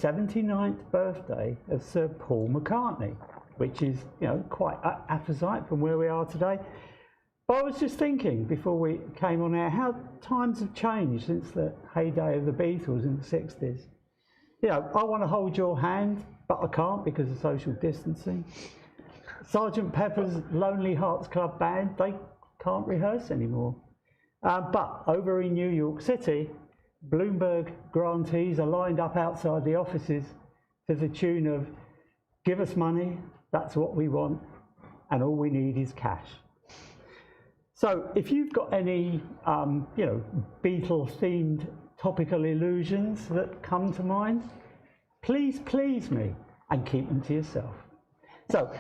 79th birthday of Sir Paul McCartney, which is, you know, quite apposite from where we are today. But I was just thinking before we came on air how times have changed since the heyday of the Beatles in the 60s. You know, I want to hold your hand, but I can't because of social distancing. Sergeant Pepper's Lonely Hearts Club Band, they can't rehearse anymore. But over in New York City, Bloomberg grantees are lined up outside the offices to the tune of, "Give us money, that's what we want, and all we need is cash." So if you've got any, you know, Beatle-themed topical illusions that come to mind, please please me and keep them to yourself. So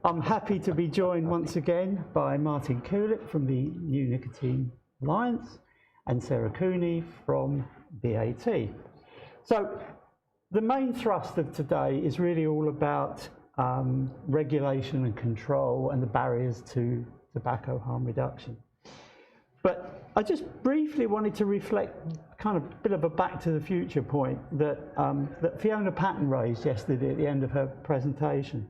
I'm happy to be joined once again by Martin Kulik from the New Nicotine Alliance and Sarah Cooney from BAT. So the main thrust of today is really all about regulation and control and the barriers to tobacco harm reduction. But I just briefly wanted to reflect kind of a bit of a back to the future point that, that Fiona Patton raised yesterday at the end of her presentation.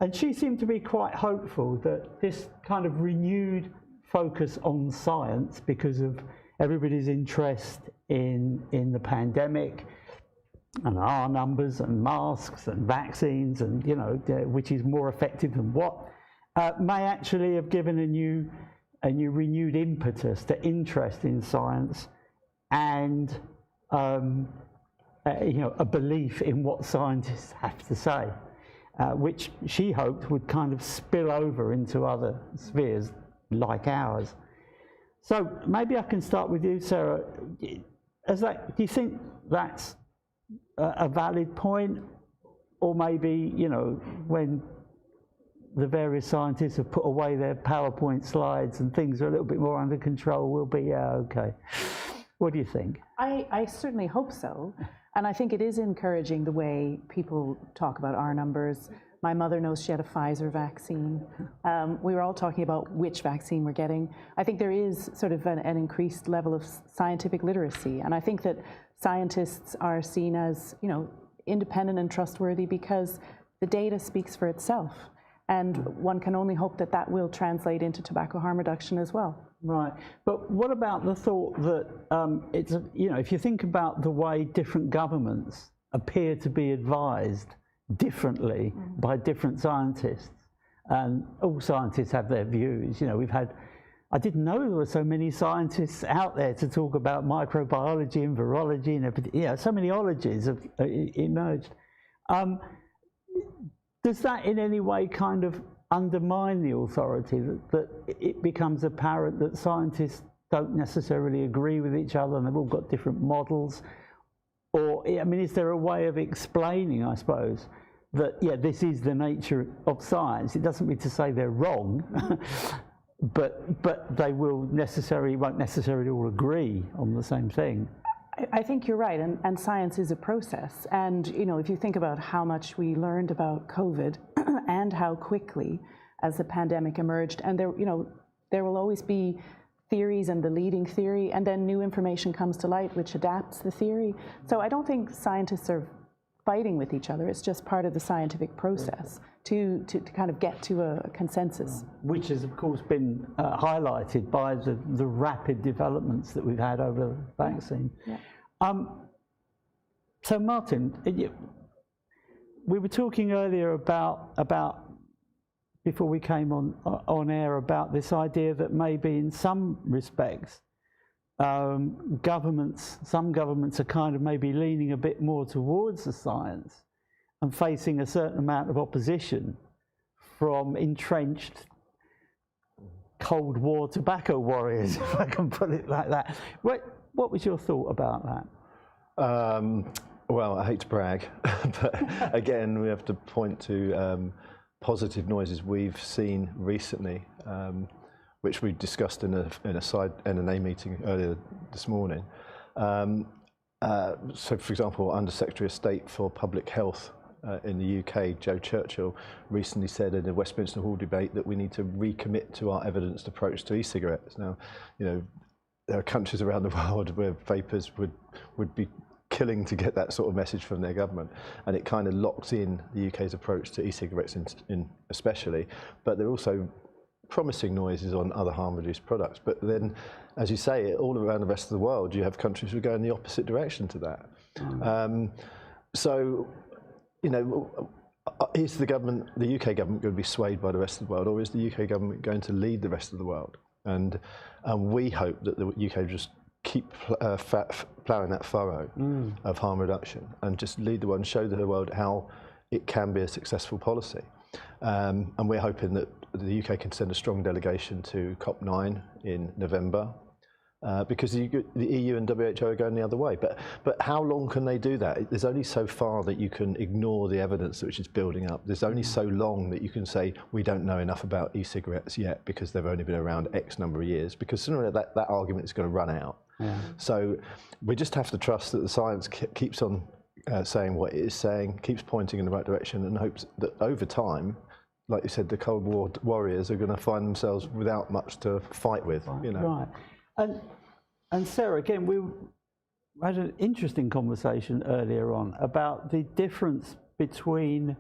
And she seemed to be quite hopeful that this kind of renewed focus on science, because of everybody's interest in the pandemic and R numbers and masks and vaccines and, you know, which is more effective than what, may actually have given a new renewed impetus to interest in science and you know, a belief in what scientists have to say, which she hoped would kind of spill over into other spheres like ours. So maybe I can start with you, Sarah. Do you think that's a valid point, or maybe, you know, when the various scientists have put away their PowerPoint slides and things are a little bit more under control, we'll be, yeah, okay. What do you think? I certainly hope so. And I think it is encouraging the way people talk about R numbers. My mother knows she had a Pfizer vaccine. We were all talking about which vaccine we're getting. I think there is sort of an increased level of scientific literacy. And I think that scientists are seen as, you know, independent and trustworthy because the data speaks for itself. And one can only hope that that will translate into tobacco harm reduction as well. Right, but what about the thought that it's, you know, if you think about the way different governments appear to be advised differently by different scientists, and all scientists have their views. You know, we've had, I didn't know there were so many scientists out there to talk about microbiology and virology and everything. You know, so many ologies have emerged. Does that in any way kind of undermine the authority, that it becomes apparent that scientists don't necessarily agree with each other and they've all got different models? Or, I mean, is there a way of explaining, I suppose, that, yeah, this is the nature of science? It doesn't mean to say they're wrong, but they won't necessarily all agree on the same thing. I think you're right, and science is a process. And, you know, if you think about how much we learned about COVID and how quickly as the pandemic emerged, and there, you know, there will always be theories and the leading theory, and then new information comes to light which adapts the theory. So I don't think scientists are fighting with each other. It's just part of the scientific process to kind of get to a consensus. Which has, of course, been highlighted by the rapid developments that we've had over the vaccine. Yeah. So, Martin, we were talking earlier about before we came on air, about this idea that maybe in some respects, some governments are kind of maybe leaning a bit more towards the science and facing a certain amount of opposition from entrenched Cold War tobacco warriors, if I can put it like that. What was your thought about that? Well, I hate to brag, but again, we have to point to positive noises we've seen recently, which we discussed in an NNA meeting earlier this morning. So, for example, Under Secretary of State for Public Health in the UK, Joe Churchill, recently said in a Westminster Hall debate that we need to recommit to our evidenced approach to e-cigarettes. Now, you know, there are countries around the world where vapers would be killing to get that sort of message from their government, and it kind of locks in the UK's approach to e-cigarettes in especially, but they're also promising noises on other harm-reduced products. But then, as you say, all around the rest of the world, you have countries who are going the opposite direction to that. So, you know, is the government, the UK government, going to be swayed by the rest of the world, or is the UK government going to lead the rest of the world? And we hope that the UK just keep ploughing that furrow of harm reduction and just lead the world and show the world how it can be a successful policy. And we're hoping that the UK can send a strong delegation to COP9 in November, because the EU and WHO are going the other way. But how long can they do that? There's only so far that you can ignore the evidence which is building up. There's only so long that you can say we don't know enough about e-cigarettes yet because they've only been around X number of years, because sooner or later that argument is going to run out. So we just have to trust that the science keeps on saying what it is saying, keeps pointing in the right direction, and hopes that over time, like you said, the Cold War warriors are going to find themselves without much to fight with. You know. Right. And Sarah, again, we had an interesting conversation earlier on about the difference between,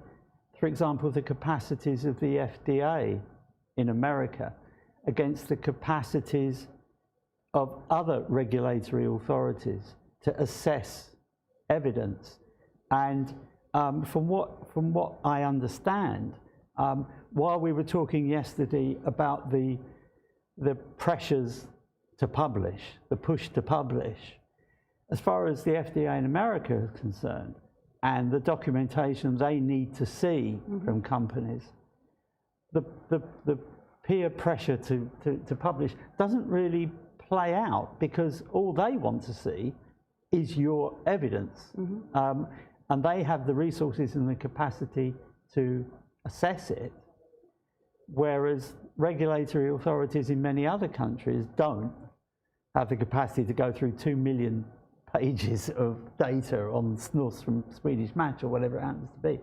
for example, the capacities of the FDA in America against the capacities of other regulatory authorities to assess evidence. And from what I understand, while we were talking yesterday about the pressures to publish, the push to publish, as far as the FDA in America is concerned, and the documentation they need to see from companies, the peer pressure to publish doesn't really play out, because all they want to see is your evidence. And they have the resources and the capacity to assess it, whereas regulatory authorities in many other countries don't have the capacity to go through 2 million pages of data on snus from Swedish Match or whatever it happens to be.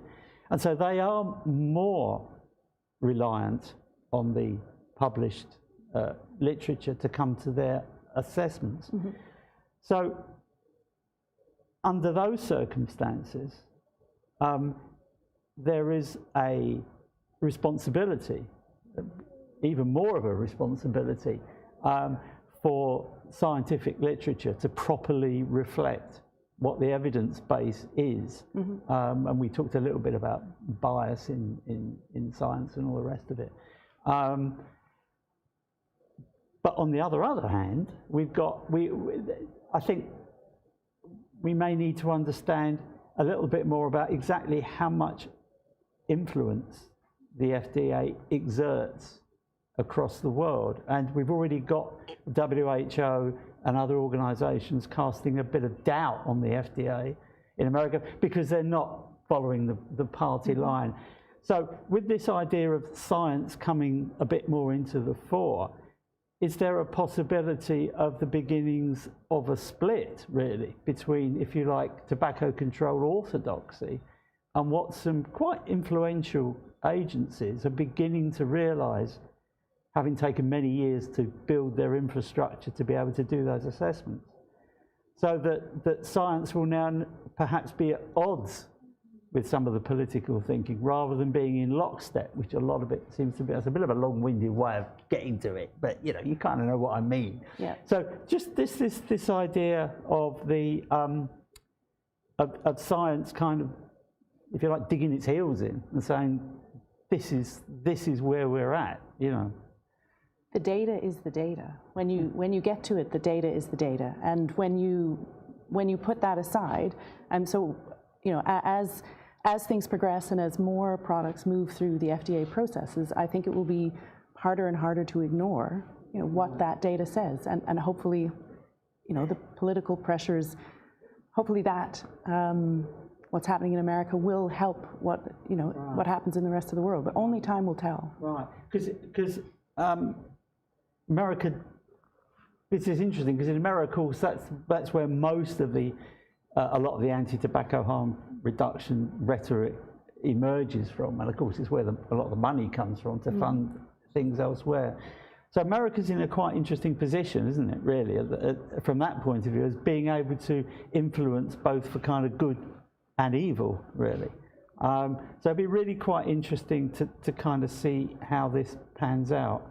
And so they are more reliant on the published literature to come to their assessments. So under those circumstances, there is a responsibility, even more of a responsibility, for scientific literature to properly reflect what the evidence base is. And we talked a little bit about bias in science and all the rest of it. But on the other hand, we've got, I think we may need to understand a little bit more about exactly how much influence the FDA exerts across the world. And we've already got WHO and other organizations casting a bit of doubt on the FDA in America because they're not following the party line. So with this idea of science coming a bit more into the fore, is there a possibility of the beginnings of a split, really, between, if you like, tobacco control orthodoxy and what some quite influential agencies are beginning to realize, having taken many years to build their infrastructure to be able to do those assessments? So that science will now perhaps be at odds with some of the political thinking, rather than being in lockstep, which a lot of it seems to be. It's a bit of a long-winded way of getting to it, but you know, you kind of know what I mean. Yeah. So just this idea of the of science kind of, if you like, digging its heels in and saying, this is where we're at, you know. The data is the data. When you get to it, the data is the data. And when you put that aside, and so, you know, as things progress and as more products move through the FDA processes, I think it will be harder and harder to ignore, you know, what that data says, and hopefully, you know, the political pressures, hopefully that what's happening in America will help what, you know, what happens in the rest of the world, but only time will tell. Right, because America, this is interesting, because in America, of course, that's where most of the a lot of the anti-tobacco harm reduction rhetoric emerges from, and of course it's where a lot of the money comes from to fund things elsewhere. So America's in a quite interesting position, isn't it, really, from that point of view, as being able to influence both for kind of good and evil, really. So it'd be really quite interesting to kind of see how this pans out.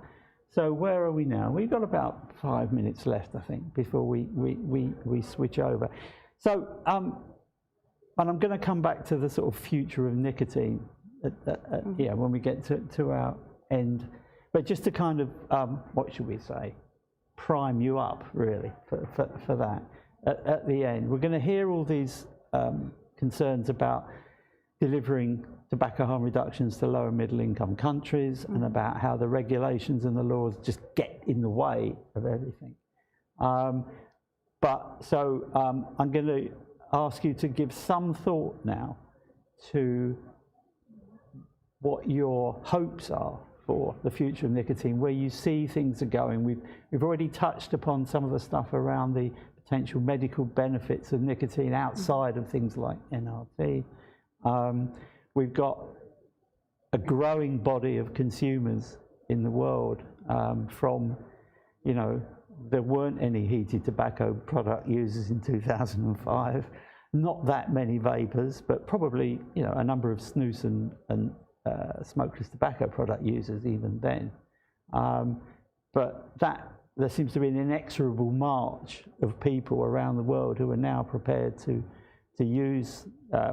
So where are we now? We've got about 5 minutes left, I think, before we switch over. So, and I'm going to come back to the sort of future of nicotine yeah, when we get to our end. But just to kind of, what should we say, prime you up, really, for that at the end. We're going to hear all these concerns about delivering tobacco harm reductions to low and middle income countries, and about how the regulations and the laws just get in the way of everything. I'm going to ask you to give some thought now to what your hopes are for the future of nicotine, where you see things are going. We've already touched upon some of the stuff around the potential medical benefits of nicotine outside of things like NRT. We've got a growing body of consumers in the world from, you know, there weren't any heated tobacco product users in 2005, not that many vapors, but probably, you know, a number of snus and smokeless tobacco product users even then. But there seems to be an inexorable march of people around the world who are now prepared to use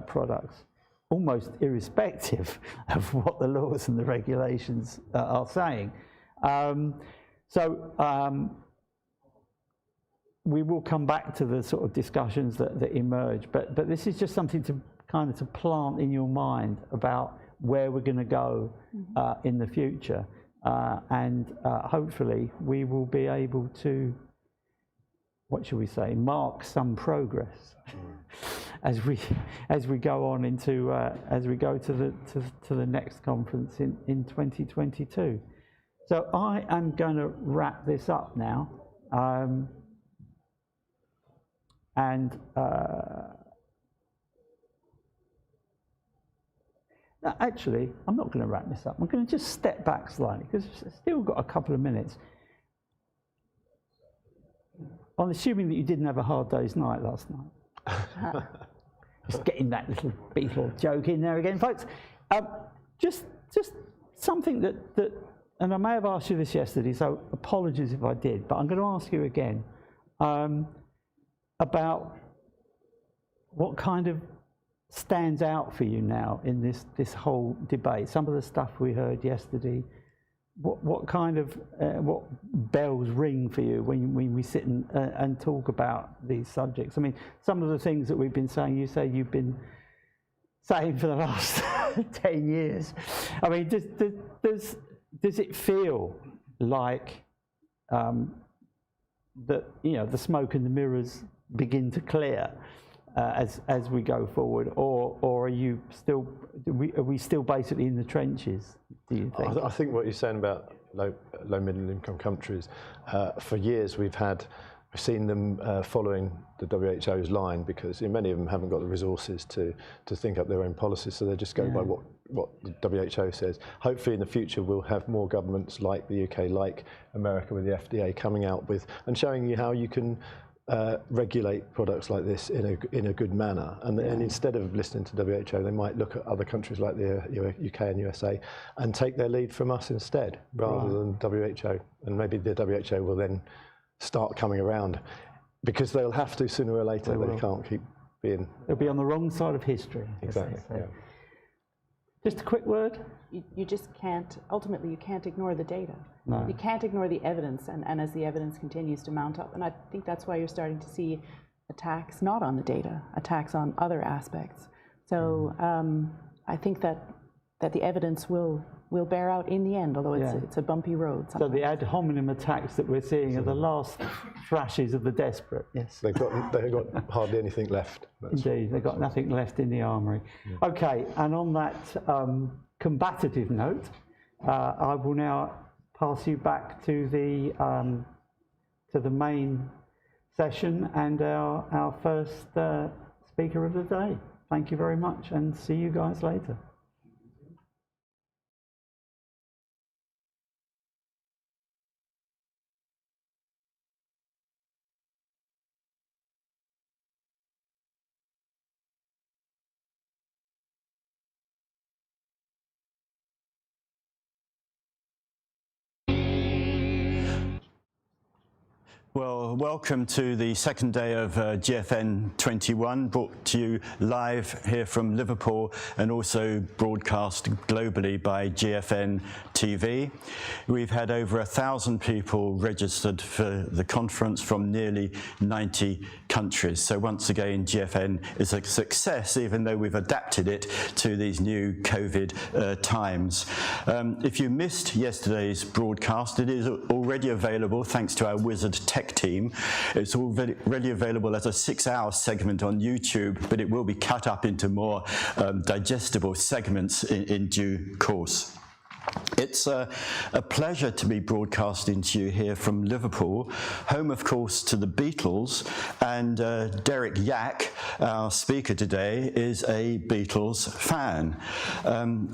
products, almost irrespective of what the laws and the regulations are saying. We will come back to the sort of discussions that emerge, but this is just something to kind of to plant in your mind about where we're going to go in the future, and hopefully we will be able to, what should we say, mark some progress as we go on into as we go to the next conference in 2022. So I am going to wrap this up now, actually, I'm not going to wrap this up. I'm going to just step back slightly because we've still got a couple of minutes. I'm assuming that you didn't have a hard day's night last night. Just getting that little Beatle joke in there again, folks. Just something that, and I may have asked you this yesterday, so apologies if I did, but I'm going to ask you again about what kind of stands out for you now in this whole debate. Some of the stuff we heard yesterday, what kind of what bells ring for you when we sit and talk about these subjects? I mean, some of the things that we've been saying, you say you've been saying for the last 10 years. I mean, does it feel like that, you know, the smoke and the mirrors begin to clear as we go forward, or are you still? Are we still basically in the trenches? Do you think? I think what you're saying about low middle income countries, for years we've seen them following the WHO's line, because many of them haven't got the resources to think up their own policies, so they just go by what the WHO says. Hopefully in the future we'll have more governments like the UK, like America with the FDA, coming out with and showing you how you can regulate products like this in a good manner, and instead of listening to WHO, they might look at other countries like the UK and USA and take their lead from us instead, rather than WHO. And maybe the WHO will then start coming around, because they'll have to sooner or later. They can't keep being. They'll be on the wrong side of history. Exactly. Yeah. Just a quick word. You just can't, ultimately you can't ignore the data. No. You can't ignore the evidence, and as the evidence continues to mount up, and I think that's why you're starting to see attacks not on the data, attacks on other aspects. So I think that the evidence will bear out in the end, although it's a bumpy road sometimes. So the ad hominem attacks that we're seeing are the last thrashes of the desperate. Yes. They've got hardly anything left. Indeed, they've got nothing left in the armoury. Yeah. Okay, and on that combative note, I will now pass you back to the main session and our first speaker of the day. Thank you very much, and see you guys later. Well, welcome to the second day of GFN 21, brought to you live here from Liverpool and also broadcast globally by GFN TV. We've had over 1,000 people registered for the conference from nearly 90 countries. So once again, GFN is a success, even though we've adapted it to these new COVID times. If you missed yesterday's broadcast, it is already available thanks to our wizard tech team. It's already available as a 6-hour segment on YouTube, but it will be cut up into more digestible segments in due course. It's a pleasure to be broadcasting to you here from Liverpool, home of course to the Beatles, and Derek Yak, our speaker today, is a Beatles fan.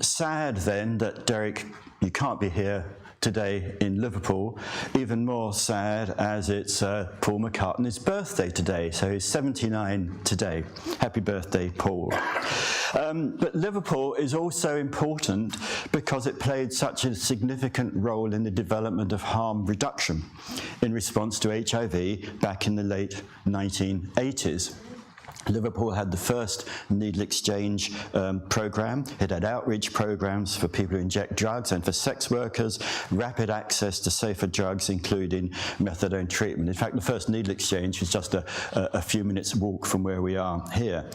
Sad then that Derek, you can't be here today in Liverpool. Even more sad as it's Paul McCartney's birthday today, so he's 79 today. Happy birthday, Paul. But Liverpool is also important because it played such a significant role in the development of harm reduction in response to HIV back in the late 1980s. Liverpool had the first needle exchange program. It had outreach programs for people who inject drugs and for sex workers, rapid access to safer drugs, including methadone treatment. In fact, the first needle exchange was just a few minutes walk from where we are here.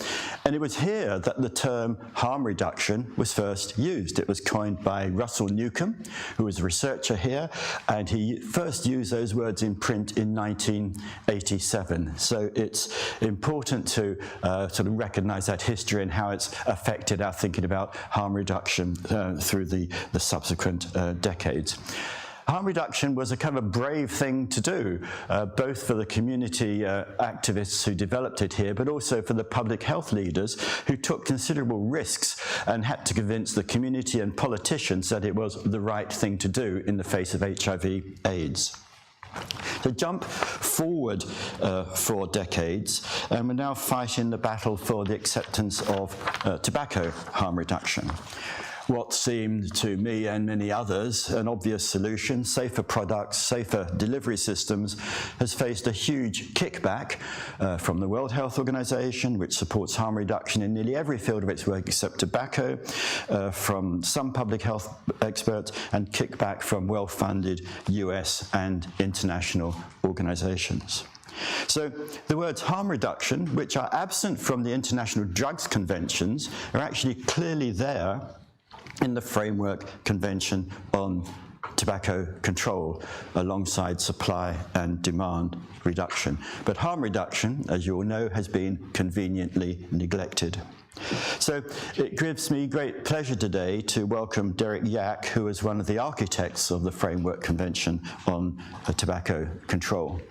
And it was here that the term harm reduction was first used. It was coined by Russell Newcomb, who was a researcher here, and he first used those words in print in 1987. So it's important to sort of recognize that history and how it's affected our thinking about harm reduction through the subsequent decades. Harm reduction was a kind of a brave thing to do, both for the community activists who developed it here, but also for the public health leaders who took considerable risks and had to convince the community and politicians that it was the right thing to do in the face of HIV/AIDS. So jump forward 4 decades, and we're now fighting the battle for the acceptance of tobacco harm reduction. What seemed to me and many others an obvious solution, safer products, safer delivery systems, has faced a huge kickback from the World Health Organization, which supports harm reduction in nearly every field of its work except tobacco, from some public health experts, and kickback from well-funded US and international organizations. So the words harm reduction, which are absent from the International Drugs Conventions, are actually clearly there in the Framework Convention on Tobacco Control, alongside supply and demand reduction. But harm reduction, as you all know, has been conveniently neglected. So it gives me great pleasure today to welcome Derek Yak, who is one of the architects of the Framework Convention on Tobacco Control.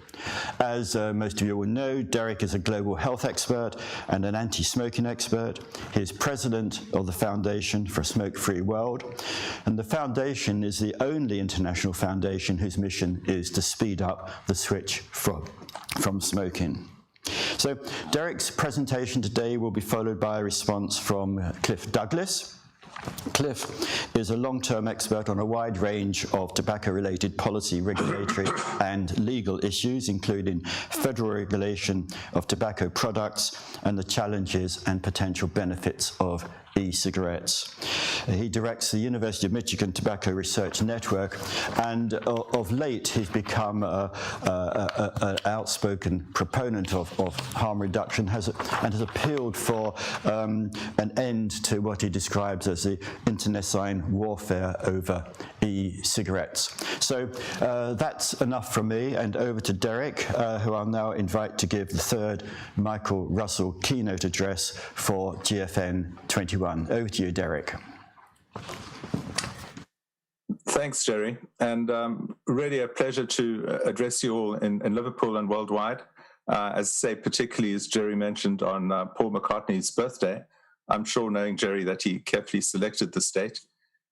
As most of you will know, Derek is a global health expert and an anti-smoking expert. He is president of the Foundation for a Smoke-Free World, and the foundation is the only international foundation whose mission is to speed up the switch from smoking. So Derek's presentation today will be followed by a response from Cliff Douglas. Cliff is a long-term expert on a wide range of tobacco-related policy, regulatory and legal issues, including federal regulation of tobacco products and the challenges and potential benefits of e-cigarettes. He directs the University of Michigan Tobacco Research Network, and of late he's become an outspoken proponent of harm reduction and has appealed for an end to what he describes as the internecine warfare over e-cigarettes. So that's enough from me, and over to Derek, who I'll now invite to give the third Michael Russell keynote address for GFN 21. Over to you, Derek. Thanks, Jerry, and really a pleasure to address you all in Liverpool and worldwide. As I say, particularly as Jerry mentioned on Paul McCartney's birthday. I'm sure, knowing Jerry, that he carefully selected the state,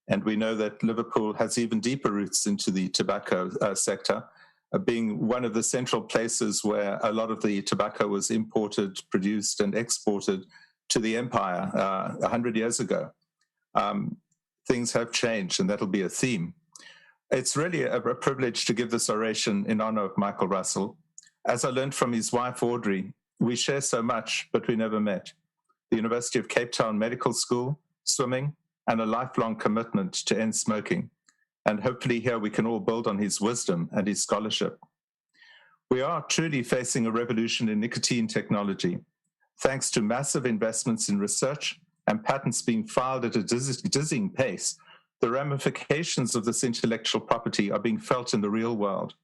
and we know that Liverpool has even deeper roots into the tobacco sector, being one of the central places where a lot of the tobacco was imported, produced, and exported to the empire 100 years ago. Things have changed, and that'll be a theme. It's really a privilege to give this oration in honor of Michael Russell. As I learned from his wife, Audrey, we share so much, but we never met. The University of Cape Town Medical School, swimming, and a lifelong commitment to end smoking. And hopefully here we can all build on his wisdom and his scholarship. We are truly facing a revolution in nicotine technology. Thanks to massive investments in research and patents being filed at a dizzying pace, the ramifications of this intellectual property are being felt in the real world.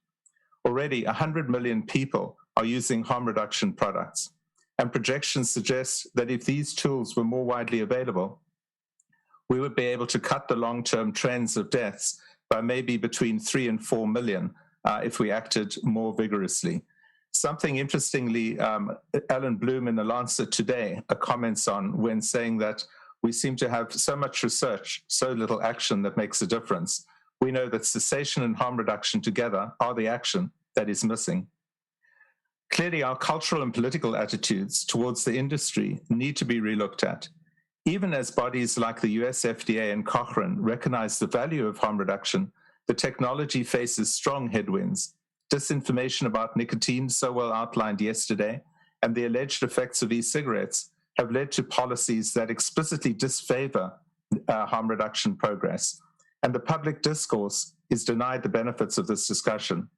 Already 100 million people are using harm reduction products, and projections suggest that if these tools were more widely available, we would be able to cut the long-term trends of deaths by maybe between 3 and 4 million if we acted more vigorously. Something interestingly, Alan Bloom in The Lancet today comments on when saying that we seem to have so much research, so little action that makes a difference. We know that cessation and harm reduction together are the action that is missing. Clearly, our cultural and political attitudes towards the industry need to be relooked at. Even as bodies like the US FDA and Cochrane recognize the value of harm reduction, the technology faces strong headwinds. Disinformation about nicotine, so well outlined yesterday, and the alleged effects of e-cigarettes have led to policies that explicitly disfavor harm reduction progress, and the public discourse is denied the benefits of this discussion.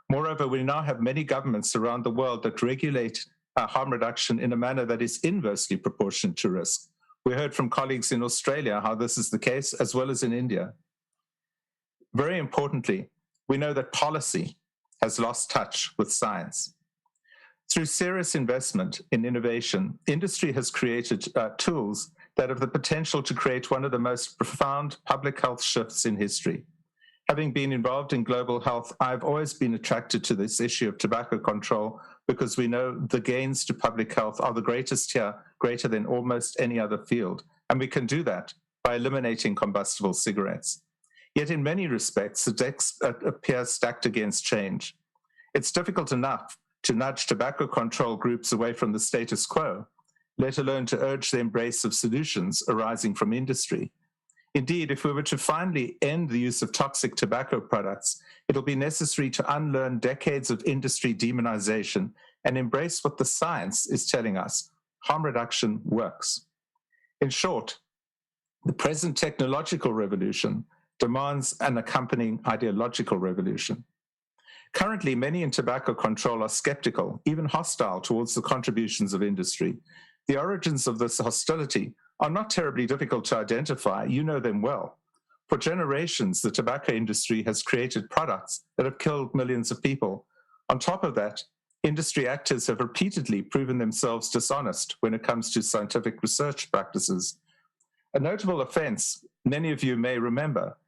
Moreover, we now have many governments around the world that regulate harm reduction in a manner that is inversely proportionate to risk. We heard from colleagues in Australia how this is the case, as well as in India. Very importantly, we know that policy has lost touch with science. Through serious investment in innovation, industry has created tools that have the potential to create one of the most profound public health shifts in history. Having been involved in global health, I've always been attracted to this issue of tobacco control because we know the gains to public health are the greatest here, greater than almost any other field. And we can do that by eliminating combustible cigarettes. Yet in many respects, the decks appear stacked against change. It's difficult enough to nudge tobacco control groups away from the status quo, let alone to urge the embrace of solutions arising from industry. Indeed, if we were to finally end the use of toxic tobacco products, it'll be necessary to unlearn decades of industry demonization and embrace what the science is telling us: harm reduction works. In short, the present technological revolution demands an accompanying ideological revolution. Currently, many in tobacco control are skeptical, even hostile towards the contributions of industry. The origins of this hostility are not terribly difficult to identify. You know them well. For generations, the tobacco industry has created products that have killed millions of people. On top of that, industry actors have repeatedly proven themselves dishonest when it comes to scientific research practices. A notable offense, many of you may remember,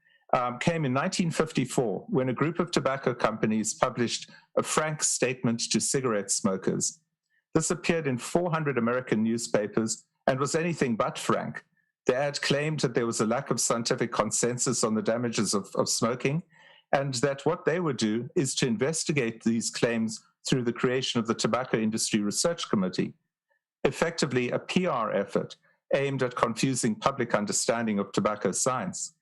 came in 1954 when a group of tobacco companies published a frank statement to cigarette smokers. This appeared in 400 American newspapers and was anything but frank. The ad claimed that there was a lack of scientific consensus on the damages of smoking, and that what they would do is to investigate these claims through the creation of the Tobacco Industry Research Committee, effectively a PR effort aimed at confusing public understanding of tobacco science.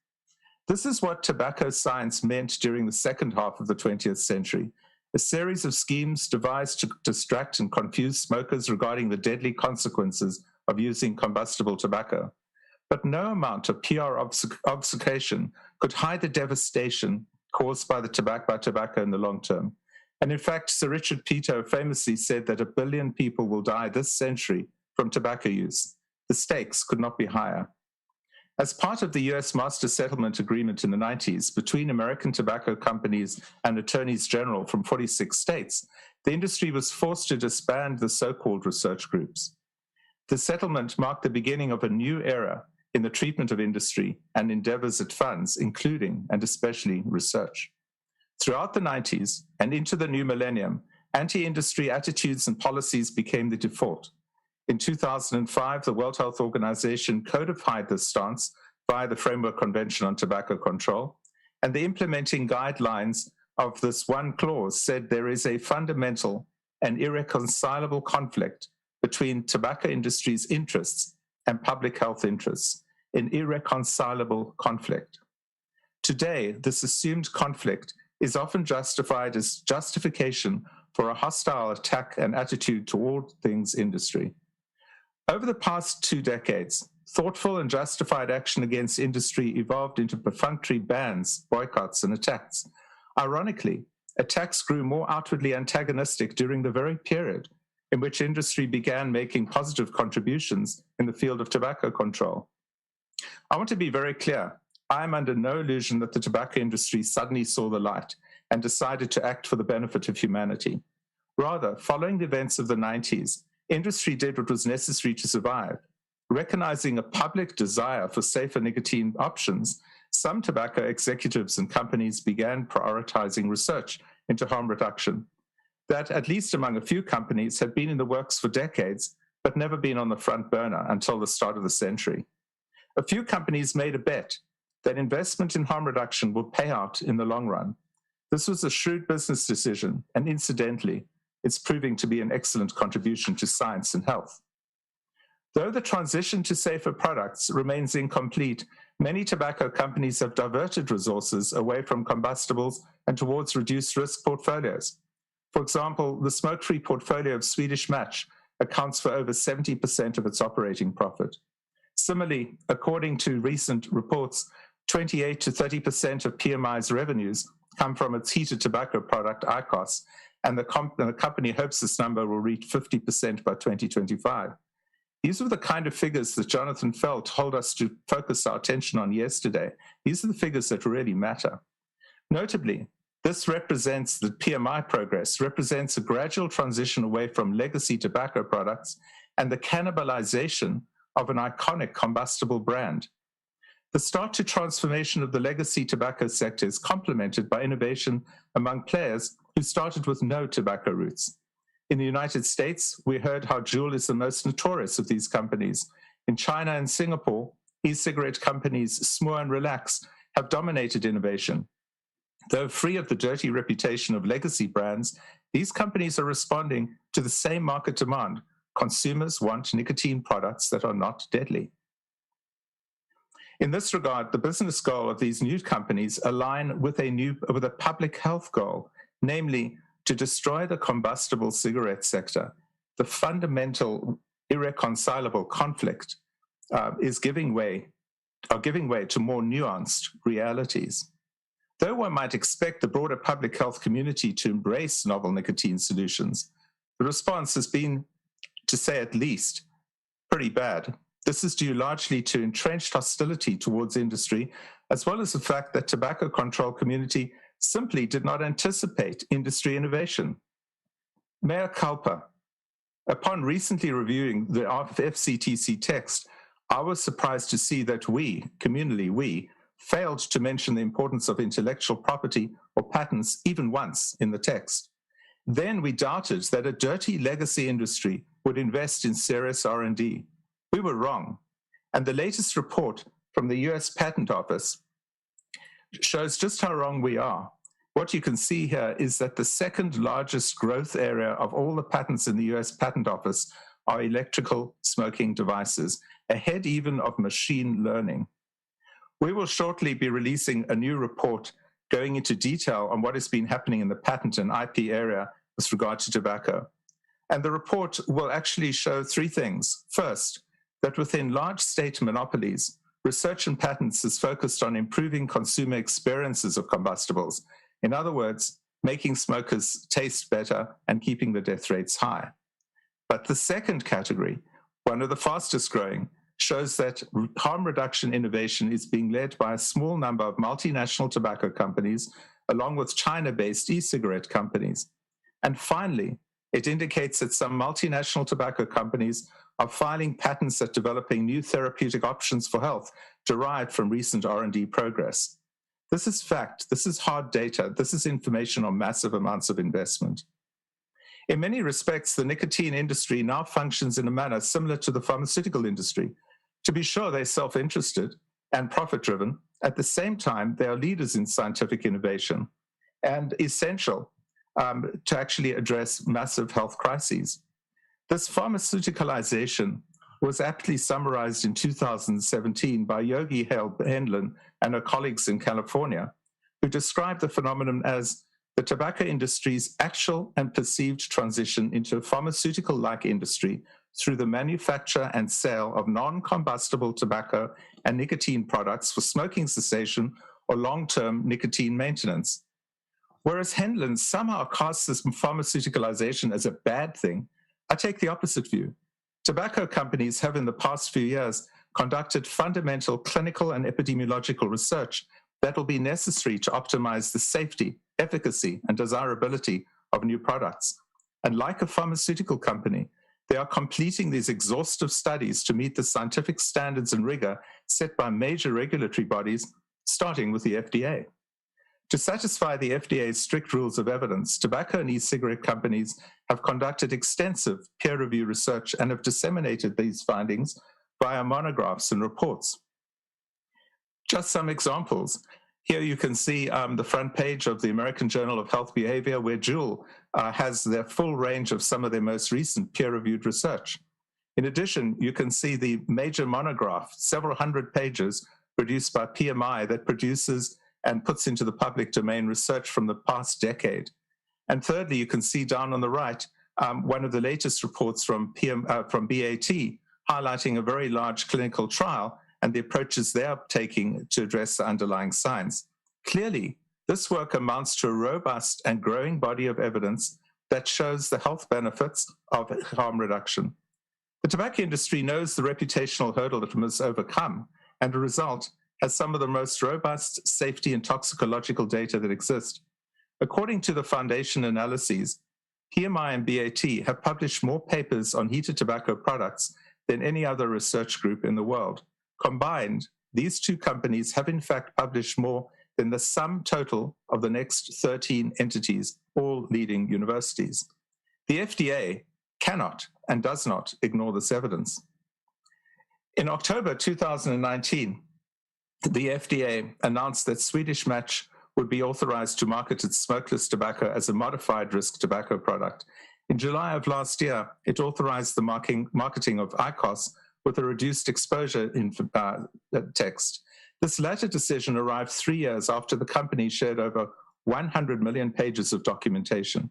This is what tobacco science meant during the second half of the 20th century, a series of schemes devised to distract and confuse smokers regarding the deadly consequences of using combustible tobacco. But no amount of PR obfuscation could hide the devastation caused by tobacco in the long term. And in fact, Sir Richard Peto famously said that 1 billion people will die this century from tobacco use. The stakes could not be higher. As part of the US Master Settlement Agreement in the 90s between American tobacco companies and attorneys general from 46 states, the industry was forced to disband the so-called research groups. The settlement marked the beginning of a new era in the treatment of industry and endeavors it funds, including and especially research. Throughout the 90s and into the new millennium, anti-industry attitudes and policies became the default. In 2005, the World Health Organization codified this stance via the Framework Convention on Tobacco Control, and the implementing guidelines of this one clause said there is a fundamental and irreconcilable conflict between tobacco industry's interests and public health interests, an irreconcilable conflict. Today, this assumed conflict is often justified as justification for a hostile attack and attitude toward things industry. Over the past 2 decades, thoughtful and justified action against industry evolved into perfunctory bans, boycotts, and attacks. Ironically, attacks grew more outwardly antagonistic during the very period in which industry began making positive contributions in the field of tobacco control. I want to be very clear. I am under no illusion that the tobacco industry suddenly saw the light and decided to act for the benefit of humanity. Rather, following the events of the 90s, industry did what was necessary to survive. Recognizing a public desire for safer nicotine options, some tobacco executives and companies began prioritizing research into harm reduction. That, at least among a few companies, had been in the works for decades, but never been on the front burner until the start of the century. A few companies made a bet that investment in harm reduction would pay out in the long run. This was a shrewd business decision, and incidentally, it's proving to be an excellent contribution to science and health. Though the transition to safer products remains incomplete, many tobacco companies have diverted resources away from combustibles and towards reduced risk portfolios. For example, the smoke-free portfolio of Swedish Match accounts for over 70% of its operating profit. Similarly, according to recent reports, 28 to 30% of PMI's revenues come from its heated tobacco product, IQOS, and the company hopes this number will reach 50% by 2025. These are the kind of figures that Jonathan Feld told us to focus our attention on yesterday. These are the figures that really matter. Notably, this represents the PMI progress, represents a gradual transition away from legacy tobacco products and the cannibalization of an iconic combustible brand. The start to transformation of the legacy tobacco sector is complemented by innovation among players who started with no tobacco roots. In the United States, we heard how Juul is the most notorious of these companies. In China and Singapore, e-cigarette companies Smoor and Relax have dominated innovation. Though free of the dirty reputation of legacy brands, these companies are responding to the same market demand. Consumers want nicotine products that are not deadly. In this regard, the business goal of these new companies align with a public health goal, namely to destroy the combustible cigarette sector. The fundamental irreconcilable conflict is giving way to more nuanced realities. Though one might expect the broader public health community to embrace novel nicotine solutions, the response has been, to say at least, pretty bad. This is due largely to entrenched hostility towards industry, as well as the fact that tobacco control community simply did not anticipate industry innovation. Mea culpa. Upon recently reviewing the FCTC text, I was surprised to see that we failed to mention the importance of intellectual property or patents even once in the text. Then we doubted that a dirty legacy industry would invest in serious R&D. We were wrong. And the latest report from the US Patent Office shows just how wrong we are. What you can see here is that the second largest growth area of all the patents in the US Patent Office are electrical smoking devices, ahead even of machine learning. We will shortly be releasing a new report going into detail on what has been happening in the patent and IP area with regard to tobacco. And the report will actually show 3 things. First, that within large state monopolies, research and patents is focused on improving consumer experiences of combustibles. In other words, making smokers taste better and keeping the death rates high. But the second category, one of the fastest growing, shows that harm reduction innovation is being led by a small number of multinational tobacco companies, along with China-based e-cigarette companies. And finally, it indicates that some multinational tobacco companies are filing patents at developing new therapeutic options for health derived from recent R&D progress. This is fact, this is hard data, this is information on massive amounts of investment. In many respects, the nicotine industry now functions in a manner similar to the pharmaceutical industry. To be sure, they're self-interested and profit-driven. At the same time, they are leaders in scientific innovation and essential to actually address massive health crises. This pharmaceuticalization was aptly summarized in 2017 by Yogi Henlin and her colleagues in California, who described the phenomenon as the tobacco industry's actual and perceived transition into a pharmaceutical-like industry through the manufacture and sale of non-combustible tobacco and nicotine products for smoking cessation or long-term nicotine maintenance. Whereas Henlon somehow casts this pharmaceuticalization as a bad thing, I take the opposite view. Tobacco companies have in the past few years conducted fundamental clinical and epidemiological research that will be necessary to optimize the safety, efficacy, and desirability of new products. And like a pharmaceutical company, they are completing these exhaustive studies to meet the scientific standards and rigor set by major regulatory bodies, starting with the FDA. To satisfy the FDA's strict rules of evidence, tobacco and e-cigarette companies have conducted extensive peer-review research and have disseminated these findings via monographs and reports. Just some examples. Here you can see the front page of the American Journal of Health Behavior, where Juul has their full range of some of their most recent peer-reviewed research. In addition, you can see the major monograph, several hundred pages, produced by PMI that produces and puts into the public domain research from the past decade. And thirdly, you can see down on the right, one of the latest reports from BAT, highlighting a very large clinical trial and the approaches they are taking to address the underlying science. Clearly, this work amounts to a robust and growing body of evidence that shows the health benefits of harm reduction. The tobacco industry knows the reputational hurdle it must overcome, and as a result, has some of the most robust safety and toxicological data that exist. According to the foundation analyses, PMI and BAT have published more papers on heated tobacco products than any other research group in the world. Combined, these two companies have in fact published more than the sum total of the next 13 entities, all leading universities. The FDA cannot and does not ignore this evidence. In October 2019, the FDA announced that Swedish Match would be authorized to market its smokeless tobacco as a modified risk tobacco product. In July of last year, it authorized the marketing of IQOS with a reduced exposure in text. This latter decision arrived 3 years after the company shared over 100 million pages of documentation.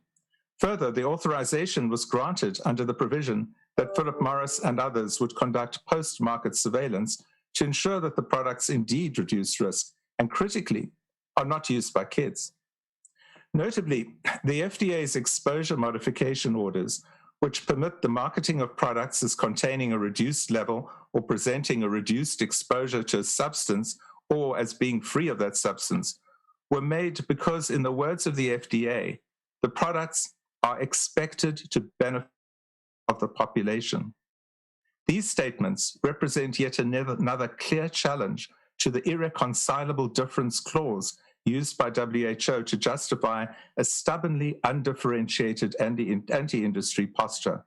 Further, the authorization was granted under the provision that Philip Morris and others would conduct post-market surveillance to ensure that the products indeed reduce risk and, critically, are not used by kids. Notably, the FDA's exposure modification orders, which permit the marketing of products as containing a reduced level or presenting a reduced exposure to a substance or as being free of that substance, were made because, in the words of the FDA, the products are expected to benefit of the population. These statements represent yet another clear challenge to the irreconcilable difference clause used by WHO to justify a stubbornly undifferentiated anti-industry posture.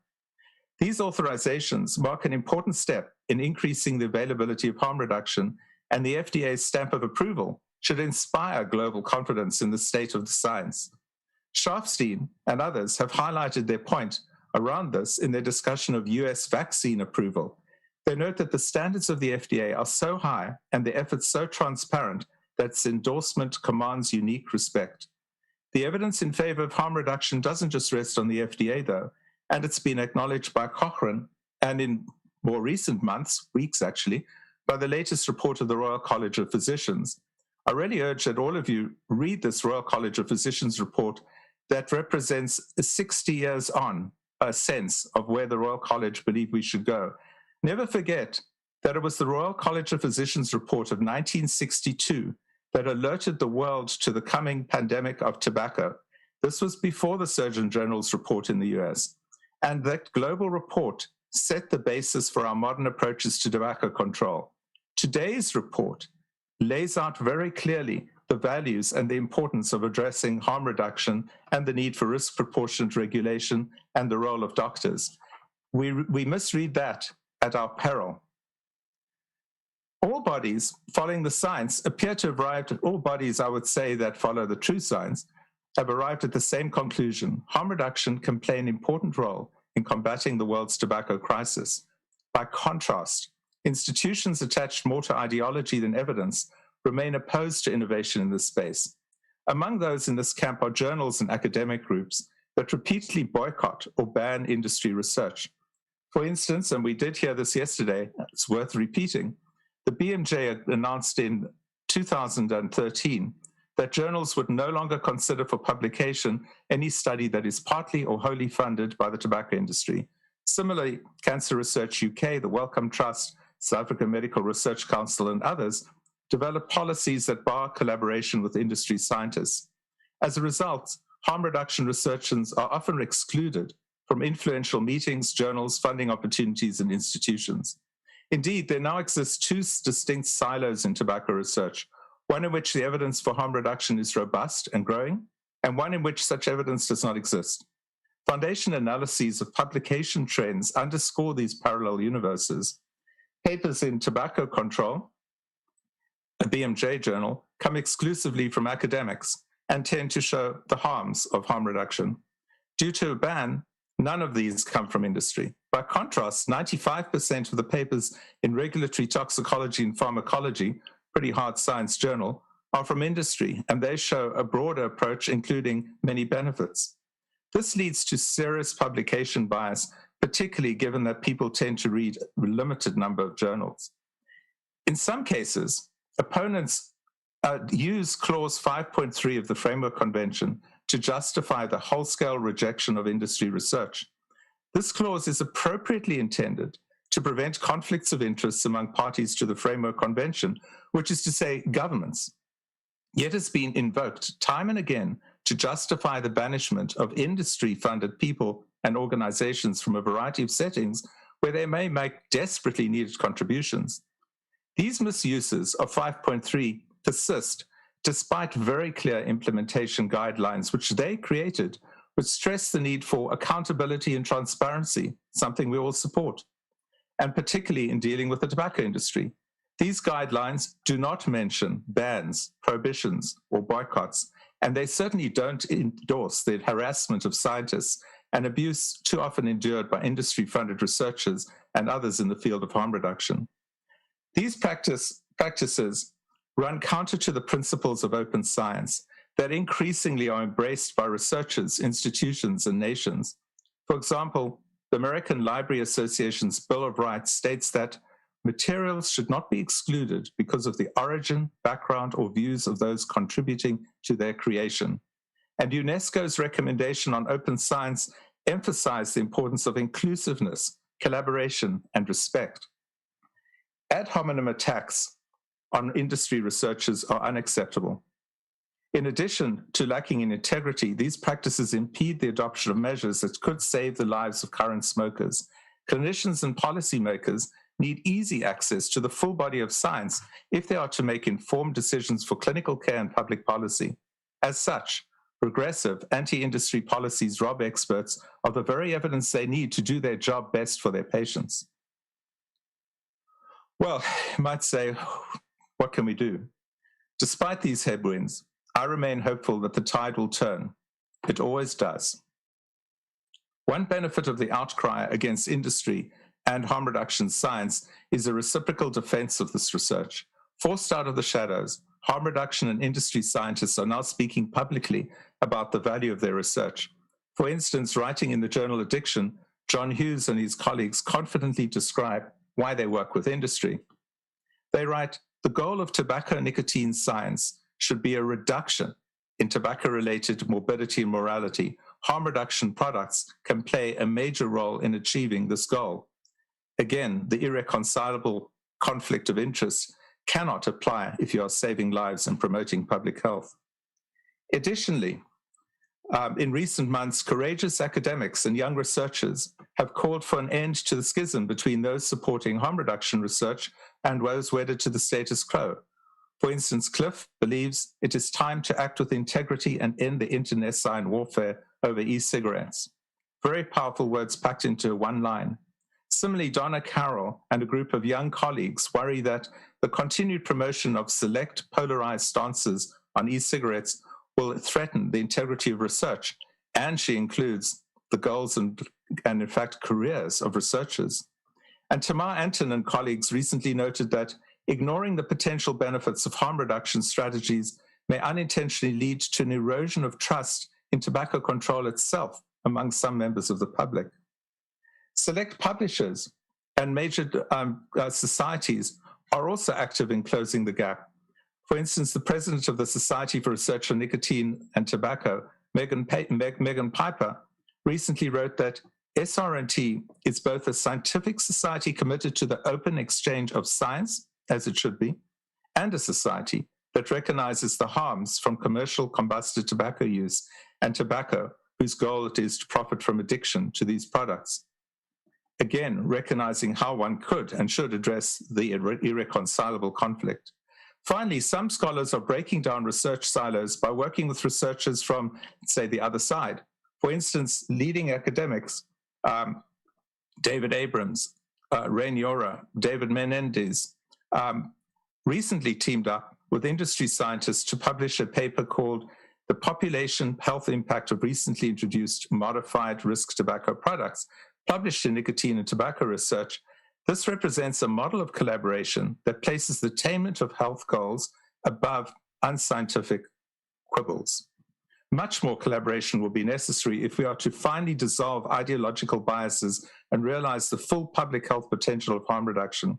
These authorizations mark an important step in increasing the availability of harm reduction, and the FDA's stamp of approval should inspire global confidence in the state of the science. Sharfstein and others have highlighted their point around this in their discussion of US vaccine approval. They note that the standards of the FDA are so high and the efforts so transparent that its endorsement commands unique respect. The evidence in favor of harm reduction doesn't just rest on the FDA, though, and it's been acknowledged by Cochrane, and in more recent months, weeks actually, by the latest report of the Royal College of Physicians. I really urge that all of you read this Royal College of Physicians report that represents 60 years on a sense of where the Royal College believe we should go. Never forget that it was the Royal College of Physicians report of 1962 that alerted the world to the coming pandemic of tobacco. This was before the Surgeon General's report in the US. And that global report set the basis for our modern approaches to tobacco control. Today's report lays out very clearly the values and the importance of addressing harm reduction and the need for risk proportionate regulation and the role of doctors. We misread that at our peril. All bodies following the science appear to have arrived at, all bodies I would say that follow the true science, have arrived at the same conclusion. Harm reduction can play an important role in combating the world's tobacco crisis. By contrast, institutions attached more to ideology than evidence remain opposed to innovation in this space. Among those in this camp are journals and academic groups that repeatedly boycott or ban industry research. For instance, and we did hear this yesterday, it's worth repeating, the BMJ announced in 2013 that journals would no longer consider for publication any study that is partly or wholly funded by the tobacco industry. Similarly, Cancer Research UK, the Wellcome Trust, South African Medical Research Council, and others develop policies that bar collaboration with industry scientists. As a result, harm reduction researchers are often excluded from influential meetings, journals, funding opportunities, and institutions. Indeed, there now exist two distinct silos in tobacco research, one in which the evidence for harm reduction is robust and growing, and one in which such evidence does not exist. Foundation analyses of publication trends underscore these parallel universes. Papers in tobacco control, a BMJ journal, come exclusively from academics and tend to show the harms of harm reduction. Due to a ban, none of these come from industry. By contrast, 95% of the papers in regulatory toxicology and pharmacology, pretty hard science journal, are from industry, and they show a broader approach, including many benefits. This leads to serious publication bias, particularly given that people tend to read a limited number of journals. In some cases, opponents use Clause 5.3 of the Framework Convention to justify the whole-scale rejection of industry research. This clause is appropriately intended to prevent conflicts of interests among parties to the Framework Convention, which is to say governments, yet has been invoked time and again to justify the banishment of industry-funded people and organizations from a variety of settings where they may make desperately needed contributions. These misuses of 5.3 persist despite very clear implementation guidelines which they created, which stress the need for accountability and transparency, something we all support, and particularly in dealing with the tobacco industry. These guidelines do not mention bans, prohibitions, or boycotts, and they certainly don't endorse the harassment of scientists and abuse too often endured by industry-funded researchers and others in the field of harm reduction. These practices run counter to the principles of open science that increasingly are embraced by researchers, institutions, and nations. For example, the American Library Association's Bill of Rights states that materials should not be excluded because of the origin, background, or views of those contributing to their creation. And UNESCO's recommendation on open science emphasized the importance of inclusiveness, collaboration, and respect. Ad hominem attacks on industry researchers are unacceptable. In addition to lacking in integrity, these practices impede the adoption of measures that could save the lives of current smokers. Clinicians and policymakers need easy access to the full body of science if they are to make informed decisions for clinical care and public policy. As such, progressive anti-industry policies rob experts of the very evidence they need to do their job best for their patients. Well, you might say, what can we do? Despite these headwinds, I remain hopeful that the tide will turn. It always does. One benefit of the outcry against industry and harm reduction science is a reciprocal defense of this research. Forced out of the shadows, harm reduction and industry scientists are now speaking publicly about the value of their research. For instance, writing in the journal Addiction, John Hughes and his colleagues confidently describe why they work with industry. They write, "The goal of tobacco nicotine science should be a reduction in tobacco-related morbidity and mortality. Harm reduction products can play a major role in achieving this goal." Again, the irreconcilable conflict of interest cannot apply if you are saving lives and promoting public health. Additionally, in recent months, courageous academics and young researchers have called for an end to the schism between those supporting harm reduction research and those wedded to the status quo. For instance, Cliff believes it is time to act with integrity and end the internecine warfare over e-cigarettes. Very powerful words packed into one line. Similarly, Donna Carroll and a group of young colleagues worry that the continued promotion of select polarized stances on e-cigarettes will threaten the integrity of research, and she includes the goals and in fact, careers of researchers. And Tamar Anton and colleagues recently noted that ignoring the potential benefits of harm reduction strategies may unintentionally lead to an erosion of trust in tobacco control itself among some members of the public. Select publishers and major societies are also active in closing the gap. For instance, the president of the Society for Research on Nicotine and Tobacco, Megan Piper, recently wrote that SRNT is both a scientific society committed to the open exchange of science, as it should be, and a society that recognizes the harms from commercial combusted tobacco use and tobacco, whose goal it is to profit from addiction to these products. Again, recognizing how one could and should address the irreconcilable conflict. Finally, some scholars are breaking down research silos by working with researchers from, say, the other side. For instance, leading academics, David Abrams, Ray Niora, David Menendez, recently teamed up with industry scientists to publish a paper called The Population Health Impact of Recently Introduced Modified Risk Tobacco Products, published in Nicotine and Tobacco Research. This represents a model of collaboration that places the attainment of health goals above unscientific quibbles. Much more collaboration will be necessary if we are to finally dissolve ideological biases and realize the full public health potential of harm reduction.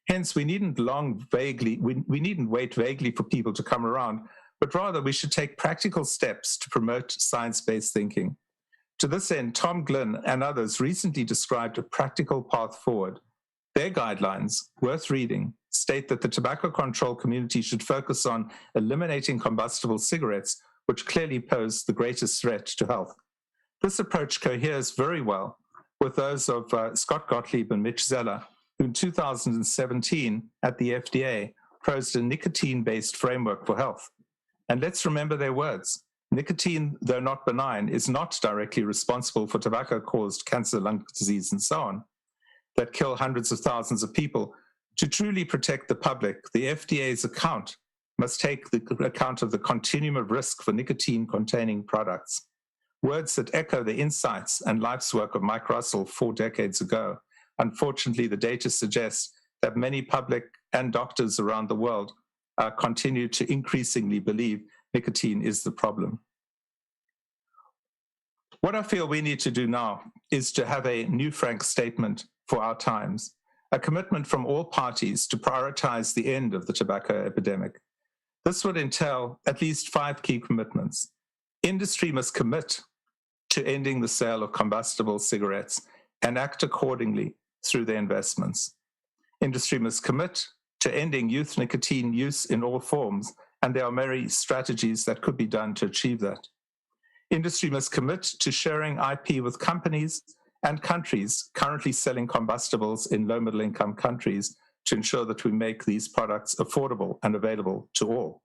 Hence, we needn't wait vaguely for people to come around, but rather we should take practical steps to promote science-based thinking. To this end, Tom Glynn and others recently described a practical path forward. Their guidelines, worth reading, state that the tobacco control community should focus on eliminating combustible cigarettes, which clearly pose the greatest threat to health. This approach coheres very well with those of Scott Gottlieb and Mitch Zeller, who in 2017 at the FDA proposed a nicotine-based framework for health. And let's remember their words. Nicotine, though not benign, is not directly responsible for tobacco-caused cancer, lung disease, and so on, that kill hundreds of thousands of people. To truly protect the public, the FDA's account must take the account of the continuum of risk for nicotine-containing products. Words that echo the insights and life's work of Mike Russell 4 decades ago. Unfortunately, the data suggests that many public and doctors around the world continue to increasingly believe nicotine is the problem. What I feel we need to do now is to have a new frank statement for our times, a commitment from all parties to prioritize the end of the tobacco epidemic. This would entail at least 5 key commitments. Industry must commit to ending the sale of combustible cigarettes and act accordingly through their investments. Industry must commit to ending youth nicotine use in all forms, and there are many strategies that could be done to achieve that. Industry must commit to sharing IP with companies and countries currently selling combustibles in low middle income countries to ensure that we make these products affordable and available to all.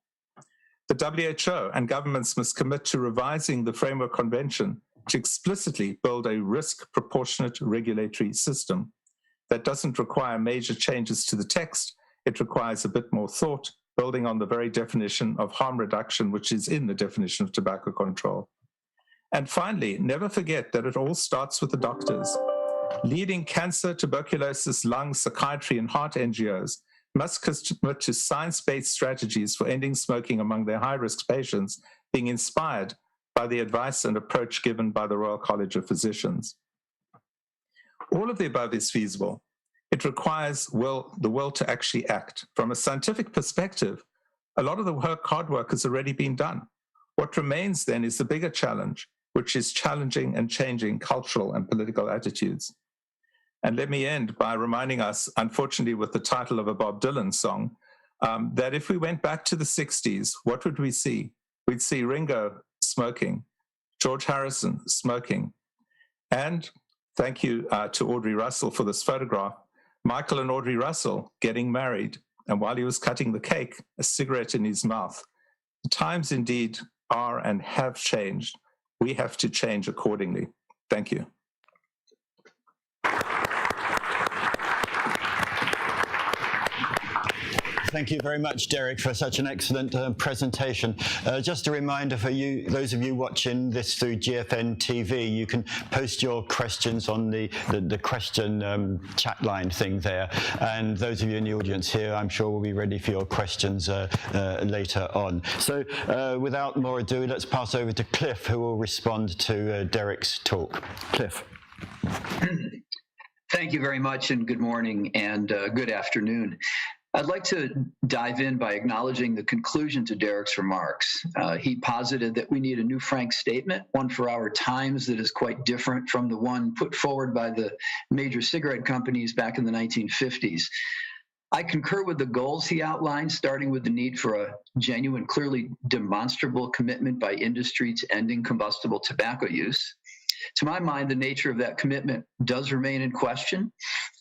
The WHO and governments must commit to revising the Framework Convention to explicitly build a risk proportionate regulatory system that doesn't require major changes to the text. It requires a bit more thought, building on the very definition of harm reduction, which is in the definition of tobacco control. And finally, never forget that it all starts with the doctors. Leading cancer, tuberculosis, lung, psychiatry, and heart NGOs must commit to science-based strategies for ending smoking among their high-risk patients, being inspired by the advice and approach given by the Royal College of Physicians. All of the above is feasible. It requires the will to actually act. From a scientific perspective, a lot of the hard work has already been done. What remains then is the bigger challenge, which is challenging and changing cultural and political attitudes. And let me end by reminding us, unfortunately with the title of a Bob Dylan song, that if we went back to the 60s, what would we see? We'd see Ringo smoking, George Harrison smoking, and thank you to Audrey Russell for this photograph, Michael and Audrey Russell getting married, and while he was cutting the cake, a cigarette in his mouth. The times indeed are and have changed. We have to change accordingly. Thank you. Thank you very much, Derek, for such an excellent presentation. Just a reminder for you, those of you watching this through GFN TV, you can post your questions on the question chat line thing there. And those of you in the audience here, I'm sure will be ready for your questions later on. So without more ado, let's pass over to Cliff, who will respond to Derek's talk. Cliff. Thank you very much, and good morning and good afternoon. I'd like to dive in by acknowledging the conclusion to Derek's remarks. He posited that we need a new frank statement, one for our times that is quite different from the one put forward by the major cigarette companies back in the 1950s. I concur with the goals he outlined, starting with the need for a genuine, clearly demonstrable commitment by industry to ending combustible tobacco use. To my mind, the nature of that commitment does remain in question,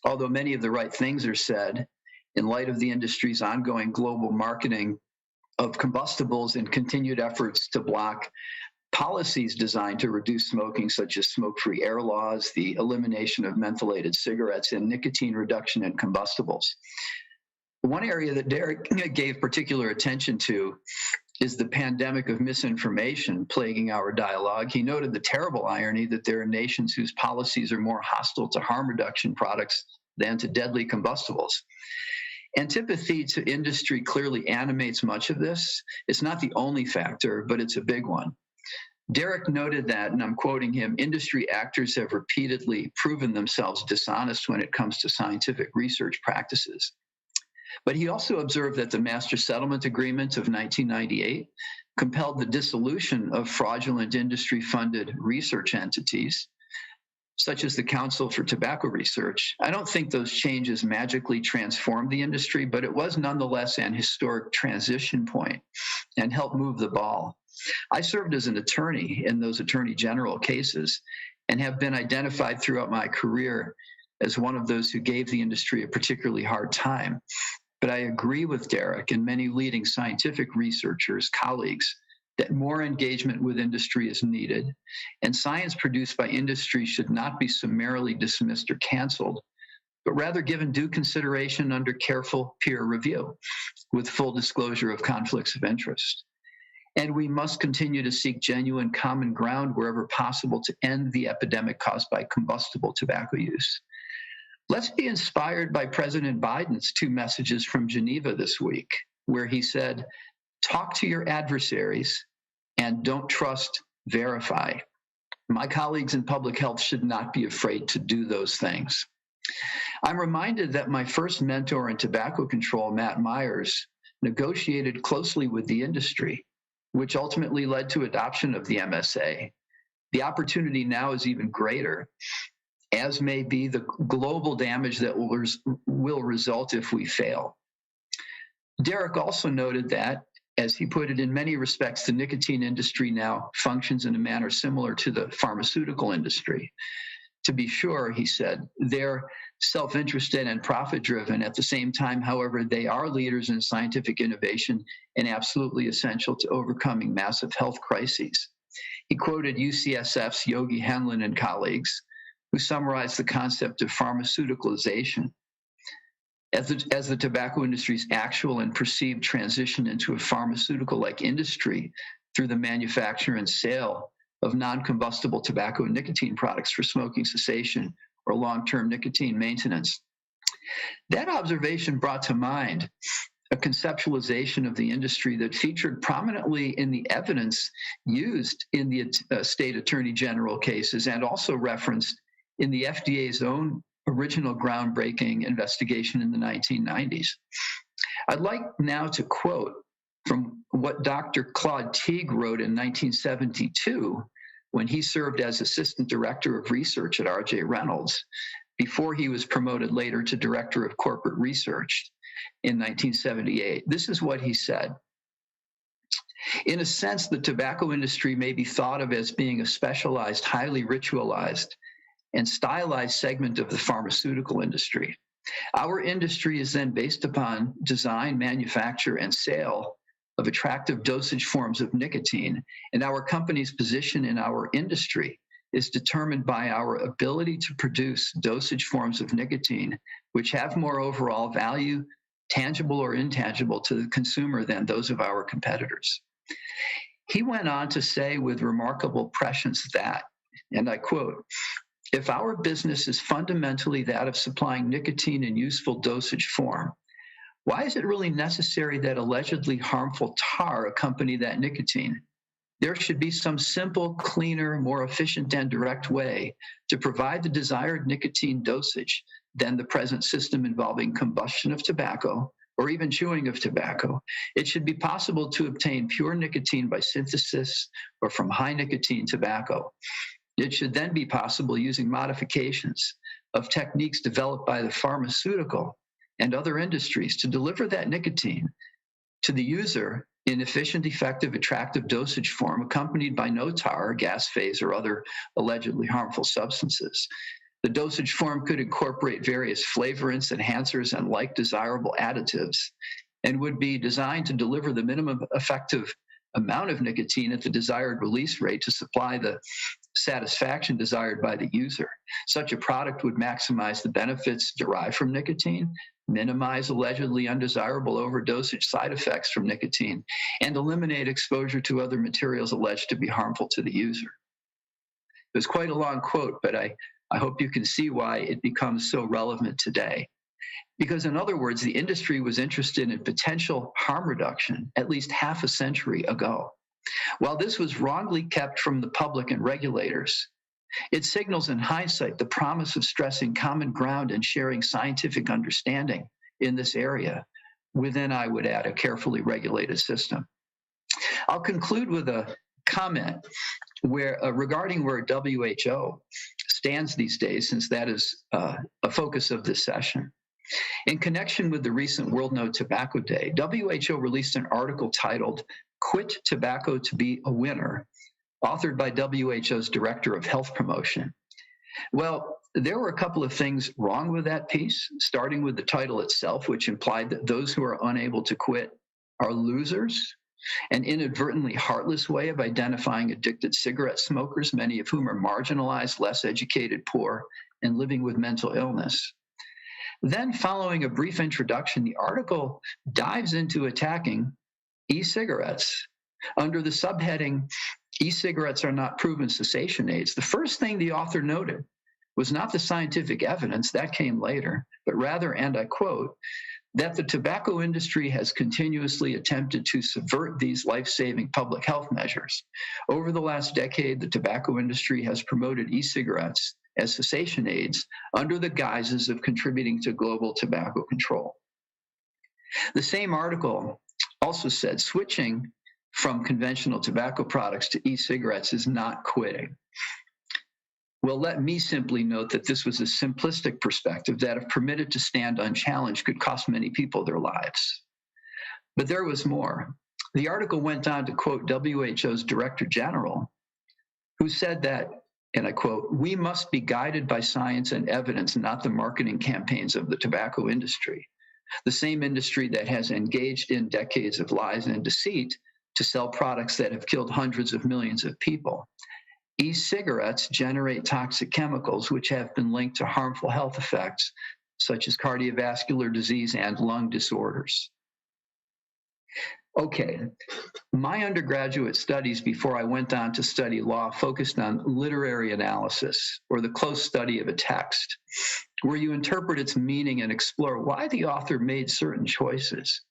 although many of the right things are said. In light of the industry's ongoing global marketing of combustibles and continued efforts to block policies designed to reduce smoking, such as smoke-free air laws, the elimination of mentholated cigarettes, and nicotine reduction in combustibles. One area that Derek gave particular attention to is the pandemic of misinformation plaguing our dialogue. He noted the terrible irony that there are nations whose policies are more hostile to harm reduction products than to deadly combustibles. Antipathy to industry clearly animates much of this. It's not the only factor, but it's a big one. Derek noted that, and I'm quoting him, industry actors have repeatedly proven themselves dishonest when it comes to scientific research practices. But he also observed that the Master Settlement Agreement of 1998 compelled the dissolution of fraudulent industry-funded research entities, such as the Council for Tobacco Research. I don't think those changes magically transformed the industry, but it was nonetheless an historic transition point and helped move the ball. I served as an attorney in those attorney general cases and have been identified throughout my career as one of those who gave the industry a particularly hard time. But I agree with Derek and many leading scientific researchers, colleagues, that more engagement with industry is needed, and science produced by industry should not be summarily dismissed or canceled, but rather given due consideration under careful peer review with full disclosure of conflicts of interest. And we must continue to seek genuine common ground wherever possible to end the epidemic caused by combustible tobacco use. Let's be inspired by President Biden's 2 messages from Geneva this week, where he said, talk to your adversaries and don't trust, verify. My colleagues in public health should not be afraid to do those things. I'm reminded that my first mentor in tobacco control, Matt Myers, negotiated closely with the industry, which ultimately led to adoption of the MSA. The opportunity now is even greater, as may be the global damage that will result if we fail. Derek also noted that, as he put it, in many respects, the nicotine industry now functions in a manner similar to the pharmaceutical industry. To be sure, he said, they're self-interested and profit-driven. At the same time, however, they are leaders in scientific innovation and absolutely essential to overcoming massive health crises. He quoted UCSF's Yogi Henlin and colleagues, who summarized the concept of pharmaceuticalization as the tobacco industry's actual and perceived transition into a pharmaceutical-like industry through the manufacture and sale of non-combustible tobacco and nicotine products for smoking cessation or long-term nicotine maintenance. That observation brought to mind a conceptualization of the industry that featured prominently in the evidence used in the state attorney general cases and also referenced in the FDA's own original groundbreaking investigation in the 1990s. I'd like now to quote from what Dr. Claude Teague wrote in 1972 when he served as Assistant Director of Research at R.J. Reynolds before he was promoted later to Director of Corporate Research in 1978. This is what he said. In a sense, the tobacco industry may be thought of as being a specialized, highly ritualized, and stylized segment of the pharmaceutical industry. Our industry is then based upon design, manufacture, and sale of attractive dosage forms of nicotine, and our company's position in our industry is determined by our ability to produce dosage forms of nicotine which have more overall value tangible or intangible, to the consumer than those of our competitors. He went on to say with remarkable prescience that, and I quote, "If our business is fundamentally that of supplying nicotine in useful dosage form, why is it really necessary that allegedly harmful tar accompany that nicotine? There should be some simple, cleaner, more efficient and direct way to provide the desired nicotine dosage than the present system involving combustion of tobacco or even chewing of tobacco. It should be possible to obtain pure nicotine by synthesis or from high nicotine tobacco. It should then be possible using modifications of techniques developed by the pharmaceutical and other industries to deliver that nicotine to the user in efficient, effective, attractive dosage form, accompanied by no tar, gas phase, or other allegedly harmful substances. The dosage form could incorporate various flavorants, enhancers, and like desirable additives, and would be designed to deliver the minimum effective amount of nicotine at the desired release rate to supply the satisfaction desired by the user. Such a product would maximize the benefits derived from nicotine, minimize allegedly undesirable overdosage side effects from nicotine, and eliminate exposure to other materials alleged to be harmful to the user." It was quite a long quote, but I hope you can see why it becomes so relevant today. Because in other words, the industry was interested in potential harm reduction at least half a century ago. While this was wrongly kept from the public and regulators, it signals in hindsight the promise of stressing common ground and sharing scientific understanding in this area within, I would add, a carefully regulated system. I'll conclude with a comment regarding where WHO stands these days, since that is a focus of this session. In connection with the recent World No Tobacco Day, WHO released an article titled "Quit Tobacco to Be a Winner," authored by WHO's Director of Health Promotion. Well, there were a couple of things wrong with that piece, starting with the title itself, which implied that those who are unable to quit are losers, an inadvertently heartless way of identifying addicted cigarette smokers, many of whom are marginalized, less educated, poor, and living with mental illness. Then, following a brief introduction, the article dives into attacking e-cigarettes under the subheading, "E-cigarettes are not proven cessation aids." The first thing the author noted was not the scientific evidence, that came later, but rather, and I quote, "that the tobacco industry has continuously attempted to subvert these life-saving public health measures. Over the last decade, the tobacco industry has promoted e-cigarettes as cessation aids under the guises of contributing to global tobacco control." The same article also said switching from conventional tobacco products to e-cigarettes is not quitting. Well, let me simply note that this was a simplistic perspective that, if permitted to stand unchallenged, could cost many people their lives. But there was more. The article went on to quote WHO's Director General, who said that, and I quote, "We must be guided by science and evidence, not the marketing campaigns of the tobacco industry, the same industry that has engaged in decades of lies and deceit to sell products that have killed hundreds of millions of people. E-cigarettes generate toxic chemicals which have been linked to harmful health effects, such as cardiovascular disease and lung disorders." Okay, my undergraduate studies before I went on to study law focused on literary analysis, or the close study of a text, where you interpret its meaning and explore why the author made certain choices.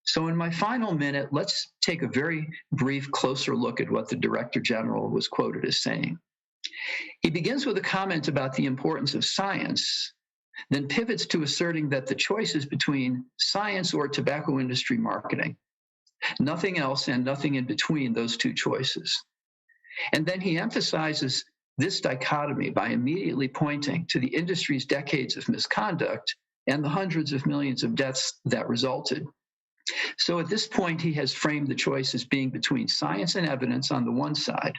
So in my final minute, let's take a very brief, closer look at what the Director General was quoted as saying. He begins with a comment about the importance of science, then pivots to asserting that the choice is between science or tobacco industry marketing. Nothing else and nothing in between those two choices. And then he emphasizes this dichotomy by immediately pointing to the industry's decades of misconduct and the hundreds of millions of deaths that resulted. So at this point, he has framed the choice as being between science and evidence on the one side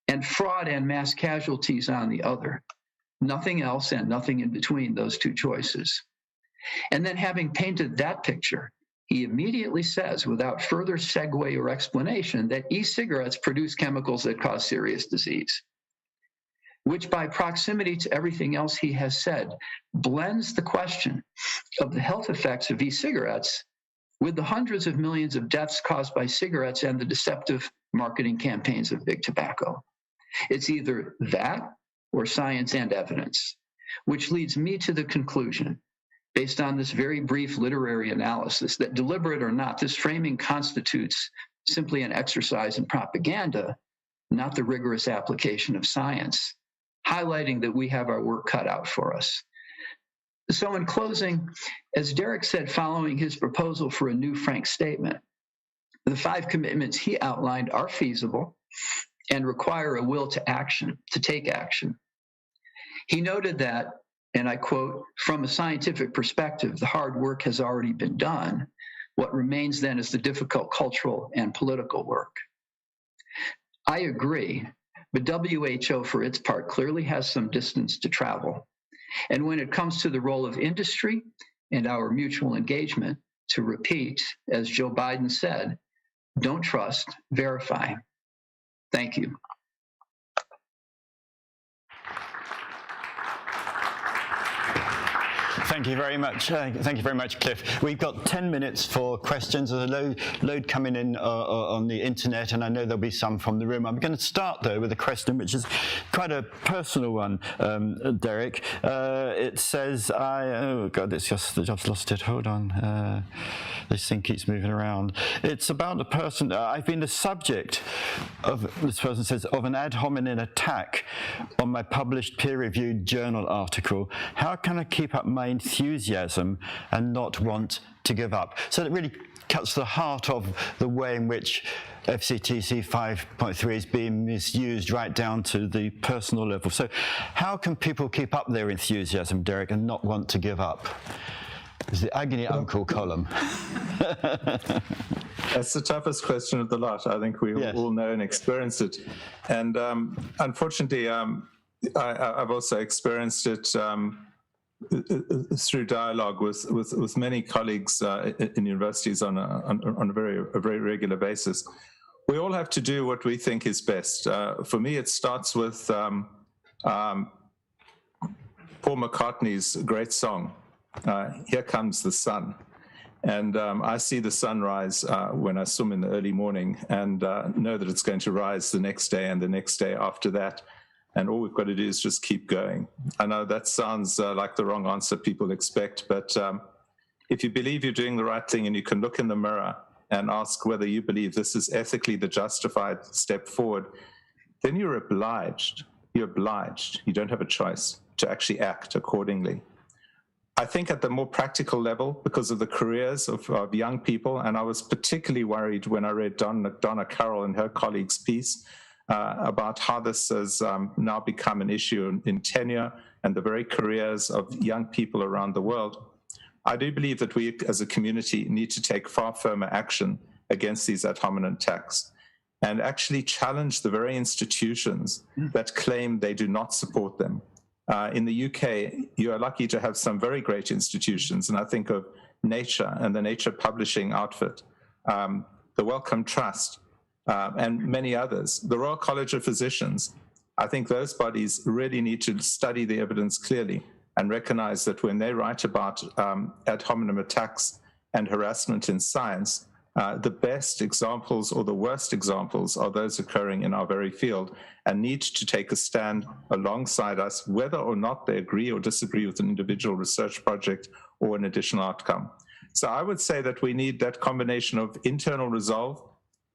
and fraud and mass casualties on the other. Nothing else and nothing in between those two choices. And then, having painted that picture, he immediately says, without further segue or explanation, that e-cigarettes produce chemicals that cause serious disease. which by proximity to everything else he has said, blends the question of the health effects of e-cigarettes with the hundreds of millions of deaths caused by cigarettes and the deceptive marketing campaigns of big tobacco. It's either that or science and evidence, which leads me to the conclusion, based on this very brief literary analysis, that deliberate or not, this framing constitutes simply an exercise in propaganda, not the rigorous application of science, highlighting that we have our work cut out for us. So in closing, as Derek said, following his proposal for a new frank statement, the 5 commitments he outlined are feasible and require a will to action, to take action. He noted that, and I quote, "From a scientific perspective, the hard work has already been done. What remains then is the difficult cultural and political work." I agree, but WHO, for its part, clearly has some distance to travel. And when it comes to the role of industry and our mutual engagement, to repeat, as Joe Biden said, don't trust, verify. Thank you. Thank you very much. Thank you very much, Cliff. We've got 10 minutes for questions. There's a load coming in on the internet, and I know there'll be some from the room. I'm going to start, though, with a question which is quite a personal one, Derek. It says, oh, God, I've just lost it. Hold on. This thing keeps moving around. It's about a person. I've been the subject of, this person says, of an ad hominem attack on my published peer-reviewed journal article. How can I keep up my enthusiasm and not want to give up? So it really cuts the heart of the way in which FCTC 5.3 is being misused right down to the personal level. So how can people keep up their enthusiasm, Derek, and not want to give up? It's the agony uncle column. That's the toughest question of the lot. I think we all know and experience it. And unfortunately, I've also experienced it through dialogue with many colleagues in universities on a very regular basis. We all have to do what we think is best. For me, it starts with Paul McCartney's great song, "Here Comes the Sun." And I see the sunrise when I swim in the early morning, and know that it's going to rise the next day and the next day after that. And all we've got to do is just keep going. I know that sounds like the wrong answer people expect, but if you believe you're doing the right thing and you can look in the mirror and ask whether you believe this is ethically the justified step forward, then you're obliged. You're obliged. You don't have a choice to actually act accordingly. I think at the more practical level, because of the careers of young people, and I was particularly worried when I read Donna Carroll and her colleagues' piece about how this has now become an issue in tenure and the very careers of young people around the world. I do believe that we as a community need to take far firmer action against these ad hominem attacks and actually challenge the very institutions that claim they do not support them. In the UK, you are lucky to have some very great institutions, and I think of Nature and the Nature Publishing outfit, the Wellcome Trust, and many others. The Royal College of Physicians. I think those bodies really need to study the evidence clearly and recognize that when they write about ad hominem attacks and harassment in science, the best examples or the worst examples are those occurring in our very field, and need to take a stand alongside us, whether or not they agree or disagree with an individual research project or an additional outcome. So I would say that we need that combination of internal resolve,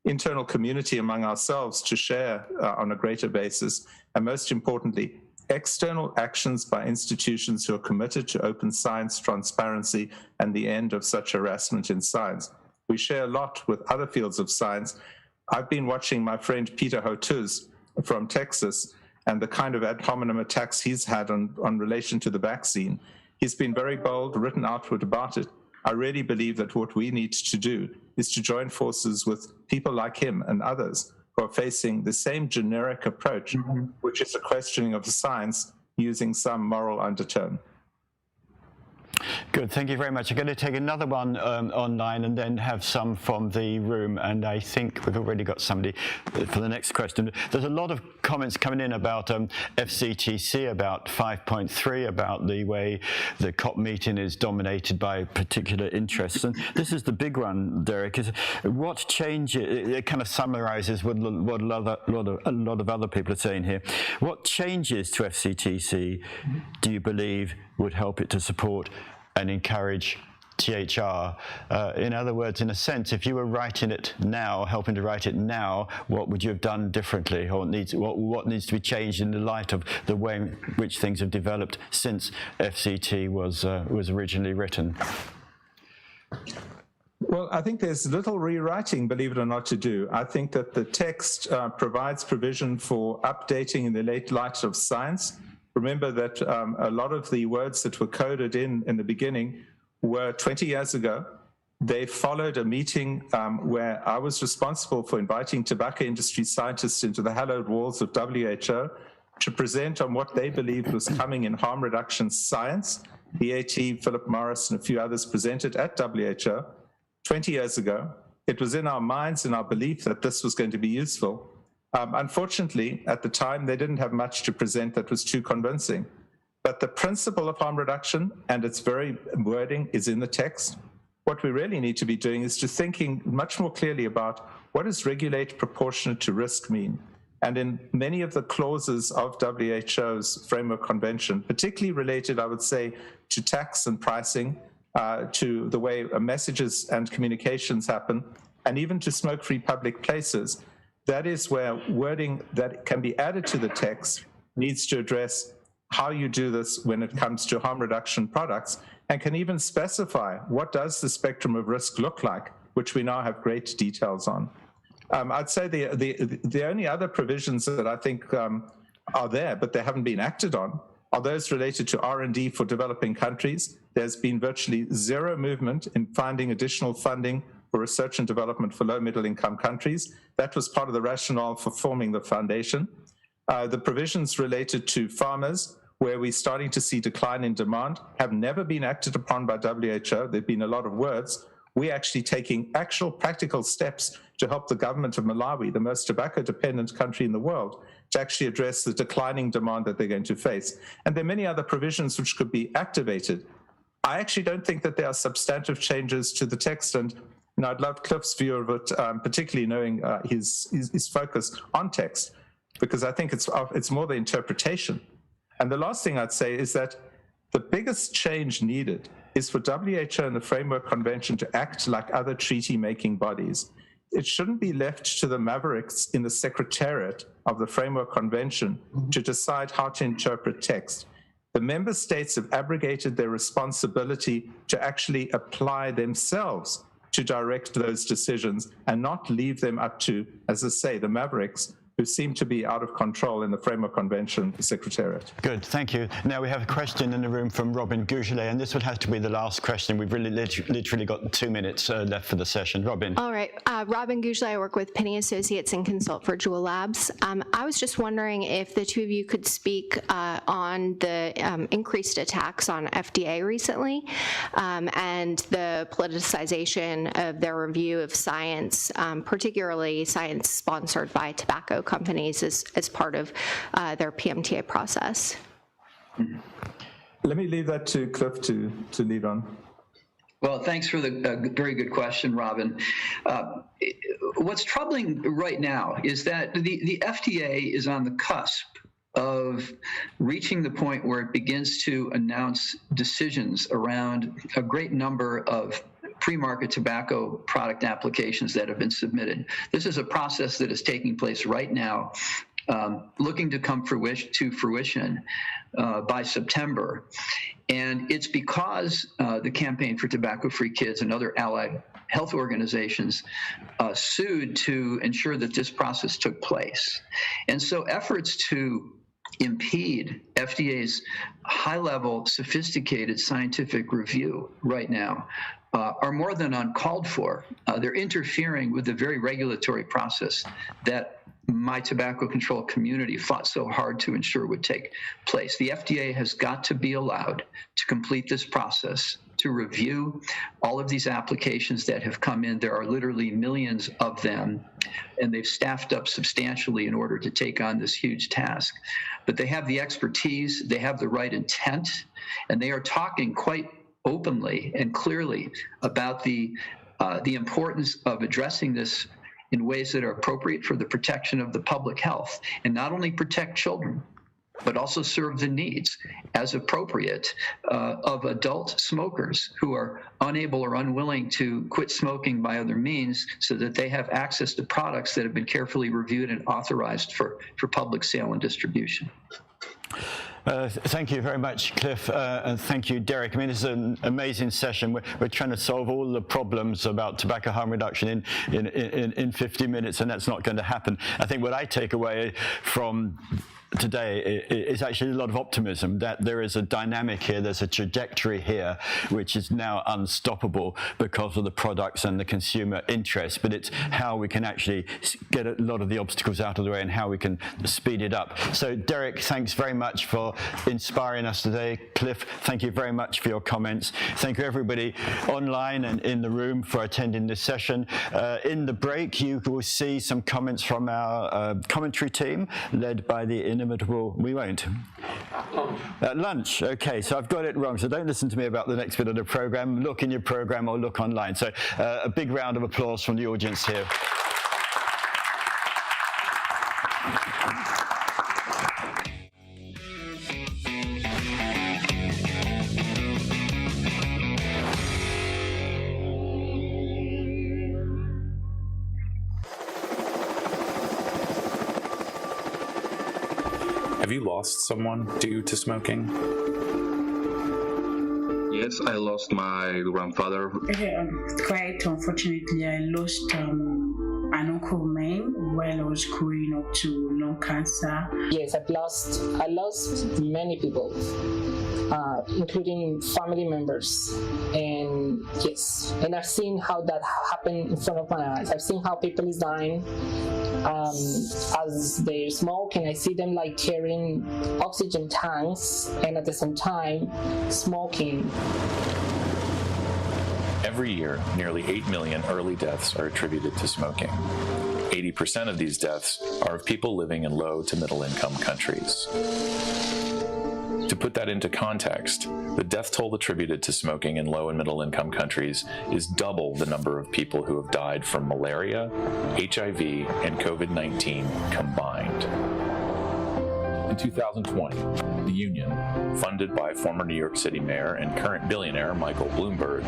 internal community among ourselves to share on a greater basis, and most importantly, external actions by institutions who are committed to open science, transparency, and the end of such harassment in science. We share a lot with other fields of science. I've been watching my friend Peter Hotuz from Texas and the kind of ad hominem attacks he's had on relation to the vaccine. He's been very bold, written outward about it. I really believe that what we need to do is to join forces with people like him and others who are facing the same generic approach, which is a questioning of the science using some moral undertone. Good, thank you very much. I'm going to take another one online and then have some from the room, and I think we've already got somebody for the next question. There's a lot of comments coming in about FCTC, about 5.3, about the way the COP meeting is dominated by particular interests. And this is the big one, Derek, is what change, it kind of summarizes what a lot of other people are saying here. What changes to FCTC do you believe would help it to support and encourage THR? In other words, in a sense, if you were writing it now, helping to write it now, what would you have done differently, or what needs to be changed in the light of the way in which things have developed since FCT was originally written? Well, I think there's little rewriting, believe it or not, to do. I think that the text provides provision for updating in the late light of science. Remember that a lot of the words that were coded in the beginning were 20 years ago. They followed a meeting where I was responsible for inviting tobacco industry scientists into the hallowed walls of WHO to present on what they believed was coming in harm reduction science. BAT, Philip Morris, and a few others presented at WHO 20 years ago. It was in our minds and our belief that this was going to be useful. Unfortunately, at the time, they didn't have much to present that was too convincing. But the principle of harm reduction and its very wording is in the text. What we really need to be doing is to thinking much more clearly about what does regulate proportionate to risk mean? And in many of the clauses of WHO's Framework Convention, particularly related, I would say, to tax and pricing, to the way messages and communications happen, and even to smoke-free public places, that is where wording that can be added to the text needs to address how you do this when it comes to harm reduction products, and can even specify what does the spectrum of risk look like, which we now have great details on. I'd say the only other provisions that I think are there, but they haven't been acted on, are those related to R&D for developing countries. There's been virtually zero movement in finding additional funding for research and development for low middle income countries. That was part of the rationale for forming the foundation. The provisions related to farmers, where we're starting to see decline in demand, have never been acted upon by WHO. There've been a lot of words. We're actually taking actual practical steps to help the government of Malawi, the most tobacco-dependent country in the world, to actually address the declining demand that they're going to face. And there are many other provisions which could be activated. I actually don't think that there are substantive changes to the text, and I'd love Cliff's view of it, particularly knowing his focus on text, because I think it's more the interpretation. And the last thing I'd say is that the biggest change needed is for WHO and the Framework Convention to act like other treaty-making bodies. It shouldn't be left to the mavericks in the Secretariat of the Framework Convention to decide how to interpret text. The member states have abrogated their responsibility to actually apply themselves to direct those decisions and not leave them up to, as I say, the mavericks who seem to be out of control in the Framework Convention Secretariat. Good, thank you. Now we have a question in the room from Robin Gougelet, and this would have to be the last question. We've really literally got 2 minutes left for the session. Robin. All right, Robin Gougelet, I work with Penny Associates and consult for Juul Labs. I was just wondering if the two of you could speak on the increased attacks on FDA recently and the politicization of their review of science, particularly science sponsored by tobacco companies as part of their PMTA process. Let me leave that to Cliff to lead on. Well, thanks for the very good question, Robin. What's troubling right now is that the FDA is on the cusp of reaching the point where it begins to announce decisions around a great number of pre-market tobacco product applications that have been submitted. This is a process that is taking place right now, looking to come to fruition by September. And it's because the Campaign for Tobacco-Free Kids and other allied health organizations sued to ensure that this process took place. And so efforts to impede FDA's high-level, sophisticated scientific review right now are more than uncalled for. They're interfering with the very regulatory process that my tobacco control community fought so hard to ensure would take place. The FDA has got to be allowed to complete this process to review all of these applications that have come in. There are literally millions of them, and they've staffed up substantially in order to take on this huge task. But they have the expertise, they have the right intent, and they are talking quite openly and clearly about the importance of addressing this in ways that are appropriate for the protection of the public health, and not only protect children, but also serve the needs as appropriate of adult smokers who are unable or unwilling to quit smoking by other means, so that they have access to products that have been carefully reviewed and authorized for public sale and distribution. Thank you very much, Cliff, and thank you, Derek. I mean, this is an amazing session. We're trying to solve all the problems about tobacco harm reduction in 50 minutes, and that's not going to happen. I think what I take away from today is actually a lot of optimism that there is a dynamic here, there's a trajectory here which is now unstoppable because of the products and the consumer interest, but it's how we can actually get a lot of the obstacles out of the way and how we can speed it up. So Derek, thanks very much for inspiring us today. Cliff, thank you very much for your comments. Thank you everybody online and in the room for attending this session. In the break you will see some comments from our commentary team led by the inimitable, we won't. At lunch, okay, so I've got it wrong, so don't listen to me about the next bit of the program. Look in your program or look online. So a big round of applause from the audience here. Have you lost someone due to smoking? Yes, I lost my grandfather. Quite unfortunately, I lost an uncle of mine while I was growing up to lung cancer. Yes, I lost many people, including family members. And yes, and I've seen how that happened in front of my eyes. I've seen how people is dying as they smoke, and I see them like carrying oxygen tanks and at the same time smoking. Every year, nearly 8 million early deaths are attributed to smoking. 80% of these deaths are of people living in low to middle income countries. To put that into context, the death toll attributed to smoking in low and middle income countries is double the number of people who have died from malaria, HIV, and COVID-19 combined. In 2020, the union, funded by former New York City mayor and current billionaire Michael Bloomberg,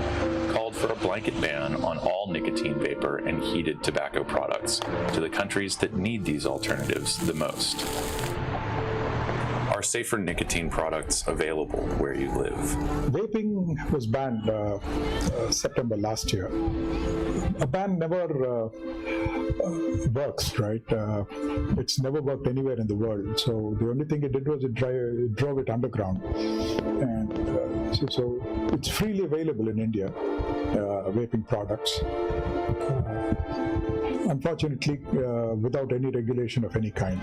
called for a blanket ban on all nicotine vapor and heated tobacco products to the countries that need these alternatives the most. Are safer nicotine products available where you live? Vaping was banned September last year. A ban never works, right? It's never worked anywhere in the world. So the only thing it did was it drove it underground. And so it's freely available in India, vaping products. Unfortunately, without any regulation of any kind.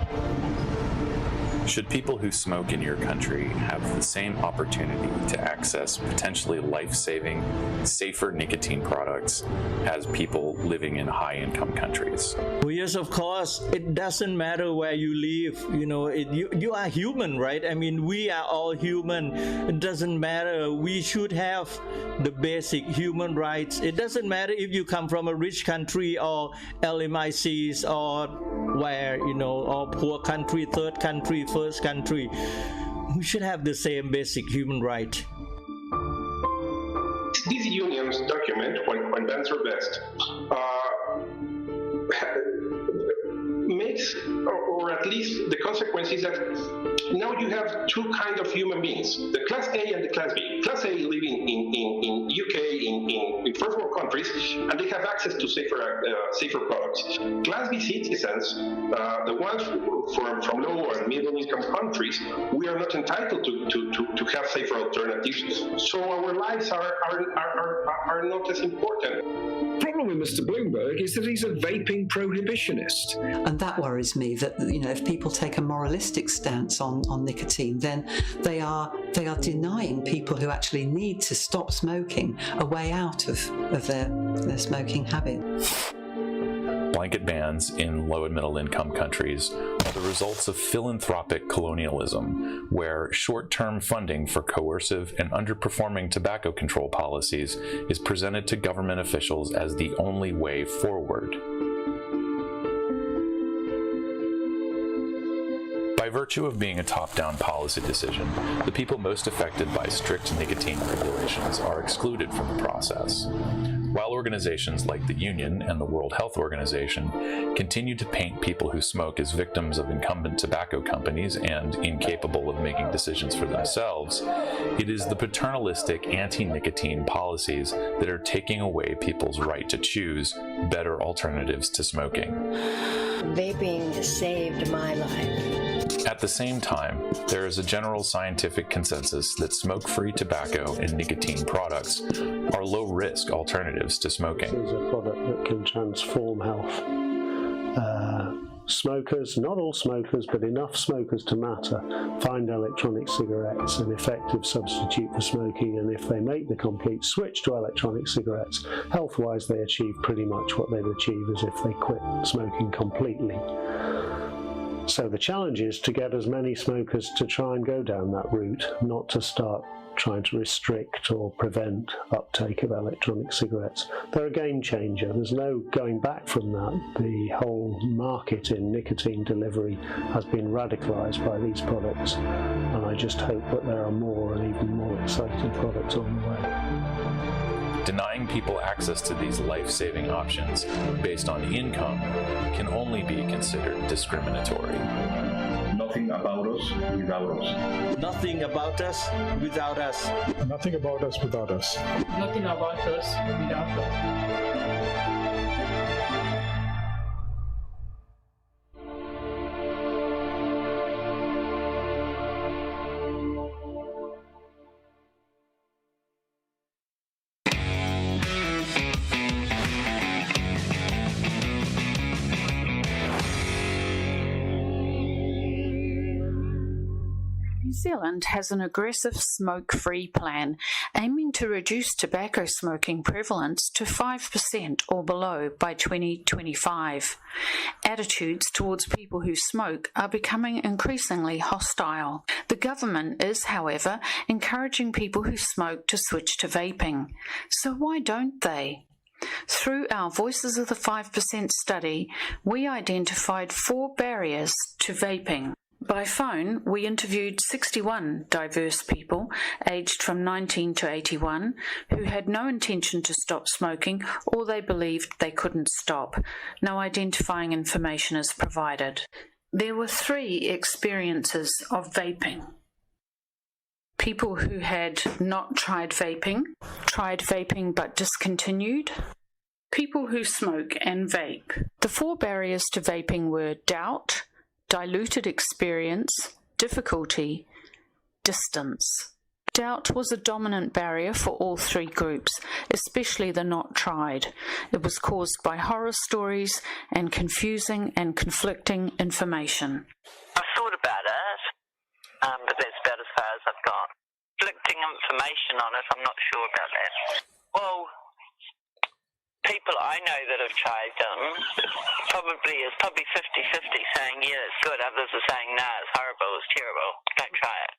Should people who smoke in your country have the same opportunity to access potentially life-saving, safer nicotine products as people living in high-income countries? Well, yes, of course. It doesn't matter where you live. You know, you are human, right? I mean, we are all human. It doesn't matter. We should have the basic human rights. It doesn't matter if you come from a rich country or LMICs or where, you know, or poor country, third country, first country. We should have the same basic human right. This union's document, when bans are best, makes, or at least the consequence is that now you have two kinds of human beings, the Class A and the Class B. Class A living in UK, in first world countries, and they have access to safer products. Class B citizens, the ones from low and middle income countries, we are not entitled to have safer alternatives, so our lives are not as important. The problem with Mr. Bloomberg is that he's a vaping prohibitionist. And that worries me, that, you know, if people take a moralistic stance on on nicotine, then they are denying people who actually need to stop smoking a way out of their smoking habit. Blanket bans in low and middle income countries are the results of philanthropic colonialism, where short-term funding for coercive and underperforming tobacco control policies is presented to government officials as the only way forward. By virtue of being a top-down policy decision, the people most affected by strict nicotine regulations are excluded from the process. While organizations like the Union and the World Health Organization continue to paint people who smoke as victims of incumbent tobacco companies and incapable of making decisions for themselves, it is the paternalistic anti-nicotine policies that are taking away people's right to choose better alternatives to smoking. Vaping saved my life. At the same time, there is a general scientific consensus that smoke-free tobacco and nicotine products are low-risk alternatives to smoking. This is a product that can transform health. Smokers, not all smokers, but enough smokers to matter, find electronic cigarettes an effective substitute for smoking, and if they make the complete switch to electronic cigarettes, health-wise they achieve pretty much what they'd achieve as if they quit smoking completely. So the challenge is to get as many smokers to try and go down that route, not to start trying to restrict or prevent uptake of electronic cigarettes. They're a game changer. There's no going back from that. The whole market in nicotine delivery has been radicalized by these products, and I just hope that there are more and even more exciting products on the way. Denying people access to these life-saving options based on income can only be considered discriminatory. Nothing about us without us. Nothing about us without us. Nothing about us without us. Nothing about us without us. New Zealand has an aggressive smoke-free plan aiming to reduce tobacco smoking prevalence to 5% or below by 2025. Attitudes towards people who smoke are becoming increasingly hostile. The government is, however, encouraging people who smoke to switch to vaping. So why don't they? Through our Voices of the 5% study, we identified 4 barriers to vaping. By phone, we interviewed 61 diverse people aged from 19 to 81 who had no intention to stop smoking or they believed they couldn't stop. No identifying information is provided. There were 3 experiences of vaping. People who had not tried vaping but discontinued. People who smoke and vape. The 4 barriers to vaping were doubt, diluted experience, difficulty, distance. Doubt was a dominant barrier for all 3 groups, especially the not tried. It was caused by horror stories and confusing and conflicting information. I've thought about it, but that's about as far as I've got. Conflicting information on it, I'm not sure about that. Well, people I know that have tried them, it's probably 50-50 saying, yeah, it's good. Others are saying, no, it's horrible, it's terrible. Don't try it.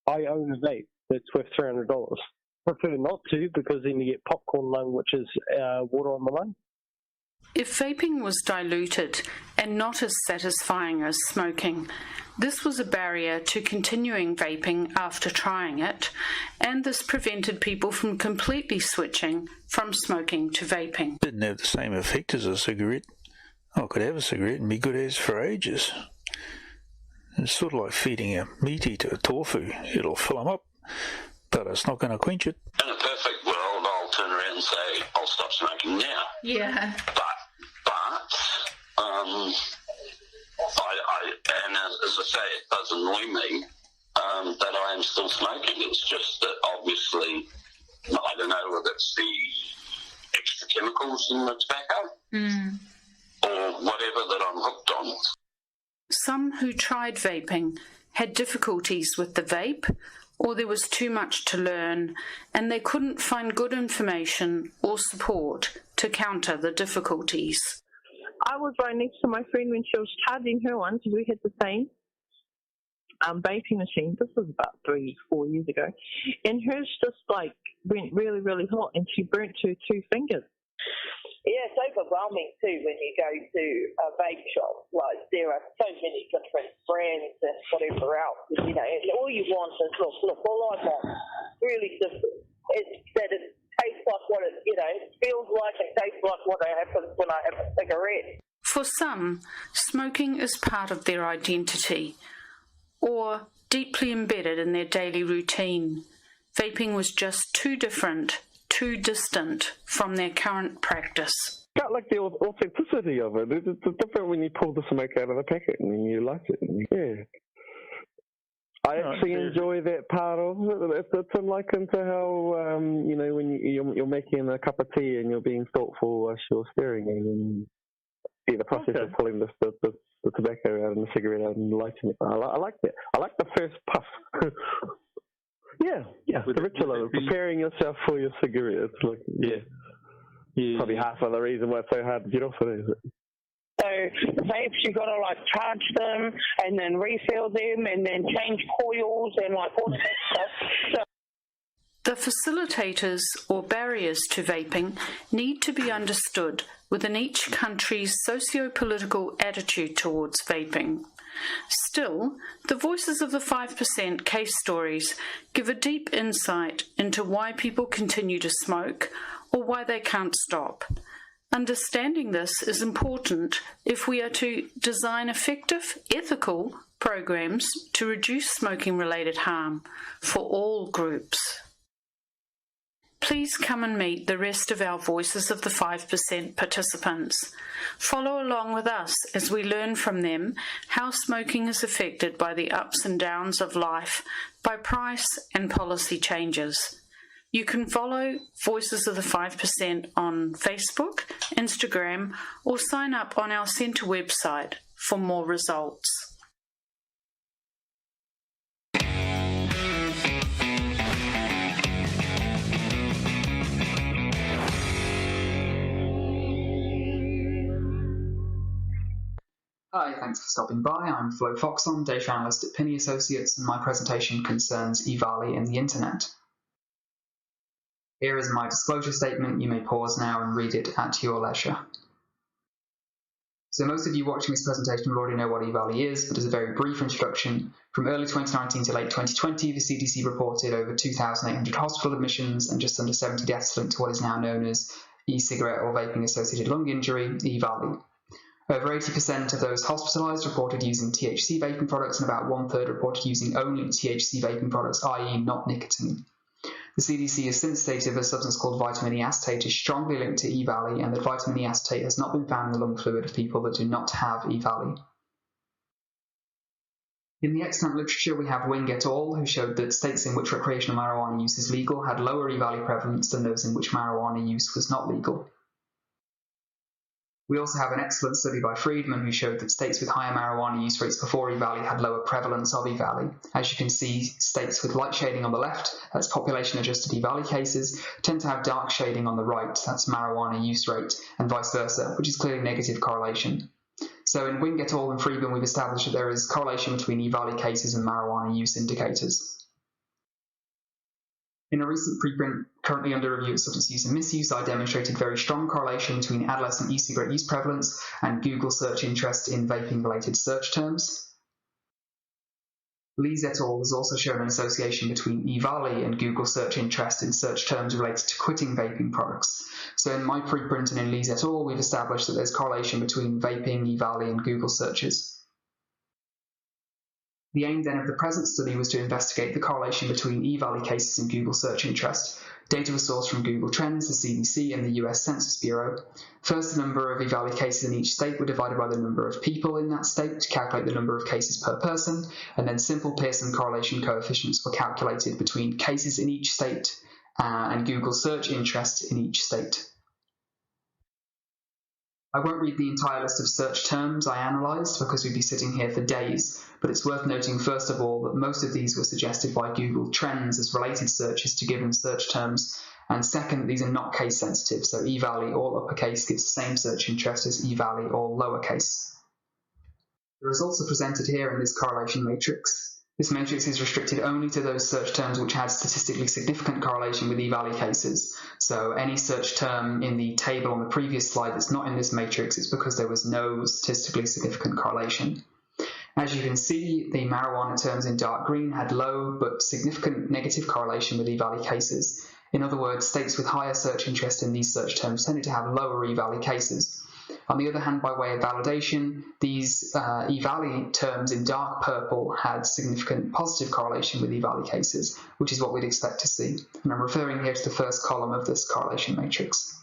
I own a vape that's worth $300. Prefer not to, because then you get popcorn lung, which is water on the lung. If vaping was diluted and not as satisfying as smoking, this was a barrier to continuing vaping after trying it, and this prevented people from completely switching from smoking to vaping. Didn't have the same effect as a cigarette. I could have a cigarette and be good as for ages. It's sort of like feeding a meat eater a tofu. It'll fill them up, but it's not going to quench it. In a perfect world, I'll turn around and say, I'll stop smoking now. Yeah. But and as I say, it does annoy me that I am still smoking. It's just that obviously, I don't know whether it's the extra chemicals in the tobacco or whatever that I'm hooked on. Some who tried vaping had difficulties with the vape, or there was too much to learn, and they couldn't find good information or support to counter the difficulties. I was right next to my friend when she was charging her one, so we had the same vaping machine. This was about 3-4 years ago, and hers just like went really, really hot, and she burnt her 2 fingers. Yeah, it's overwhelming too when you go to a vape shop. Like, there are so many different brands and whatever else, and, and all you want is, look, all I want really just is that it tastes like what it, feels like and tastes like what happens when I have a cigarette. For some, smoking is part of their identity, or deeply embedded in their daily routine. Vaping was just too different, too distant from their current practice. Got like the authenticity of it. It's different when you pull the smoke out of the packet and you light it. Yeah. I actually enjoy that part of it. It's likened to how, when you're making a cup of tea and you're being thoughtful whilst you're stirring it, and the process of pulling the tobacco out and the cigarette out and lighting it. I like that. I like the first puff. Yeah, the ritual of preparing yourself for your cigarette. It's like, probably half of the reason why it's so hard to get off it, is it? So vapes, you got to like charge them and then refill them and then change coils and like all that stuff. The facilitators or barriers to vaping need to be understood within each country's socio-political attitude towards vaping. Still, the voices of the 5% case stories give a deep insight into why people continue to smoke or why they can't stop. Understanding this is important if we are to design effective, ethical programs to reduce smoking-related harm for all groups. Please come and meet the rest of our Voices of the 5% participants. Follow along with us as we learn from them how smoking is affected by the ups and downs of life, by price and policy changes. You can follow Voices of the 5% on Facebook, Instagram, or sign up on our centre website for more results. Hi, thanks for stopping by. I'm Flo Foxon, data analyst at Penny Associates, and my presentation concerns EVALI and the Internet. Here is my disclosure statement. You may pause now and read it at your leisure. So most of you watching this presentation will already know what EVALI is, but as a very brief introduction, from early 2019 to late 2020, the CDC reported over 2,800 hospital admissions and just under 70 deaths linked to what is now known as e-cigarette or vaping-associated lung injury, EVALI. Over 80% of those hospitalised reported using THC vaping products, and about 1/3 reported using only THC vaping products, i.e. not nicotine. The CDC has since stated that a substance called vitamin E acetate is strongly linked to EVALI, and that vitamin E acetate has not been found in the lung fluid of people that do not have EVALI. In the extant literature, we have Wing et al., who showed that states in which recreational marijuana use is legal had lower EVALI prevalence than those in which marijuana use was not legal. We also have an excellent study by Friedman, who showed that states with higher marijuana use rates before EVALI had lower prevalence of EVALI. As you can see, states with light shading on the left, that's population-adjusted EVALI cases, tend to have dark shading on the right, that's marijuana use rate, and vice versa, which is clearly negative correlation. So in Wing et al. And Friedman, we've established that there is correlation between EVALI cases and marijuana use indicators. In a recent preprint currently under review at Substance Use and Misuse, I demonstrated very strong correlation between adolescent e-cigarette use prevalence and Google search interest in vaping-related search terms. Lees et al. Has also shown an association between EVALI and Google search interest in search terms related to quitting vaping products. So in my preprint and in Lees et al., we've established that there's correlation between vaping, EVALI, and Google searches. The aim then of the present study was to investigate the correlation between EVALI cases and Google search interest. Data was sourced from Google Trends, the CDC, and the US Census Bureau. First, the number of EVALI cases in each state were divided by the number of people in that state to calculate the number of cases per person, and then simple Pearson correlation coefficients were calculated between cases in each state and Google search interest in each state. I won't read the entire list of search terms I analysed because we'd be sitting here for days, but it's worth noting first of all that most of these were suggested by Google Trends as related searches to given search terms, and second, these are not case sensitive, so EVALI all uppercase gives the same search interest as EVALI all lowercase. The results are presented here in this correlation matrix. This matrix is restricted only to those search terms which had statistically significant correlation with EVALI cases. So any search term in the table on the previous slide that's not in this matrix is because there was no statistically significant correlation. As you can see, the marijuana terms in dark green had low but significant negative correlation with EVALI cases. In other words, states with higher search interest in these search terms tended to have lower EVALI cases. On the other hand, by way of validation, these EVALI terms in dark purple had significant positive correlation with EVALI cases, which is what we'd expect to see. And I'm referring here to the first column of this correlation matrix.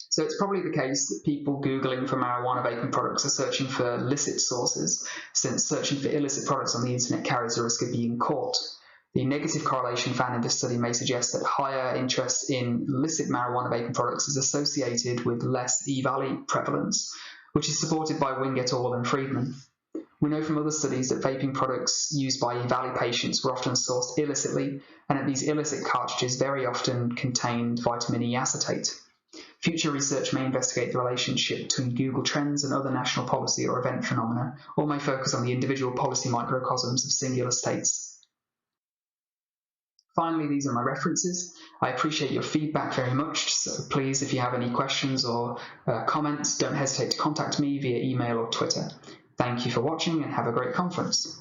So it's probably the case that people Googling for marijuana vaping products are searching for licit sources, since searching for illicit products on the internet carries the risk of being caught. The negative correlation found in this study may suggest that higher interest in illicit marijuana vaping products is associated with less EVALI prevalence, which is supported by Wing et al. And Friedman. We know from other studies that vaping products used by EVALI patients were often sourced illicitly, and that these illicit cartridges very often contained vitamin E acetate. Future research may investigate the relationship between Google Trends and other national policy or event phenomena, or may focus on the individual policy microcosms of singular states. Finally, these are my references. I appreciate your feedback very much, so please, if you have any questions or comments, don't hesitate to contact me via email or Twitter. Thank you for watching and have a great conference.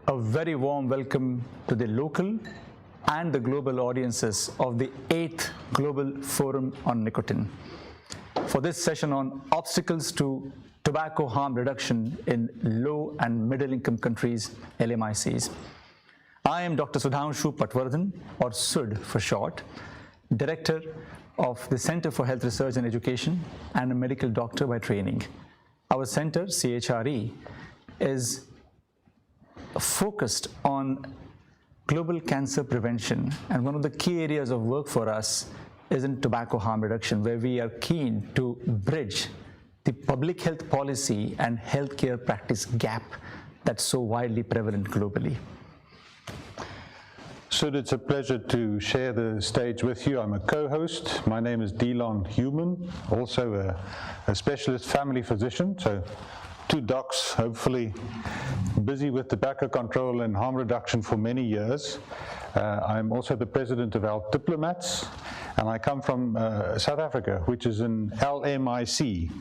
A very warm welcome to the local and the global audiences of the 8th Global Forum on Nicotine. For this session on obstacles to tobacco harm reduction in low and middle income countries, LMICs. I am Dr. Sudhanshu Patwardhan, or SUD for short, Director of the Center for Health Research and Education and a medical doctor by training. Our center, CHRE, is focused on global cancer prevention, and one of the key areas of work for us is in tobacco harm reduction, where we are keen to bridge the public health policy and healthcare practice gap that's so widely prevalent globally. Sud, it's a pleasure to share the stage with you. I'm a co-host. My name is Delon Human, also a specialist family physician, so two docs, hopefully busy with tobacco control and harm reduction for many years. I'm also the president of our diplomats, and I come from South Africa, which is an LMIC.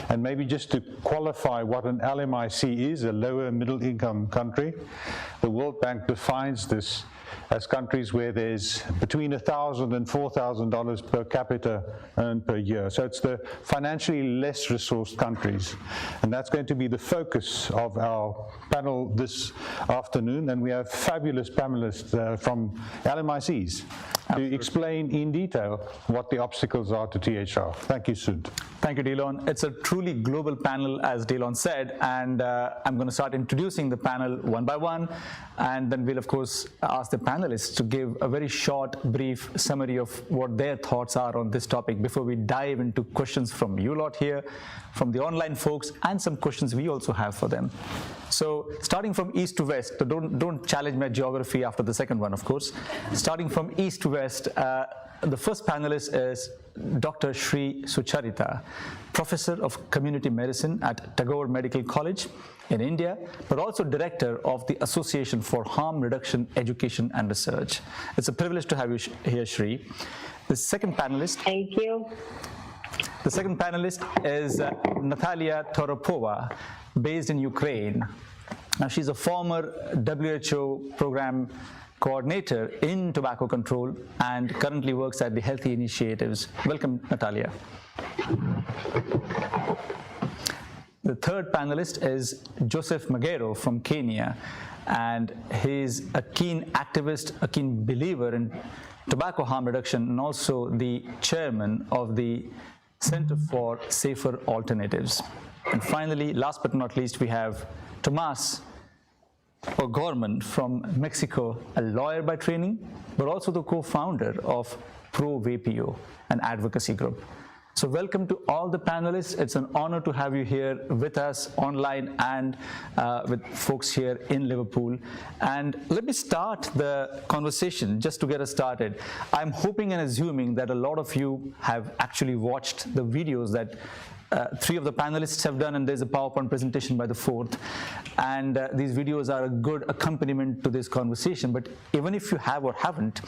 And maybe just to qualify what an LMIC is, a lower middle income country, the World Bank defines this as countries where there's between $1,000 and $4,000 per capita earned per year. So it's the financially less resourced countries. And that's going to be the focus of our panel this afternoon. And we have fabulous panelists from LMICs to explain in detail what the obstacles are to THR. Thank you, Sud. Thank you, Delon. It's a truly global panel, as Delon said, and I'm going to start introducing the panel one by one, and then we'll, of course, ask the panelists to give a very short, brief summary of what their thoughts are on this topic before we dive into questions from you lot here, from the online folks, and some questions we also have for them. So starting from east to west, so don't challenge my geography after the second one, of course. Starting from east to west, the first panelist is Dr. Sri Sucharita, Professor of Community Medicine at Tagore Medical College in India, but also Director of the Association for Harm Reduction Education and Research. It's a privilege to have you here, Sri. The second panelist. Thank you. The second panelist is Natalia Toropova, based in Ukraine. Now, she's a former WHO program coordinator in tobacco control and currently works at the Healthy Initiatives. Welcome, Natalia. The third panelist is Joseph Magero from Kenya, and he's a keen activist, a keen believer in tobacco harm reduction, and also the chairman of the Center for Safer Alternatives. And finally, last but not least, we have Tomas O'Gorman from Mexico, a lawyer by training, but also the co-founder of Pro-Vapio, an advocacy group. So welcome to all the panelists. It's an honor to have you here with us online and with folks here in Liverpool. And let me start the conversation just to get us started. I'm hoping and assuming that a lot of you have actually watched the videos that three of the panelists have done, and there's a PowerPoint presentation by the fourth. And these videos are a good accompaniment to this conversation. But even if you have or haven't,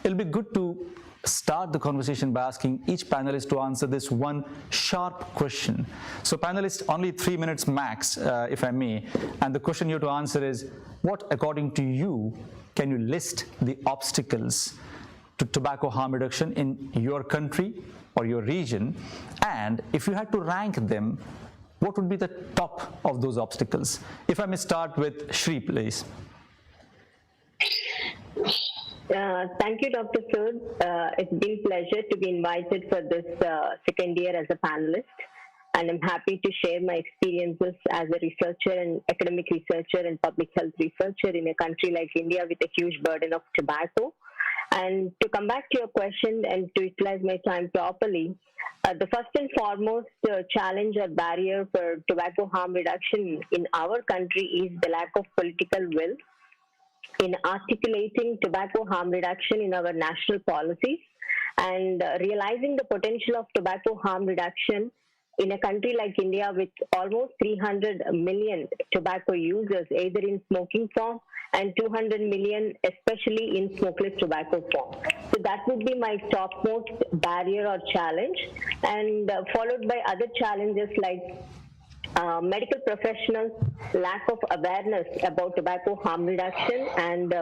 it'll be good to start the conversation by asking each panelist to answer this one sharp question. So panelists, only 3 minutes max, if I may. And the question you have to answer is, what, according to you, can you list the obstacles to tobacco harm reduction in your country or your region? And if you had to rank them, what would be the top of those obstacles? If I may start with Shri, please. Thank you, Dr. Sood. It's been a pleasure to be invited for this second year as a panelist, and I'm happy to share my experiences as a researcher and academic researcher and public health researcher in a country like India with a huge burden of tobacco. And to come back to your question and to utilize my time properly, the first and foremost challenge or barrier for tobacco harm reduction in our country is the lack of political will in articulating tobacco harm reduction in our national policies, and realizing the potential of tobacco harm reduction in a country like India with almost 300 million tobacco users, either in smoking form and 200 million, especially in smokeless tobacco form. So that would be my topmost barrier or challenge, and followed by other challenges like medical professionals' lack of awareness about tobacco harm reduction and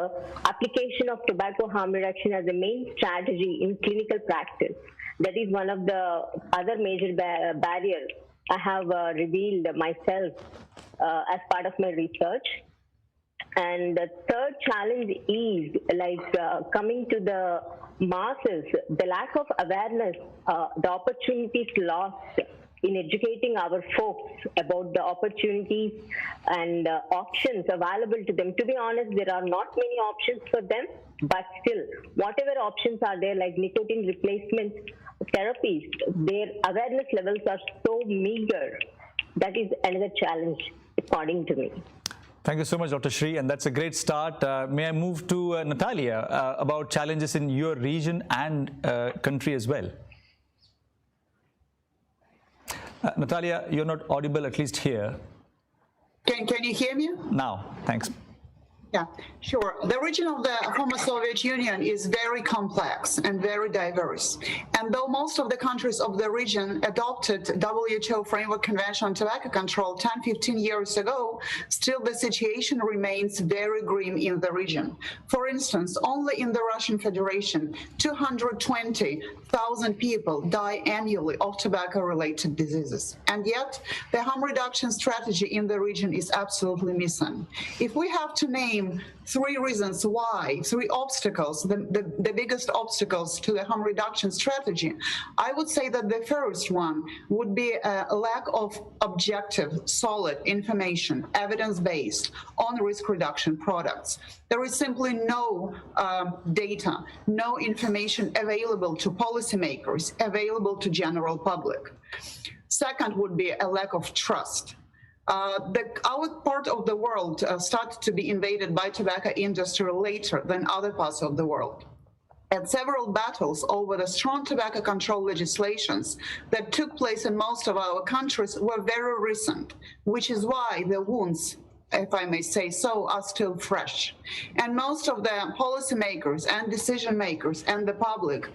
application of tobacco harm reduction as a main strategy in clinical practice. That is one of the other major barriers I have revealed myself as part of my research. And the third challenge is coming to the masses, the lack of awareness, the opportunities lost in educating our folks about the opportunities and options available to them. To be honest, there are not many options for them, but still, whatever options are there, like nicotine replacement therapies, their awareness levels are so meager. That is another challenge, according to me. Thank you so much, Dr. Shri, and that's a great start. May I move to Natalia about challenges in your region and country as well? Natalia, you're not audible, at least here. Can you hear me? Now, thanks. Yeah, sure. The region of the former Soviet Union is very complex and very diverse. And though most of the countries of the region adopted WHO Framework Convention on Tobacco Control 10-15 years ago, still the situation remains very grim in the region. For instance, only in the Russian Federation, 220,000 people die annually of tobacco-related diseases. And yet, the harm reduction strategy in the region is absolutely missing. If we have to name three reasons why, three obstacles, the biggest obstacles to the harm reduction strategy, I would say that the first one would be a lack of objective, solid information, evidence-based on risk reduction products. There is simply no data, no information available to policymakers, available to general public. Second would be a lack of trust. Our part of the world started to be invaded by tobacco industry later than other parts of the world. And several battles over the strong tobacco control legislations that took place in most of our countries were very recent, which is why the wounds, if I may say so, are still fresh. And most of the policymakers and decision makers and the public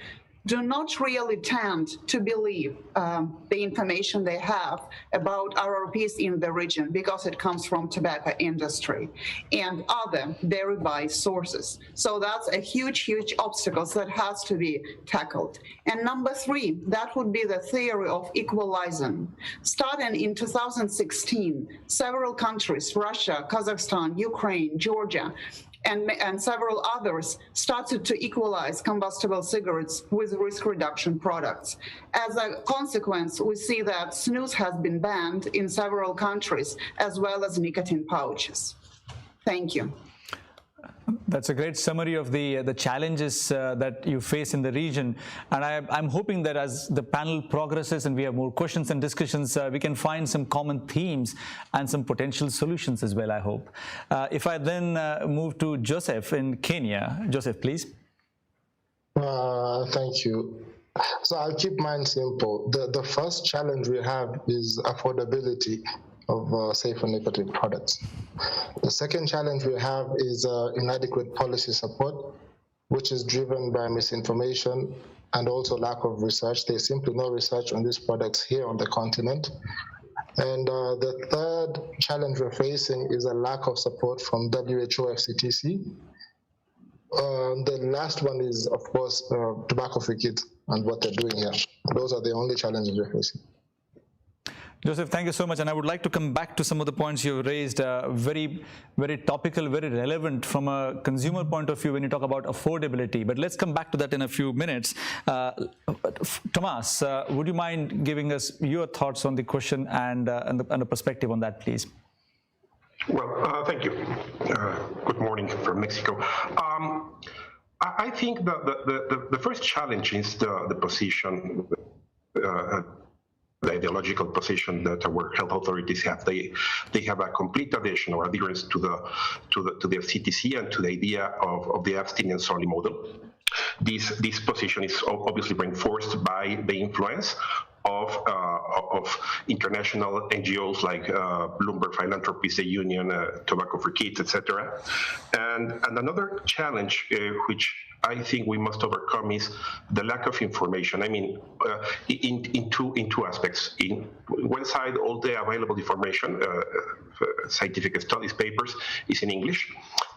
do not really tend to believe the information they have about RRPs in the region because it comes from tobacco industry and other derived sources. So that's a huge, huge obstacle that has to be tackled. And number three, that would be the theory of equalizing. Starting in 2016, several countries, Russia, Kazakhstan, Ukraine, Georgia, and several others started to equalize combustible cigarettes with risk reduction products. As a consequence, we see that snus has been banned in several countries, as well as nicotine pouches. Thank you. That's a great summary of the challenges that you face in the region, and I'm hoping that as the panel progresses and we have more questions and discussions, we can find some common themes and some potential solutions as well, I hope. If I then move to Joseph in Kenya. Joseph, please. Thank you. So I'll keep mine simple. The first challenge we have is affordability of safer nicotine products. The second challenge we have is inadequate policy support, which is driven by misinformation and also lack of research. There's simply no research on these products here on the continent. And the third challenge we're facing is a lack of support from WHO FCTC. The last one is, of course, tobacco-free kids and what they're doing here. Those are the only challenges we're facing. Joseph, thank you so much. And I would like to come back to some of the points you raised, very, very topical, very relevant from a consumer point of view when you talk about affordability. But let's come back to that in a few minutes. Tomas, would you mind giving us your thoughts on the question and a perspective on that, please? Well, thank you. Good morning from Mexico. I think that the first challenge is the position, the ideological position that our health authorities have. They have a complete adhesion or adherence to the FCTC and to the idea of the abstinence-only model. This position is obviously reinforced by the influence of international NGOs like Bloomberg Philanthropies, the Union, Tobacco for Kids, etc. And another challenge which I think we must overcome is the lack of information. I mean, in two aspects. In one side, all the available information, scientific studies, papers, is in English.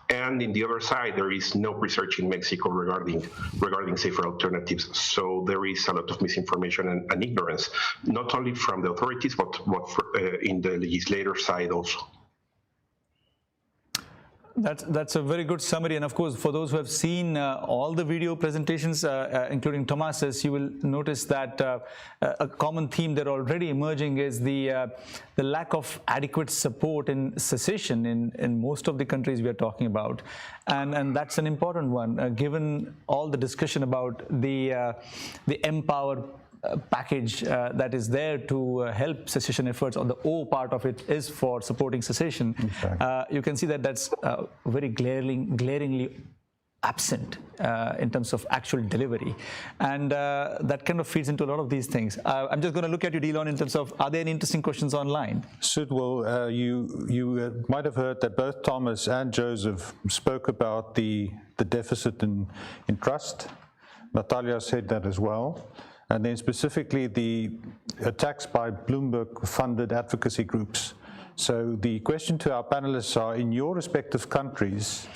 And in the other side, there is no research in Mexico regarding safer alternatives. So there is a lot of misinformation and ignorance, not only from the authorities, but in the legislator side also. That's a very good summary, and of course, for those who have seen all the video presentations, including Tomas's, you will notice that a common theme that already emerging is the lack of adequate support in cessation in most of the countries we are talking about, and that's an important one, given all the discussion about the Empower package that is there to help cessation efforts, or the O part of it is for supporting cessation. You can see that that's very glaringly absent in terms of actual delivery, and that kind of feeds into a lot of these things. I'm just going to look at you, Delon, in terms of, are there any interesting questions online? Sid, well, you might have heard that both Thomas and Joseph spoke about the deficit in trust. Natalia said that as well. And then specifically the attacks by Bloomberg-funded advocacy groups. So the question to our panelists are, in your respective countries,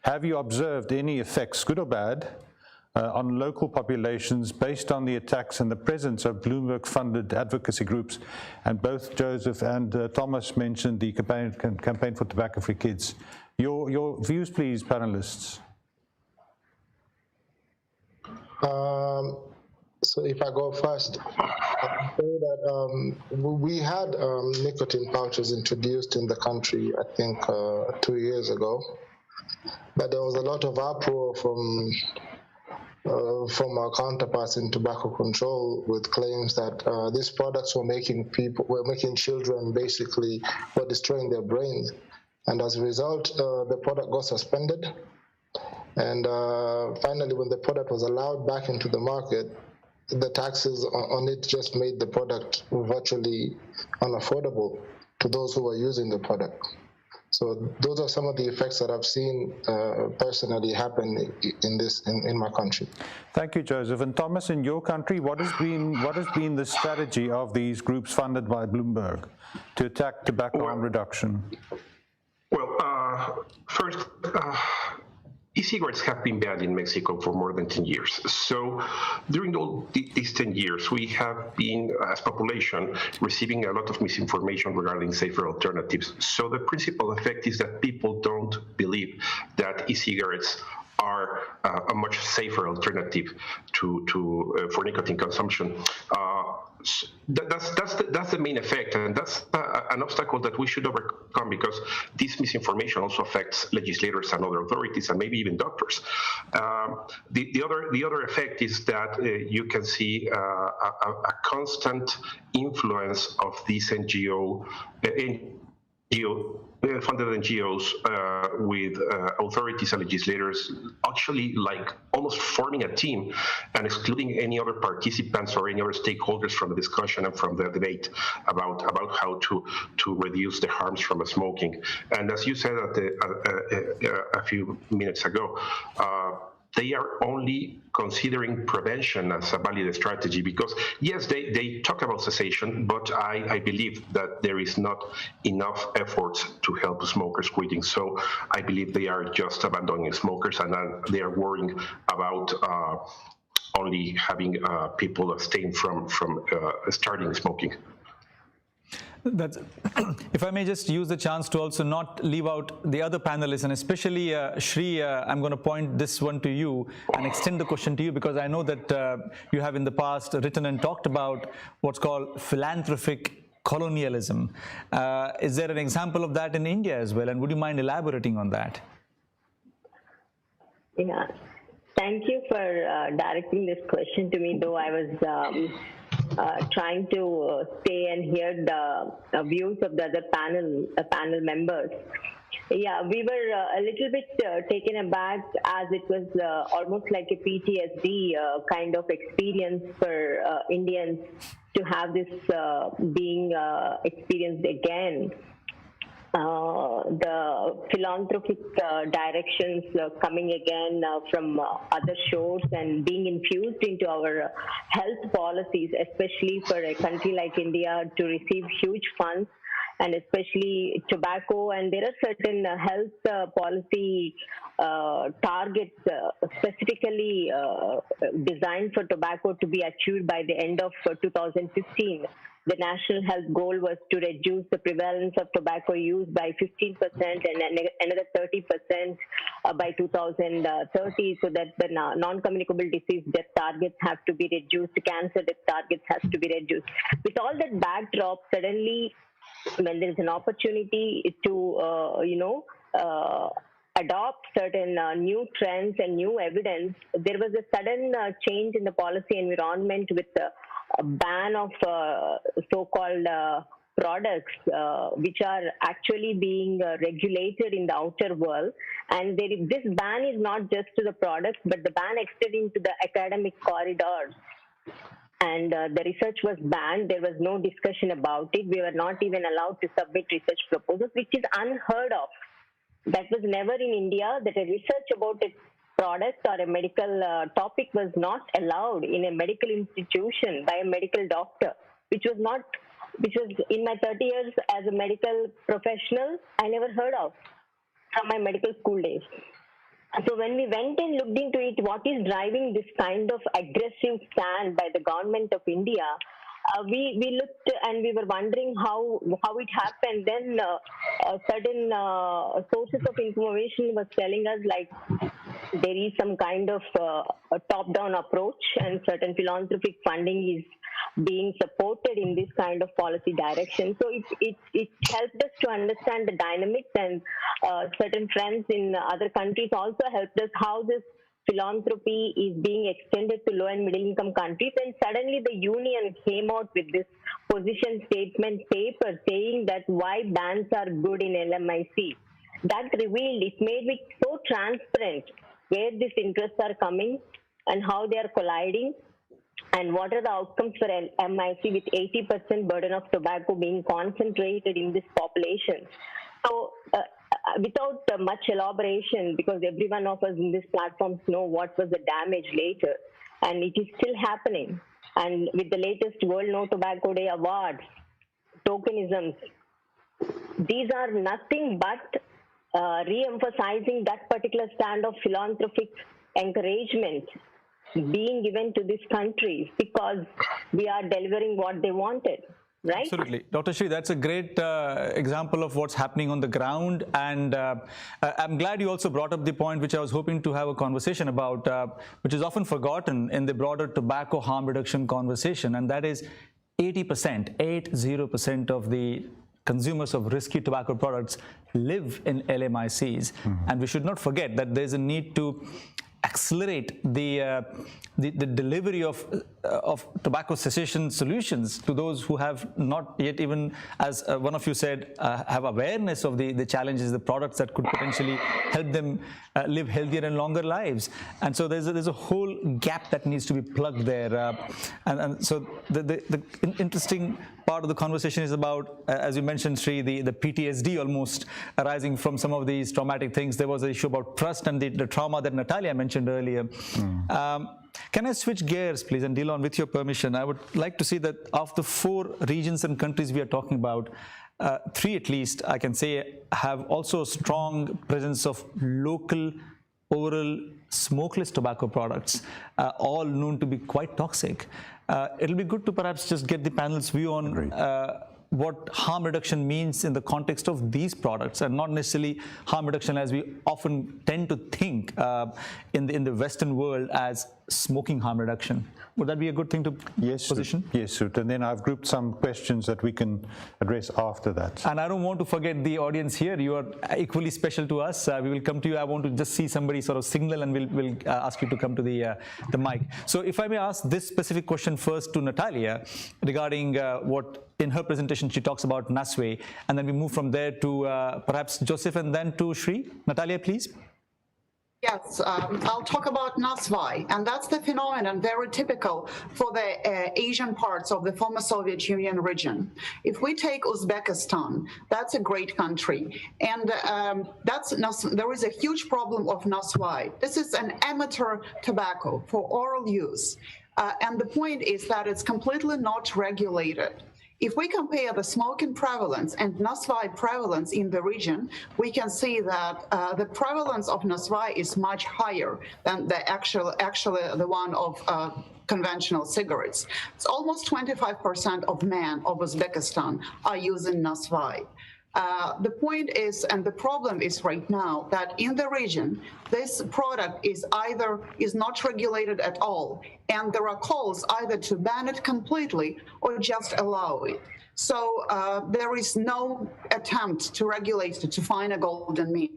have you observed any effects, good or bad, on local populations based on the attacks and the presence of Bloomberg-funded advocacy groups? And both Joseph and Thomas mentioned the campaign for tobacco-free kids. Your views, please, panelists. So if I go first, I say that we had nicotine pouches introduced in the country, I think 2 years ago, but there was a lot of uproar from our counterparts in tobacco control with claims that these products were making children basically were destroying their brains, and as a result, the product got suspended. And finally, when the product was allowed back into the market, the taxes on it just made the product virtually unaffordable to those who were using the product. So those are some of the effects that I've seen personally happen in my country. Thank you, Joseph. And Thomas, in your country, what has been the strategy of these groups funded by Bloomberg to attack tobacco harm reduction? Well, first, e-cigarettes have been banned in Mexico for more than 10 years. So during all these 10 years, we have been, as population, receiving a lot of misinformation regarding safer alternatives. So the principal effect is that people don't believe that e-cigarettes are a much safer alternative for nicotine consumption. That's the main effect, and that's an obstacle that we should overcome, because this misinformation also affects legislators and other authorities, and maybe even doctors. The other effect is that you can see a constant influence of these funded NGOs with authorities and legislators actually like almost forming a team and excluding any other participants or any other stakeholders from the discussion and from the debate about how to reduce the harms from smoking. And as you said a few minutes ago, they are only considering prevention as a valid strategy, because yes, they talk about cessation, but I believe that there is not enough efforts to help smokers quitting. So I believe they are just abandoning smokers, and they are worrying about only having people abstain from starting smoking. That's, if I may just use the chance to also not leave out the other panelists, and especially Shri, I'm going to point this one to you and extend the question to you, because I know that you have in the past written and talked about what's called philanthropic colonialism. Is there an example of that in India as well, and would you mind elaborating on that? Yeah, thank you for directing this question to me, though I was trying to stay and hear the views of the other panel members. Yeah, we were a little bit taken aback, as it was almost like a PTSD kind of experience for Indians to have this being experienced again. The philanthropic directions coming again from other shores and being infused into our health policies, especially for a country like India to receive huge funds, and especially tobacco. And there are certain health policy targets specifically designed for tobacco to be achieved by the end of 2015. The national health goal was to reduce the prevalence of tobacco use by 15% and another 30% by 2030, so that the non-communicable disease death targets have to be reduced, cancer death targets has to be reduced. With all that backdrop, suddenly when there is an opportunity to adopt certain new trends and new evidence, there was a sudden change in the policy environment with a ban of so-called products which are actually being regulated in the outer world. And this ban is not just to the products, but the ban extending to the academic corridors. And the research was banned. There was no discussion about it. We were not even allowed to submit research proposals, which is unheard of. That was never in India, that a research about a product or a medical topic was not allowed in a medical institution by a medical doctor, which was in my 30 years as a medical professional, I never heard of from my medical school days. So when we went and looked into it, what is driving this kind of aggressive stand by the government of India, we looked and we were wondering how it happened. Then certain sources of information was telling us like there is some kind of a top-down approach, and certain philanthropic funding is being supported in this kind of policy direction. So it helped us to understand the dynamics, and certain trends in other countries also helped us how this philanthropy is being extended to low and middle income countries. And suddenly the union came out with this position statement paper saying that why bans are good in LMIC. That revealed, it made it so transparent where these interests are coming and how they are colliding, and what are the outcomes for LMIC with 80% burden of tobacco being concentrated in this population. So without much elaboration, because every one of us in these platforms know what was the damage later, and it is still happening. And with the latest World No Tobacco Day awards, tokenisms, these are nothing but re-emphasizing that particular stand of philanthropic encouragement being given to these countries because we are delivering what they wanted. Right? Absolutely. Dr. Shri, that's a great example of what's happening on the ground. And I'm glad you also brought up the point which I was hoping to have a conversation about, which is often forgotten in the broader tobacco harm reduction conversation. And that is 80% of the consumers of risky tobacco products live in LMICs. And we should not forget that there's a need to accelerate the delivery of tobacco cessation solutions to those who have not yet, even as one of you said, have awareness of the challenges, the products that could potentially help them live healthier and longer lives. And so there's a whole gap that needs to be plugged there. And so the interesting part of the conversation is about, as you mentioned, Sri, the PTSD almost arising from some of these traumatic things. There was an issue about trust and the trauma that Natalia mentioned earlier. Can I switch gears, please? And Delon, with your permission, I would like to see that of the 4 regions and countries we are talking about, 3 at least, I can say, have also a strong presence of local oral smokeless tobacco products, all known to be quite toxic. It'll be good to perhaps just get the panel's view on what harm reduction means in the context of these products, and not necessarily harm reduction as we often tend to think in the Western world as smoking harm reduction. Would that be a good thing to position? Yes, Sut. And then I've grouped some questions that we can address after that. And I don't want to forget the audience here. You are equally special to us. We will come to you. I want to just see somebody sort of signal, and we'll ask you to come to the mic. So if I may ask this specific question first to Natalia regarding what in her presentation she talks about NASWE, and then we move from there to perhaps Joseph and then to Shri. Natalia, please. Yes, I'll talk about NASWE, and that's the phenomenon very typical for the Asian parts of the former Soviet Union region. If we take Uzbekistan, that's a great country, and there is a huge problem of NASWE. This is an amateur tobacco for oral use, and the point is that it's completely not regulated. If we compare the smoking prevalence and NASWE prevalence in the region, we can see that the prevalence of NASWE is much higher than the actually the one of conventional cigarettes. It's almost 25% of men of Uzbekistan are using NASWE. The point is, and the problem is right now, that in the region, this product is not regulated at all, and there are calls either to ban it completely or just allow it. So there is no attempt to regulate it, to find a golden mean.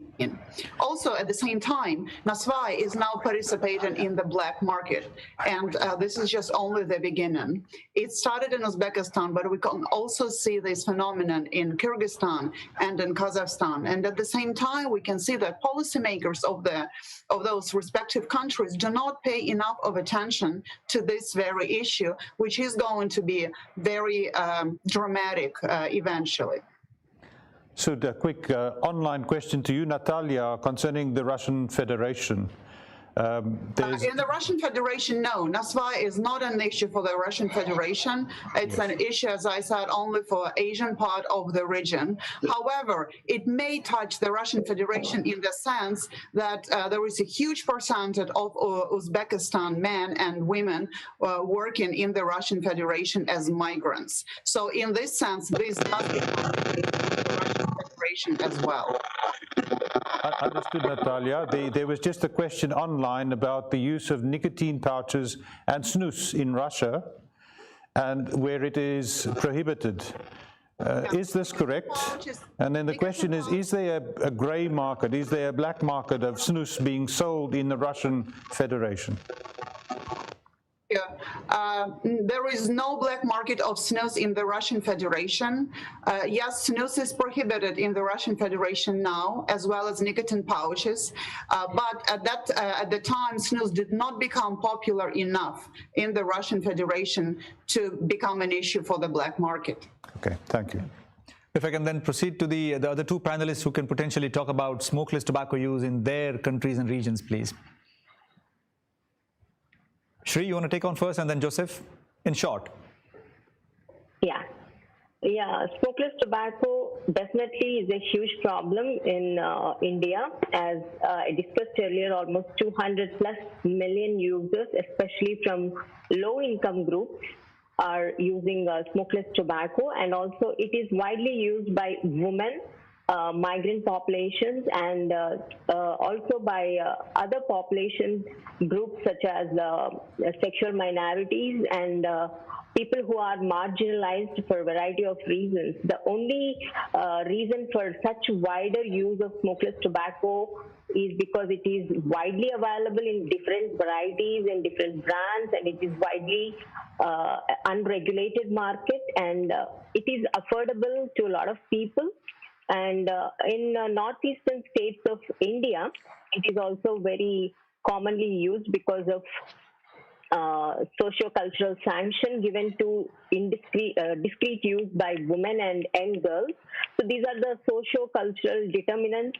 Also, at the same time, NASWE is now participating in the black market, and this is just only the beginning. It started in Uzbekistan, but we can also see this phenomenon in Kyrgyzstan and in Kazakhstan. And at the same time, we can see that policymakers of those respective countries do not pay enough of attention to this very issue, which is going to be very dramatic eventually. So a quick online question to you, Natalia, concerning the Russian Federation. In the Russian Federation, no, NASWE is not an issue for the Russian Federation. It's an issue, as I said, only for Asian part of the region. However, it may touch the Russian Federation in the sense that there is a huge percentage of Uzbekistan men and women working in the Russian Federation as migrants. So in this sense, this does become the Russian Federation as well. Understood, Natalia. There was just a question online about the use of nicotine pouches and snus in Russia, and where it is prohibited. Is this correct? And then the question is there a grey market, is there a black market of snus being sold in the Russian Federation? There is no black market of snus in the Russian Federation. Yes, snus is prohibited in the Russian Federation now, as well as nicotine pouches. But at the time, snus did not become popular enough in the Russian Federation to become an issue for the black market. Okay, thank you. If I can then proceed to the other two panelists who can potentially talk about smokeless tobacco use in their countries and regions, please. Shri, you want to take on first, and then Joseph, in short. Yeah, smokeless tobacco definitely is a huge problem in India. As I discussed earlier, almost 200 plus million users, especially from low-income groups, are using smokeless tobacco, and also it is widely used by women, migrant populations, and also by other population groups such as sexual minorities and people who are marginalized for a variety of reasons. The only reason for such wider use of smokeless tobacco is because it is widely available in different varieties and different brands, and it is widely unregulated market, and it is affordable to a lot of people. And in northeastern states of India, it is also very commonly used because of socio-cultural sanction given to discreet use by women and young girls. So these are the socio-cultural determinants: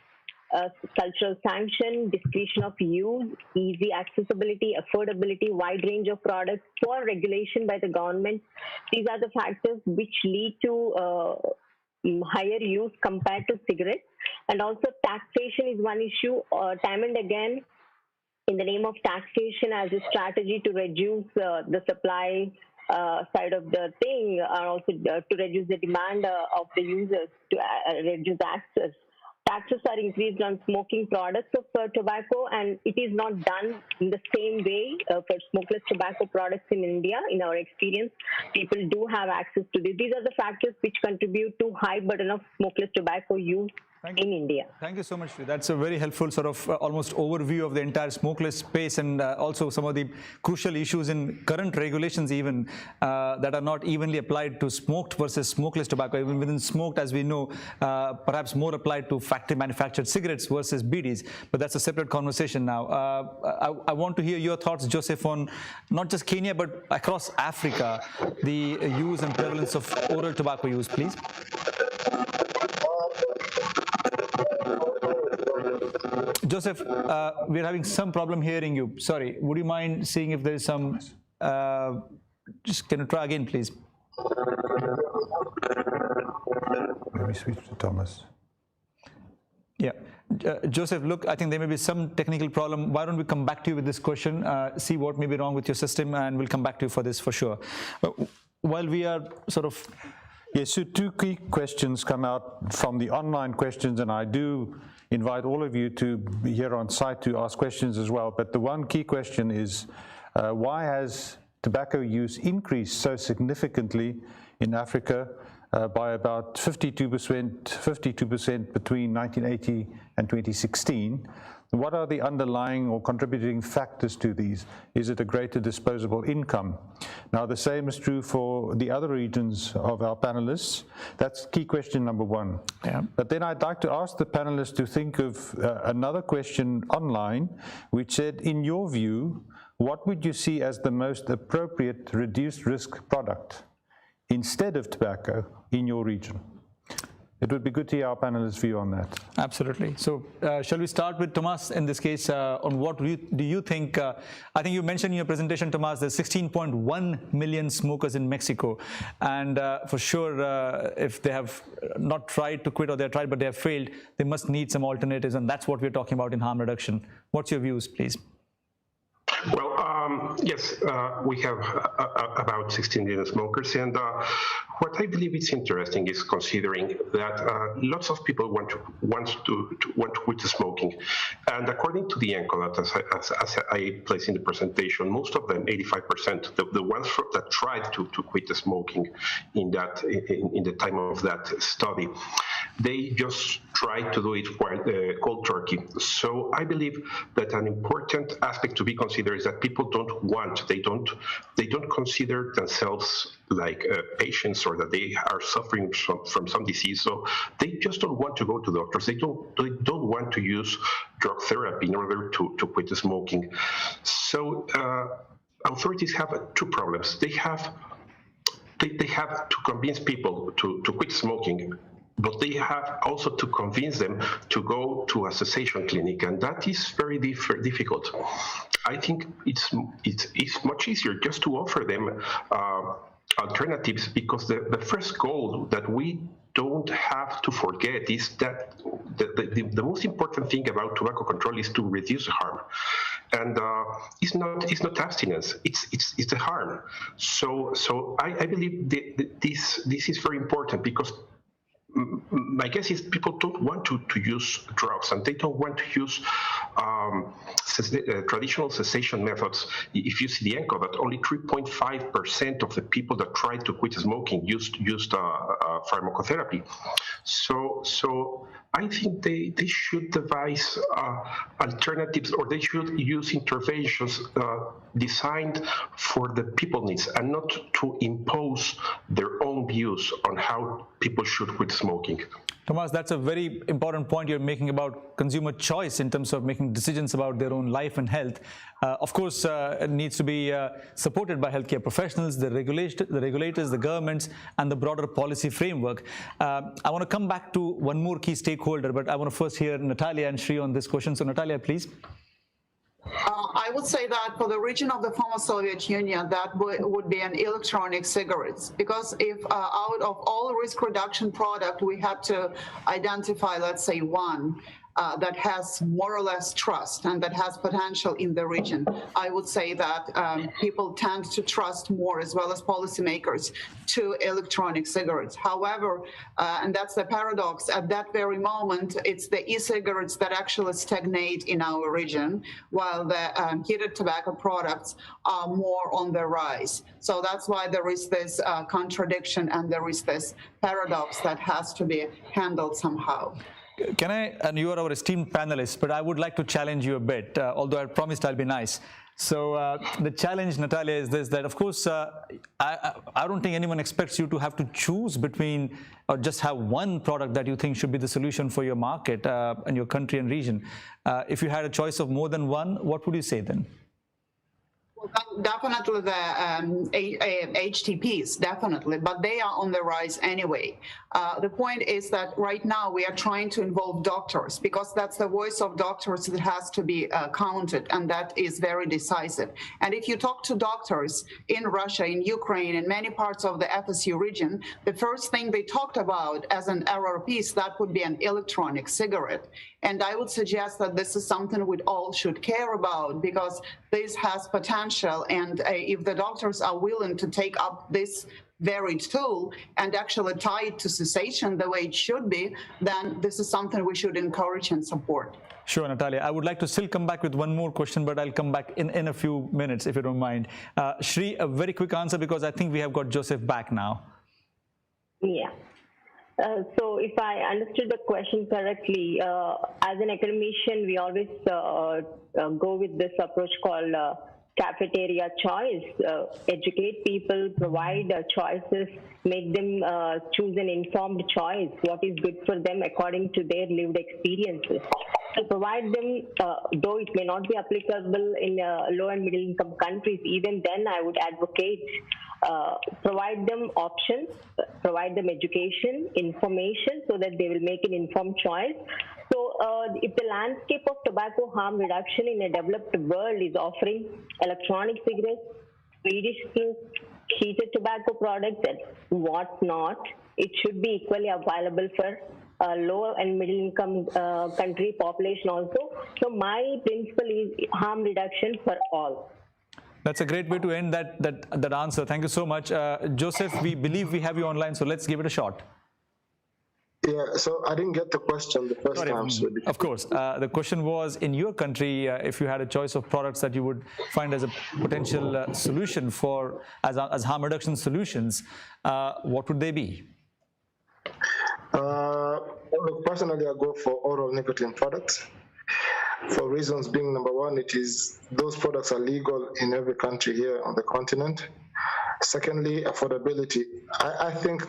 cultural sanction, discretion of use, easy accessibility, affordability, wide range of products, poor regulation by the government. These are the factors which lead to higher use compared to cigarettes. And also taxation is one issue. Time and again, in the name of taxation as a strategy to reduce the supply side of the thing, and also to reduce the demand of the users, to reduce access. Taxes are increased on smoking products of tobacco, and it is not done in the same way for smokeless tobacco products in India. In our experience, people do have access to this. These are the factors which contribute to high burden of smokeless tobacco use in India. Thank you so much. That's a very helpful sort of almost overview of the entire smokeless space, and also some of the crucial issues in current regulations even that are not evenly applied to smoked versus smokeless tobacco. Even within smoked, as we know, perhaps more applied to factory manufactured cigarettes versus BDs, but that's a separate conversation now. I want to hear your thoughts, Joseph, on not just Kenya but across Africa, the use and prevalence of oral tobacco use, please. Joseph, we're having some problem hearing you. Sorry, would you mind seeing if there is some, just can you try again, please? Maybe switch to Thomas. Yeah. Joseph, look, I think there may be some technical problem. Why don't we come back to you with this question, see what may be wrong with your system, and we'll come back to you for this for sure. While we are sort of... Yes, so two key questions come out from the online questions, and I do invite all of you to be here on site to ask questions as well. But the one key question is, why has tobacco use increased so significantly in Africa by about 52% between 1980 and 2016? What are the underlying or contributing factors to these? Is it a greater disposable income? Now, the same is true for the other regions of our panelists. That's key question number one. Yeah. But then I'd like to ask the panelists to think of another question online, which said, in your view, what would you see as the most appropriate reduced risk product instead of tobacco in your region? It would be good to hear our panelists' view on that. Absolutely. So shall we start with Thomas in this case on what do you think? I think you mentioned in your presentation, Thomas, there's 16.1 million smokers in Mexico. And for sure, if they have not tried to quit or they've tried but they have failed, they must need some alternatives. And that's what we're talking about in harm reduction. What's your views, please? Well, yes, we have about 16 million smokers, and what I believe is interesting is considering that lots of people want to quit smoking, and according to the ENCOLAT, as I placed in the presentation, most of them, 85%, the ones that tried to quit smoking in the time of that study, they just tried to do it cold turkey. So I believe that an important aspect to be considered is that people they don't consider themselves like patients, or that they are suffering from some disease. So they just don't want to go to doctors. They don't want to use drug therapy in order to quit smoking. So authorities have two problems. They have to convince people to quit smoking but they have also to convince them to go to a cessation clinic, and that is very difficult. I think it's much easier just to offer them alternatives, because the first goal that we don't have to forget is that the most important thing about tobacco control is to reduce harm, and it's not abstinence, it's the harm. So I believe this is very important, because my guess is people don't want to use drugs, and they don't want to use traditional cessation methods. If you see the ENCODE, that only 3.5% of the people that tried to quit smoking used pharmacotherapy. So I think they should devise alternatives, or they should use interventions designed for the people needs, and not to impose their own views on how people should quit smoking. Thomas, that's a very important point you're making about consumer choice in terms of making decisions about their own life and health. Of course, it needs to be supported by healthcare professionals, the regulators, the governments, and the broader policy framework. I want to come back to one more key stakeholder, but I want to first hear Natalia and Shri on this question. So Natalia, please. I would say that for the region of the former Soviet Union, that would be an electronic cigarettes, because if out of all risk reduction product, we had to identify, let's say, one that has more or less trust and that has potential in the region, I would say that people tend to trust more, as well as policymakers, to electronic cigarettes. However, and that's the paradox, at that very moment, it's the e-cigarettes that actually stagnate in our region, while the heated tobacco products are more on the rise. So that's why there is this contradiction, and there is this paradox that has to be handled somehow. Can I, and you are our esteemed panelist, but I would like to challenge you a bit, although I promised I'll be nice. So the challenge, Natalia, is this, that of course, I don't think anyone expects you to have to choose between, or just have one product that you think should be the solution for your market and your country and region. If you had a choice of more than one, what would you say then? Well, definitely the HTPs, definitely, but they are on the rise anyway. The point is that right now we are trying to involve doctors, because that's the voice of doctors that has to be counted, and that is very decisive. And if you talk to doctors in Russia, in Ukraine, in many parts of the FSU region, the first thing they talked about as an error piece, that would be an electronic cigarette. And I would suggest that this is something we all should care about, because this has potential. And if the doctors are willing to take up this very tool and actually tie it to cessation the way it should be, then this is something we should encourage and support. Sure, Natalia. I would like to still come back with one more question, but I'll come back in a few minutes, if you don't mind. Shri, a very quick answer, because I think we have got Joseph back now. Yeah. So if I understood the question correctly, as an academician, we always go with this approach called cafeteria choice, educate people, provide choices, make them choose an informed choice, what is good for them according to their lived experiences. To provide them, though it may not be applicable in low and middle income countries, even then I would advocate provide them options, provide them education, information, so that they will make an informed choice. So if the landscape of tobacco harm reduction in a developed world is offering electronic cigarettes, Swedish skins, heated tobacco products, and what not, it should be equally available for low and middle income country population also. So my principle is harm reduction for all. That's a great way to end that answer. Thank you so much. Joseph, we believe we have you online, so let's give it a shot. Yeah, so I didn't get the question the first time. So of course. The question was, in your country, if you had a choice of products that you would find as a potential solution for, as harm reduction solutions, what would they be? Personally, I go for oral nicotine products. For reasons being, number one, those products are legal in every country here on the continent. Secondly, affordability. I think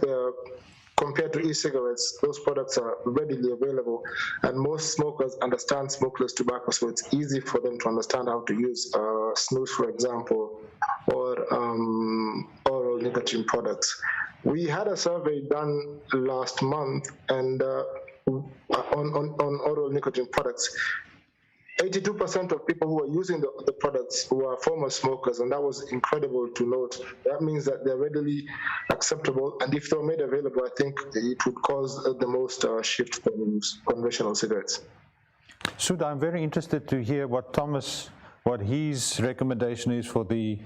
compared to e-cigarettes, those products are readily available, and most smokers understand smokeless tobacco, so it's easy for them to understand how to use snus, for example, or oral nicotine products. We had a survey done last month, and on oral nicotine products, 82% of people who are using the products were former smokers, and that was incredible to note. That means that they're readily acceptable, and if they were made available, I think it would cause the most shift from conventional cigarettes. Sud, I'm very interested to hear what his recommendation is for the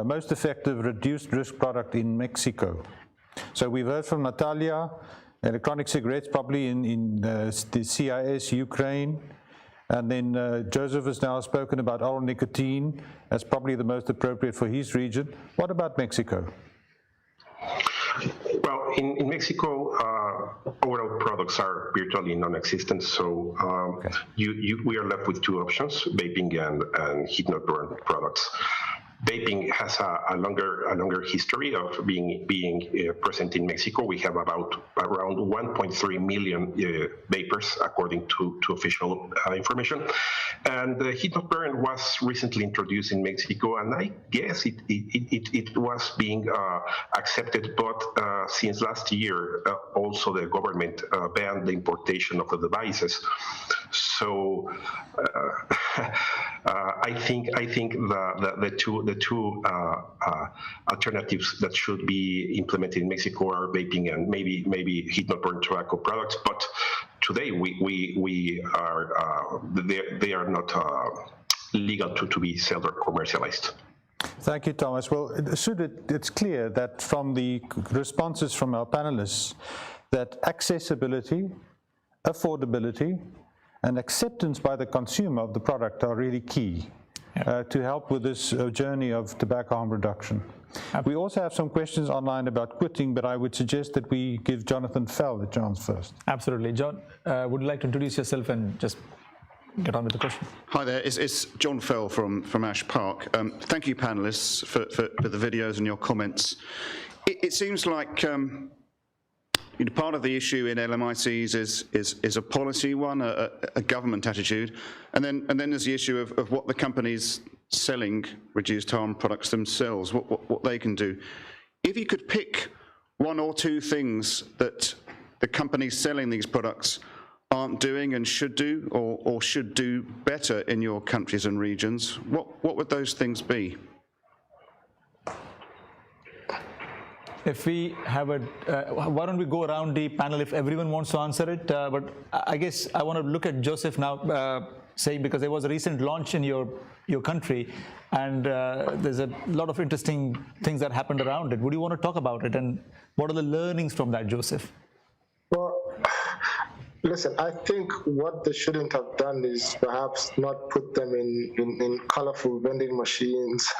most effective reduced risk product in Mexico. So we've heard from Natalia, electronic cigarettes probably in the CIS, Ukraine. And then Joseph has now spoken about oral nicotine as probably the most appropriate for his region. What about Mexico? Well, in Mexico, oral products are virtually non-existent, so we are left with two options: vaping and heat-not-burn products. Vaping has a longer history of being present in Mexico. We have around 1.3 million vapers, according to official information. And heat-not-burn was recently introduced in Mexico, and I guess it was being accepted. But since last year, also the government banned the importation of the devices. So I think the two alternatives that should be implemented in Mexico are vaping and maybe heat-not-burn tobacco products. But today we are they are not legal to be sold or commercialized. Thank you, Thomas. Well, it's clear that from the responses from our panelists that accessibility, affordability, and acceptance by the consumer of the product are really key to help with this journey of tobacco harm reduction. We also have some questions online about quitting, but I would suggest that we give Jonathan Fell the chance first. Absolutely. John, would you like to introduce yourself and just get on with the question? Hi there, it's John Fell from Ash Park. Thank you, panelists, for the videos and your comments. It seems like part of the issue in LMICs is a policy one, a government attitude, and then there's the issue of what the companies selling reduced harm products themselves, what they can do. If you could pick one or two things that the companies selling these products aren't doing and should do, or should do better in your countries and regions, what would those things be? If we have why don't we go around the panel if everyone wants to answer it? But I guess I want to look at Joseph now, saying because there was a recent launch in your country, and there's a lot of interesting things that happened around it. Would you want to talk about it, and what are the learnings from that, Joseph? Well, listen, I think what they shouldn't have done is perhaps not put them in colorful vending machines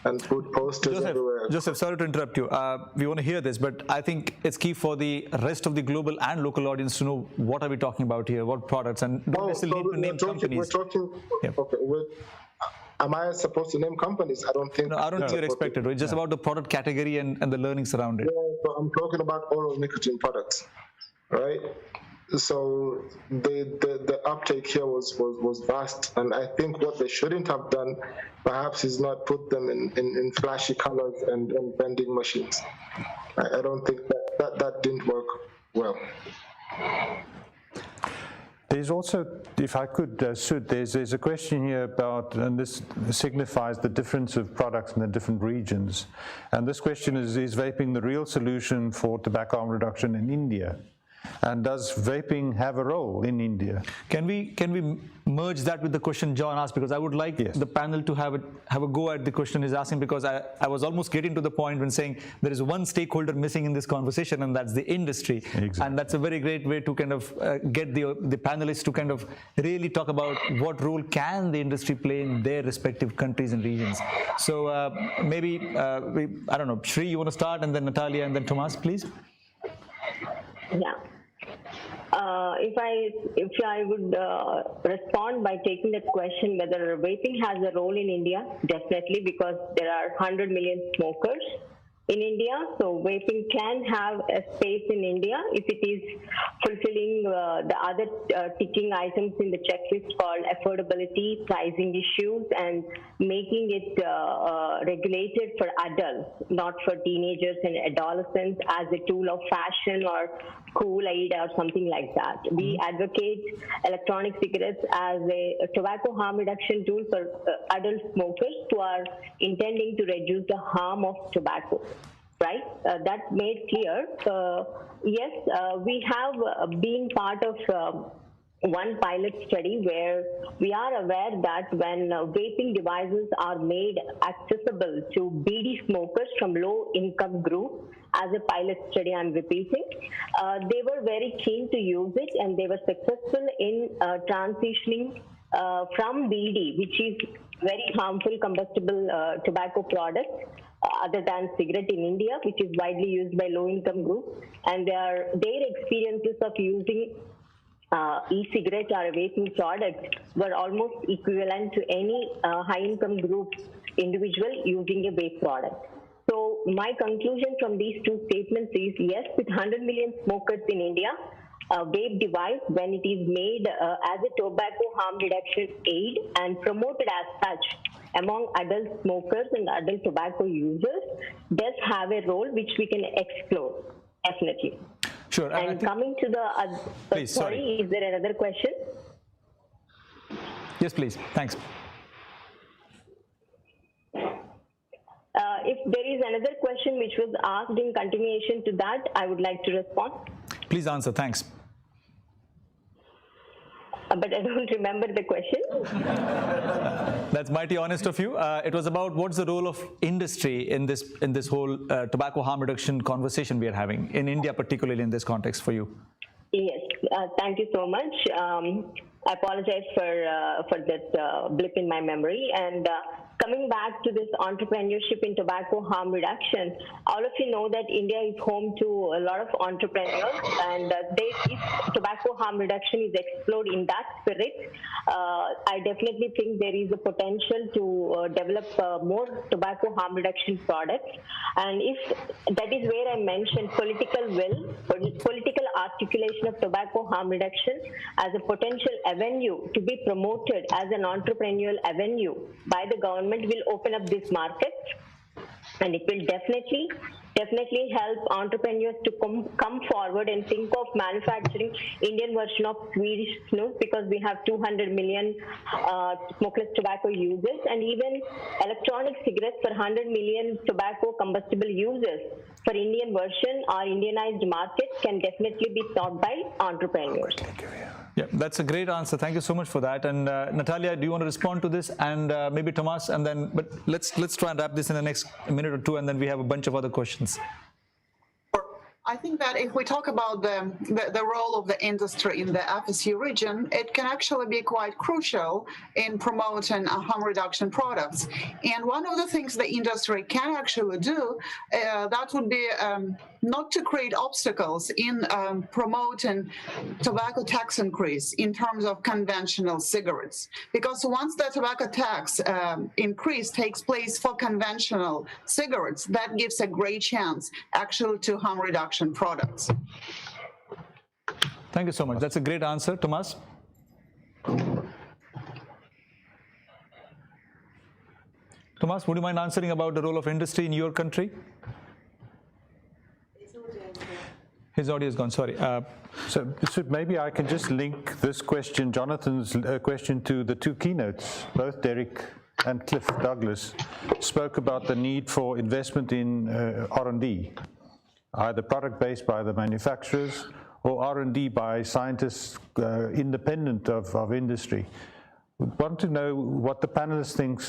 and put posters everywhere. Joseph, sorry to interrupt you. We want to hear this, but I don't it's key for the rest of the global and local audience to know what are we talking about here, what products, and don't necessarily need to name companies. Am I supposed to name companies? I don't think. No, I don't think you're expected. It's just about the product category and the learnings around it. Yeah, but I'm talking about oral nicotine products, right? So the uptake here was vast, and I think what they shouldn't have done perhaps is not put them in flashy colors and vending machines. I don't think that didn't work well. There's also, if I could, Sud, there's a question here about, and this signifies the difference of products in the different regions. And this question is vaping the real solution for tobacco harm reduction in India? And does vaping have a role in India? Can we merge that with the question John asked? Because I would like the panel to have a go at the question he's asking, because I was almost getting to the point when saying there is one stakeholder missing in this conversation, and that's the industry. Exactly. And that's a very great way to kind of get the panelists to kind of really talk about what role can the industry play in their respective countries and regions. So maybe, I don't know, Shri, you want to start, and then Natalia, and then Tomas, please? Yeah. If I would respond by taking that question whether vaping has a role in India, definitely, because there are 100 million smokers in India. So vaping can have a space in India if it is fulfilling the other ticking items in the checklist called affordability, pricing issues, and making it regulated for adults, not for teenagers and adolescents as a tool of fashion or cool aid or something like that. We advocate electronic cigarettes as a tobacco harm reduction tool for adult smokers who are intending to reduce the harm of tobacco. Right? That made clear. Yes, we have been part of one pilot study where we are aware that when vaping devices are made accessible to BD smokers from low-income groups, as a pilot study I'm repeating, they were very keen to use it, and they were successful in transitioning from BD, which is very harmful combustible tobacco product, other than cigarette in India, which is widely used by low-income groups, and their experiences of using e-cigarette or a vaping product were almost equivalent to any high-income group individual using a vape product. So my conclusion from these two statements is, yes, with 100 million smokers in India, a vape device, when it is made as a tobacco harm reduction aid and promoted as such among adult smokers and adult tobacco users, does have a role which we can explore, definitely. Sure. And coming to the... please, sorry, is there another question? Yes, please. Thanks. If there is another question which was asked in continuation to that, I would like to respond. Please answer. Thanks. But I don't remember the question. That's mighty honest of you. It was about what's the role of industry in this whole tobacco harm reduction conversation we are having in India, particularly in this context for you. Yes, thank you so much. I apologize for that blip in my memory. And coming back to this entrepreneurship in tobacco harm reduction, all of you know that India is home to a lot of entrepreneurs, and if tobacco harm reduction is explored in that spirit, I definitely think there is a potential to develop more tobacco harm reduction products. And if that is where I mentioned political will, political articulation of tobacco harm reduction as a potential avenue to be promoted as an entrepreneurial avenue by the government will open up this market, and it will definitely help entrepreneurs to come forward and think of manufacturing Indian version of Swedish snus, because we have 200 million smokeless tobacco users, and even electronic cigarettes for 100 million tobacco combustible users. For Indian version or Indianized markets can definitely be sought by entrepreneurs. Yeah, that's a great answer. Thank you so much for that. And Natalia, do you want to respond to this? And maybe Tomas, and then, but let's try and wrap this in the next minute or two, and then we have a bunch of other questions. I think that if we talk about the role of the industry in the FSU region, it can actually be quite crucial in promoting harm reduction products. And one of the things the industry can actually do, that would be not to create obstacles in promoting tobacco tax increase in terms of conventional cigarettes. Because once the tobacco tax increase takes place for conventional cigarettes, that gives a great chance actually to harm reduction products. Thank you so much. That's a great answer. Tomas? Tomas, would you mind answering about the role of industry in your country? His audio is gone, sorry. So maybe I can just link this question, Jonathan's question, to the two keynotes. Both Derek and Cliff Douglas spoke about the need for investment in R&D, either product-based by the manufacturers or R&D by scientists independent of industry. We want to know what the panelists think,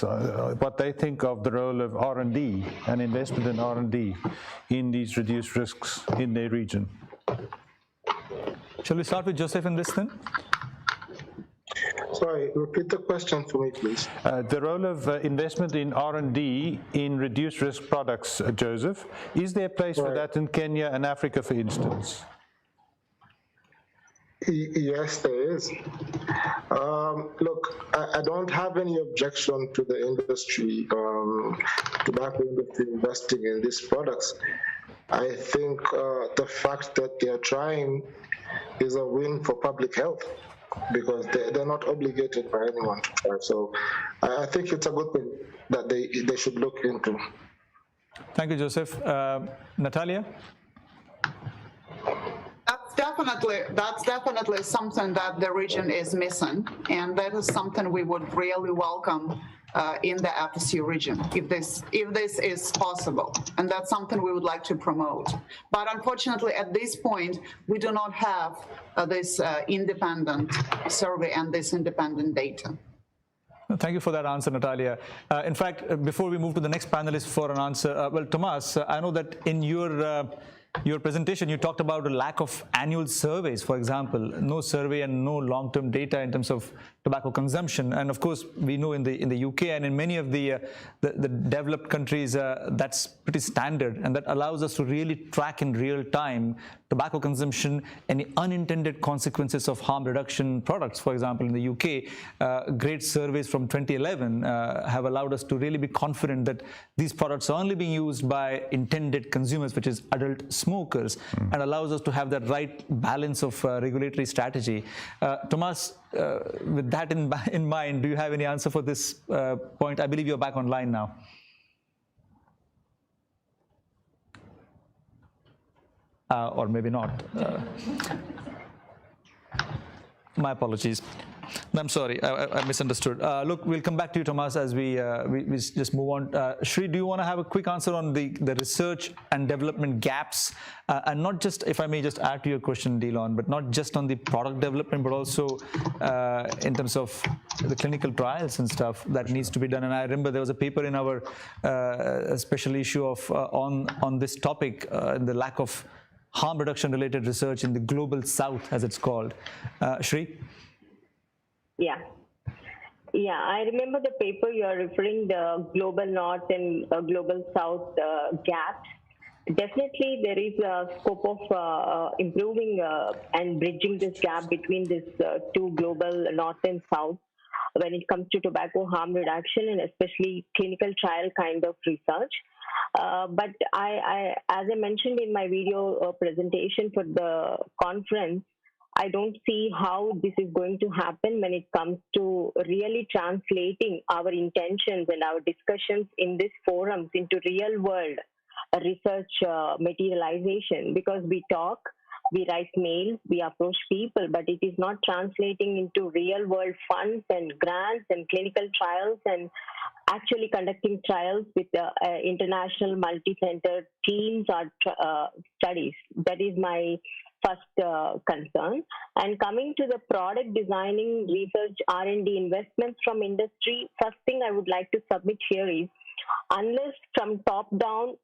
what they think of the role of R&D and investment in R&D in these reduced risks in their region. Shall we start with Joseph in this then? Sorry, repeat the question for me, please. The role of investment in R&D in reduced risk products, Joseph. Is there a place for that in Kenya and Africa, for instance? Yes, there is. Look, I don't have any objection to the industry, tobacco industry investing in these products. I think the fact that they're trying is a win for public health because they're not obligated by anyone to try. So I think it's a good thing that they should look into. Thank you, Joseph. Natalia? That's definitely something that the region is missing, and that is something we would really welcome in the FCTC region if this is possible, and that's something we would like to promote. But unfortunately, at this point, we do not have this independent survey and this independent data. Thank you for that answer, Natalia. In fact, before we move to the next panelist for an answer, well, Tomas, I know that in your presentation, you talked about a lack of annual surveys, for example, no survey and no long-term data in terms of tobacco consumption. And of course, we know in the UK and in many of the developed countries, that's pretty standard, and that allows us to really track in real time tobacco consumption, any unintended consequences of harm reduction products. For example, in the UK, great surveys from 2011 have allowed us to really be confident that these products are only being used by intended consumers, which is adult smokers, and allows us to have that right balance of regulatory strategy. Tomas, with that in mind, do you have any answer for this point? I believe you're back online now. Or maybe not. My apologies. I'm sorry, I misunderstood. Look, we'll come back to you, Tomas, as we just move on. Shri, do you want to have a quick answer on the research and development gaps? And not just, if I may just add to your question, Delon, but not just on the product development, but also in terms of the clinical trials and stuff that needs to be done. And I remember there was a paper in our special issue of on this topic, the lack of harm reduction related research in the global south, as it's called. Shri? Yeah, I remember the paper you are referring, the global north and global south gaps. Definitely there is a scope of improving and bridging this gap between these two global north and south when it comes to tobacco harm reduction and especially clinical trial kind of research. But as I mentioned in my video presentation for the conference, I don't see how this is going to happen when it comes to really translating our intentions and our discussions in these forums into real world research materialization, because we talk, we write mails, we approach people, but it is not translating into real world funds and grants and clinical trials and actually conducting trials with international multi-center teams or studies. That is my first concern. And coming to the product designing, research, R&D investments from industry, first thing I would like to submit here is, unless from top down,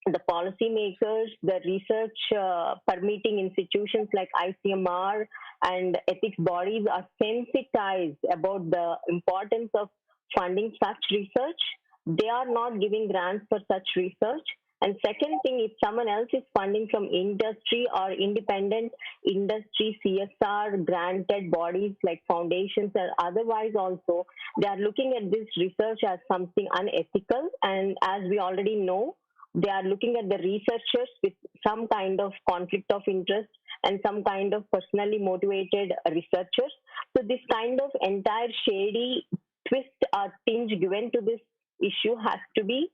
the policymakers, the research permitting institutions like ICMR and ethics bodies are sensitized about the importance of funding such research, they are not giving grants for such research. And second thing, if someone else is funding from industry or independent industry CSR granted bodies like foundations or otherwise also, they are looking at this research as something unethical. And as we already know, they are looking at the researchers with some kind of conflict of interest and some kind of personally motivated researchers. So this kind of entire shady twist or tinge given to this issue has to be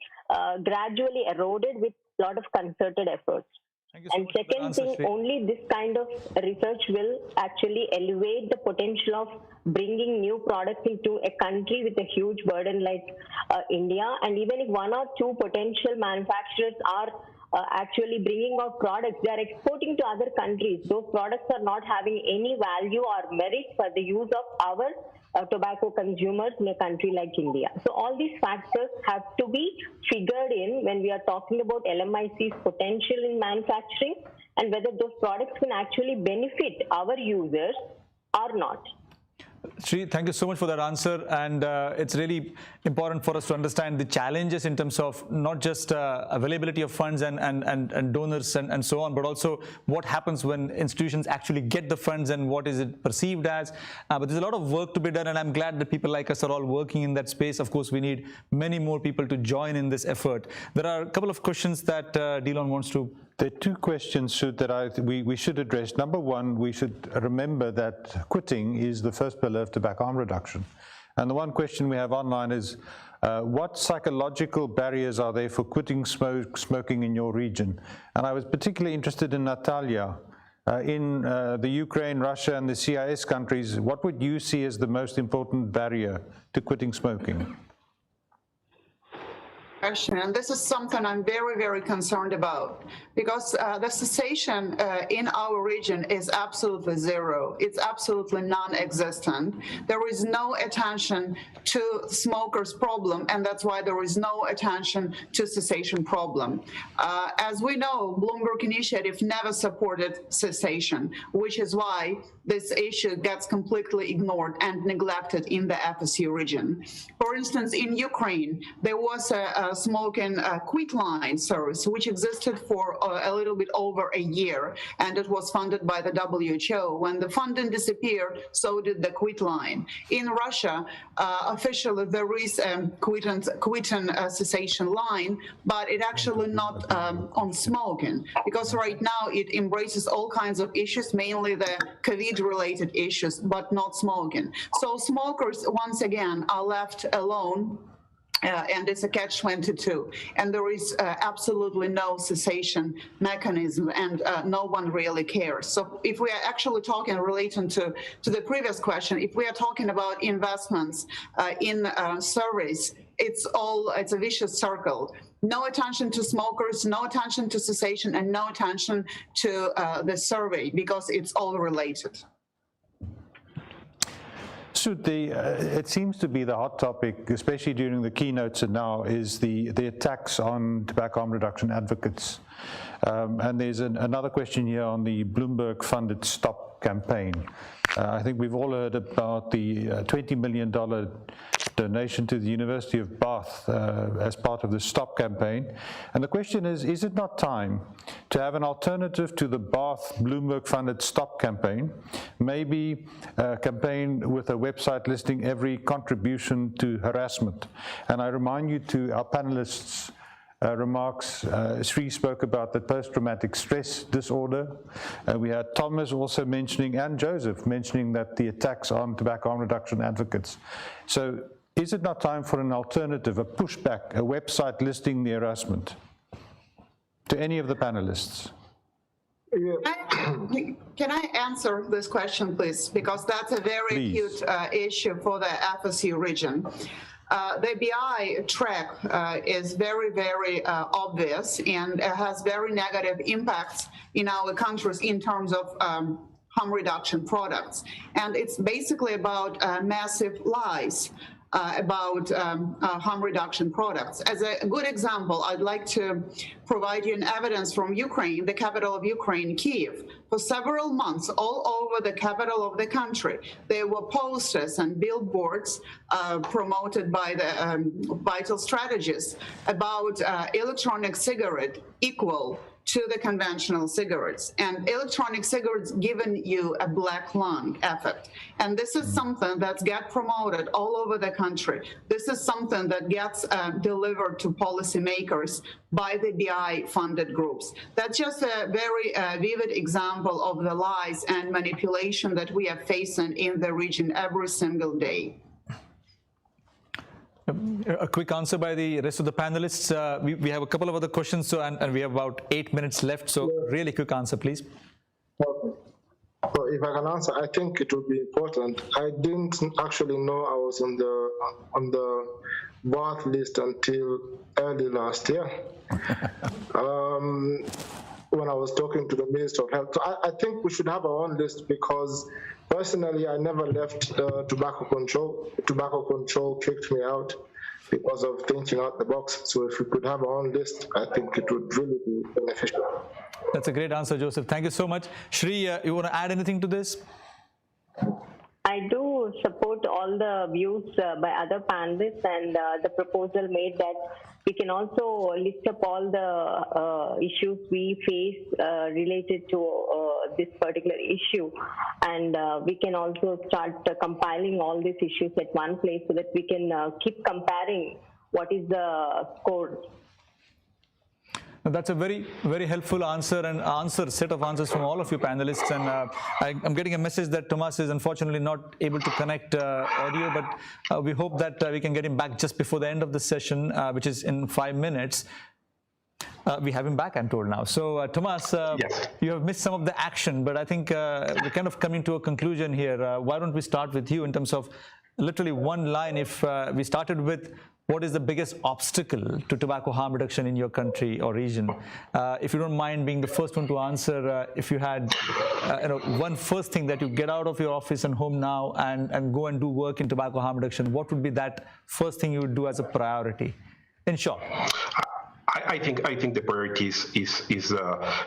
gradually eroded with a lot of concerted efforts. And second thing, only this kind of research will actually elevate the potential of bringing new products into a country with a huge burden like India. And even if one or two potential manufacturers are actually bringing out products, they are exporting to other countries. Those products are not having any value or merit for the use of our tobacco consumers in a country like India. So all these factors have to be figured in when we are talking about LMIC's potential in manufacturing and whether those products can actually benefit our users or not. Shri, thank you so much for that answer, and it's really important for us to understand the challenges in terms of not just availability of funds and donors and so on, but also what happens when institutions actually get the funds and what is it perceived as. But there's a lot of work to be done, and I'm glad that people like us are all working in that space. Of course, we need many more people to join in this effort. There are a couple of questions that Delon wants to. There are two questions that we should address. Number one, we should remember that quitting is the first pillar of tobacco harm reduction. And the one question we have online is, what psychological barriers are there for quitting smoking in your region? And I was particularly interested in Natalia. In the Ukraine, Russia, and the CIS countries, what would you see as the most important barrier to quitting smoking? And this is something I'm very, very concerned about, because the cessation in our region is absolutely zero. It's absolutely non-existent. There is no attention to smokers' problem, and that's why there is no attention to cessation problem. As we know, Bloomberg Initiative never supported cessation, which is why this issue gets completely ignored and neglected in the FSC region. For instance, in Ukraine, there was a smoking quit line service, which existed for a little bit over a year, and it was funded by the WHO. When the funding disappeared, so did the quit line. In Russia, officially there is a quitting cessation line, but it actually not on smoking, because right now it embraces all kinds of issues, mainly the COVID-related issues, but not smoking. So smokers, once again, are left alone. And it's a catch-22, and there is absolutely no cessation mechanism, and no one really cares. So if we are actually talking, relating to the previous question, if we are talking about investments in surveys, it's a vicious circle. No attention to smokers, no attention to cessation, and no attention to the survey, because it's all related. So it seems to be the hot topic, especially during the keynotes and now, is the attacks on tobacco harm reduction advocates. And there's another question here on the Bloomberg-funded STOP campaign. I think we've all heard about the $20 million donation to the University of Bath as part of the STOP campaign. And the question is it not time to have an alternative to the Bath Bloomberg-funded STOP campaign, maybe a campaign with a website listing every contribution to harassment? And I remind you to our panelists' remarks. Sri spoke about the post-traumatic stress disorder. We had Thomas also mentioning, and Joseph mentioning, that the attacks on tobacco harm reduction advocates. So is it not time for an alternative, a pushback, a website listing the harassment? To any of the panelists. Can I answer this question, please? Because that's a very acute issue for the FSC region. The BI track is very, very obvious and has very negative impacts in our countries in terms of harm reduction products. And it's basically about massive lies about harm reduction products. As a good example, I'd like to provide you an evidence from Ukraine, the capital of Ukraine, Kyiv. For several months, all over the capital of the country, there were posters and billboards promoted by the vital strategists about electronic cigarette equal to the conventional cigarettes, and electronic cigarettes giving you a black lung effect. And this is something that gets promoted all over the country. This is something that gets delivered to policymakers by the BI-funded groups. That's just a very vivid example of the lies and manipulation that we are facing in the region every single day. A quick answer by the rest of the panelists. We have a couple of other questions, so and we have about 8 minutes left. So really quick answer, please. Okay. So if I can answer, I think it would be important. I didn't actually know I was on the Bath list until early last year. When I was talking to the Minister of Health. So I think we should have our own list, because personally I never left tobacco control. Tobacco control kicked me out because of thinking out the box. So if we could have our own list, I think it would really be beneficial. That's a great answer, Joseph. Thank you so much. Shri, you want to add anything to this? I do support all the views by other panelists, and the proposal made that we can also list up all the issues we face related to this particular issue, and we can also start compiling all these issues at one place so that we can keep comparing what is the score. That's a very, very helpful answer and set of answers from all of you panelists. And I'm getting a message that Thomas is unfortunately not able to connect audio, but we hope that we can get him back just before the end of the session, which is in 5 minutes. We have him back, I'm told now. So, Thomas, yes. You have missed some of the action, but I think we're kind of coming to a conclusion here. Why don't we start with you in terms of literally one line? If we started with, what is the biggest obstacle to tobacco harm reduction in your country or region? If you don't mind being the first one to answer, if you had one first thing that you get out of your office and home now and go and do work in tobacco harm reduction, what would be that first thing you would do as a priority? In short. I think the priority is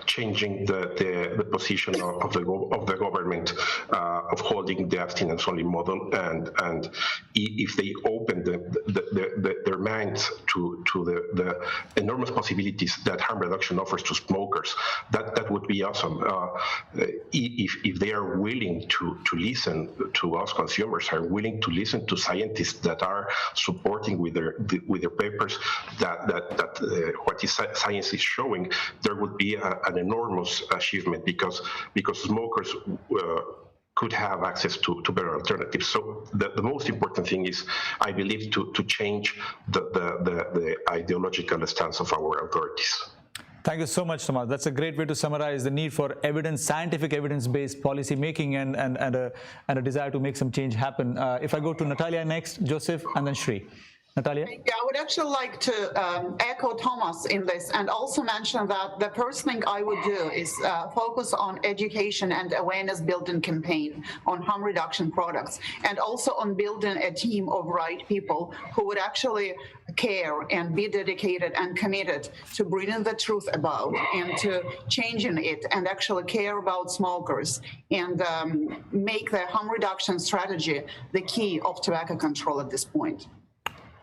changing the position of the government of holding the abstinence only model, and if they open their minds to the enormous possibilities that harm reduction offers to smokers, that would be awesome. If they are willing to listen to us consumers, are willing to listen to scientists that are supporting with their papers that what is science is showing, there would be an enormous achievement because smokers could have access to better alternatives. So the most important thing is, I believe, to change the ideological stance of our authorities. Thank you so much, Thomas. That's a great way to summarize the need for scientific evidence-based policy making and a desire to make some change happen. If I go to Natalia next, Joseph, and then Shri. Natalia? Yeah, I would actually like to echo Thomas in this and also mention that the first thing I would do is focus on education and awareness building campaign on harm reduction products, and also on building a team of right people who would actually care and be dedicated and committed to bringing the truth about and to changing it, and actually care about smokers and make the harm reduction strategy the key of tobacco control at this point.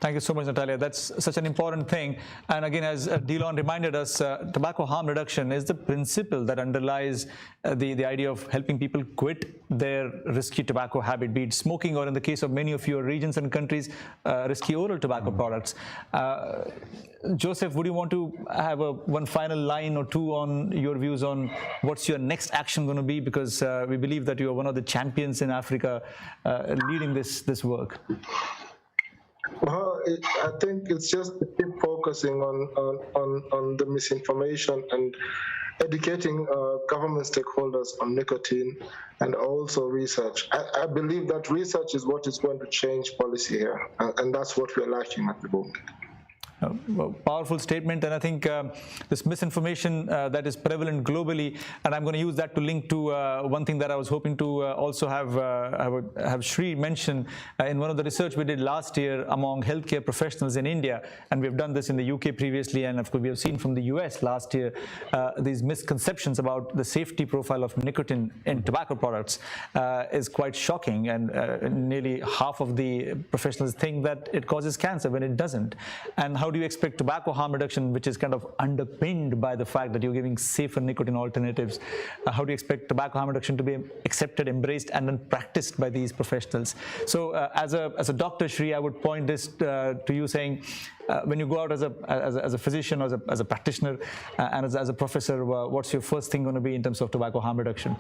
Thank you so much, Natalia. That's such an important thing. And again, as Delon reminded us, tobacco harm reduction is the principle that underlies the idea of helping people quit their risky tobacco habit, be it smoking or, in the case of many of your regions and countries, risky oral tobacco products. Joseph, would you want to have one final line or two on your views on what's your next action going to be? Because we believe that you are one of the champions in Africa leading this work. Well, I think it's just to keep focusing on the misinformation and educating government stakeholders on nicotine, and also research. I believe that research is what is going to change policy here, and that's what we're lacking at the moment. Powerful statement, and I think this misinformation that is prevalent globally, and I'm going to use that to link to one thing that I was hoping to also have Shri mention in one of the research we did last year among healthcare professionals in India, and we've done this in the UK previously, and of course we have seen from the US last year these misconceptions about the safety profile of nicotine in tobacco products is quite shocking, and nearly half of the professionals think that it causes cancer when it doesn't. And how do you expect tobacco harm reduction, which is kind of underpinned by the fact that you're giving safer nicotine alternatives, how do you expect tobacco harm reduction to be accepted, embraced, and then practiced by these professionals? So as a doctor, Shri, I would point this to you, saying when you go out as a physician or as a practitioner and as a professor, what's your first thing going to be in terms of tobacco harm reduction?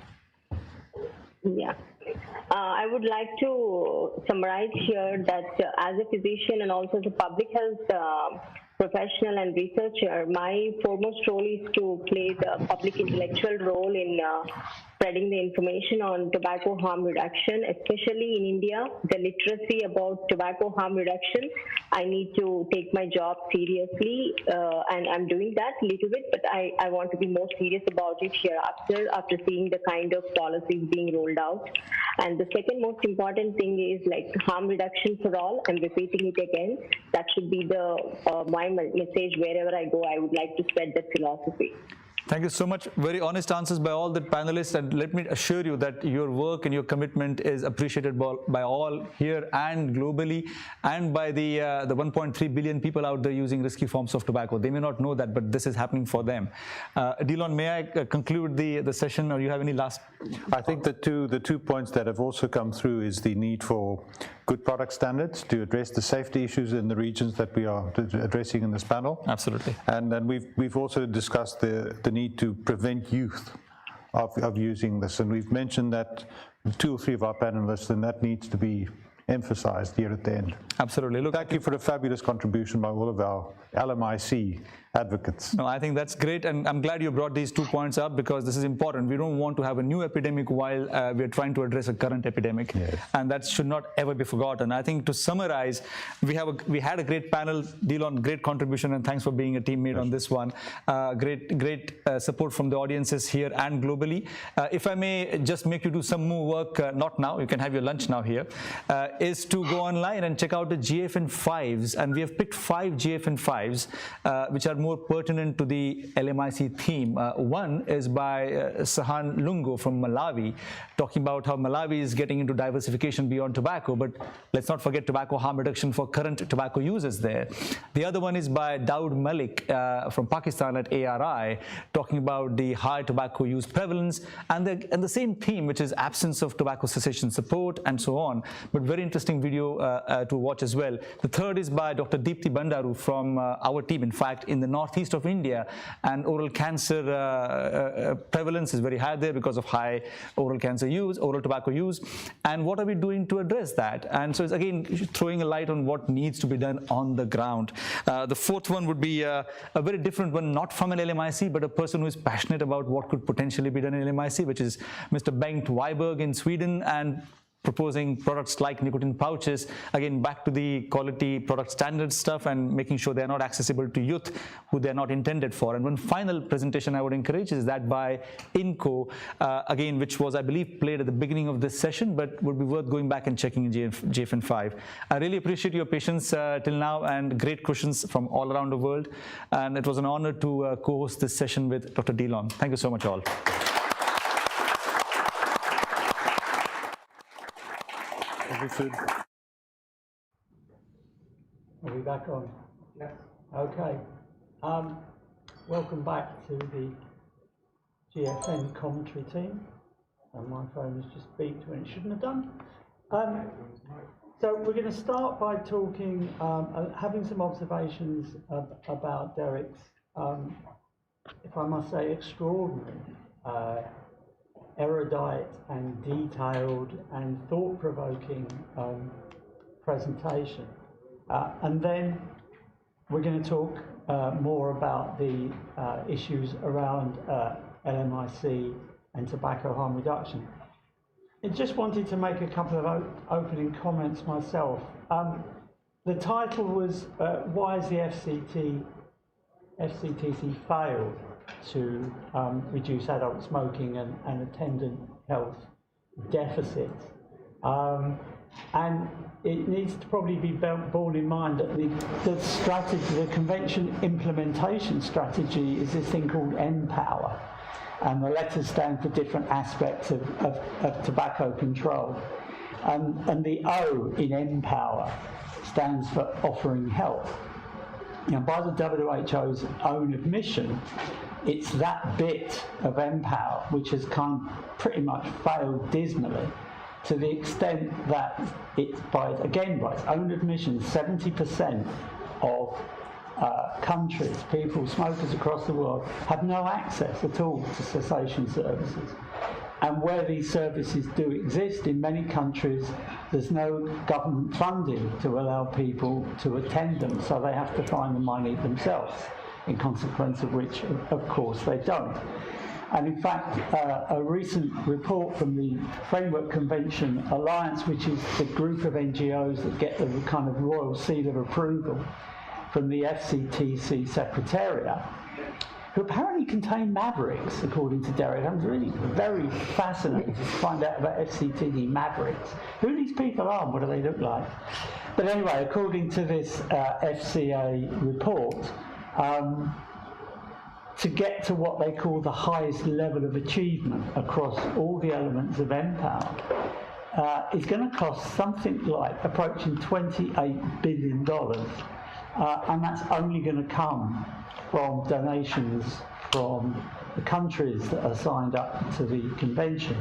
Yeah. I would like to summarize here that as a physician and also as a public health professional and researcher, my foremost role is to play the public intellectual role in spreading the information on tobacco harm reduction, especially in India, the literacy about tobacco harm reduction. I need to take my job seriously, and I'm doing that a little bit, but I want to be more serious about it hereafter after seeing the kind of policies being rolled out. And the second most important thing is like harm reduction for all. I'm repeating it again. That should be the my message wherever I go. I would like to spread that philosophy. Thank you so much. Very honest answers by all the panelists, and let me assure you that your work and your commitment is appreciated by all here and globally, and by the 1.3 billion people out there using risky forms of tobacco. They may not know that, but this is happening for them. Delon, may I conclude the session, or you have any last? I think the two points that have also come through is the need for good product standards to address the safety issues in the regions that we are addressing in this panel. Absolutely. And then we've also discussed the need to prevent youth of using this. And we've mentioned that 2 or 3 of our panelists, and that needs to be emphasized here at the end. Absolutely. Look, thank you for a fabulous contribution by all of our LMIC advocates. No, I think that's great, and I'm glad you brought these 2 points up, because this is important. We don't want to have a new epidemic while we're trying to address a current epidemic, yes. And that should not ever be forgotten. I think to summarize, we had a great panel. Delon, great contribution, and thanks for being a teammate on this one. Great support from the audiences here and globally. If I may just make you do some more work, not now, you can have your lunch now here, is to go online and check out the GFN5s, and we have picked 5 GFN5s which are more pertinent to the LMIC theme. One is by Sahan Lungo from Malawi, talking about how Malawi is getting into diversification beyond tobacco, but let's not forget tobacco harm reduction for current tobacco users there. The other one is by Daud Malik from Pakistan at ARI, talking about the high tobacco use prevalence and the same theme, which is absence of tobacco cessation support and so on, but very interesting video to watch as well. The third is by Dr. Deepthi Bandaru from our team, in fact, in the northeast of India, and oral cancer prevalence is very high there because of high oral cancer use, oral tobacco use, and what are we doing to address that? And so it's again throwing a light on what needs to be done on the ground. The fourth one would be a very different one, not from an LMIC, but a person who is passionate about what could potentially be done in LMIC, which is Mr. Bengt Weiberg in Sweden, and proposing products like nicotine pouches, again back to the quality product standard stuff and making sure they're not accessible to youth who they're not intended for. And one final presentation I would encourage is that by INCO, again, which was, I believe, played at the beginning of this session, but would be worth going back and checking in GFN5. I really appreciate your patience till now, and great questions from all around the world. And it was an honor to co-host this session with Dr. Delon. Thank you so much all. Are we back on? Yes. Okay. Welcome back to the GFN commentary team. And my phone has just beeped when it shouldn't have done. So we're going to start by talking, having some observations about Derek's, if I must say, extraordinary, erudite and detailed and thought-provoking presentation. And then we're going to talk more about the issues around LMIC and tobacco harm reduction. I just wanted to make a couple of opening comments myself. The title was, why has the FCTC failed to reduce adult smoking and attendant health deficits? And it needs to probably be borne in mind that the strategy, the convention implementation strategy, is this thing called Empower. And the letters stand for different aspects of tobacco control. And the O in Empower stands for offering help. Now, by the WHO's own admission, it's that bit of Empower which has kind of pretty much failed dismally, to the extent that it's, by its own admission, 70% of countries, people, smokers across the world, have no access at all to cessation services. And where these services do exist, in many countries, there's no government funding to allow people to attend them, so they have to find the money themselves, in consequence of which, of course, they don't. And in fact, a recent report from the Framework Convention Alliance, which is the group of NGOs that get the kind of royal seal of approval from the FCTC Secretariat, who apparently contain mavericks, according to Derek. I'm really very fascinated to find out about FCTC mavericks. Who these people are and what do they look like? But anyway, according to this FCA report, to get to what they call the highest level of achievement across all the elements of MPOWER is going to cost something like approaching $28 billion. And that's only going to come from donations from the countries that are signed up to the convention.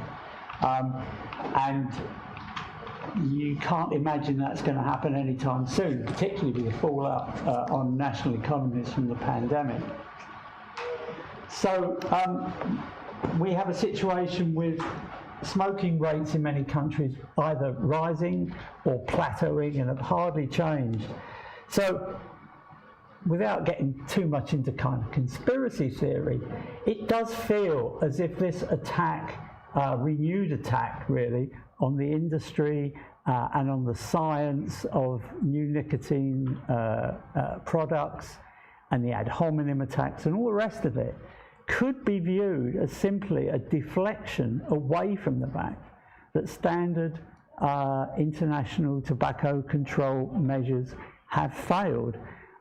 And you can't imagine that's going to happen anytime soon, particularly with the fallout on national economies from the pandemic. So we have a situation with smoking rates in many countries either rising or plateauing and have hardly changed. So without getting too much into kind of conspiracy theory, it does feel as if this attack, renewed attack really, on the industry and on the science of new nicotine products and the ad hominem attacks and all the rest of it could be viewed as simply a deflection away from the fact that standard international tobacco control measures have failed,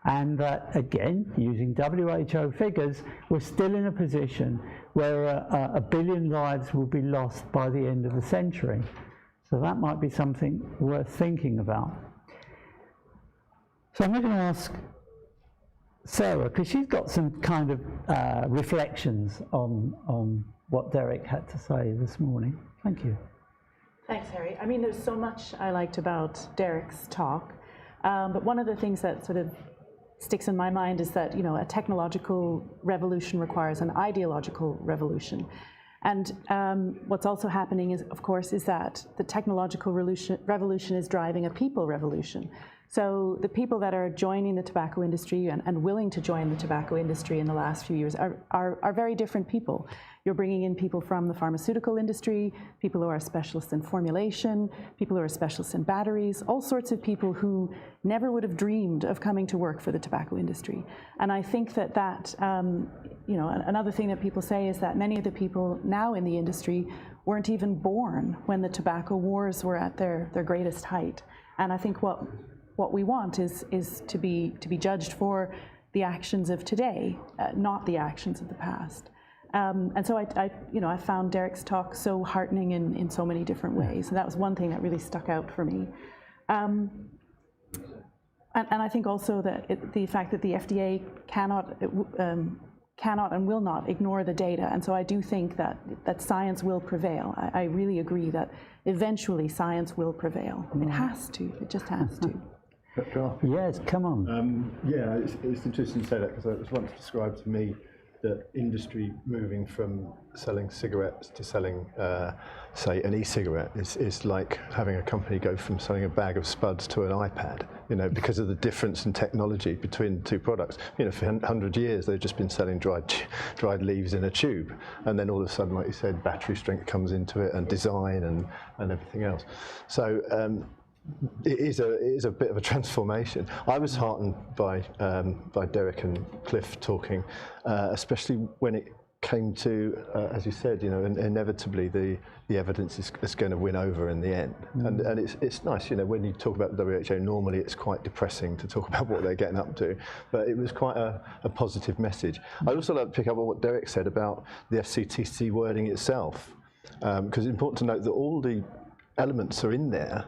and that, again, using WHO figures, we're still in a position where a billion lives will be lost by the end of the century. So that might be something worth thinking about. So I'm going to ask Sarah, because she's got some kind of reflections on what Derek had to say this morning. Thank you. Thanks, Harry. I mean, there's so much I liked about Derek's talk, but one of the things that sort of sticks in my mind is that, you know, a technological revolution requires an ideological revolution. And what's also happening is, of course, is that the technological revolution is driving a people revolution. So the people that are joining the tobacco industry and willing to join the tobacco industry in the last few years are very different people. You're bringing in people from the pharmaceutical industry, people who are specialists in formulation, people who are specialists in batteries, all sorts of people who never would have dreamed of coming to work for the tobacco industry. And I think that you know, another thing that people say is that many of the people now in the industry weren't even born when the tobacco wars were at their greatest height. And I think what we want is to be judged for the actions of today, not the actions of the past. And so I found Derek's talk so heartening in so many different ways. And that was one thing that really stuck out for me. And I think also that the fact that the FDA cannot and will not ignore the data. And so I do think that science will prevail. I really agree that eventually science will prevail. It has to. It just has to. Yes, come on. Yeah, it's interesting to say that, because it was once described to me that industry moving from selling cigarettes to selling, say, an e-cigarette is like having a company go from selling a bag of spuds to an iPad, you know, because of the difference in technology between the two products. You know, for 100 years, they've just been selling dried leaves in a tube. And then all of a sudden, like you said, battery strength comes into it, and design and everything else. So it is a bit of a transformation. I was heartened by Derek and Cliff talking, especially when it came to, as you said, you know, inevitably the evidence is going to win over in the end. And it's nice, you know, when you talk about the WHO, normally it's quite depressing to talk about what they're getting up to, but it was quite a positive message. I'd also like to pick up on what Derek said about the FCTC wording itself, because it's important to note that all the elements are in there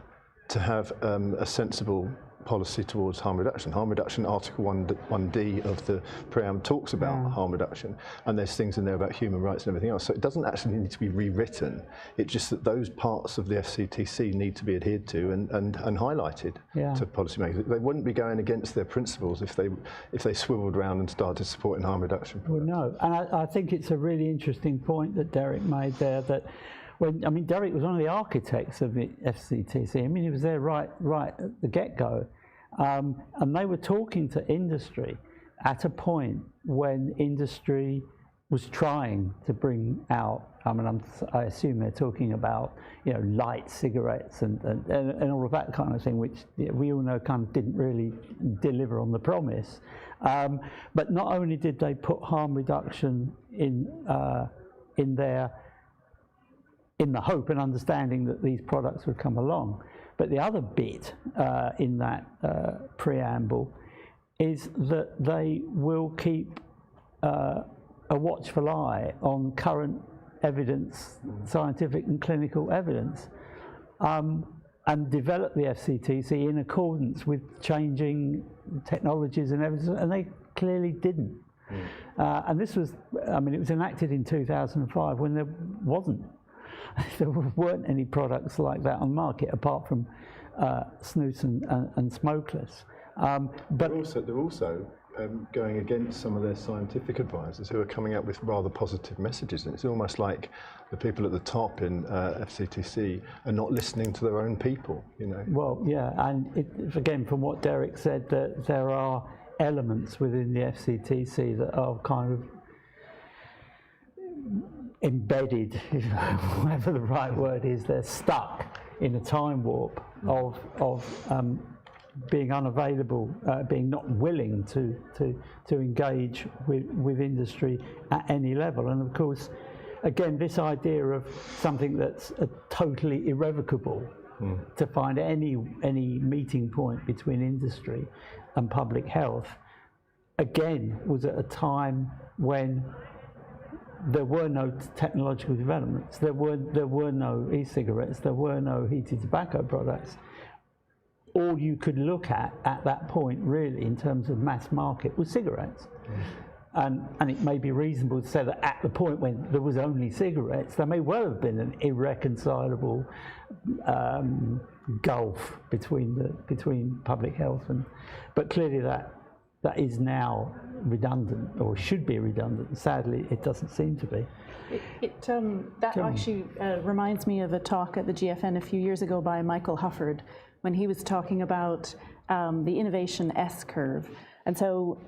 to have a sensible policy towards harm reduction. Harm reduction, Article 1D of the preamble talks about harm reduction, and there's things in there about human rights and everything else. So it doesn't actually need to be rewritten. It's just that those parts of the FCTC need to be adhered to and highlighted to policymakers. They wouldn't be going against their principles if they swiveled around and started supporting harm reduction. Well, no, and I think it's a really interesting point that Derek made there, that Derek was one of the architects of the FCTC. I mean, he was there right at the get-go. And they were talking to industry at a point when industry was trying to bring out, I assume they're talking about, you know, light cigarettes and all of that kind of thing, which we all know kind of didn't really deliver on the promise. But not only did they put harm reduction in there, in the hope and understanding that these products would come along. But the other bit in that preamble is that they will keep a watchful eye on current evidence, scientific and clinical evidence, and develop the FCTC in accordance with changing technologies and evidence, and they clearly didn't. And this was, I mean, it was enacted in 2005 when there weren't any products like that on the market apart from snus and smokeless. But they're also going against some of their scientific advisors who are coming out with rather positive messages, and it's almost like the people at the top in FCTC are not listening to their own people, you know. Well, yeah, and again, from what Derek said, that there are elements within the FCTC that are kind of embedded, whatever the right word is. They're stuck in a time warp of being unavailable, being not willing to engage with industry at any level. And of course, again, this idea of something that's totally irrevocable, to find any meeting point between industry and public health, again, was at a time when there were no technological developments. There were no e-cigarettes. There were no heated tobacco products. All you could look at that point, really, in terms of mass market, was cigarettes. And it may be reasonable to say that at the point when there was only cigarettes, there may well have been an irreconcilable gulf between public health but clearly that is now redundant, or should be redundant. Sadly, it doesn't seem to be. That actually reminds me of a talk at the GFN a few years ago by Michael Hufford, when he was talking about the innovation S-curve. And so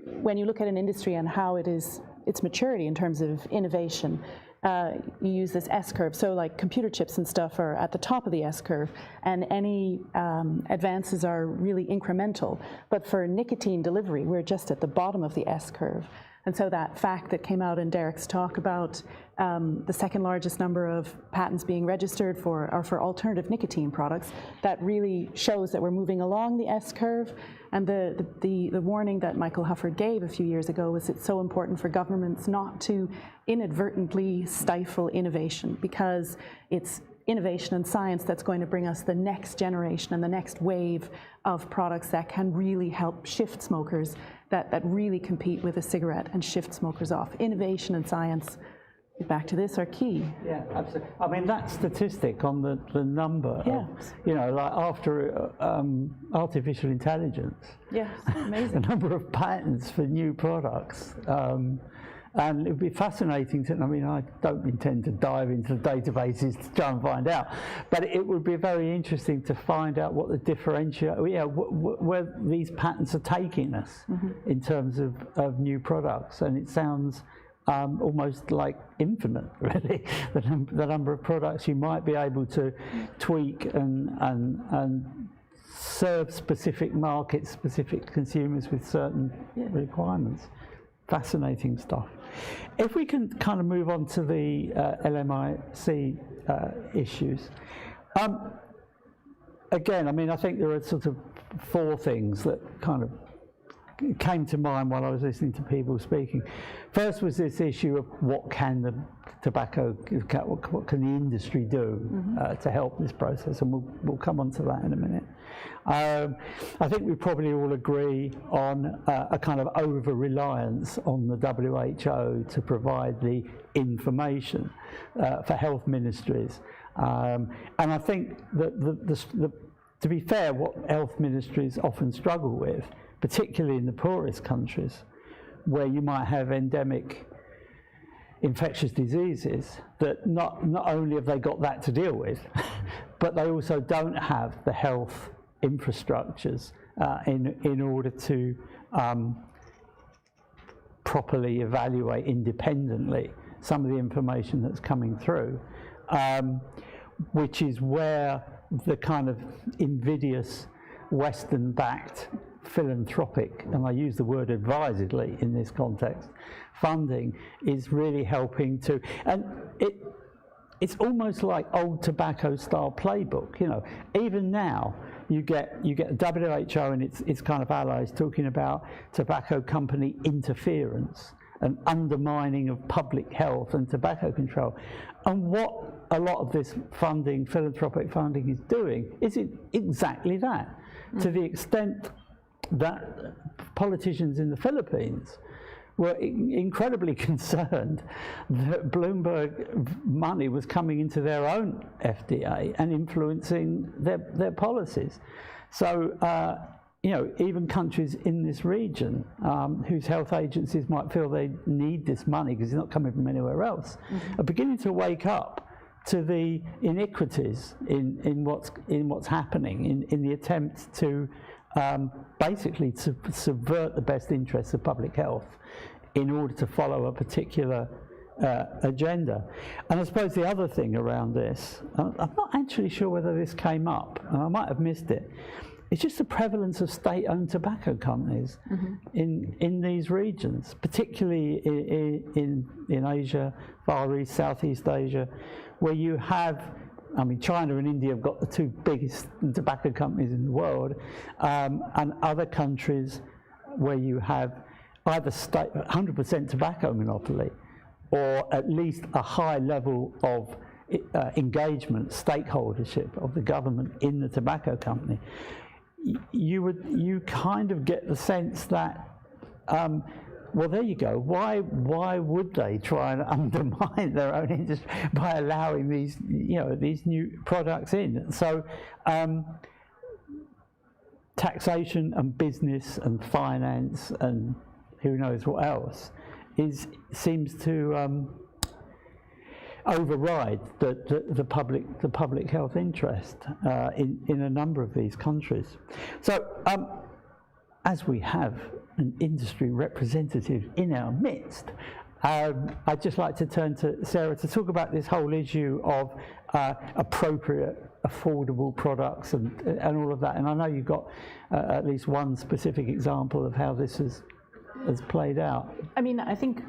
when you look at an industry and how its maturity in terms of innovation, you use this S-curve. So like computer chips and stuff are at the top of the S-curve, and any advances are really incremental. But for nicotine delivery, we're just at the bottom of the S-curve. And so that fact that came out in Derek's talk about the second largest number of patents being registered for alternative nicotine products, that really shows that we're moving along the S-curve. And the warning that Michael Hufford gave a few years ago was it's so important for governments not to inadvertently stifle innovation, because it's innovation and science that's going to bring us the next generation and the next wave of products that can really help shift smokers, that really compete with a cigarette and shift smokers off. Innovation and science, back to this, are key. Yeah, absolutely. I mean, that statistic on the number of, you know, like after artificial intelligence, amazing. the number of patents for new products. And it'd be fascinating to, I mean, I don't intend to dive into the databases to try and find out, but it would be very interesting to find out what the where these patents are taking us in terms of new products. And it sounds almost like infinite, really, the number of products you might be able to tweak and serve specific markets, specific consumers with certain requirements. Fascinating stuff. If we can kind of move on to the LMIC issues. Again, I mean, I think there are sort of four things that kind of came to mind while I was listening to people speaking. First was this issue of what can the tobacco, what can the industry do to help this process, and we'll come on to that in a minute. I think we probably all agree on a kind of over-reliance on the WHO to provide the information for health ministries. And I think that to be fair, what health ministries often struggle with, particularly in the poorest countries, where you might have endemic infectious diseases, that not only have they got that to deal with, but they also don't have the health infrastructures in order to properly evaluate independently some of the information that's coming through, which is where the kind of invidious Western-backed philanthropic, and I use the word advisedly in this context, funding is really helping to, and it's almost like old tobacco style playbook. You know, even now you get WHO and its kind of allies talking about tobacco company interference an undermining of public health and tobacco control. And what a lot of this funding, philanthropic funding, is doing is exactly that. To the extent that politicians in the Philippines were incredibly concerned that Bloomberg money was coming into their own FDA and influencing their policies. So, you know, even countries in this region whose health agencies might feel they need this money because it's not coming from anywhere else, are beginning to wake up to the iniquities in what's happening in the attempt to basically to subvert the best interests of public health in order to follow a particular agenda. And I suppose the other thing around this, I'm not actually sure whether this came up, and I might have missed it, it's just the prevalence of state-owned tobacco companies in these regions, particularly in Asia, Far East, Southeast Asia, where you have, I mean, China and India have got the two biggest tobacco companies in the world, and other countries where you have either 100% tobacco monopoly, or at least a high level of engagement, stakeholdership of the government in the tobacco company. You kind of get the sense that, well, there you go. Why would they try and undermine their own industry by allowing these, you know, these new products in? So, taxation and business and finance and who knows what else seems to override the public health interest in a number of these countries. So, as we have an industry representative in our midst, I'd just like to turn to Sarah to talk about this whole issue of appropriate, affordable products and all of that. And I know you've got at least one specific example of how this has played out. I mean, I think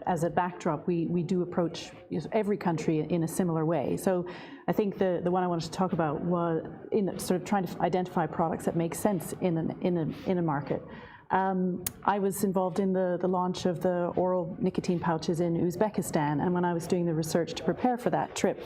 as a backdrop, we do approach every country in a similar way. So I think the one I wanted to talk about was in sort of trying to identify products that make sense in a market. I was involved in the launch of the oral nicotine pouches in Uzbekistan, and when I was doing the research to prepare for that trip,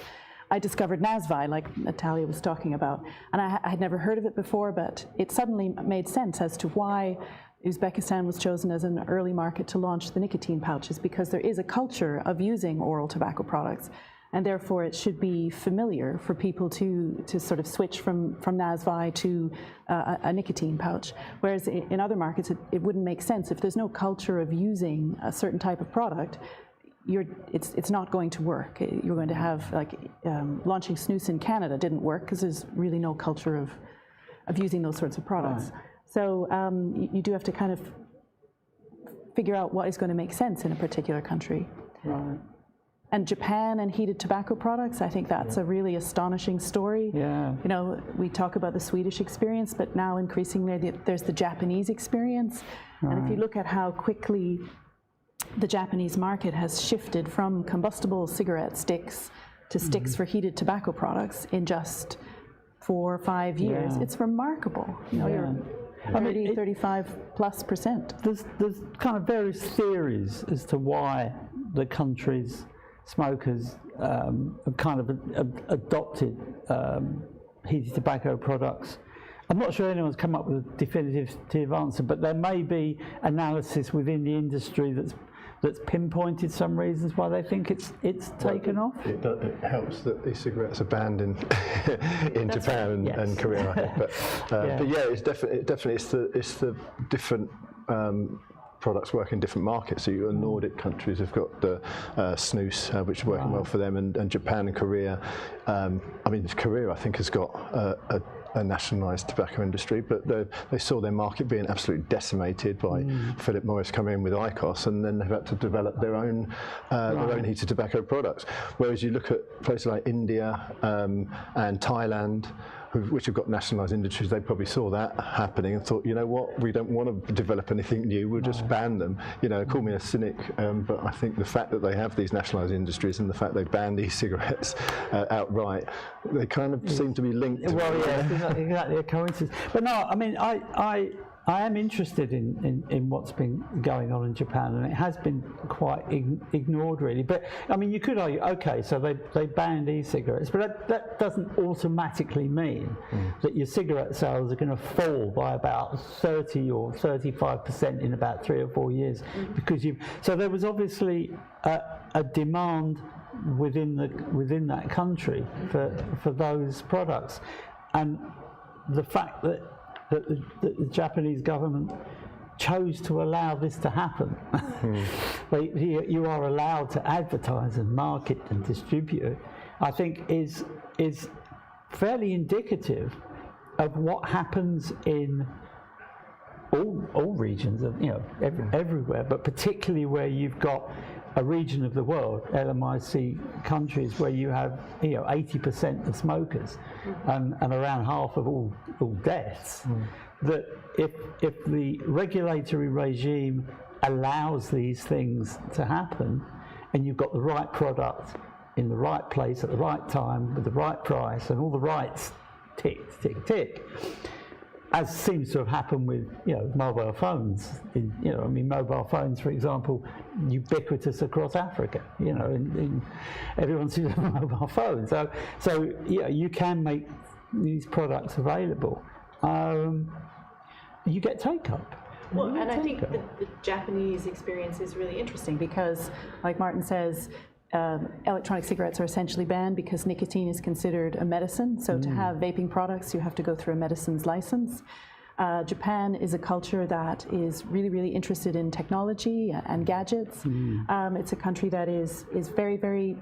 I discovered Nazvi, like Natalia was talking about. And I had never heard of it before, but it suddenly made sense as to why Uzbekistan was chosen as an early market to launch the nicotine pouches, because there is a culture of using oral tobacco products, and therefore it should be familiar for people to sort of switch from Nazvi to a nicotine pouch. Whereas in other markets, it wouldn't make sense. If there's no culture of using a certain type of product, it's not going to work. You're going to have, like, launching snus in Canada didn't work because there's really no culture of using those sorts of products. Right. So you do have to kind of figure out what is going to make sense in a particular country. Right. And Japan and heated tobacco products, I think that's a really astonishing story. Yeah. You know, we talk about the Swedish experience, but now increasingly there's the Japanese experience. Right. And if you look at how quickly the Japanese market has shifted from combustible cigarette sticks to sticks for heated tobacco products in just 4 or 5 years, it's remarkable. You know, you're 35+%. There's kind of various theories as to why the country's smokers have kind of adopted heated tobacco products. I'm not sure anyone's come up with a definitive answer, but there may be analysis within the industry that's pinpointed some reasons why they think it's taken off. It helps that e-cigarettes are banned in Japan and Korea, I think. But yeah, it's definitely it's the different products work in different markets. So your Nordic countries have got the snus, which is working well for them, and Japan and Korea. I mean, Korea, I think, has got a nationalised tobacco industry, but they saw their market being absolutely decimated by Philip Morris coming in with IQOS, and then they've had to develop their own heated tobacco products. Whereas you look at places like India and Thailand, which have got nationalised industries, they probably saw that happening and thought, you know what, we don't want to develop anything new, we'll just ban them. You know, call me a cynic, but I think the fact that they have these nationalised industries and the fact they banned e-cigarettes outright, they kind of seem to be linked. Well, yeah, exactly a coincidence. But no, I mean, I I am interested in what's been going on in Japan, and it has been quite ignored, really. But I mean, you could argue, okay, so they banned e-cigarettes, but that doesn't automatically mean that your cigarette sales are going to fall by about 30 or 35% in about 3 or 4 years, because so there was obviously a demand within that country for those products, and the fact that the Japanese government chose to allow this to happen. You are allowed to advertise and market and distribute, I think is fairly indicative of what happens in all regions of, everywhere, but particularly where you've got a region of the world, LMIC countries, where you have 80% of smokers and around half of all deaths, that if the regulatory regime allows these things to happen, and you've got the right product in the right place at the right time with the right price and all the rights tick, as seems to have happened with mobile phones. Mobile phones, for example, ubiquitous across Africa. Everyone seems to have a mobile phone. So you can make these products available. You get take-up. Well, and I think the Japanese experience is really interesting because, like Martin says, electronic cigarettes are essentially banned because nicotine is considered a medicine. So to have vaping products, you have to go through a medicine's license. Japan is a culture that is really, really interested in technology and gadgets. It's a country that is very, very,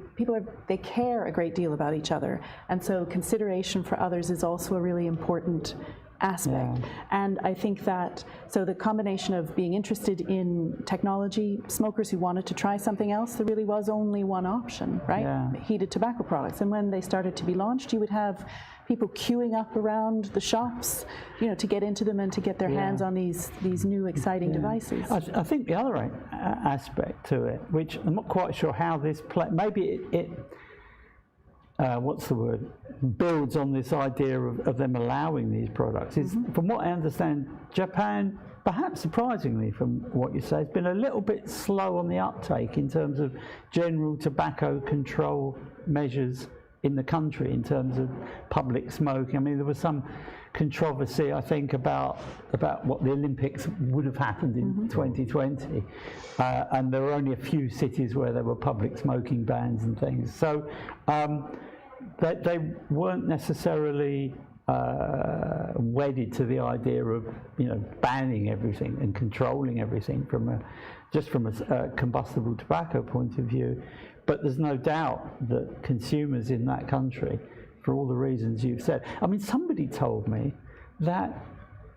they care a great deal about each other. And so consideration for others is also a really important aspect. And I think that, so the combination of being interested in technology, smokers who wanted to try something else, there really was only one option, right? Heated tobacco products. And when they started to be launched, you would have people queuing up around the shops, to get into them and to get their hands on these new exciting devices. I think the other aspect to it, which I'm not quite sure how this maybe it what's the word, builds on this idea of them allowing these products, is, from what I understand, Japan, perhaps surprisingly from what you say, has been a little bit slow on the uptake in terms of general tobacco control measures in the country, in terms of public smoking. I mean, there was some controversy, I think, about what the Olympics would have happened in 2020, and there were only a few cities where there were public smoking bans and things. So they weren't necessarily wedded to the idea of banning everything and controlling everything from a combustible tobacco point of view. But there's no doubt that consumers in that country, for all the reasons you've said, I mean, somebody told me that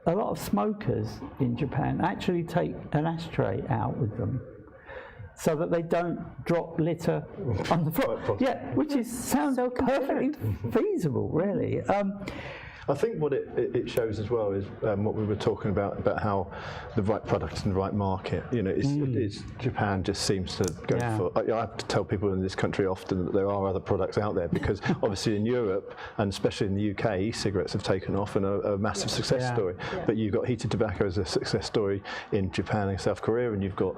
a lot of smokers in Japan actually take an ashtray out with them so that they don't drop litter on the floor. Which sounds so perfectly feasible, really. I think what it shows as well is what we were talking about how the right product in the right market. It's Japan just seems to go for. I have to tell people in this country often that there are other products out there, because obviously in Europe and especially in the UK, e-cigarettes have taken off and are a massive success story. But you've got heated tobacco as a success story in Japan and South Korea, and you've got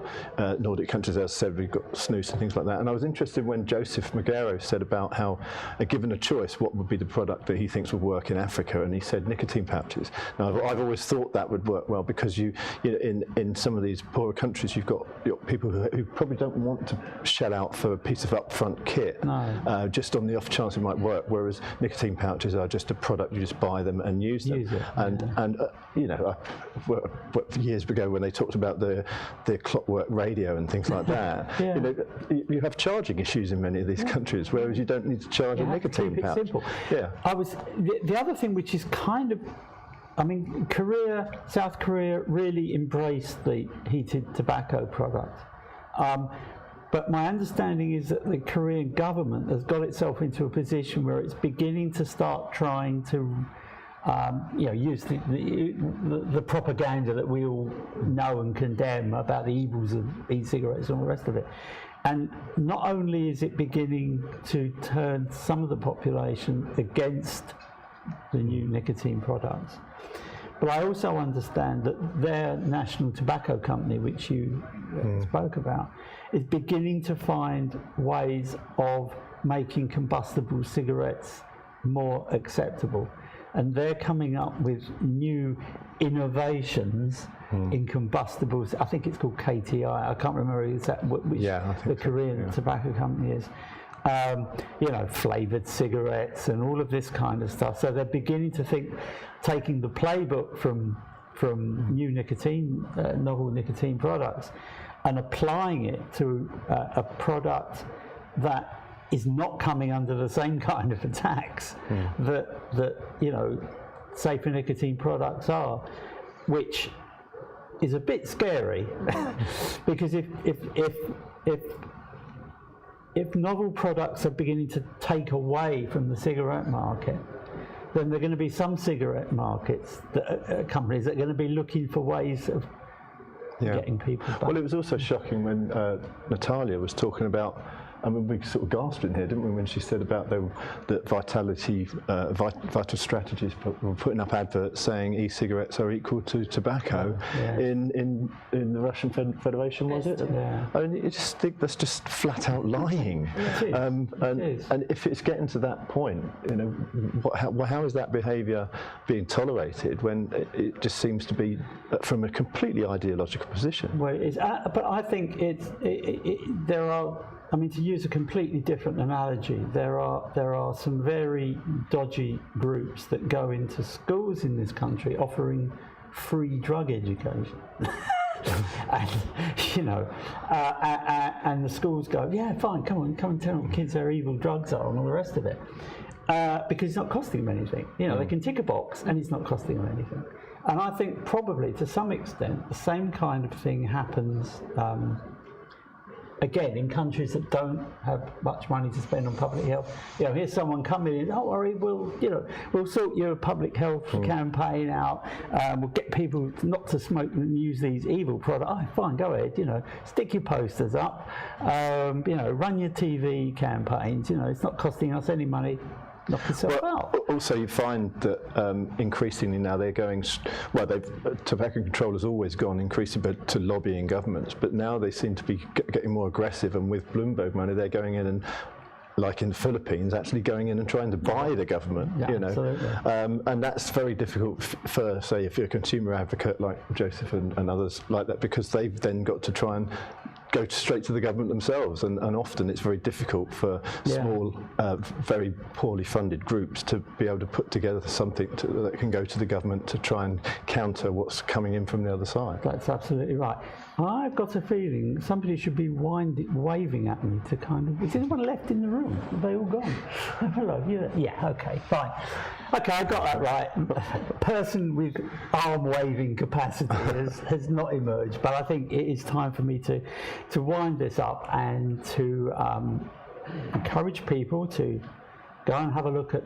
Nordic countries, as I said, we've got snus and things like that. And I was interested when Joseph Magero said about how, given a choice, what would be the product that he thinks would work in Africa. And he said nicotine pouches. Now, I've always thought that would work well, because in some of these poorer countries, you've got people who probably don't want to shell out for a piece of upfront kit, just on the off chance it might work. Whereas nicotine pouches are just a product, you just buy them and use them. And years ago when they talked about the clockwork radio and things like that, you have charging issues in many of these countries, whereas you don't need to charge a nicotine pouch. Simple. The other thing which is kind of, South Korea really embraced the heated tobacco product. But my understanding is that the Korean government has got itself into a position where it's beginning to start trying to use the propaganda that we all know and condemn about the evils of e-cigarettes and all the rest of it. And not only is it beginning to turn some of the population against the new nicotine products, But I also understand that their national tobacco company, which you spoke about, is beginning to find ways of making combustible cigarettes more acceptable. And they're coming up with new innovations in combustibles. I think it's called KTI. I can't remember exactly which the Korean tobacco company is. You know, flavored cigarettes and all of this kind of stuff. So they're beginning to think, taking the playbook from new nicotine, novel nicotine products, and applying it to a product that is not coming under the same kind of attacks that you know, safer nicotine products are, which is a bit scary because if novel products are beginning to take away from the cigarette market, then there are going to be some cigarette markets, companies that are going to be looking for ways of getting people back. Well, it was also shocking when Natalia was talking about, I mean, we sort of gasped in here, didn't we, when she said about that Vital Strategies were putting up adverts saying e-cigarettes are equal to tobacco in the Russian Federation, was it? Yeah. I mean, you just think that's just flat out lying. And if it's getting to that point, you know, how is that behaviour being tolerated when it just seems to be from a completely ideological position? Well, but I think there are. I mean, to use a completely different analogy, there are some very dodgy groups that go into schools in this country offering free drug education. And, you know, and the schools go, yeah, fine, come and tell the kids how evil drugs are and all the rest of it. Because it's not costing them anything. You know, they can tick a box and it's not costing them anything. And I think probably to some extent the same kind of thing happens again, in countries that don't have much money to spend on public health. You know, here's someone coming in, don't worry, we'll sort your public health campaign out, we'll get people not to smoke and use these evil products. Oh, fine, go ahead, you know, stick your posters up, you know, run your TV campaigns, you know, it's not costing us any money. Knock yourself out. Also, you find that increasingly now they're going, tobacco control has always gone increasingly to lobbying governments, but now they seem to be getting more aggressive, and with Bloomberg money they're going in and, like in the Philippines, actually going in and trying to buy the government, you know, and that's very difficult for, say, if you're a consumer advocate like Joseph and others like that, because they've then got to try and go straight to the government themselves, and often it's very difficult for small, very poorly funded groups to be able to put together something that can go to the government to try and counter what's coming in from the other side. That's absolutely right. I've got a feeling somebody should be waving at me to kind of... Is anyone left in the room? Are they all gone? Hello, yeah, okay, fine. Okay, I got that right. A person with arm-waving capacity has not emerged, but I think it is time for me to wind this up and to encourage people to go and have a look at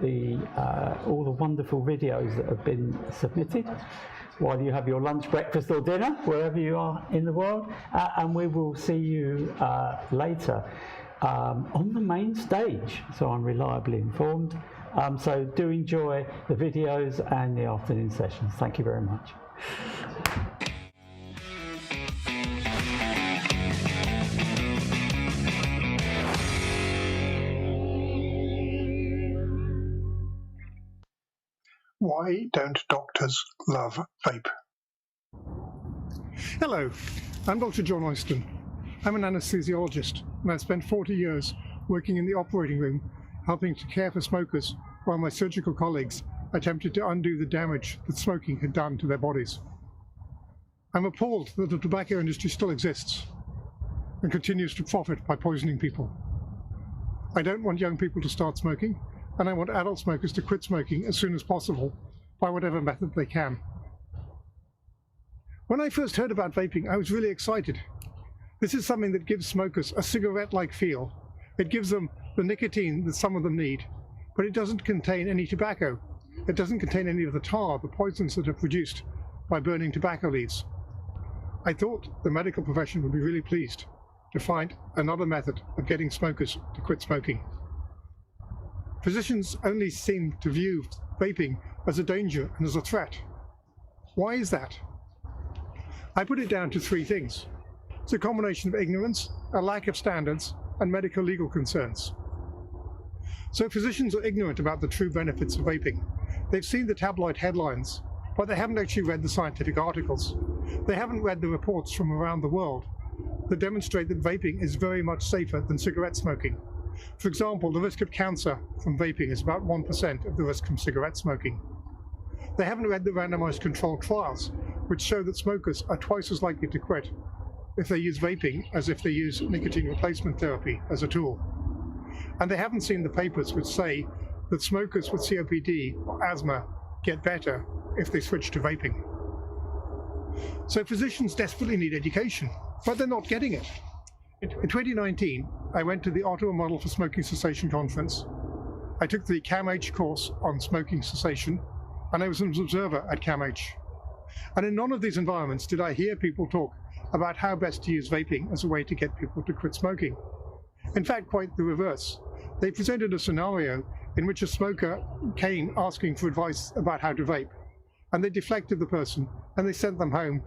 all the wonderful videos that have been submitted while you have your lunch, breakfast or dinner, wherever you are in the world, and we will see you later on the main stage, so I'm reliably informed. So do enjoy the videos and the afternoon sessions. Thank you very much. Why don't doctors love vape? Hello, I'm Dr. John Oyston. I'm an anesthesiologist, and I've spent 40 years working in the operating room, helping to care for smokers while my surgical colleagues attempted to undo the damage that smoking had done to their bodies. I'm appalled that the tobacco industry still exists and continues to profit by poisoning people. I don't want young people to start smoking, and I want adult smokers to quit smoking as soon as possible by whatever method they can. When I first heard about vaping, I was really excited. This is something that gives smokers a cigarette-like feel. It gives them the nicotine that some of them need, but it doesn't contain any tobacco. It doesn't contain any of the tar, the poisons that are produced by burning tobacco leaves. I thought the medical profession would be really pleased to find another method of getting smokers to quit smoking. Physicians only seem to view vaping as a danger and as a threat. Why is that? I put it down to three things. It's a combination of ignorance, a lack of standards, and medical legal concerns. So physicians are ignorant about the true benefits of vaping. They've seen the tabloid headlines, but they haven't actually read the scientific articles. They haven't read the reports from around the world that demonstrate that vaping is very much safer than cigarette smoking. For example, the risk of cancer from vaping is about 1% of the risk from cigarette smoking. They haven't read the randomized controlled trials, which show that smokers are twice as likely to quit if they use vaping as if they use nicotine replacement therapy as a tool. And they haven't seen the papers which say that smokers with COPD or asthma get better if they switch to vaping. So physicians desperately need education, but they're not getting it. In 2019, I went to the Ottawa Model for Smoking Cessation conference. I took the CAMH course on smoking cessation, and I was an observer at CAMH. And in none of these environments did I hear people talk about how best to use vaping as a way to get people to quit smoking. In fact, quite the reverse. They presented a scenario in which a smoker came asking for advice about how to vape, and they deflected the person and they sent them home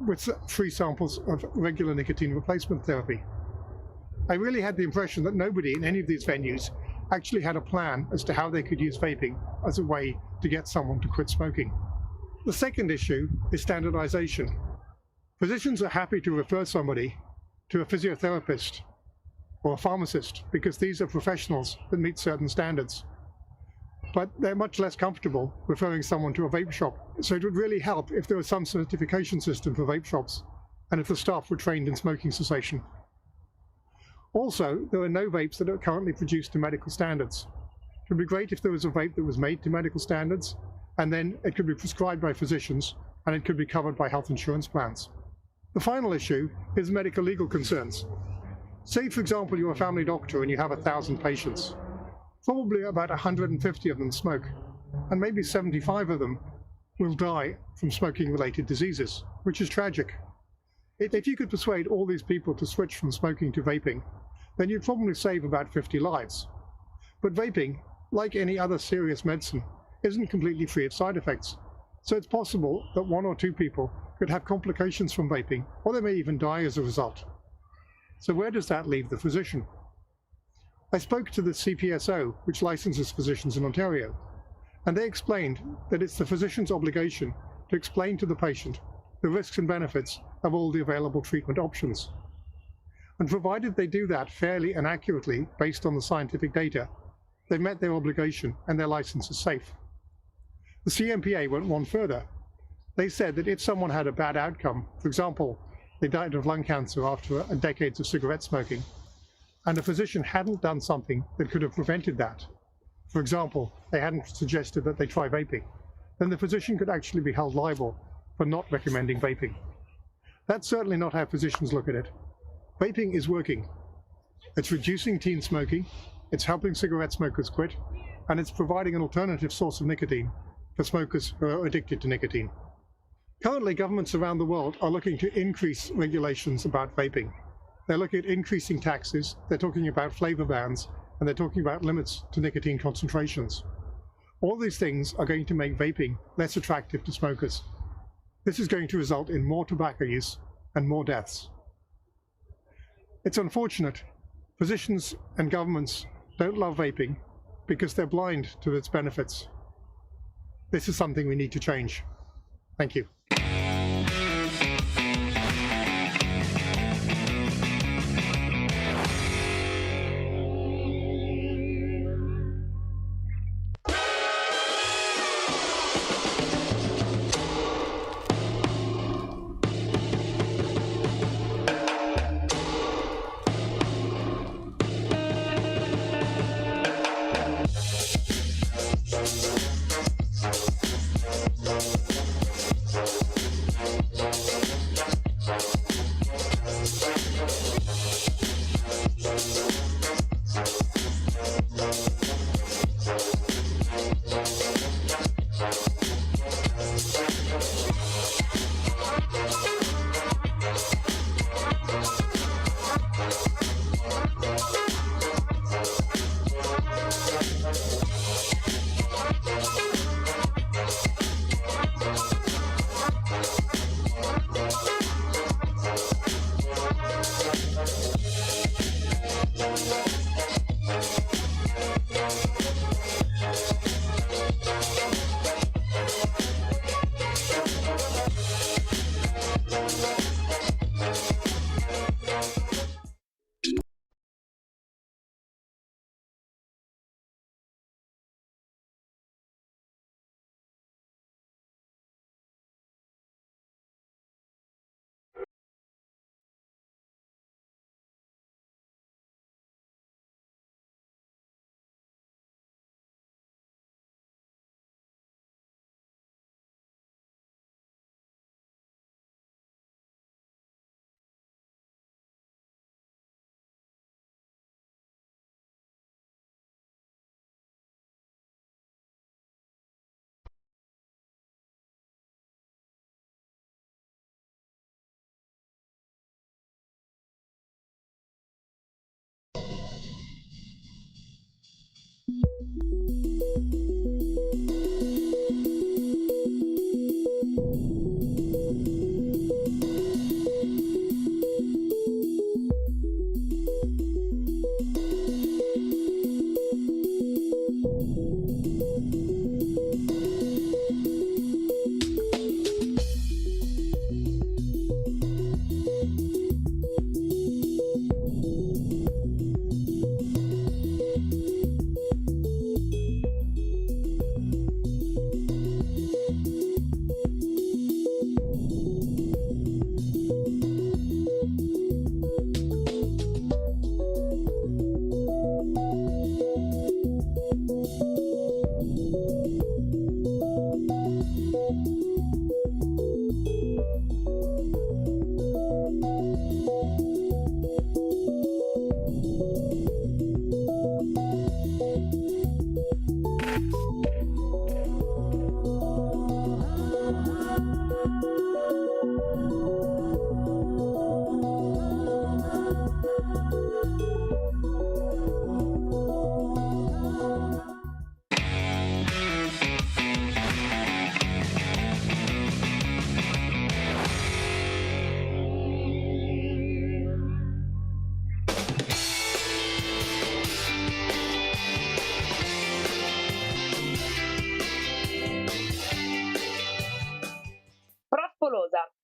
with free samples of regular nicotine replacement therapy. I really had the impression that nobody in any of these venues actually had a plan as to how they could use vaping as a way to get someone to quit smoking. The second issue is standardization. Physicians are happy to refer somebody to a physiotherapist or a pharmacist because these are professionals that meet certain standards. But they're much less comfortable referring someone to a vape shop. So it would really help if there was some certification system for vape shops and if the staff were trained in smoking cessation. Also, there are no vapes that are currently produced to medical standards. It would be great if there was a vape that was made to medical standards, and then it could be prescribed by physicians and it could be covered by health insurance plans. The final issue is medical legal concerns. Say, for example, you're a family doctor and you have 1,000 patients. Probably about 150 of them smoke, and maybe 75 of them will die from smoking-related diseases, which is tragic. If you could persuade all these people to switch from smoking to vaping, then you'd probably save about 50 lives. But vaping, like any other serious medicine, isn't completely free of side effects. So it's possible that 1 or 2 people could have complications from vaping, or they may even die as a result. So where does that leave the physician? I spoke to the CPSO, which licenses physicians in Ontario, and they explained that it's the physician's obligation to explain to the patient the risks and benefits of all the available treatment options. And provided they do that fairly and accurately based on the scientific data, they've met their obligation and their license is safe. The CMPA went one further. They said that if someone had a bad outcome, for example, they died of lung cancer after decades of cigarette smoking, and a physician hadn't done something that could have prevented that, for example, they hadn't suggested that they try vaping, then the physician could actually be held liable for not recommending vaping. That's certainly not how physicians look at it. Vaping is working. It's reducing teen smoking, it's helping cigarette smokers quit, and it's providing an alternative source of nicotine for smokers who are addicted to nicotine. Currently, governments around the world are looking to increase regulations about vaping. They're looking at increasing taxes, they're talking about flavor bans, and they're talking about limits to nicotine concentrations. All these things are going to make vaping less attractive to smokers. This is going to result in more tobacco use and more deaths. It's unfortunate. Physicians and governments don't love vaping because they're blind to its benefits. This is something we need to change. Thank you.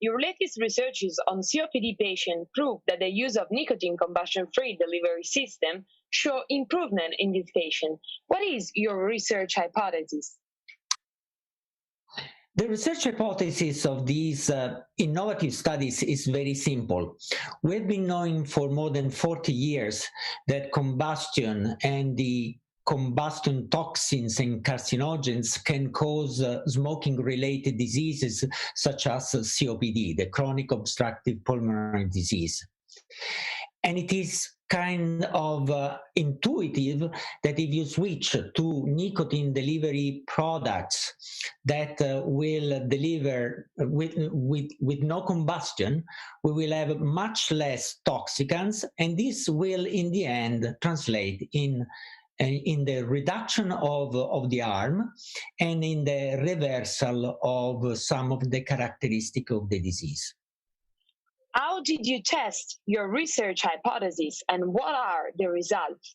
Your latest researches on COPD patients prove that the use of nicotine combustion-free delivery system show improvement in this patient. What is your research hypothesis? The research hypothesis of these innovative studies is very simple. We've been knowing for more than 40 years that combustion and the combustion toxins and carcinogens can cause smoking-related diseases such as COPD, the chronic obstructive pulmonary disease. And it is kind of intuitive that if you switch to nicotine delivery products that will deliver with no combustion, we will have much less toxicants, and this will in the end translate in the reduction of the harm and in the reversal of some of the characteristics of the disease. How did you test your research hypothesis and what are the results?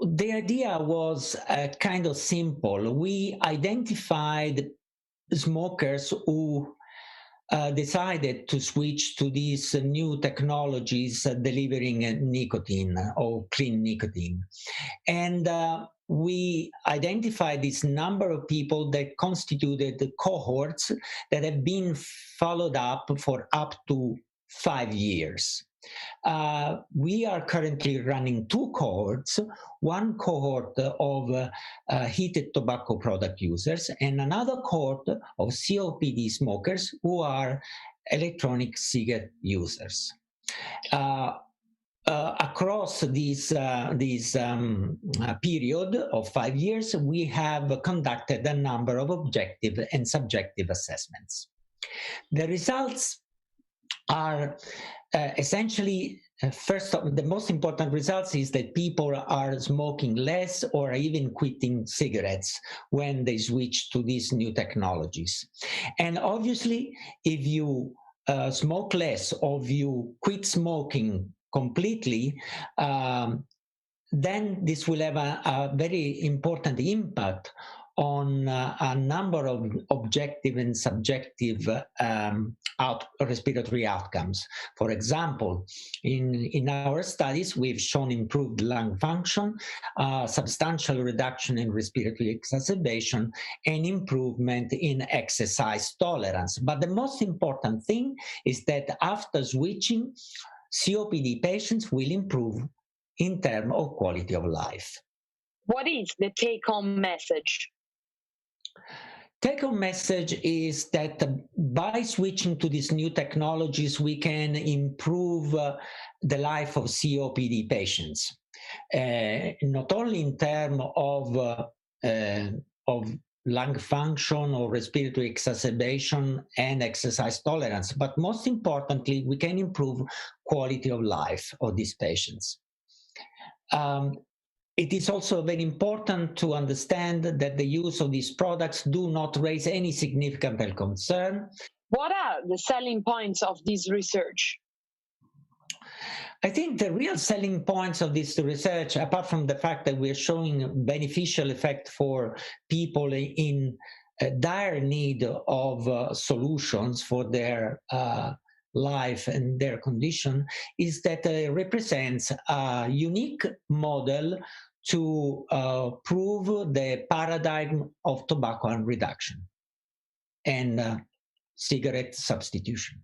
The idea was kind of simple. We identified smokers who decided to switch to these new technologies delivering nicotine or clean nicotine. And we identified this number of people that constituted cohorts that have been followed up for up to 5 years. We are currently running 2 cohorts, one cohort of heated tobacco product users and another cohort of COPD smokers who are electronic cigarette users. Across this period of 5 years, we have conducted a number of objective and subjective assessments. The results are essentially, first of the most important results is that people are smoking less or even quitting cigarettes when they switch to these new technologies. And obviously, if you smoke less or if you quit smoking completely, then this will have a very important impact on a number of objective and subjective respiratory outcomes. For example, in our studies, we've shown improved lung function, substantial reduction in respiratory exacerbation, and improvement in exercise tolerance. But the most important thing is that after switching, COPD patients will improve in terms of quality of life. What is the take-home message? Take-home message is that by switching to these new technologies, we can improve the life of COPD patients, not only in terms of lung function or respiratory exacerbation and exercise tolerance, but most importantly, we can improve quality of life of these patients. It is also very important to understand that the use of these products do not raise any significant health concern. What are the selling points of this research? I think the real selling points of this research, apart from the fact that we're showing beneficial effect for people in dire need of solutions for their life and their condition, is that it represents a unique model to prove the paradigm of tobacco harm reduction and cigarette substitution.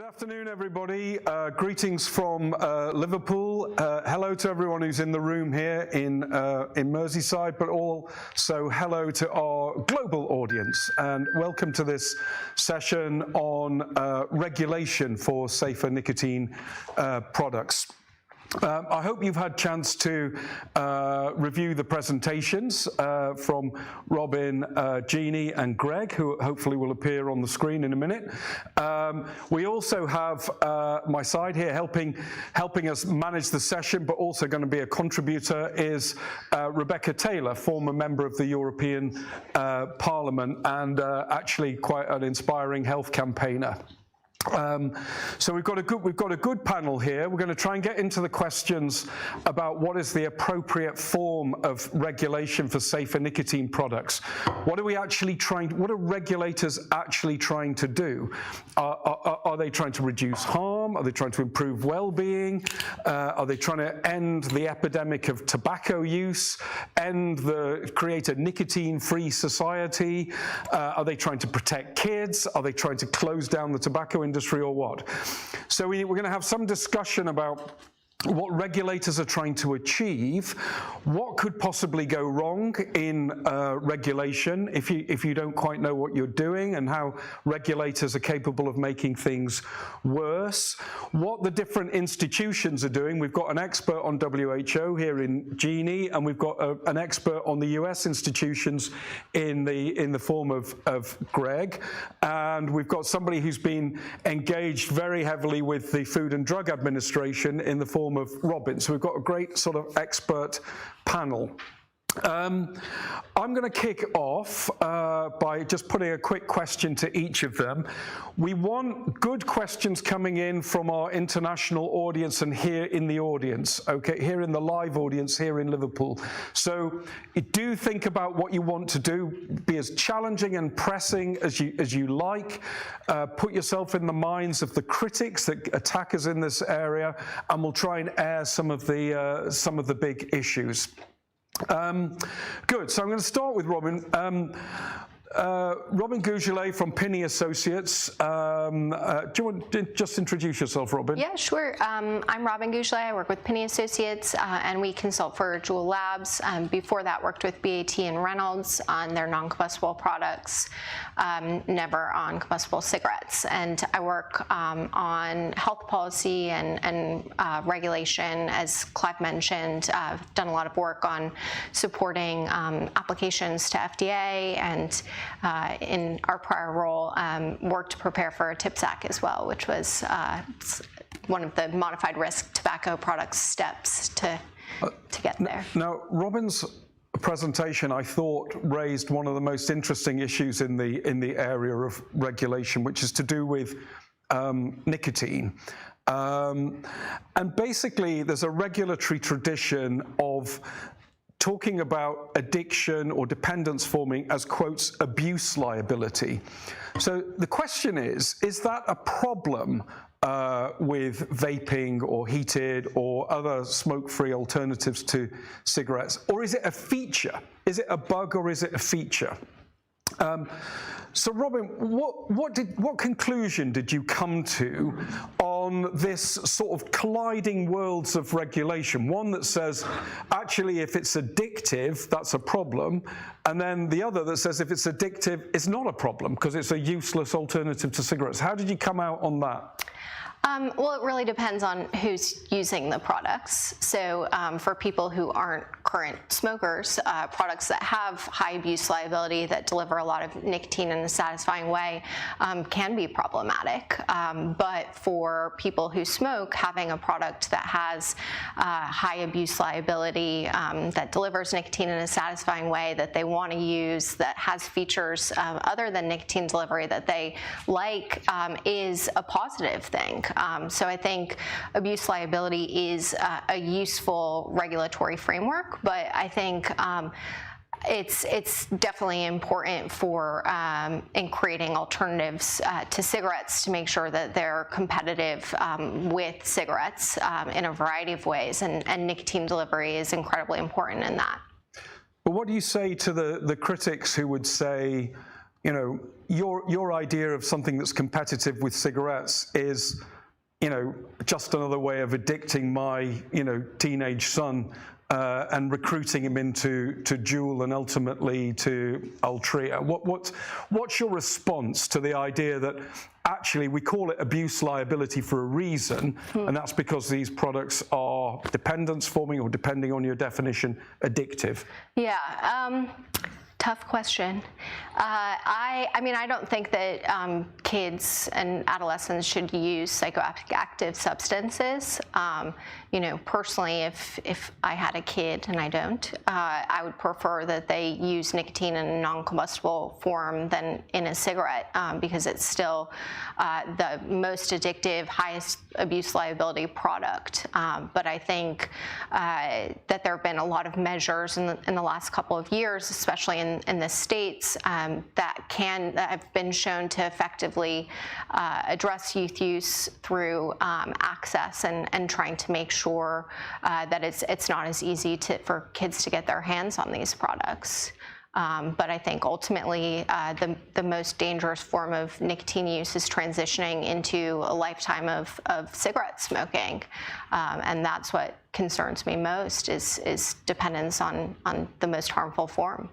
Good afternoon, everybody. Greetings from Liverpool. Hello to everyone who's in the room here in Merseyside, but also hello to our global audience, and welcome to this session on regulation for safer nicotine products. I hope you've had a chance to review the presentations from Robin, Jeannie and Greg, who hopefully will appear on the screen in a minute. We also have my side here helping us manage the session, but also going to be a contributor is Rebecca Taylor, former member of the European Parliament and actually quite an inspiring health campaigner. So we've got a good panel here. We're going to try and get into the questions about what is the appropriate form of regulation for safer nicotine products. What are regulators actually trying to do? Are they trying to reduce harm? Are they trying to improve well-being? Are they trying to end the epidemic of tobacco use? Create a nicotine-free society? Are they trying to protect kids? Are they trying to close down the tobacco industry or what? So we're going to have some discussion about what regulators are trying to achieve, what could possibly go wrong in regulation if you don't quite know what you're doing, and how regulators are capable of making things worse, what the different institutions are doing. We've got an expert on WHO here in Jeannie, and we've got an expert on the US institutions in the form of Greg, and we've got somebody who's been engaged very heavily with the Food and Drug Administration in the form of Robin. So we've got a great sort of expert panel. I'm going to kick off by just putting a quick question to each of them. We want good questions coming in from our international audience and here in the audience, okay, here in the live audience here in Liverpool. So do think about what you want to do. Be as challenging and pressing as you like. Put yourself in the minds of the critics, the attackers in this area, and we'll try and air some of the big issues. Good, so I'm going to start with Robin. Robin Gougelet from Pinney Associates. Do you want to just introduce yourself, Robin? Yeah, sure. I'm Robin Gougelet. I work with Pinney Associates, and we consult for Juul Labs. Before that, worked with BAT and Reynolds on their non-combustible products, never on combustible cigarettes. And I work on health policy and regulation, as Clive mentioned. I've done a lot of work on supporting applications to FDA, and in our prior role, worked to prepare for a TIPS Act as well, which was one of the modified risk tobacco products steps to get there. Now, Robin's presentation, I thought, raised one of the most interesting issues in the area of regulation, which is to do with nicotine. And basically, there's a regulatory tradition of talking about addiction or dependence forming as, quotes, abuse liability. So the question is that a problem with vaping or heated or other smoke-free alternatives to cigarettes, or is it a feature? Is it a bug or is it a feature? So Robin, what conclusion did you come to on this sort of colliding worlds of regulation? One that says, actually, if it's addictive, that's a problem, and then the other that says if it's addictive, it's not a problem because it's a useless alternative to cigarettes. How did you come out on that? Well, it really depends on who's using the products. So for people who aren't current smokers, products that have high abuse liability that deliver a lot of nicotine in a satisfying way can be problematic. But for people who smoke, having a product that has high abuse liability that delivers nicotine in a satisfying way that they want to use, that has features other than nicotine delivery that they like, is a positive thing. So I think abuse liability is a useful regulatory framework, but I think it's definitely important for in creating alternatives to cigarettes to make sure that they're competitive with cigarettes in a variety of ways, and nicotine delivery is incredibly important in that. But what do you say to the critics who would say, you know, your idea of something that's competitive with cigarettes is, you know, just another way of addicting my, you know, teenage son and recruiting him into Juul and ultimately to Altria. What's your response to the idea that actually we call it abuse liability for a reason, and that's because these products are dependence forming, or depending on your definition, addictive? Yeah. Tough question. I mean, I don't think that kids and adolescents should use psychoactive substances. You know, personally, if I had a kid, and I don't, I would prefer that they use nicotine in a non-combustible form than in a cigarette, because it's still the most addictive, highest abuse liability product. But I think that there have been a lot of measures in the last couple of years, especially in the States, that have been shown to effectively address youth use through access and trying to make sure that it's not as easy for kids to get their hands on these products. But I think ultimately the most dangerous form of nicotine use is transitioning into a lifetime of cigarette smoking, and that's what concerns me most is dependence on the most harmful form.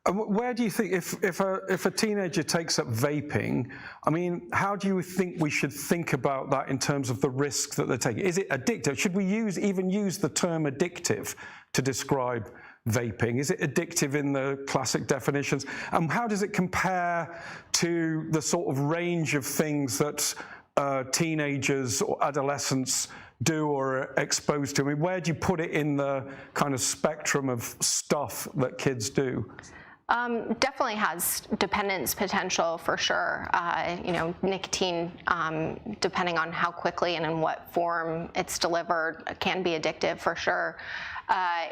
Where do you think, if a teenager takes up vaping, I mean, how do you think we should think about that in terms of the risk that they're taking? Is it addictive? Should we even use the term addictive to describe vaping? Is it addictive in the classic definitions? And how does it compare to the sort of range of things that teenagers or adolescents do or are exposed to? I mean, where do you put it in the kind of spectrum of stuff that kids do? Definitely has dependence potential for sure. You know, nicotine, depending on how quickly and in what form it's delivered, can be addictive for sure.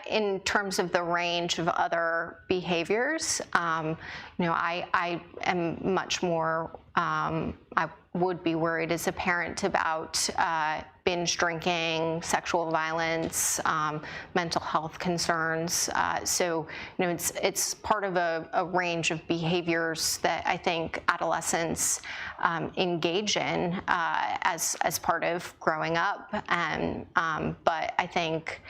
In terms of the range of other behaviors, you know, I am much more, I would be worried as a parent about binge drinking, sexual violence, mental health concerns. So, you know, it's part of a range of behaviors that I think adolescents engage in as part of growing up. And but I think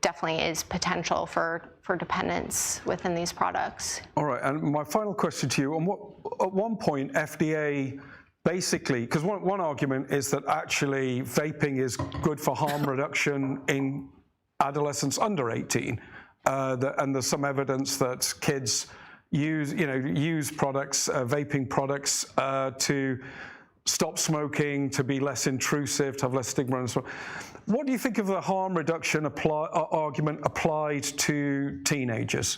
definitely is potential for dependence within these products. All right, and my final question to you, at one point FDA basically, because one argument is that actually vaping is good for harm reduction in adolescents under 18, and there's some evidence that kids use products, vaping products, to stop smoking, to be less intrusive, to have less stigma and so on. What do you think of the harm reduction argument applied to teenagers?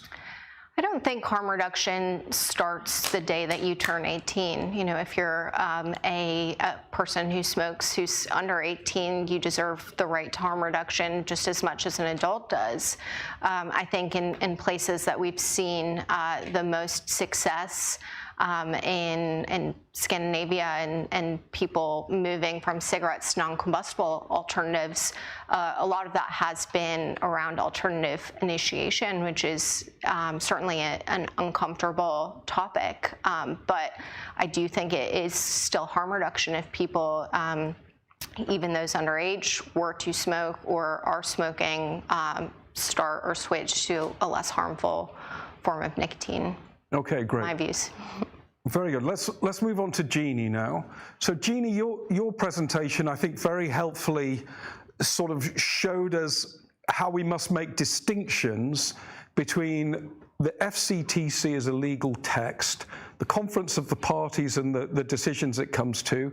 I don't think harm reduction starts the day that you turn 18. You know, if you're a person who smokes who's under 18, you deserve the right to harm reduction just as much as an adult does. I think in places that we've seen the most success in Scandinavia and people moving from cigarettes to non-combustible alternatives, a lot of that has been around alternative initiation, which is certainly an uncomfortable topic. But I do think it is still harm reduction if people, even those underage, were to smoke or are smoking, start or switch to a less harmful form of nicotine. Okay, great. My views. Very good. Let's move on to Jeannie now. So Jeannie, your presentation, I think, very helpfully sort of showed us how we must make distinctions between the FCTC as a legal text, the Conference of the Parties and the decisions it comes to,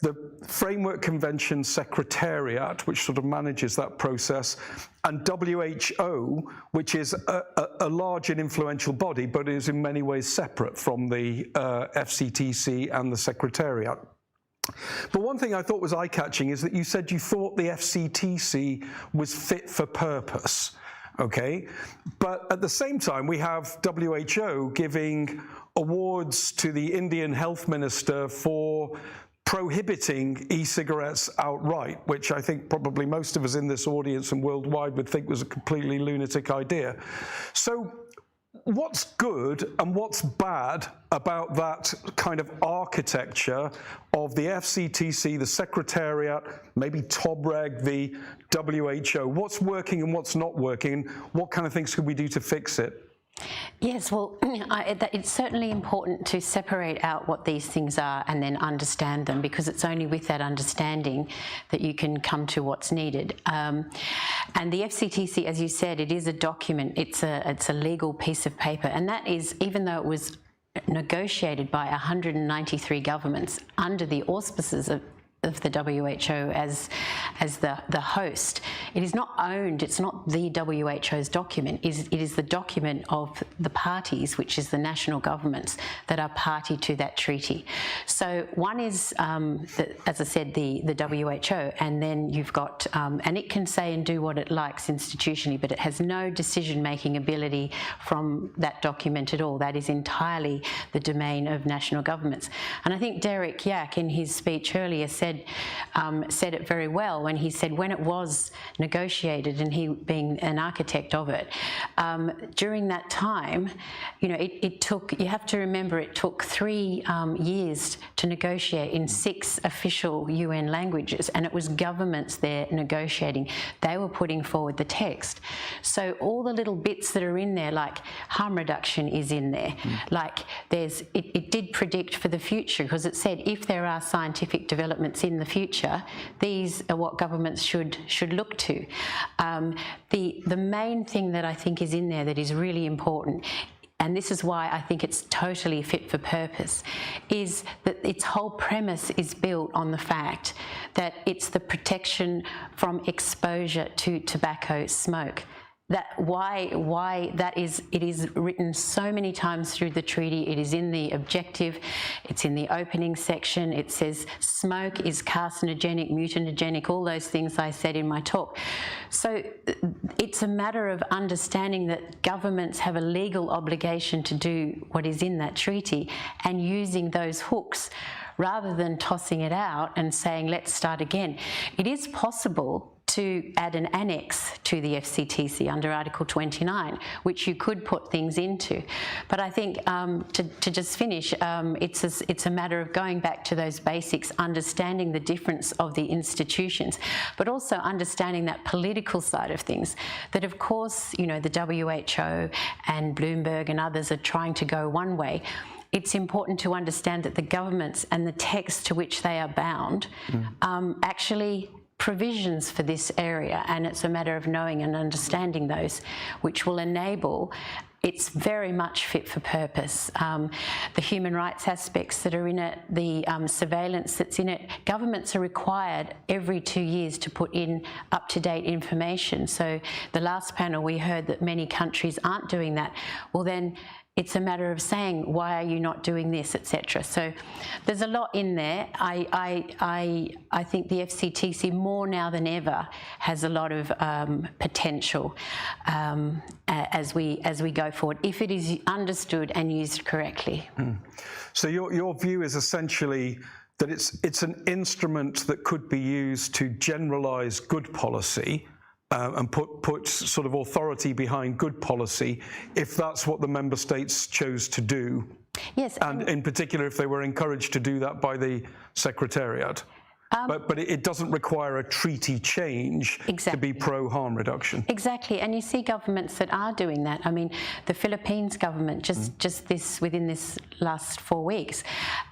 the Framework Convention Secretariat, which sort of manages that process, and WHO, which is a large and influential body, but is in many ways separate from the FCTC and the Secretariat. But one thing I thought was eye-catching is that you said you thought the FCTC was fit for purpose, okay? But at the same time, we have WHO giving awards to the Indian health minister for prohibiting e-cigarettes outright, which I think probably most of us in this audience and worldwide would think was a completely lunatic idea. So what's good and what's bad about that kind of architecture of the FCTC, the Secretariat, maybe TOBREG, the WHO? What's working and what's not working? What kind of things could we do to fix it? Yes, well, it's certainly important to separate out what these things are and then understand them, because it's only with that understanding that you can come to what's needed. And the FCTC, as you said, it is a document, it's a legal piece of paper, and that is, even though it was negotiated by 193 governments under the auspices of the WHO as the host. It is not owned, it's not the WHO's document, it is the document of the parties, which is the national governments that are party to that treaty. So one is, as I said, the WHO, and then you've got, and it can say and do what it likes institutionally, but it has no decision-making ability from that document at all. That is entirely the domain of national governments. And I think Derek Yak, in his speech earlier, said it very well when he said when it was negotiated, and he being an architect of it, during that time, you know, it took, you have to remember, it took 3 years to negotiate in 6 official UN languages, and it was governments there negotiating. They were putting forward the text. So all the little bits that are in there, like harm reduction is in there, like there's, it did predict for the future, because it said if there are scientific developments in the future, these are what governments should look to. The main thing that I think is in there that is really important, and this is why I think it's totally fit for purpose, is that its whole premise is built on the fact that it's the protection from exposure to tobacco smoke. That why that is, it is written so many times through the treaty. It is in the objective, it's in the opening section. It says smoke is carcinogenic, mutagenic, all those things I said in my talk. So it's a matter of understanding that governments have a legal obligation to do what is in that treaty, and using those hooks rather than tossing it out and saying, let's start again. It is possible to add an annex to the FCTC under Article 29, which you could put things into. But I think, to just finish, it's a matter of going back to those basics, understanding the difference of the institutions, but also understanding that political side of things, that of course, you know, the WHO and Bloomberg and others are trying to go one way. It's important to understand that the governments and the text to which they are bound actually provisions for this area, and it's a matter of knowing and understanding those, which will enable, it's very much fit for purpose. The human rights aspects that are in it, the surveillance that's in it, governments are required every 2 years to put in up-to-date information. So the last panel we heard that many countries aren't doing that. Well then, it's a matter of saying, why are you not doing this, etc. So there's a lot in there. I think the FCTC more now than ever has a lot of potential as we go forward, if it is understood and used correctly. So your view is essentially that it's an instrument that could be used to generalize good policy, and put sort of authority behind good policy, if that's what the member states chose to do. Yes. And in particular, if they were encouraged to do that by the Secretariat. But it doesn't require a treaty change to be pro-harm reduction. Exactly, and you see governments that are doing that. I mean, the Philippines government, within this last 4 weeks,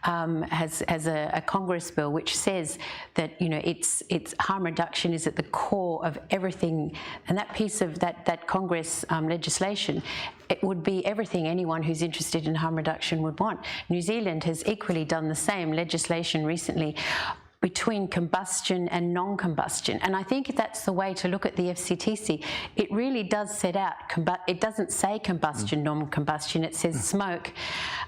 has a Congress bill which says that, you know, it's harm reduction is at the core of everything, and that piece of that Congress legislation, it would be everything anyone who's interested in harm reduction would want. New Zealand has equally done the same legislation recently between combustion and non-combustion. And I think that's the way to look at the FCTC. It really does set out, it doesn't say combustion, non-combustion, it says smoke.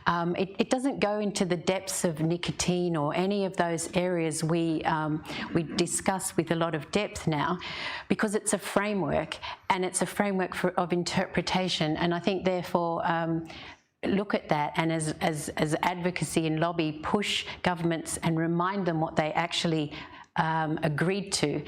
It doesn't go into the depths of nicotine or any of those areas we discuss with a lot of depth now, because it's a framework, and it's a framework of interpretation. And I think therefore, look at that, and as advocacy and lobby, push governments and remind them what they actually agreed to,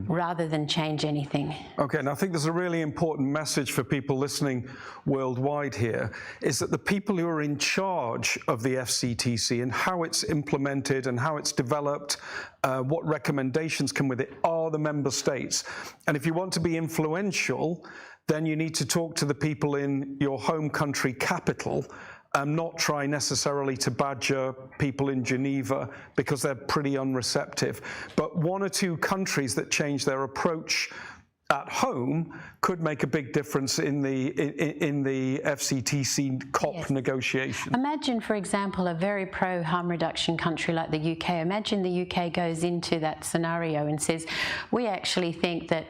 rather than change anything. Okay, and I think there's a really important message for people listening worldwide here, is that the people who are in charge of the FCTC and how it's implemented and how it's developed, what recommendations come with it, are the member states. And if you want to be influential, then you need to talk to the people in your home country capital, not try necessarily to badger people in Geneva because they're pretty unreceptive. But one or two countries that change their approach at home could make a big difference in the FCTC COP negotiation. Imagine, for example, a very pro-harm reduction country like the UK. Imagine the UK goes into that scenario and says, we actually think that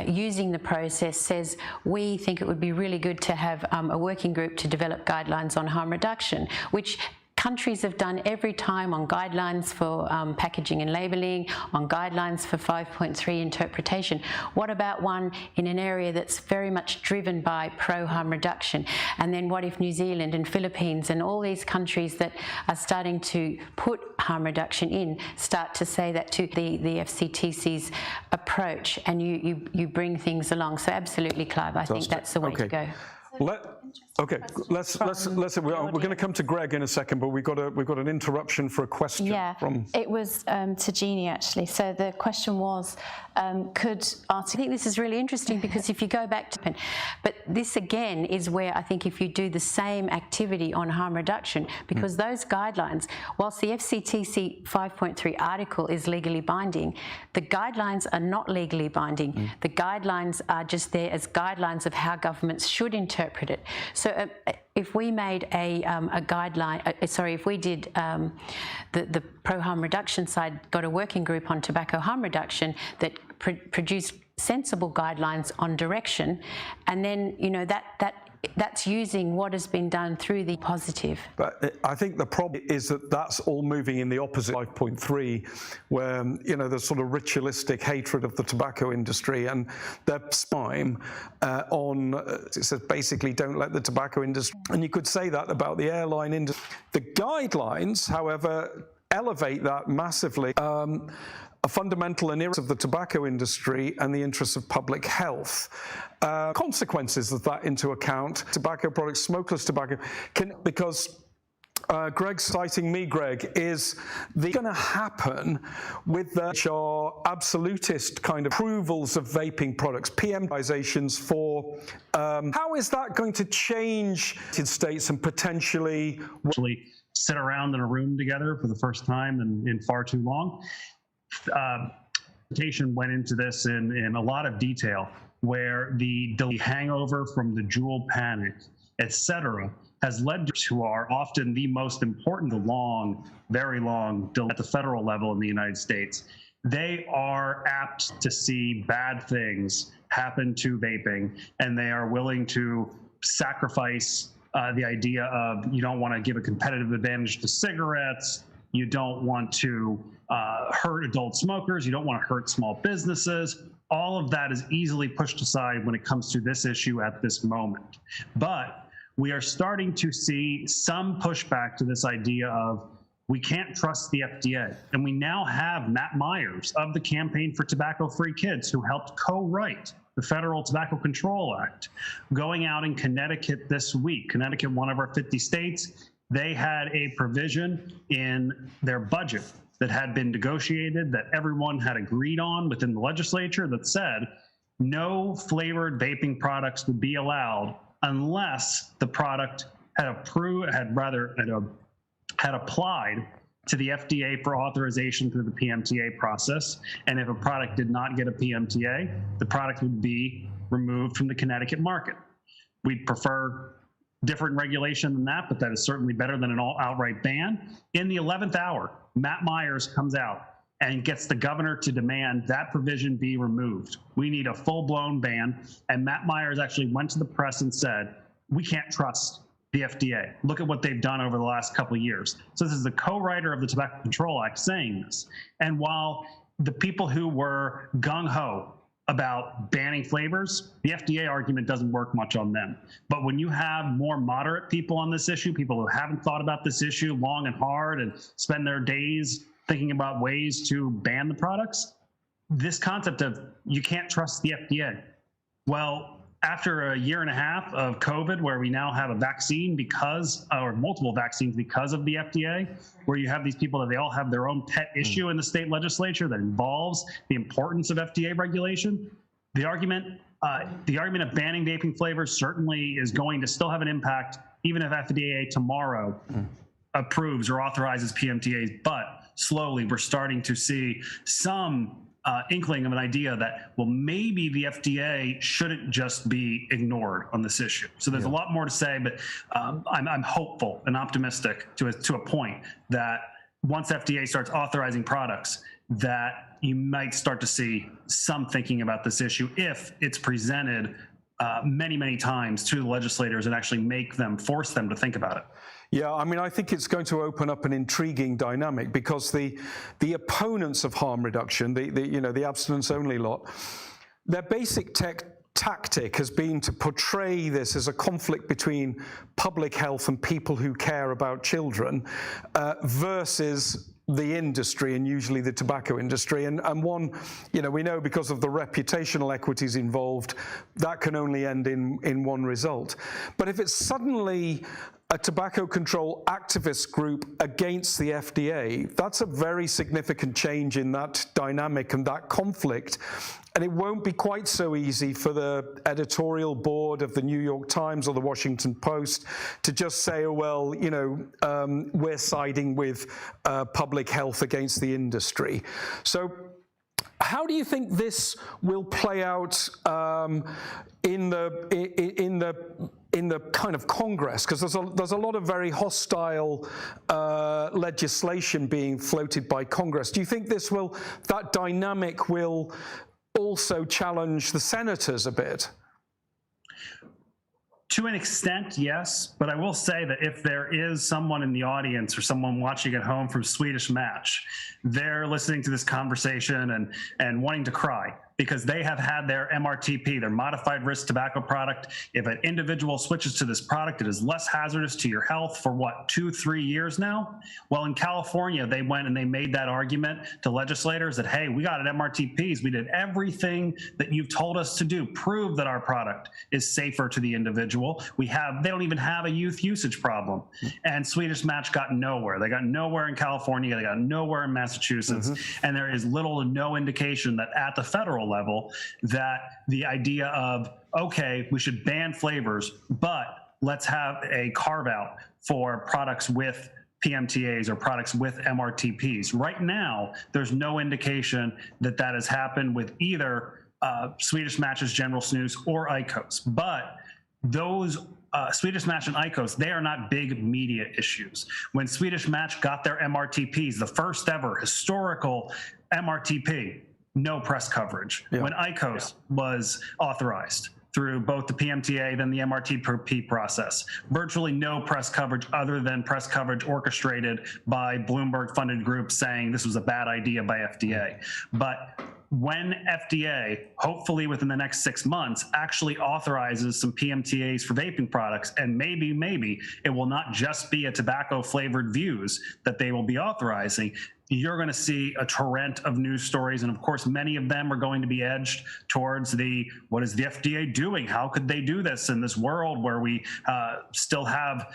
using the process says, we think it would be really good to have a working group to develop guidelines on harm reduction, which countries have done every time on guidelines for packaging and labelling, on guidelines for 5.3 interpretation. What about one in an area that's very much driven by pro-harm reduction? And then what if New Zealand and Philippines and all these countries that are starting to put harm reduction in start to say that to the FCTC's approach, and you bring things along? So absolutely, Clive, I think that's the way to go. We're going to come to Greg in a second, but we've got an interruption for a question. Yeah, it was to Jeannie actually. So the question was, I think this is really interesting, because if you go back to, but this again is where I think if you do the same activity on harm reduction, because those guidelines, whilst the FCTC 5.3 article is legally binding, the guidelines are not legally binding. The guidelines are just there as guidelines of how governments should interpret it. So if we made a guideline, if we did the pro-harm reduction side, got a working group on tobacco harm reduction that produced sensible guidelines on direction, and then, you know, that's using what has been done through the positive. But I think the problem is that that's all moving in the opposite 5.3, where, you know, there's sort of ritualistic hatred of the tobacco industry, and their spine it says basically don't let the tobacco industry, and you could say that about the airline industry. The guidelines, however, elevate that massively. A fundamental and of the tobacco industry and the interests of public health. Consequences of that into account, tobacco products, smokeless tobacco, because Greg's citing me, Greg, is going to happen with the absolutist kind of approvals of vaping products, PMizations for, how is that going to change the United States and potentially sit around in a room together for the first time in far too long? Presentation went into this in a lot of detail, where the hangover from the Juul panic, etc., has led to are often the most important, very long delay at the federal level in the United States. They are apt to see bad things happen to vaping, and they are willing to sacrifice the idea of, you don't want to give a competitive advantage to cigarettes, you don't want to hurt adult smokers, you don't want to hurt small businesses. All of that is easily pushed aside when it comes to this issue at this moment. But we are starting to see some pushback to this idea of, we can't trust the FDA. And we now have Matt Myers of the Campaign for Tobacco-Free Kids, who helped co-write the Federal Tobacco Control Act, going out in Connecticut this week. Connecticut, one of our 50 states, they had a provision in their budget that had been negotiated, that everyone had agreed on within the legislature, that said no flavored vaping products would be allowed unless the product had applied to the FDA for authorization through the PMTA process. And if a product did not get a PMTA, the product would be removed from the Connecticut market. We'd prefer different regulation than that, but that is certainly better than an outright ban. In the 11th hour, Matt Myers comes out and gets the governor to demand that provision be removed. We need a full-blown ban. And Matt Myers actually went to the press and said, we can't trust the FDA. Look at what they've done over the last couple of years. So this is the co-writer of the Tobacco Control Act saying this. And while the people who were gung-ho about banning flavors, the FDA argument doesn't work much on them. But when you have more moderate people on this issue, people who haven't thought about this issue long and hard and spend their days thinking about ways to ban the products. This concept of you can't trust the FDA. Well, after a year and a half of COVID, where we now have a vaccine or multiple vaccines because of the FDA, where you have these people that they all have their own pet issue in the state legislature that involves the importance of FDA regulation, the argument of banning vaping flavors certainly is going to still have an impact, even if FDA tomorrow approves or authorizes PMTAs. But slowly, we're starting to see some inkling of an idea that, well, maybe the FDA shouldn't just be ignored on this issue. So there's a lot more to say, but I'm hopeful and optimistic to a point that once FDA starts authorizing products, that you might start to see some thinking about this issue if it's presented many, many times to the legislators and actually force them to think about it. Yeah, I mean, I think it's going to open up an intriguing dynamic because the opponents of harm reduction, the abstinence-only lot, their basic tactic has been to portray this as a conflict between public health and people who care about children versus the industry, and usually the tobacco industry. And one, we know because of the reputational equities involved, that can only end in one result. But if it's suddenly a tobacco control activist group against the FDA, that's a very significant change in that dynamic and that conflict. And it won't be quite so easy for the editorial board of the New York Times or the Washington Post to just say, oh, well, we're siding with public health against the industry. So how do you think this will play out in the kind of Congress? Because there's a lot of very hostile legislation being floated by Congress. Do you think that dynamic will also challenge the senators a bit? To an extent, yes, but I will say that if there is someone in the audience or someone watching at home from Swedish Match, they're listening to this conversation and wanting to cry because they have had their MRTP, their modified risk tobacco product. If an individual switches to this product, it is less hazardous to your health for 2-3 years now? Well, in California, they went and they made that argument to legislators that, hey, we got MRTPs. We did everything that you've told us to do, prove that our product is safer to the individual. They don't even have a youth usage problem. And Swedish Match got nowhere. They got nowhere in California. They got nowhere in Massachusetts. And there is little to no indication that at the federal level that the idea of, okay, we should ban flavors, but let's have a carve out for products with PMTAs or products with MRTPs. Right now, there's no indication that that has happened with either Swedish Match's General Snus or IQOS. But those Swedish Match and IQOS, they are not big media issues. When Swedish Match got their MRTPs, the first ever historical MRTP, no press coverage. Yeah. When IQOS was authorized through both the PMTA, then the MRTP process, virtually no press coverage other than press coverage orchestrated by Bloomberg funded groups saying this was a bad idea by FDA. But when FDA, hopefully within the next 6 months, actually authorizes some PMTAs for vaping products, and maybe it will not just be a tobacco flavored views that they will be authorizing, you're going to see a torrent of news stories. And of course, many of them are going to be edged towards what is the FDA doing? How could they do this in this world where we still have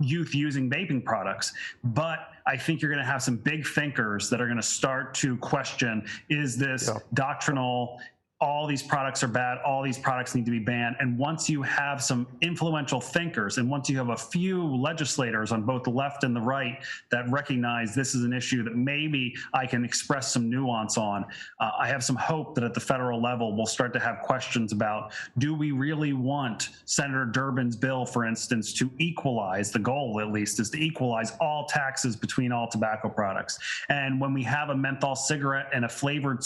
youth using vaping products? But I think you're going to have some big thinkers that are going to start to question, is this doctrinal? All these products are bad, all these products need to be banned. And once you have some influential thinkers, and once you have a few legislators on both the left and the right that recognize this is an issue that maybe I can express some nuance on, I have some hope that at the federal level we'll start to have questions about, do we really want Senator Durbin's bill, for instance, to equalize, the goal at least is to equalize all taxes between all tobacco products. And when we have a menthol cigarette and a flavored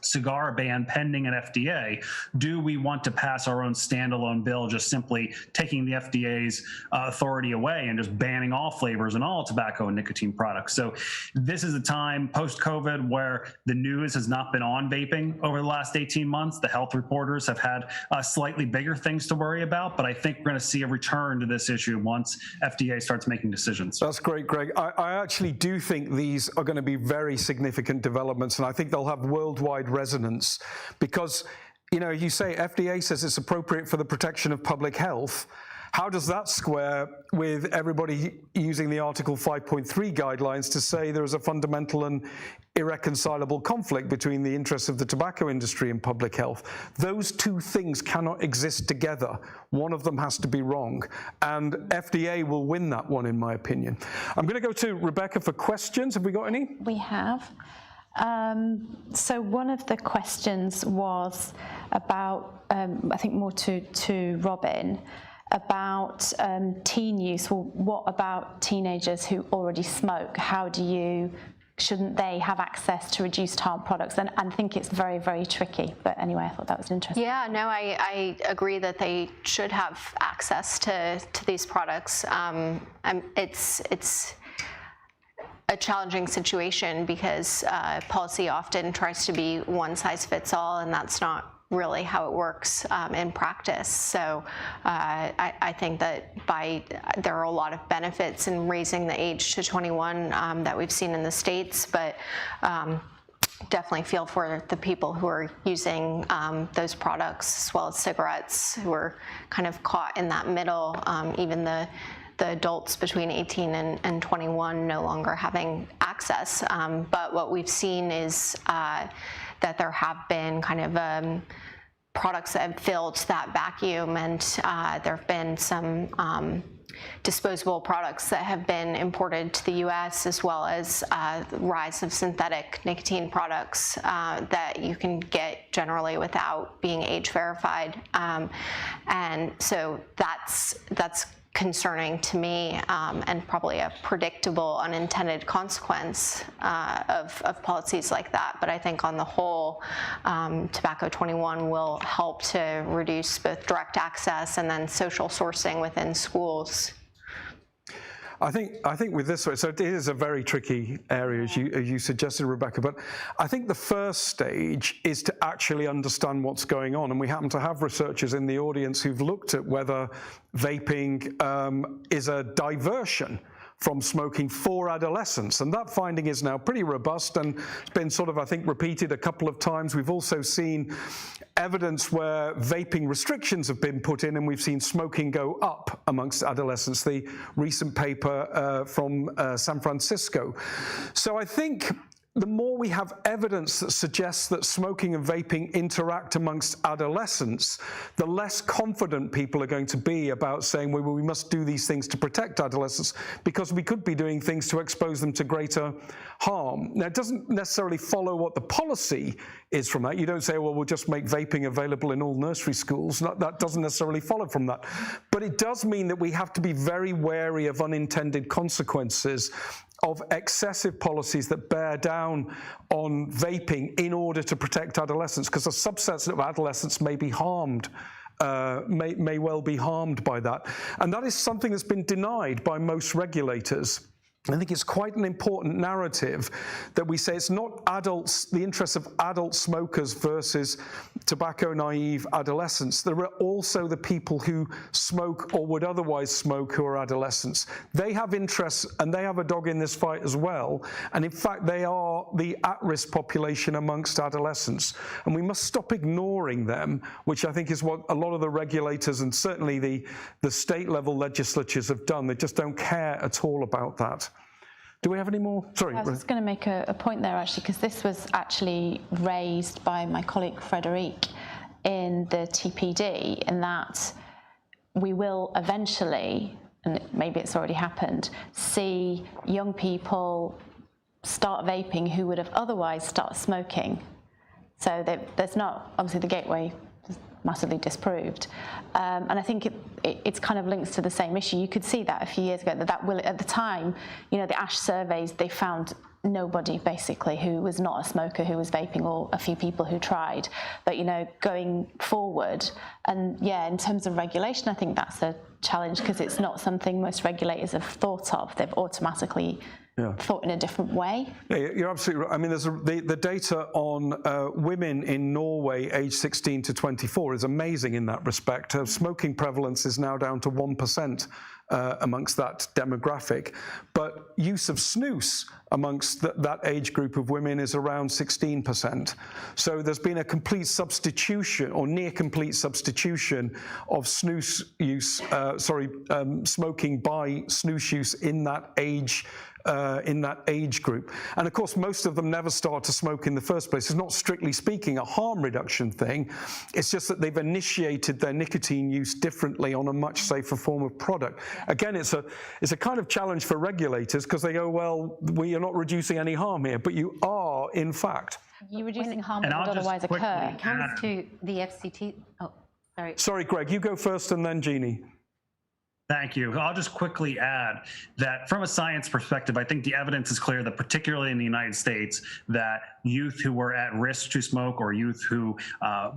cigar ban pending at FDA. Do we want to pass our own standalone bill just simply taking the FDA's authority away and just banning all flavors and all tobacco and nicotine products? So this is a time post-COVID where the news has not been on vaping over the last 18 months. The health reporters have had slightly bigger things to worry about, but I think we're going to see a return to this issue once FDA starts making decisions. That's great, Greg. I actually do think these are going to be very significant developments, and I think they'll have worldwide resonance because, you know, you say FDA says it's appropriate for the protection of public health. How does that square with everybody using the Article 5.3 guidelines to say there is a fundamental and irreconcilable conflict between the interests of the tobacco industry and public health? Those two things cannot exist together. One of them has to be wrong, and FDA will win that one, in my opinion. I'm going to go to Rebecca for questions. Have we got any? We have. So one of the questions was about, I think more to Robin, about teen use. Well, what about teenagers who already smoke? Shouldn't they have access to reduced harm products? And I think it's very, very tricky. But anyway, I thought that was interesting. Yeah, no, I agree that they should have access to these products. It's a challenging situation because policy often tries to be one size fits all, and that's not really how it works in practice. So I think that there are a lot of benefits in raising the age to 21 that we've seen in the States, but definitely feel for the people who are using those products as well as cigarettes, who are kind of caught in that middle, even the adults between 18 and 21 no longer having access. But what we've seen is that there have been kind of products that have filled that vacuum, and there have been some disposable products that have been imported to the US, as well as the rise of synthetic nicotine products that you can get generally without being age verified. And so that's concerning to me, and probably a predictable unintended consequence of policies like that. But I think on the whole, Tobacco 21 will help to reduce both direct access and then social sourcing within schools. I think with this, so it is a very tricky area, as you suggested, Rebecca, but I think the first stage is to actually understand what's going on. And we happen to have researchers in the audience who've looked at whether vaping is a diversion from smoking for adolescents. And that finding is now pretty robust and it's been sort of, I think, repeated a couple of times. We've also seen evidence where vaping restrictions have been put in and we've seen smoking go up amongst adolescents, the recent paper from San Francisco. So I think the more we have evidence that suggests that smoking and vaping interact amongst adolescents, the less confident people are going to be about saying, well, we must do these things to protect adolescents, because we could be doing things to expose them to greater harm. Now, it doesn't necessarily follow what the policy is from that. You don't say, well, we'll just make vaping available in all nursery schools. That doesn't necessarily follow from that. But it does mean that we have to be very wary of unintended consequences of excessive policies that bear down on vaping in order to protect adolescents, because a subset of adolescents may be harmed, may well be harmed by that. And that is something that's been denied by most regulators. I think it's quite an important narrative that we say it's not adults, the interests of adult smokers versus tobacco-naive adolescents. There are also the people who smoke or would otherwise smoke who are adolescents. They have interests and they have a dog in this fight as well. And in fact, they are the at-risk population amongst adolescents. And we must stop ignoring them, which I think is what a lot of the regulators and certainly the state-level legislatures have done. They just don't care at all about that. Do we have any more? Sorry. I was just going to make a point there, actually, because this was actually raised by my colleague Frederic in the TPD, in that we will eventually, and maybe it's already happened, see young people start vaping who would have otherwise started smoking. So there's not, obviously the gateway is massively disproved. And I think it's kind of links to the same issue. You could see that a few years ago, that will, at the time, you know, the ASH surveys, they found nobody basically who was not a smoker who was vaping, or a few people who tried. But going forward, and yeah, in terms of regulation, I think that's a challenge, because it's not something most regulators have thought of. They've automatically thought in a different way. Yeah, you're absolutely right. I mean, there's the data on women in Norway aged 16 to 24 is amazing in that respect. Smoking prevalence is now down to 1% amongst that demographic, but use of snus amongst that age group of women is around 16%. So there's been a complete substitution, or near complete substitution, of snus use, smoking by snus use in that age group. And of course, most of them never start to smoke in the first place. It's not, strictly speaking, a harm reduction thing. It's just that they've initiated their nicotine use differently on a much safer form of product. Again, it's a kind of challenge for regulators, because they go, well, we are not reducing any harm here, but you are, in fact. You're reducing harm that would otherwise occur. When it comes to the FCT, Sorry, Greg, you go first, and then Jeannie. Thank you. I'll just quickly add that from a science perspective, I think the evidence is clear that particularly in the United States, that youth who were at risk to smoke, or youth who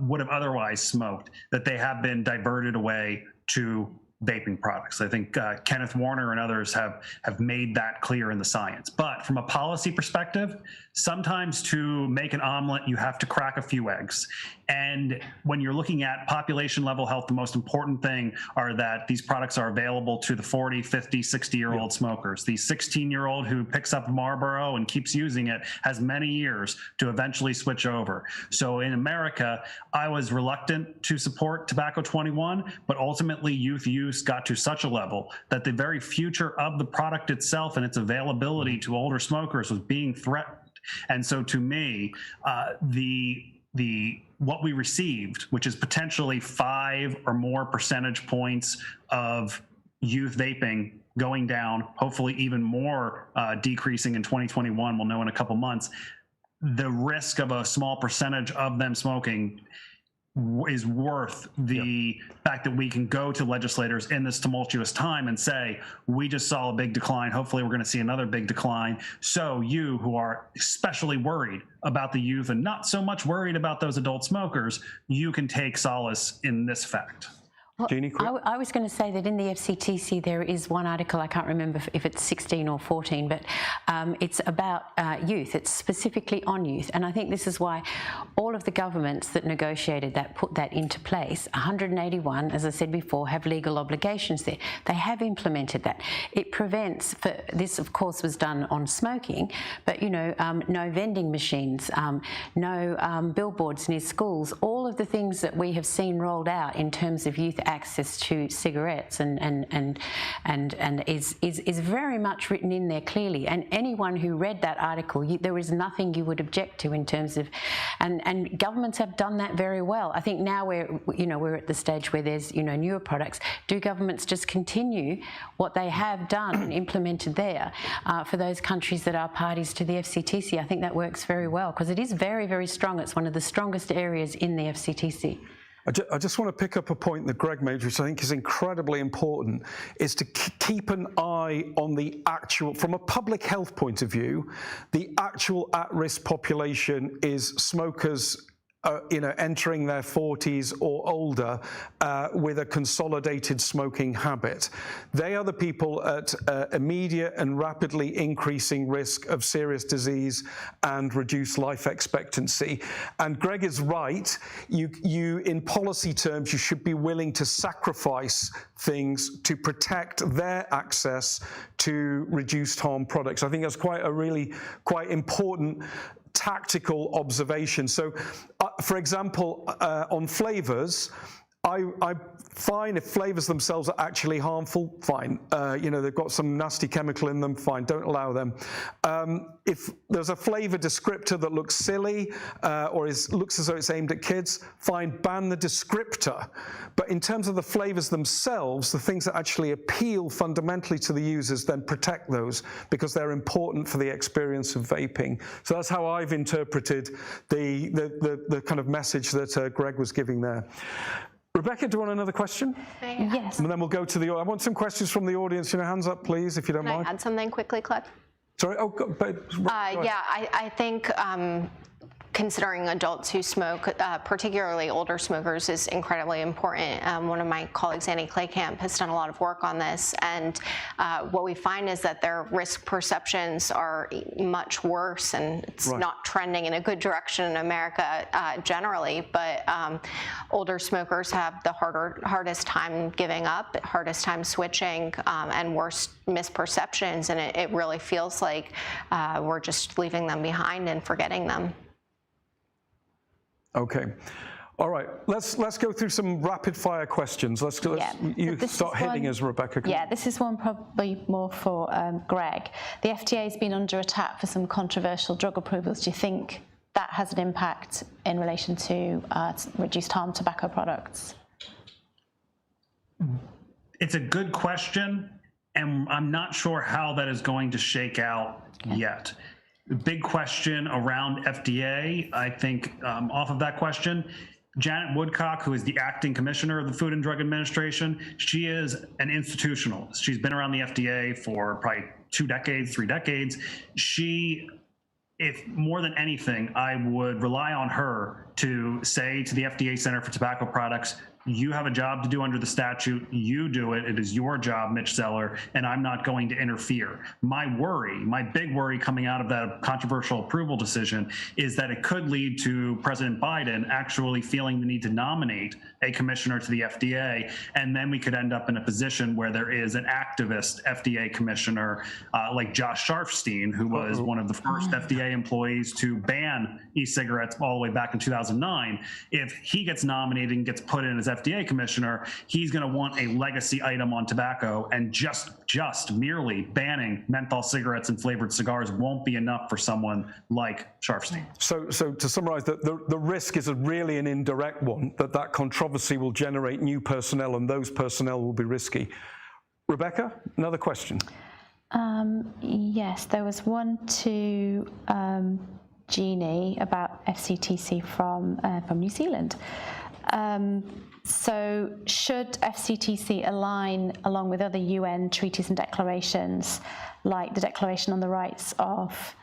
would have otherwise smoked, that they have been diverted away to vaping products. I think Kenneth Warner and others have made that clear in the science. But from a policy perspective, sometimes to make an omelet, you have to crack a few eggs. And when you're looking at population level health, the most important thing are that these products are available to the 40, 50, 60-year-old smokers. The 16-year-old who picks up Marlboro and keeps using it has many years to eventually switch over. So in America, I was reluctant to support Tobacco 21, but ultimately youth use got to such a level that the very future of the product itself and its availability to older smokers was being threatened. And so to me, what we received, which is potentially 5 or more percentage points of youth vaping going down, hopefully even more decreasing in 2021, we'll know in a couple months, the risk of a small percentage of them smoking is worth the fact that we can go to legislators in this tumultuous time and say, we just saw a big decline. Hopefully we're going to see another big decline. So you who are especially worried about the youth and not so much worried about those adult smokers, you can take solace in this fact. Well, I was going to say that in the FCTC there is one article, I can't remember if it's 16 or 14, but it's about youth. It's specifically on youth. And I think this is why all of the governments that negotiated that, put that into place, 181, as I said before, have legal obligations there. They have implemented that. It prevents, this of course was done on smoking, but no vending machines, no billboards near schools, all of the things that we have seen rolled out in terms of youth access to cigarettes and is very much written in there clearly. And anyone who read that article, there is nothing you would object to in terms of, and governments have done that very well. I think now we're at the stage where there's newer products. Do governments just continue what they have done and implemented there for those countries that are parties to the FCTC? I think that works very well, because it is very, very strong. It's one of the strongest areas in the FCTC. I just want to pick up a point that Greg made, which I think is incredibly important, is to keep an eye on the actual, from a public health point of view, the actual at-risk population is smokers entering their 40s or older with a consolidated smoking habit. They are the people at immediate and rapidly increasing risk of serious disease and reduced life expectancy. And Greg is right. You in policy terms, you should be willing to sacrifice things to protect their access to reduced harm products. I think that's quite important tactical observation. So, for example, on flavors, I fine if flavors themselves are actually harmful, fine. They've got some nasty chemical in them, fine, don't allow them. If there's a flavor descriptor that looks silly or looks as though it's aimed at kids, fine, ban the descriptor. But in terms of the flavors themselves, the things that actually appeal fundamentally to the users, then protect those, because they're important for the experience of vaping. So that's how I've interpreted the kind of message that Greg was giving there. Rebecca, do you want another question? Yes. And then we'll go to I want some questions from the audience. Hands up, please, if you don't mind. Can I add something quickly, Cliff? Sorry, oh, but... Yeah, I think considering adults who smoke, particularly older smokers, is incredibly important. One of my colleagues, Annie Claycamp, has done a lot of work on this, and what we find is that their risk perceptions are much worse, and it's not trending in a good direction in America generally, but older smokers have the hardest time giving up, hardest time switching, and worse misperceptions, and it really feels like we're just leaving them behind and forgetting them. Okay. All right, let's go through some rapid fire questions. You start hitting us, Rebecca. Yeah, this is one probably more for Greg. The FDA has been under attack for some controversial drug approvals. Do you think that has an impact in relation to reduced harm tobacco products? It's a good question, and I'm not sure how that is going to shake out yet. The big question around FDA, I think, off of that question, Janet Woodcock, who is the acting commissioner of the Food and Drug Administration, she is an institutionalist. She's been around the FDA for probably 2 decades, 3 decades. If more than anything, I would rely on her to say to the FDA Center for Tobacco Products, you have a job to do under the statute, you do it, it is your job, Mitch Zeller, and I'm not going to interfere. My big worry coming out of that controversial approval decision is that it could lead to President Biden actually feeling the need to nominate a commissioner to the FDA, and then we could end up in a position where there is an activist FDA commissioner like Josh Sharfstein, who was one of the first FDA employees to ban e-cigarettes all the way back in 2009. If he gets nominated and gets put in as FDA commissioner, he's going to want a legacy item on tobacco, and just merely banning menthol cigarettes and flavored cigars won't be enough for someone like Sharfstein. So to summarize, the risk is really an indirect one, that controversy will generate new personnel, and those personnel will be risky. Rebecca, another question. Yes, there was one to Jeannie about FCTC from New Zealand. So should FCTC align along with other UN treaties and declarations, like the Declaration on the Rights of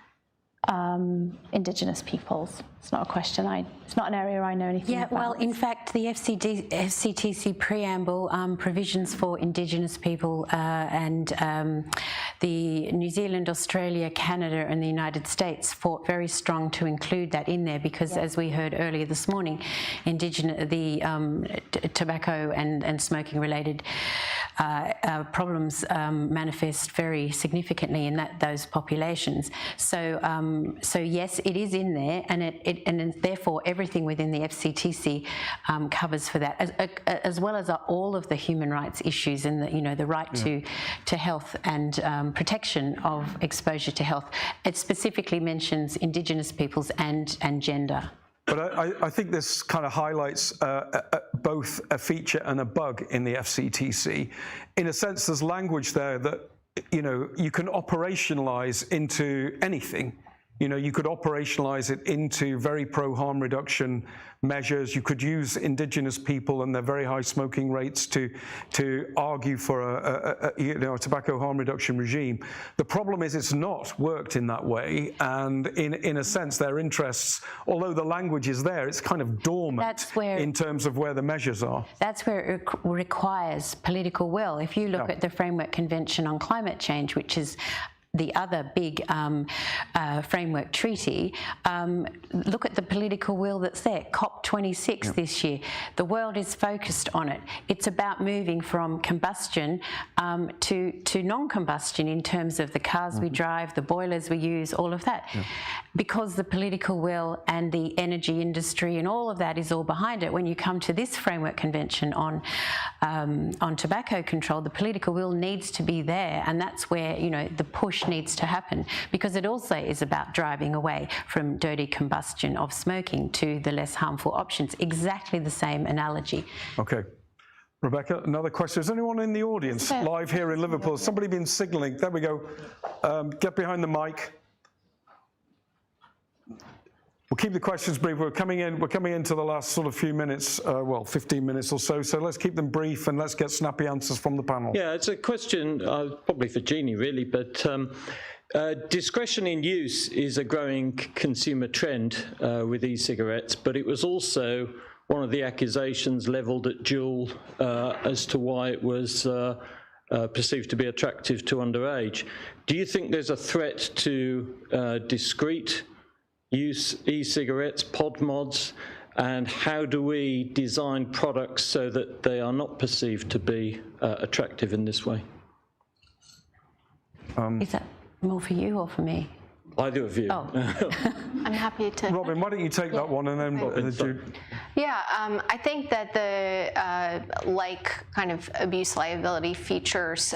Indigenous Peoples? It's not a question. It's not an area I know anything about. Yeah, well, in fact, the FCTC preamble provisions for Indigenous people and the New Zealand, Australia, Canada, and the United States fought very strong to include that in there because, as we heard earlier this morning, tobacco and smoking-related problems manifest very significantly in those populations. So yes, it is in there, and therefore everything within the FCTC covers for that, as well as all of the human rights issues and the right to health and protection of exposure to health. It specifically mentions Indigenous peoples and gender. But I think this kind of highlights both a feature and a bug in the FCTC. In a sense, there's language there that you can operationalize into anything. You could operationalize it into very pro-harm reduction measures. You could use Indigenous people and their very high smoking rates to argue for a tobacco harm reduction regime. The problem is it's not worked in that way, and in a sense their interests, although the language is there, it's kind of dormant in terms of where the measures are. That's where it requires political will. If you look at the Framework Convention on Climate Change, which is the other big framework treaty, look at the political will that's there. COP26 this year. The world is focused on it. It's about moving from combustion to non-combustion in terms of the cars we drive, the boilers we use, all of that. Because the political will and the energy industry and all of that is all behind it. When you come to this framework convention on tobacco control, the political will needs to be there, and that's where the push needs to happen, because it also is about driving away from dirty combustion of smoking to the less harmful options. Exactly the same analogy. Okay. Rebecca, another question. Is anyone in the audience live here in Liverpool? Has somebody been signalling? There we go. Get behind the mic. We'll keep the questions brief. We're coming into the last sort of few minutes, 15 minutes or so. So let's keep them brief and let's get snappy answers from the panel. Yeah, it's a question probably for Jeannie, really, but Discretion in use is a growing consumer trend with e-cigarettes, but it was also one of the accusations levelled at Juul as to why it was perceived to be attractive to underage. Do you think there's a threat to discrete use e-cigarettes, pod mods, and how do we design products so that they are not perceived to be attractive in this way? Is that more for you or for me? Either of you. Oh. I'm happy to. Robin, why don't you take that one and then Jude? Yeah, I think that the like kind of abuse liability features,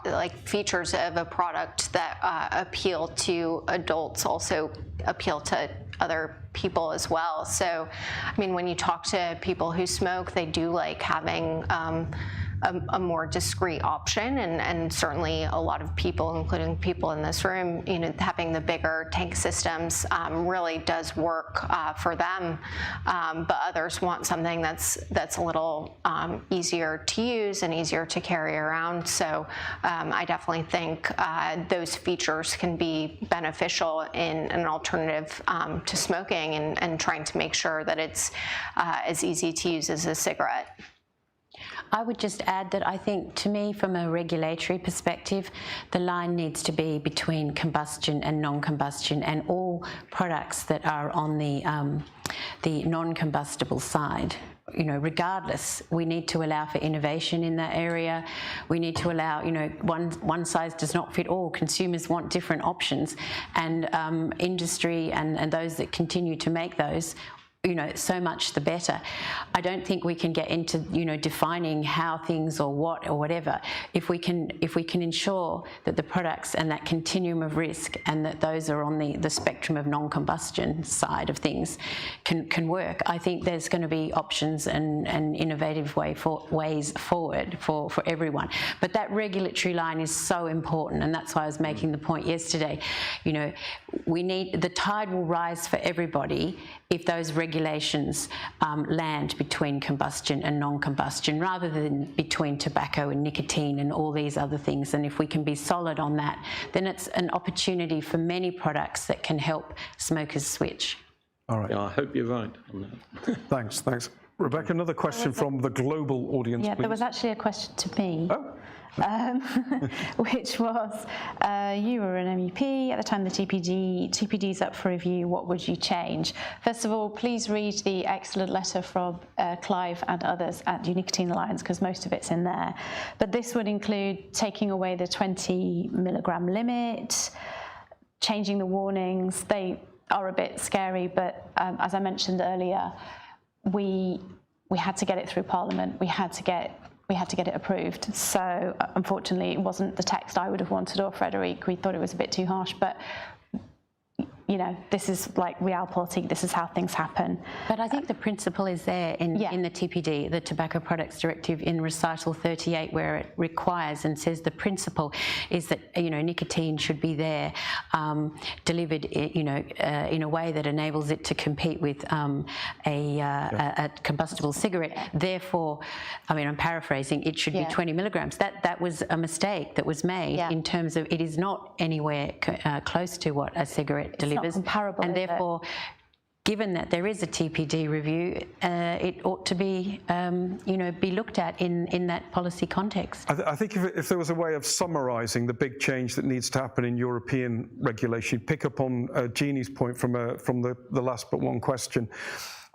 like features of a product that appeal to adults also appeal to other people as well. So, I mean, when you talk to people who smoke, they do like having a more discreet option, and certainly a lot of people, including people in this room, you know, having the bigger tank systems really does work for them. But others want something that's a little easier to use and easier to carry around. So I definitely think those features can be beneficial in an alternative to smoking, and trying to make sure that it's as easy to use as a cigarette. I would just add that I think, to me, from a regulatory perspective, the line needs to be between combustion and non-combustion, and all products that are on the non-combustible side. You know, regardless, we need to allow for innovation in that area. We need to allow, you know, one size does not fit all. Consumers want different options, and industry and those that continue to make those, you know, so much the better. I don't think we can get into, you know, defining how things or what or whatever. If we can ensure that the products and that continuum of risk, and that those are on the spectrum of non-combustion side of things can work, I think there's going to be options and innovative ways forward for everyone. But that regulatory line is so important, and that's why I was making the point yesterday. You know, the tide will rise for everybody if those regulations land between combustion and non-combustion, rather than between tobacco and nicotine and all these other things. And if we can be solid on that, then it's an opportunity for many products that can help smokers switch. All right. Yeah, I hope you're right on that. Thanks. Rebecca, another question from the global audience, Yeah, please. there was actually a question to me. Oh. Which was, you were an MEP at the time the TPD's up for review, what would you change? First of all, please read the excellent letter from Clive and others at the Nicotine Alliance, because most of it's in there. But this would include taking away the 20 milligram limit, changing the warnings. They are a bit scary, but as I mentioned earlier, we had to get it through Parliament. We had to get it approved. So unfortunately, it wasn't the text I would have wanted, or Frederic. We thought it was a bit too harsh, but you know, this is like realpolitik. This is how things happen. But I think the principle is there in the TPD, the Tobacco Products Directive, in recital 38, where it requires and says the principle is that, you know, nicotine should be there, delivered, you know, in a way that enables it to compete with a combustible cigarette. Therefore, I mean, I'm paraphrasing, it should be 20 milligrams. That was a mistake that was made in terms of it is not anywhere close to what a cigarette delivers. Not comparable, and therefore, given that there is a TPD review, it ought to be, you know, be looked at in that policy context. I think if there was a way of summarising the big change that needs to happen in European regulation, pick up on Jeannie's point from the last but one question,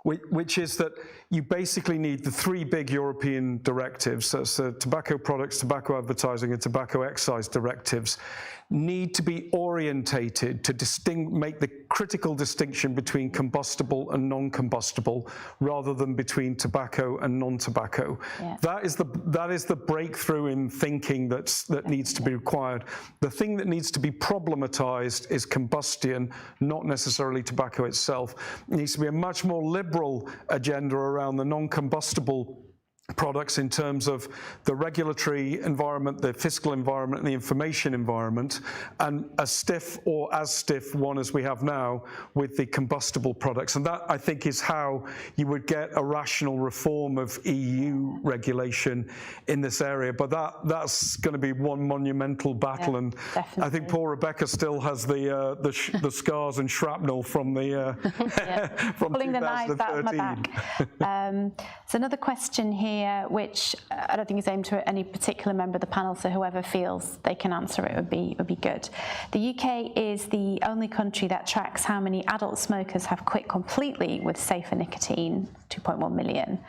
which is that you basically need the three big European directives, so tobacco products, tobacco advertising, and tobacco excise directives, need to be orientated to make the critical distinction between combustible and non-combustible, rather than between tobacco and non-tobacco. Yeah. That is the breakthrough in thinking that needs to be required. The thing that needs to be problematized is combustion, not necessarily tobacco itself. It needs to be a much more liberal agenda around the non-combustible products in terms of the regulatory environment, the fiscal environment, and the information environment, and a stiff or as stiff one as we have now with the combustible products. And that, I think, is how you would get a rational reform of EU regulation in this area. But that's going to be one monumental battle, and definitely. I think poor Rebecca still has the scars and shrapnel from the from pulling 2013. The knives out of my back. So another question here, which I don't think is aimed to any particular member of the panel, so whoever feels they can answer it would be good. The UK is the only country that tracks how many adult smokers have quit completely with safer nicotine, 2.1 million.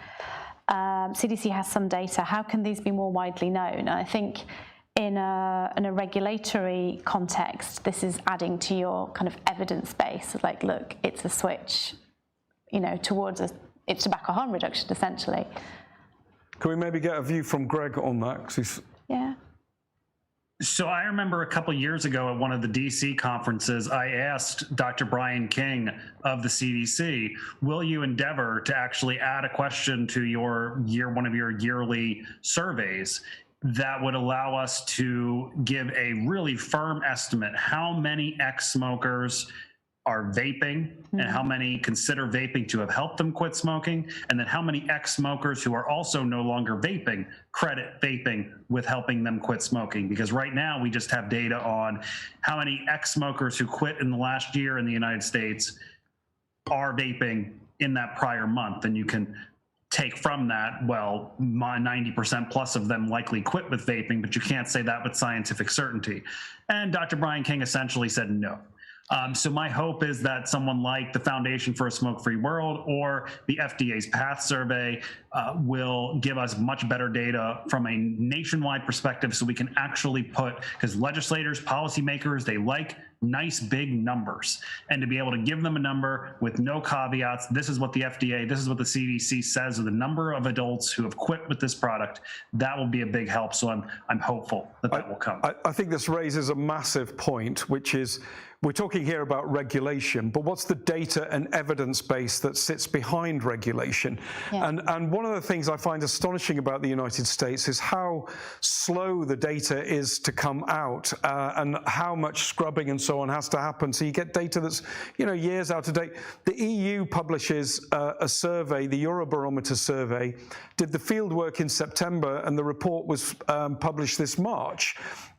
CDC has some data. How can these be more widely known? And I think in a regulatory context, this is adding to your kind of evidence base, like, look, it's a switch, towards it's tobacco harm reduction, essentially. Can we maybe get a view from Greg on that? Yeah. So I remember a couple years ago at one of the DC conferences, I asked Dr. Brian King of the CDC, will you endeavor to actually add a question to one of your yearly surveys that would allow us to give a really firm estimate how many ex-smokers are vaping and how many consider vaping to have helped them quit smoking, and then how many ex-smokers who are also no longer vaping credit vaping with helping them quit smoking. Because right now we just have data on how many ex-smokers who quit in the last year in the United States are vaping in that prior month, and you can take from that, well, 90% plus of them likely quit with vaping, but you can't say that with scientific certainty. And Dr. Brian King essentially said no. So my hope is that someone like the Foundation for a Smoke-Free World or the FDA's PATH survey will give us much better data from a nationwide perspective, so we can actually because legislators, policymakers, they like nice big numbers, and to be able to give them a number with no caveats, this is what the FDA, this is what the CDC says of the number of adults who have quit with this product, that will be a big help. So I'm hopeful that will come. I think this raises a massive point, which is, we're talking here about regulation, but what's the data and evidence base that sits behind regulation? Yeah. And one of the things I find astonishing about the United States is how slow the data is to come out, and how much scrubbing and so on has to happen. So you get data that's years out of date. The EU publishes a survey, the Eurobarometer survey, did the field work in September, and the report was published this March,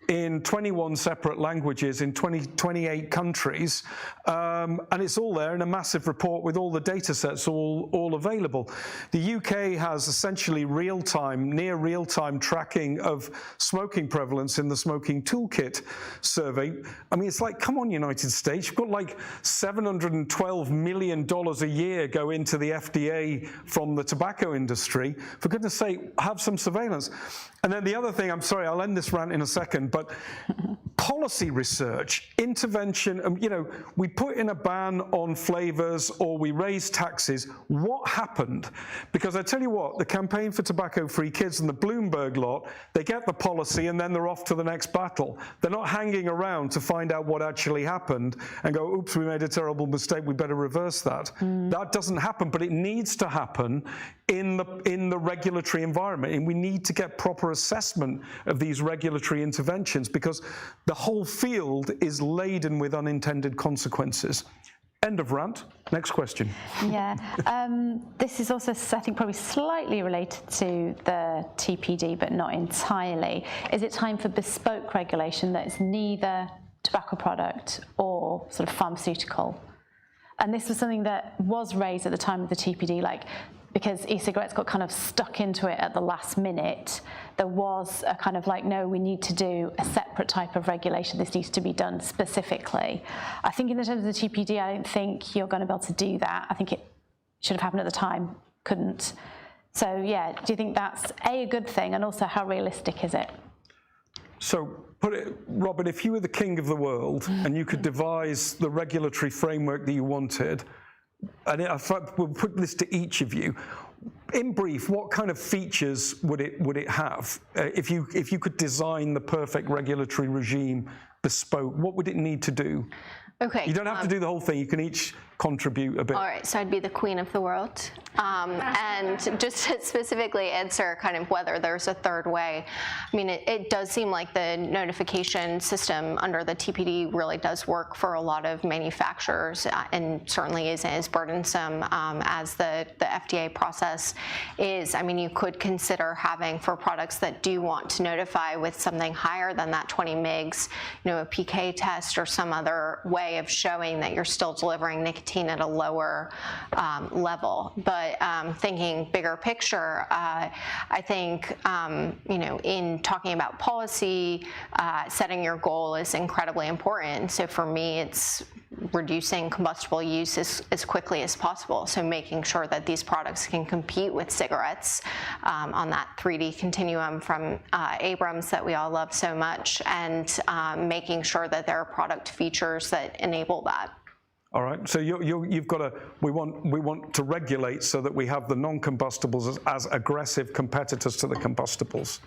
in 21 separate languages in 28 countries, and it's all there in a massive report with all the data sets all available. The UK has essentially near real-time tracking of smoking prevalence in the Smoking Toolkit survey. I mean, it's like, come on, United States, you've got like $712 million a year go into the FDA from the tobacco industry. For goodness sake, have some surveillance. And then the other thing, I'm sorry, I'll end this rant in a second, but policy research, intervention, we put in a ban on flavors or we raise taxes. What happened? Because I tell you what, the Campaign for Tobacco-Free Kids and the Bloomberg lot, they get the policy and then they're off to the next battle. They're not hanging around to find out what actually happened and go, oops, we made a terrible mistake, we better reverse that. That doesn't happen, but it needs to happen in the regulatory environment, and we need to get proper assessment of these regulatory interventions, because the whole field is laden with unintended consequences. End of rant. Next question. Yeah, this is also, I think, probably slightly related to the TPD, but not entirely. Is it time for bespoke regulation that is neither tobacco product or sort of pharmaceutical? And this was something that was raised at the time of the TPD, because e-cigarettes got kind of stuck into it at the last minute. There was a kind of no, we need to do a separate type of regulation. This needs to be done specifically. I think in the terms of the TPD, I don't think you're going to be able to do that. I think it should have happened at the time, couldn't. So yeah, do you think that's a good thing, and also how realistic is it? So Robin, if you were the king of the world and you could devise the regulatory framework that you wanted, and we'll put this to each of you. In brief, what kind of features would it have? If you could design the perfect regulatory regime bespoke, what would it need to do? Okay. You don't have to do the whole thing. You can each contribute a bit? All right, so I'd be the queen of the world. And just to specifically answer kind of whether there's a third way, I mean, it does seem like the notification system under the TPD really does work for a lot of manufacturers, and certainly isn't as burdensome as the FDA process is. I mean, you could consider having, for products that do want to notify with something higher than that 20 mgs, you know, a PK test or some other way of showing that you're still delivering nicotine at a lower level. But thinking bigger picture, I think, you know, in talking about policy, setting your goal is incredibly important. So for me, it's reducing combustible use as quickly as possible. So making sure that these products can compete with cigarettes on that 3D continuum from Abrams that we all love so much, and making sure that there are product features that enable that. All right, so you've got to, we want to regulate so that we have the non-combustibles as aggressive competitors to the combustibles.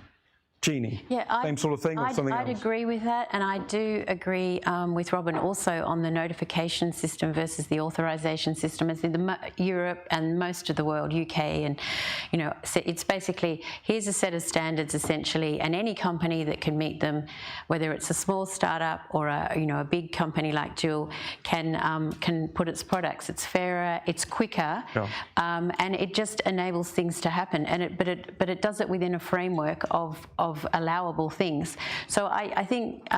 Jeannie, yeah, same sort of thing or something I'd else? agree with that, and I do agree with Robin also on the notification system versus the authorization system. As in Europe and most of the world, UK, and you know, so it's basically here's a set of standards essentially, and any company that can meet them, whether it's a small startup or a big company like Juul, can put its products. It's fairer, it's quicker, yeah. And it just enables things to happen. And but it does it within a framework of allowable things. So I think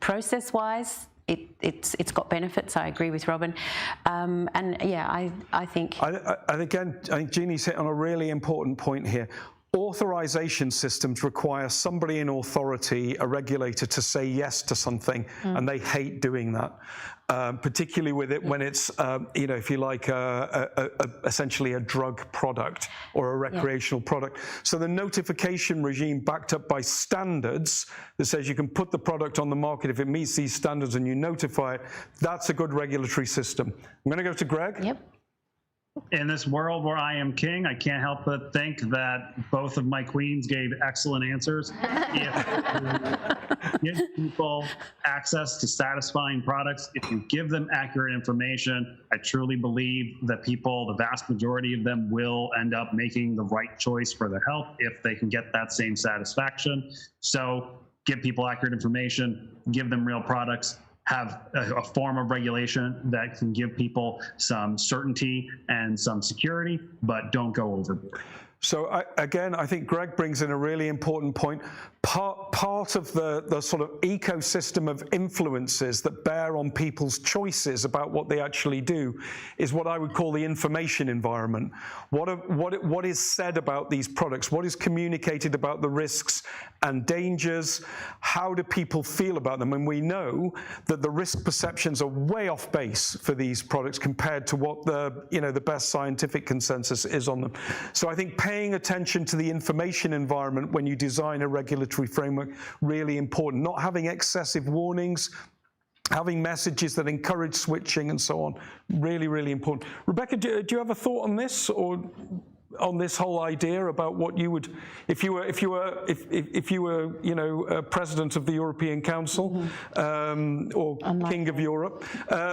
process-wise, it's got benefits. I agree with Robin, and yeah, I think. Again, I think Jeannie's hit on a really important point here. Authorization systems require somebody in authority, a regulator, to say yes to something, and they hate doing that. Particularly with it when it's, you know, if you like, essentially a drug product or a recreational product. So the notification regime backed up by standards that says you can put the product on the market if it meets these standards and you notify it, that's a good regulatory system. I'm going to go to Greg. Yep. In this world where I am king, I can't help but think that both of my queens gave excellent answers. If you give people access to satisfying products, if you give them accurate information, I truly believe that people, the vast majority of them, will end up making the right choice for their health if they can get that same satisfaction. So give people accurate information, give them real products, have a form of regulation that can give people some certainty and some security, but don't go overboard. So again, I think Greg brings in a really important point. Part of the sort of ecosystem of influences that bear on people's choices about what they actually do is what I would call the information environment. What is said about these products? What is communicated about the risks and dangers? How do people feel about them? And we know that the risk perceptions are way off base for these products compared to what the best scientific consensus is on them. So I think paying attention to the information environment when you design a regulatory framework, really important. Not having excessive warnings, having messages that encourage switching and so on, really, really important. Rebecca, do you have a thought on this, or on this whole idea about what you would, if you were, you know, president of the European Council, or king of Europe,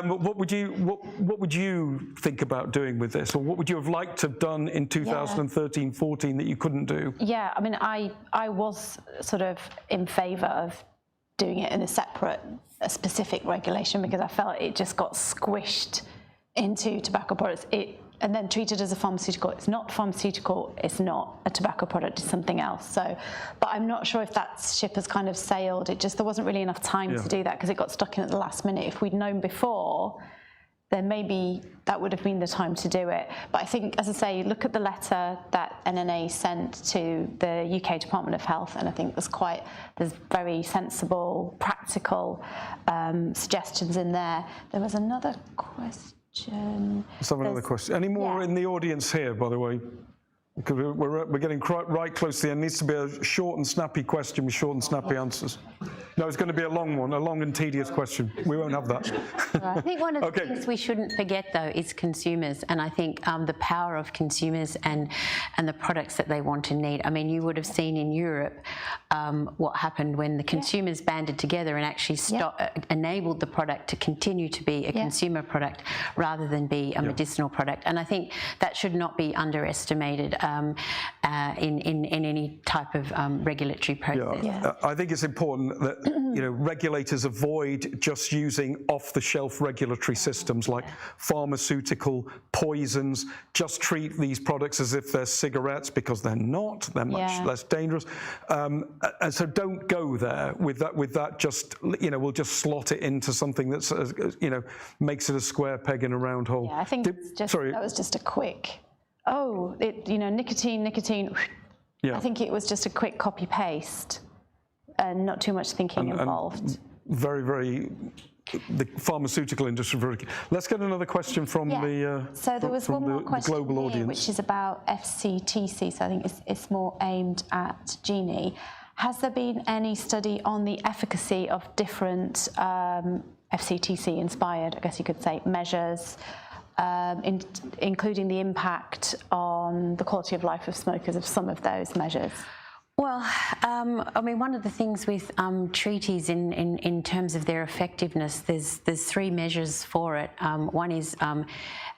what would you think about doing with this, or what would you have liked to have done in 2013-14 that you couldn't do? Yeah, I mean, I was sort of in favour of doing it in a specific regulation, because I felt it just got squished into tobacco products. And then treated as a pharmaceutical. It's not pharmaceutical, it's not a tobacco product, it's something else. So, but I'm not sure if that ship has kind of sailed. There wasn't really enough time to do that, because it got stuck in at the last minute. If we'd known before, then maybe that would have been the time to do it. But I think, as I say, look at the letter that NNA sent to the UK Department of Health, and I think there's very sensible, practical suggestions in there. There was another question. Let's have another question. Any more in the audience here, by the way? Because we're getting right close to the end. It needs to be a short and snappy question with short and snappy answers. No, it's going to be a long one, a long and tedious question. We won't have that. Right. I think one of the things we shouldn't forget, though, is consumers, and I think the power of consumers and the products that they want and need. I mean, you would have seen in Europe what happened when the consumers banded together and actually enabled the product to continue to be a consumer product rather than be a medicinal product. And I think that should not be underestimated in any type of regulatory process. Yeah. I think it's important that regulators avoid just using off-the-shelf regulatory systems like pharmaceutical, poisons, just treat these products as if they're cigarettes, because they're not. They're much less dangerous. And so don't go there with that just, we'll just slot it into something that's, makes it a square peg in a round hole. Yeah, I think that was just a quick, nicotine. Yeah. I think it was just a quick copy paste and not too much thinking involved. Very, very, the pharmaceutical industry. Let's get another question from So there was one more question global here, audience, which is about FCTC. So I think it's more aimed at Jeannie. Has there been any study on the efficacy of different FCTC inspired, I guess you could say, measures, including the impact on the quality of life of smokers of some of those measures? Well, I mean, one of the things with treaties in terms of their effectiveness, there's three measures for it. One is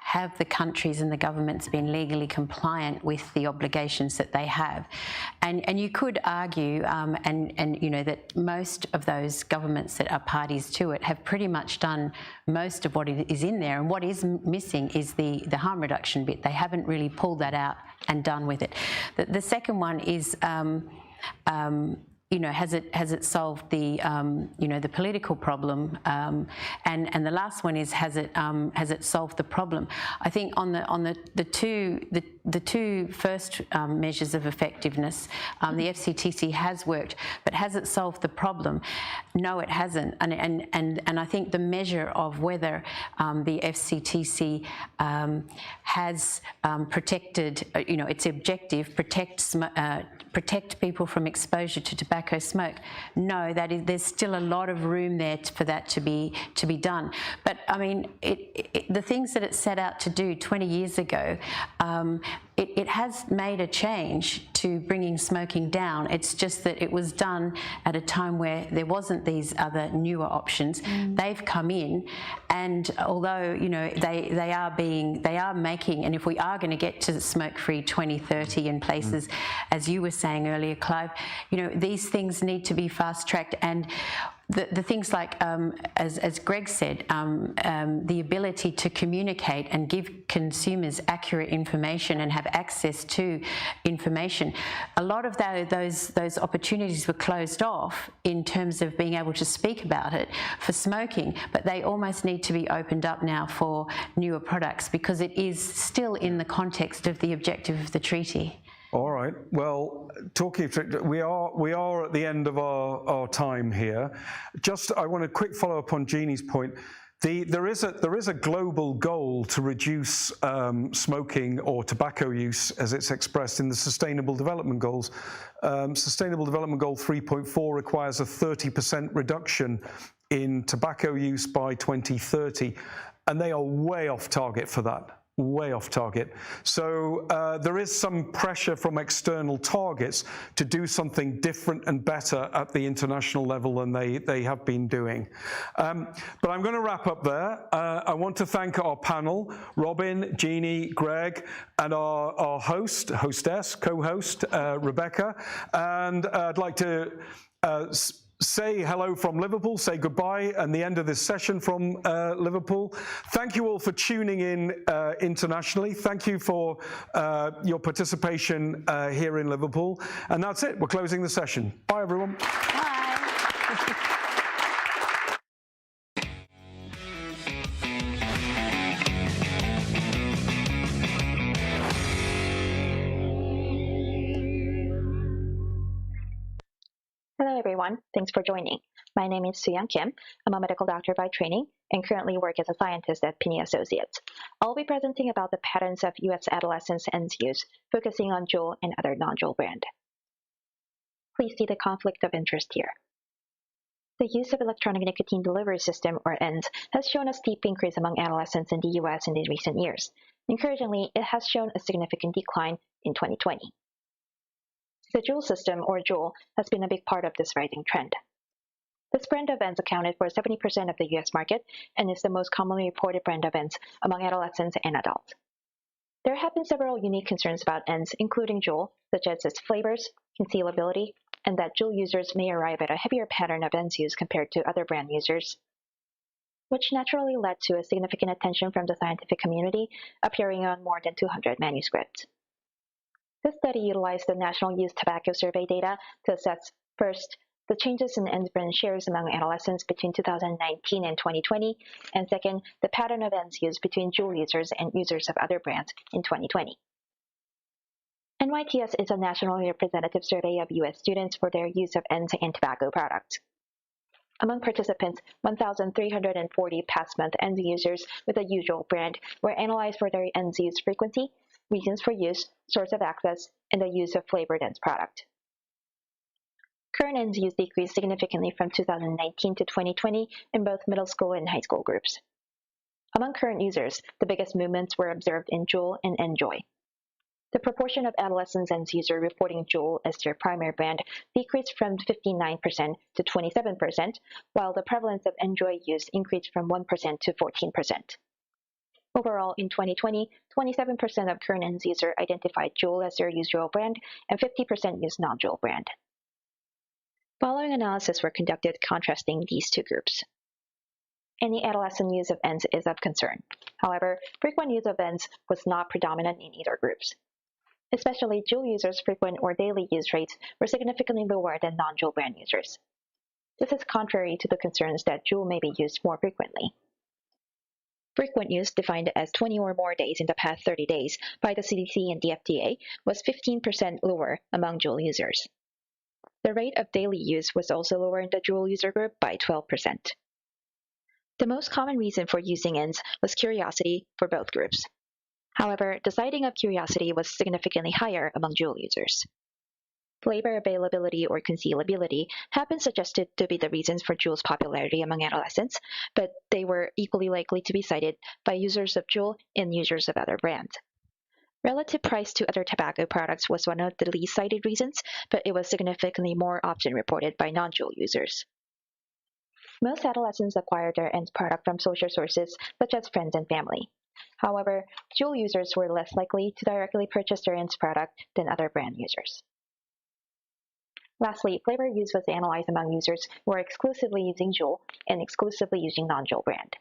have the countries and the governments been legally compliant with the obligations that they have, and you could argue, that most of those governments that are parties to it have pretty much done most of what is in there, and what is missing is the harm reduction bit. They haven't really pulled that out and done with it. The second one is has it solved the the political problem, and the last one is has it solved the problem? I think on the two first measures of effectiveness, the FCTC has worked, but has it solved the problem? No, it hasn't. And I think the measure of whether the FCTC has protected, its objective, protect people from exposure to tobacco smoke. No, there's still a lot of room there for that to be done. But I mean, the things that it set out to do 20 years ago, it has made a change to bringing smoking down. It's just that it was done at a time where there wasn't these other newer options. They've come in, and although they are making, and if we are going to get to smoke-free 2030 in places, as you were saying earlier, Clive, these things need to be fast-tracked. And the things like, as Greg said, the ability to communicate and give consumers accurate information and have access to information. A lot of those opportunities were closed off in terms of being able to speak about it for smoking, but they almost need to be opened up now for newer products, because it is still in the context of the objective of the treaty. All right. Well, we are at the end of our time here. I want a quick follow up on Jeannie's point. There is a global goal to reduce smoking or tobacco use, as it's expressed in the Sustainable Development Goals. Sustainable Development Goal 3.4 requires a 30% reduction in tobacco use by 2030, and they are way off target for that. Way off target. So there is some pressure from external targets to do something different and better at the international level than they have been doing. But I'm going to wrap up there. I want to thank our panel, Robin, Jeannie, Greg, and our hostess, co-host, Rebecca. And I'd like to say hello from Liverpool, say goodbye, and the end of this session from Liverpool. Thank you all for tuning in internationally. Thank you for your participation here in Liverpool. And that's it. We're closing the session. Bye, everyone. Bye. Hello, everyone. Thanks for joining. My name is Soo-Young Kim. I'm a medical doctor by training and currently work as a scientist at Pinney Associates. I'll be presenting about the patterns of U.S. adolescents and use, focusing on Juul and other non-Juul brand. Please see the conflict of interest here. The use of electronic nicotine delivery system, or ENDS, has shown a steep increase among adolescents in the US in recent years. Encouragingly, it has shown a significant decline in 2020. The JUUL system, or JUUL, has been a big part of this rising trend. This brand of ENDS accounted for 70% of the US market and is the most commonly reported brand of ENDS among adolescents and adults. There have been several unique concerns about ENDS, including JUUL, such as its flavors, concealability, and that JUUL users may arrive at a heavier pattern of ENDS use compared to other brand users, which naturally led to a significant attention from the scientific community, appearing on more than 200 manuscripts. This study utilized the National Youth Tobacco Survey data to assess, first, the changes in ENDS brand shares among adolescents between 2019 and 2020, and second, the pattern of ENDS use between JUUL users and users of other brands in 2020. NYTS is a nationally representative survey of U.S. students for their use of ENDS and tobacco products. Among participants, 1,340 past month ENDS users with a usual brand were analyzed for their ENDS use frequency, reasons for use, source of access, and the use of flavored ENDS product. Current ENDS use decreased significantly from 2019 to 2020 in both middle school and high school groups. Among current users, the biggest movements were observed in JUUL and NJOY. The proportion of adolescents ENDS users reporting JUUL as their primary brand decreased from 59% to 27%, while the prevalence of NJOY use increased from 1% to 14%. Overall, in 2020, 27% of current ENDS users identified JUUL as their usual brand, and 50% used non-JUUL brand. Following analysis were conducted contrasting these two groups. Any adolescent use of ENDS is of concern. However, frequent use of ENDS was not predominant in either groups. Especially JUUL users' frequent or daily use rates were significantly lower than non-JUUL brand users. This is contrary to the concerns that JUUL may be used more frequently. Frequent use, defined as 20 or more days in the past 30 days by the CDC and the FDA, was 15% lower among JUUL users. The rate of daily use was also lower in the JUUL user group by 12%. The most common reason for using ENDS was curiosity for both groups. However, the citing of curiosity was significantly higher among JUUL users. Flavor availability or concealability have been suggested to be the reasons for JUUL's popularity among adolescents, but they were equally likely to be cited by users of JUUL and users of other brands. Relative price to other tobacco products was one of the least cited reasons, but it was significantly more often reported by non-JUUL users. Most adolescents acquired their ENDS product from social sources such as friends and family. However, JUUL users were less likely to directly purchase their ENDS product than other brand users. Lastly, flavor use was analyzed among users who were exclusively using JUUL and exclusively using non-JUUL brand.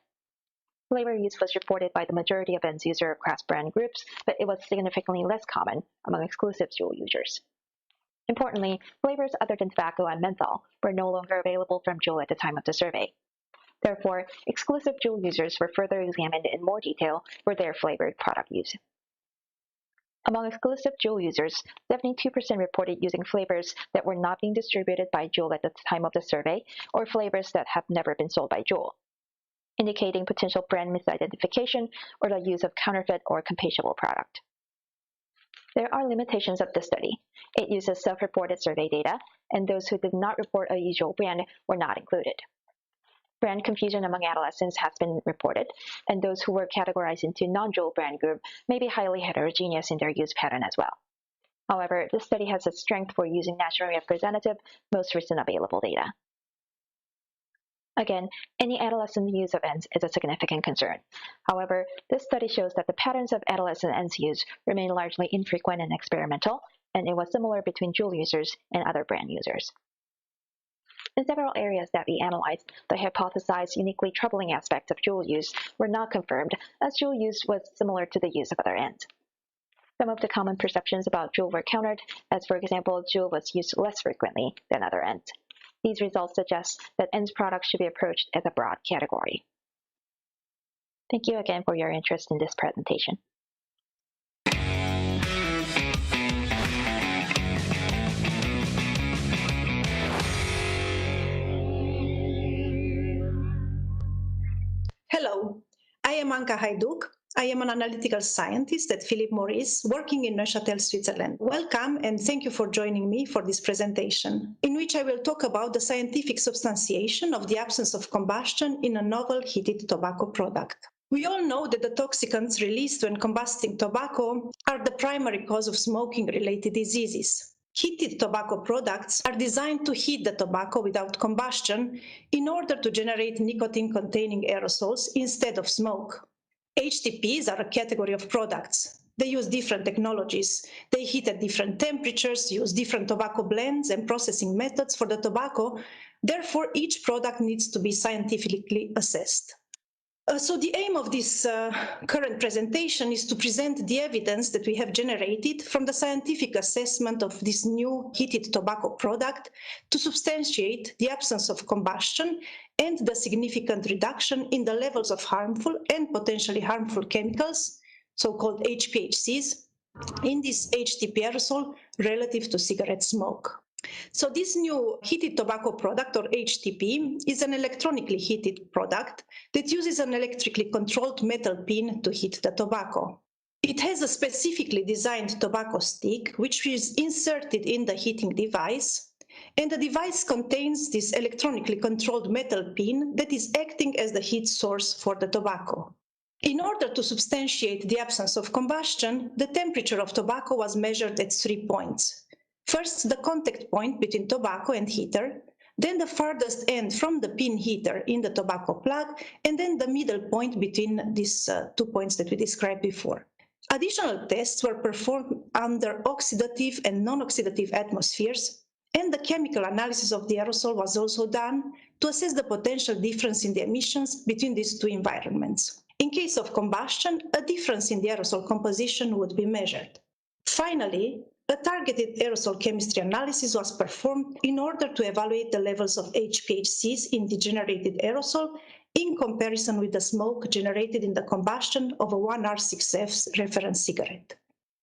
Flavor use was reported by the majority of ENDS users across brand groups, but it was significantly less common among exclusive JUUL users. Importantly, flavors other than tobacco and menthol were no longer available from JUUL at the time of the survey. Therefore, exclusive JUUL users were further examined in more detail for their flavored product use. Among exclusive JUUL users, 72% reported using flavors that were not being distributed by JUUL at the time of the survey, or flavors that have never been sold by JUUL, indicating potential brand misidentification or the use of counterfeit or compatible product. There are limitations of this study. It uses self-reported survey data, and those who did not report a usual brand were not included. Brand confusion among adolescents has been reported, and those who were categorized into non-JUUL brand group may be highly heterogeneous in their use pattern as well. However, this study has a strength for using nationally representative, most recent available data. Again, any adolescent use of ENDS is a significant concern. However, this study shows that the patterns of adolescent ENDS use remain largely infrequent and experimental, and it was similar between JUUL users and other brand users. In several areas that we analyzed, the hypothesized uniquely troubling aspects of JUUL use were not confirmed, as JUUL use was similar to the use of other ENDS. Some of the common perceptions about JUUL were countered, as for example, JUUL was used less frequently than other ENDS. These results suggest that ENDS products should be approached as a broad category. Thank you again for your interest in this presentation. Hello, I am Anka Hajduk, I am an analytical scientist at Philip Morris, working in Neuchâtel, Switzerland. Welcome and thank you for joining me for this presentation, in which I will talk about the scientific substantiation of the absence of combustion in a novel heated tobacco product. We all know that the toxicants released when combusting tobacco are the primary cause of smoking-related diseases. Heated tobacco products are designed to heat the tobacco without combustion in order to generate nicotine-containing aerosols instead of smoke. HTPs are a category of products. They use different technologies. They heat at different temperatures, use different tobacco blends and processing methods for the tobacco. Therefore, each product needs to be scientifically assessed. So the aim of this current presentation is to present the evidence that we have generated from the scientific assessment of this new heated tobacco product to substantiate the absence of combustion and the significant reduction in the levels of harmful and potentially harmful chemicals, so-called HPHCs, in this HTP aerosol relative to cigarette smoke. So this new heated tobacco product, or HTP, is an electronically heated product that uses an electrically controlled metal pin to heat the tobacco. It has a specifically designed tobacco stick, which is inserted in the heating device, and the device contains this electronically controlled metal pin that is acting as the heat source for the tobacco. In order to substantiate the absence of combustion, the temperature of tobacco was measured at 3 points. First, the contact point between tobacco and heater, then the farthest end from the pin heater in the tobacco plug, and then the middle point between these 2 points that we described before. Additional tests were performed under oxidative and non-oxidative atmospheres, and the chemical analysis of the aerosol was also done to assess the potential difference in the emissions between these two environments. In case of combustion, a difference in the aerosol composition would be measured. Finally, a targeted aerosol chemistry analysis was performed in order to evaluate the levels of HPHCs in the generated aerosol in comparison with the smoke generated in the combustion of a 1R6F reference cigarette.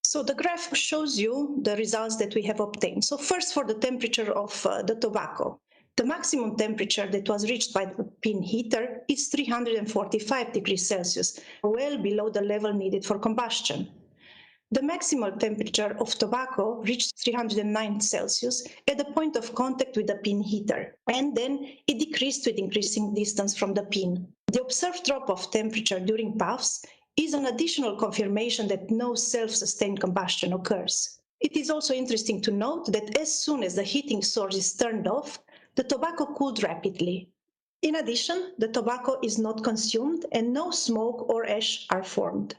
So the graph shows you the results that we have obtained. So first, for the temperature of the tobacco. The maximum temperature that was reached by the pin heater is 345 degrees Celsius, well below the level needed for combustion. The maximal temperature of tobacco reached 309 Celsius at the point of contact with the pin heater, and then it decreased with increasing distance from the pin. The observed drop of temperature during puffs is an additional confirmation that no self-sustained combustion occurs. It is also interesting to note that as soon as the heating source is turned off, the tobacco cooled rapidly. In addition, the tobacco is not consumed and no smoke or ash are formed.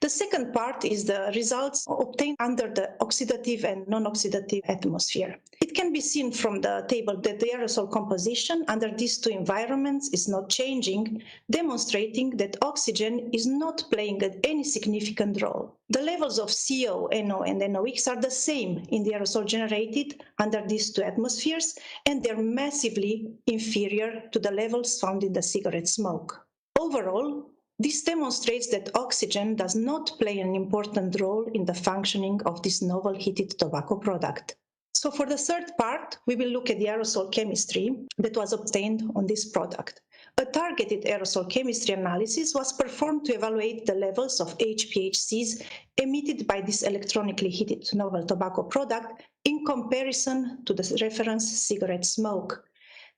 The second part is the results obtained under the oxidative and non-oxidative atmosphere. It can be seen from the table that the aerosol composition under these two environments is not changing, demonstrating that oxygen is not playing any significant role. The levels of CO, NO, and NOx are the same in the aerosol generated under these two atmospheres, and they're massively inferior to the levels found in the cigarette smoke. Overall, this demonstrates that oxygen does not play an important role in the functioning of this novel heated tobacco product. So for the third part, we will look at the aerosol chemistry that was obtained on this product. A targeted aerosol chemistry analysis was performed to evaluate the levels of HPHCs emitted by this electronically heated novel tobacco product in comparison to the reference cigarette smoke.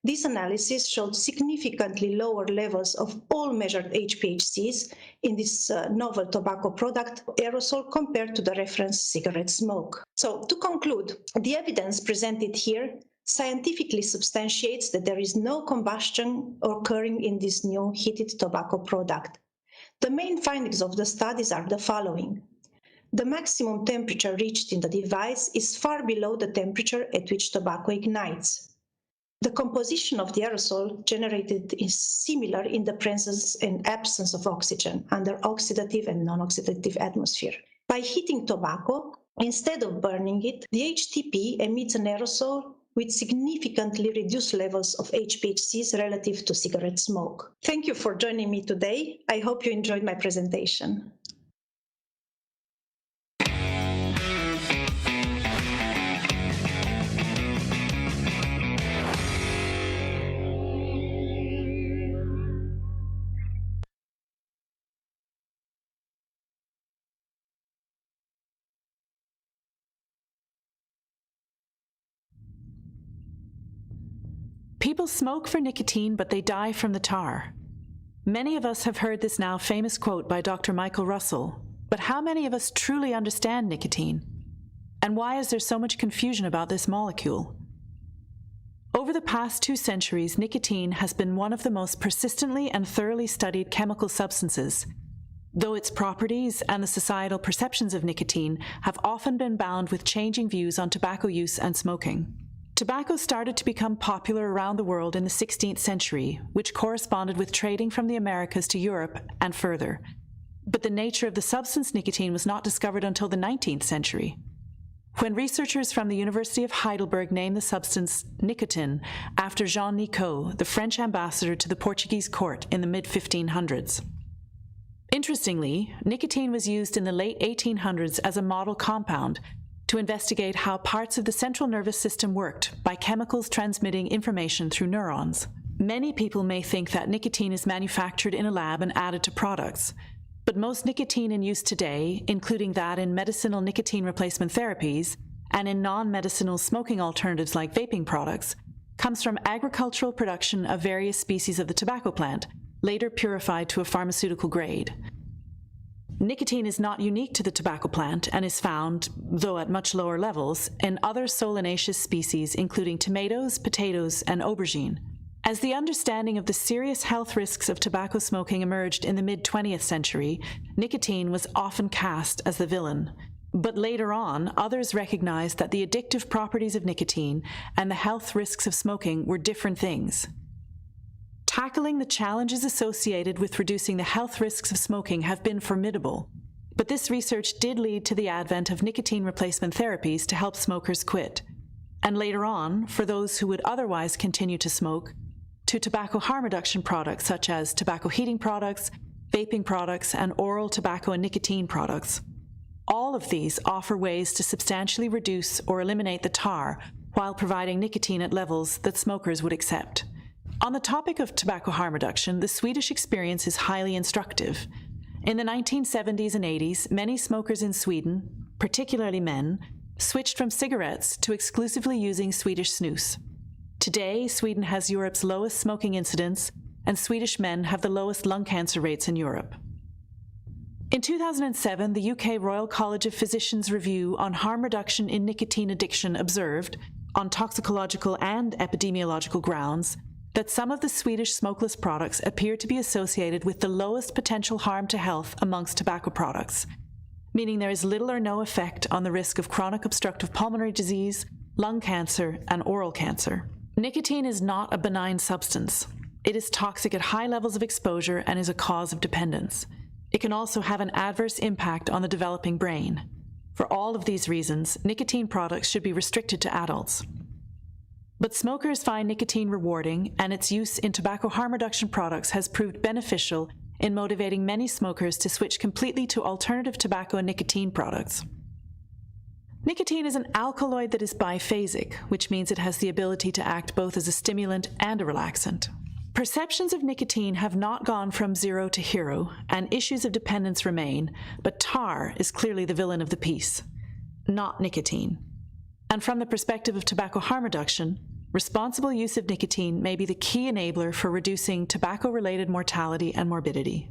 This analysis showed significantly lower levels of all measured HPHCs in this novel tobacco product aerosol compared to the reference cigarette smoke. So to conclude, the evidence presented here scientifically substantiates that there is no combustion occurring in this new heated tobacco product. The main findings of the studies are the following. The maximum temperature reached in the device is far below the temperature at which tobacco ignites. The composition of the aerosol generated is similar in the presence and absence of oxygen under oxidative and non-oxidative atmosphere. By heating tobacco, instead of burning it, the HTP emits an aerosol with significantly reduced levels of HPHCs relative to cigarette smoke. Thank you for joining me today. I hope you enjoyed my presentation. People smoke for nicotine, but they die from the tar. Many of us have heard this now famous quote by Dr. Michael Russell, but how many of us truly understand nicotine? And why is there so much confusion about this molecule? Over the past 2 centuries, nicotine has been one of the most persistently and thoroughly studied chemical substances, though its properties and the societal perceptions of nicotine have often been bound with changing views on tobacco use and smoking. Tobacco started to become popular around the world in the 16th century, which corresponded with trading from the Americas to Europe and further. But the nature of the substance nicotine was not discovered until the 19th century, when researchers from the University of Heidelberg named the substance nicotine after Jean Nicot, the French ambassador to the Portuguese court in the mid-1500s. Interestingly, nicotine was used in the late 1800s as a model compound to investigate how parts of the central nervous system worked by chemicals transmitting information through neurons. Many people may think that nicotine is manufactured in a lab and added to products, but most nicotine in use today, including that in medicinal nicotine replacement therapies and in non-medicinal smoking alternatives like vaping products, comes from agricultural production of various species of the tobacco plant, later purified to a pharmaceutical grade. Nicotine is not unique to the tobacco plant and is found, though at much lower levels, in other solanaceous species including tomatoes, potatoes, and aubergine. As the understanding of the serious health risks of tobacco smoking emerged in the mid-20th century, nicotine was often cast as the villain. But later on, others recognized that the addictive properties of nicotine and the health risks of smoking were different things. Tackling the challenges associated with reducing the health risks of smoking have been formidable, but this research did lead to the advent of nicotine replacement therapies to help smokers quit, and later on, for those who would otherwise continue to smoke, to tobacco harm reduction products such as tobacco heating products, vaping products, and oral tobacco and nicotine products. All of these offer ways to substantially reduce or eliminate the tar while providing nicotine at levels that smokers would accept. On the topic of tobacco harm reduction, the Swedish experience is highly instructive. In the 1970s and 80s, many smokers in Sweden, particularly men, switched from cigarettes to exclusively using Swedish snus. Today, Sweden has Europe's lowest smoking incidence, and Swedish men have the lowest lung cancer rates in Europe. In 2007, the UK Royal College of Physicians' review on harm reduction in nicotine addiction observed, on toxicological and epidemiological grounds, that some of the Swedish smokeless products appear to be associated with the lowest potential harm to health amongst tobacco products, meaning there is little or no effect on the risk of chronic obstructive pulmonary disease, lung cancer, and oral cancer. Nicotine is not a benign substance. It is toxic at high levels of exposure and is a cause of dependence. It can also have an adverse impact on the developing brain. For all of these reasons, nicotine products should be restricted to adults. But smokers find nicotine rewarding, and its use in tobacco harm reduction products has proved beneficial in motivating many smokers to switch completely to alternative tobacco and nicotine products. Nicotine is an alkaloid that is biphasic, which means it has the ability to act both as a stimulant and a relaxant. Perceptions of nicotine have not gone from zero to hero, and issues of dependence remain, but tar is clearly the villain of the piece, not nicotine. And from the perspective of tobacco harm reduction, responsible use of nicotine may be the key enabler for reducing tobacco-related mortality and morbidity.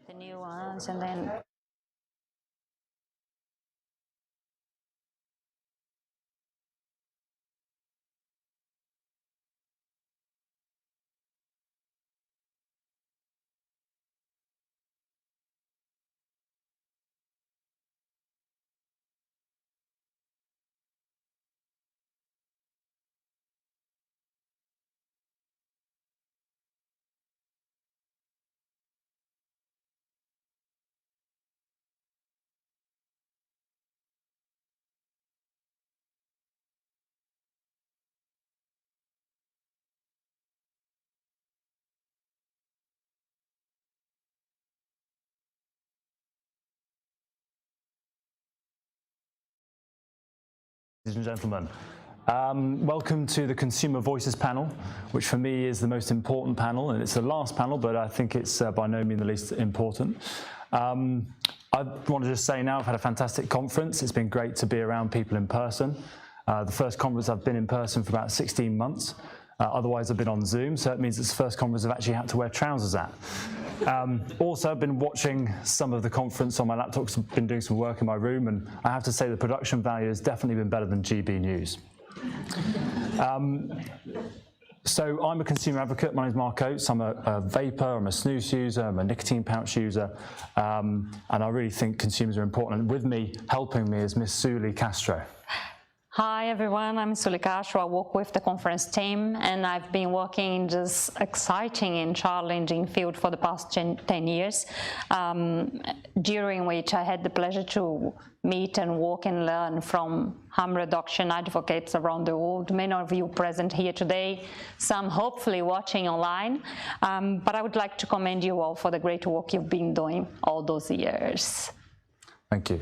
The new ones, and then Ladies and gentlemen, Welcome to the Consumer Voices panel, which for me is the most important panel, and it's the last panel, but I think it's by no means the least important. I want to just say now I've had a fantastic conference. It's been great to be around people in person. The first conference I've been in person for about 16 months. Otherwise I've been on Zoom, so it means it's the first conference I've actually had to wear trousers at. Also, I've been watching some of the conference on my laptop. I've been doing some work in my room, and I have to say the production value has definitely been better than GB News. So I'm a consumer advocate. My name is Mark Oates. I'm a vapor, I'm a snus user, I'm a nicotine pouch user, and I really think consumers are important. And with me, helping me, is Miss Suli Castro. Hi everyone, I'm Suli Castro. I work with the conference team, and I've been working in this exciting and challenging field for the past 10 years, during which I had the pleasure to meet and work and learn from harm reduction advocates around the world, many of you present here today, some hopefully watching online, but I would like to commend you all for the great work you've been doing all those years. Thank you.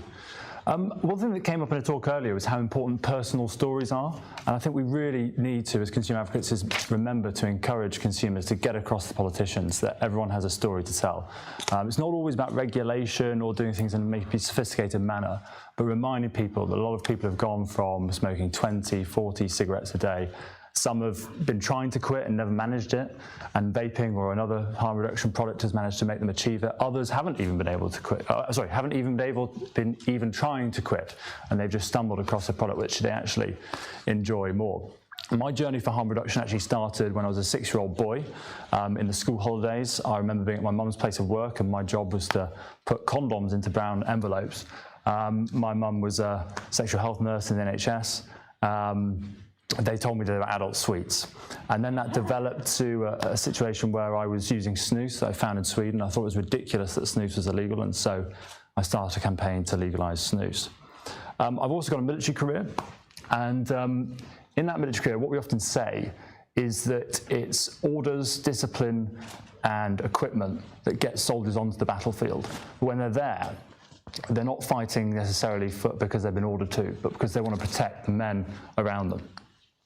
One thing that came up in a talk earlier was how important personal stories are, and I think we really need to, as consumer advocates, is remember to encourage consumers to get across to politicians that everyone has a story to tell. It's not always about regulation or doing things in a maybe sophisticated manner, but reminding people that a lot of people have gone from smoking 20, 40 cigarettes a day. Some have been trying to quit and never managed it, and vaping or another harm reduction product has managed to make them achieve it. Others haven't even been able to quit, haven't even been trying to quit, and they've just stumbled across a product which they actually enjoy more. My journey for harm reduction actually started when I was a 6-year-old boy in the school holidays. I remember being at my mum's place of work, and my job was to put condoms into brown envelopes. My mum was a sexual health nurse in the NHS. They told me they were adult sweets. And then that developed to a situation where I was using snus that I found in Sweden. I thought it was ridiculous that snus was illegal, and so I started a campaign to legalize snus. I've also got a military career, and in that military career, what we often say is that it's orders, discipline, and equipment that get soldiers onto the battlefield. When they're there, they're not fighting necessarily because they've been ordered to, but because they want to protect the men around them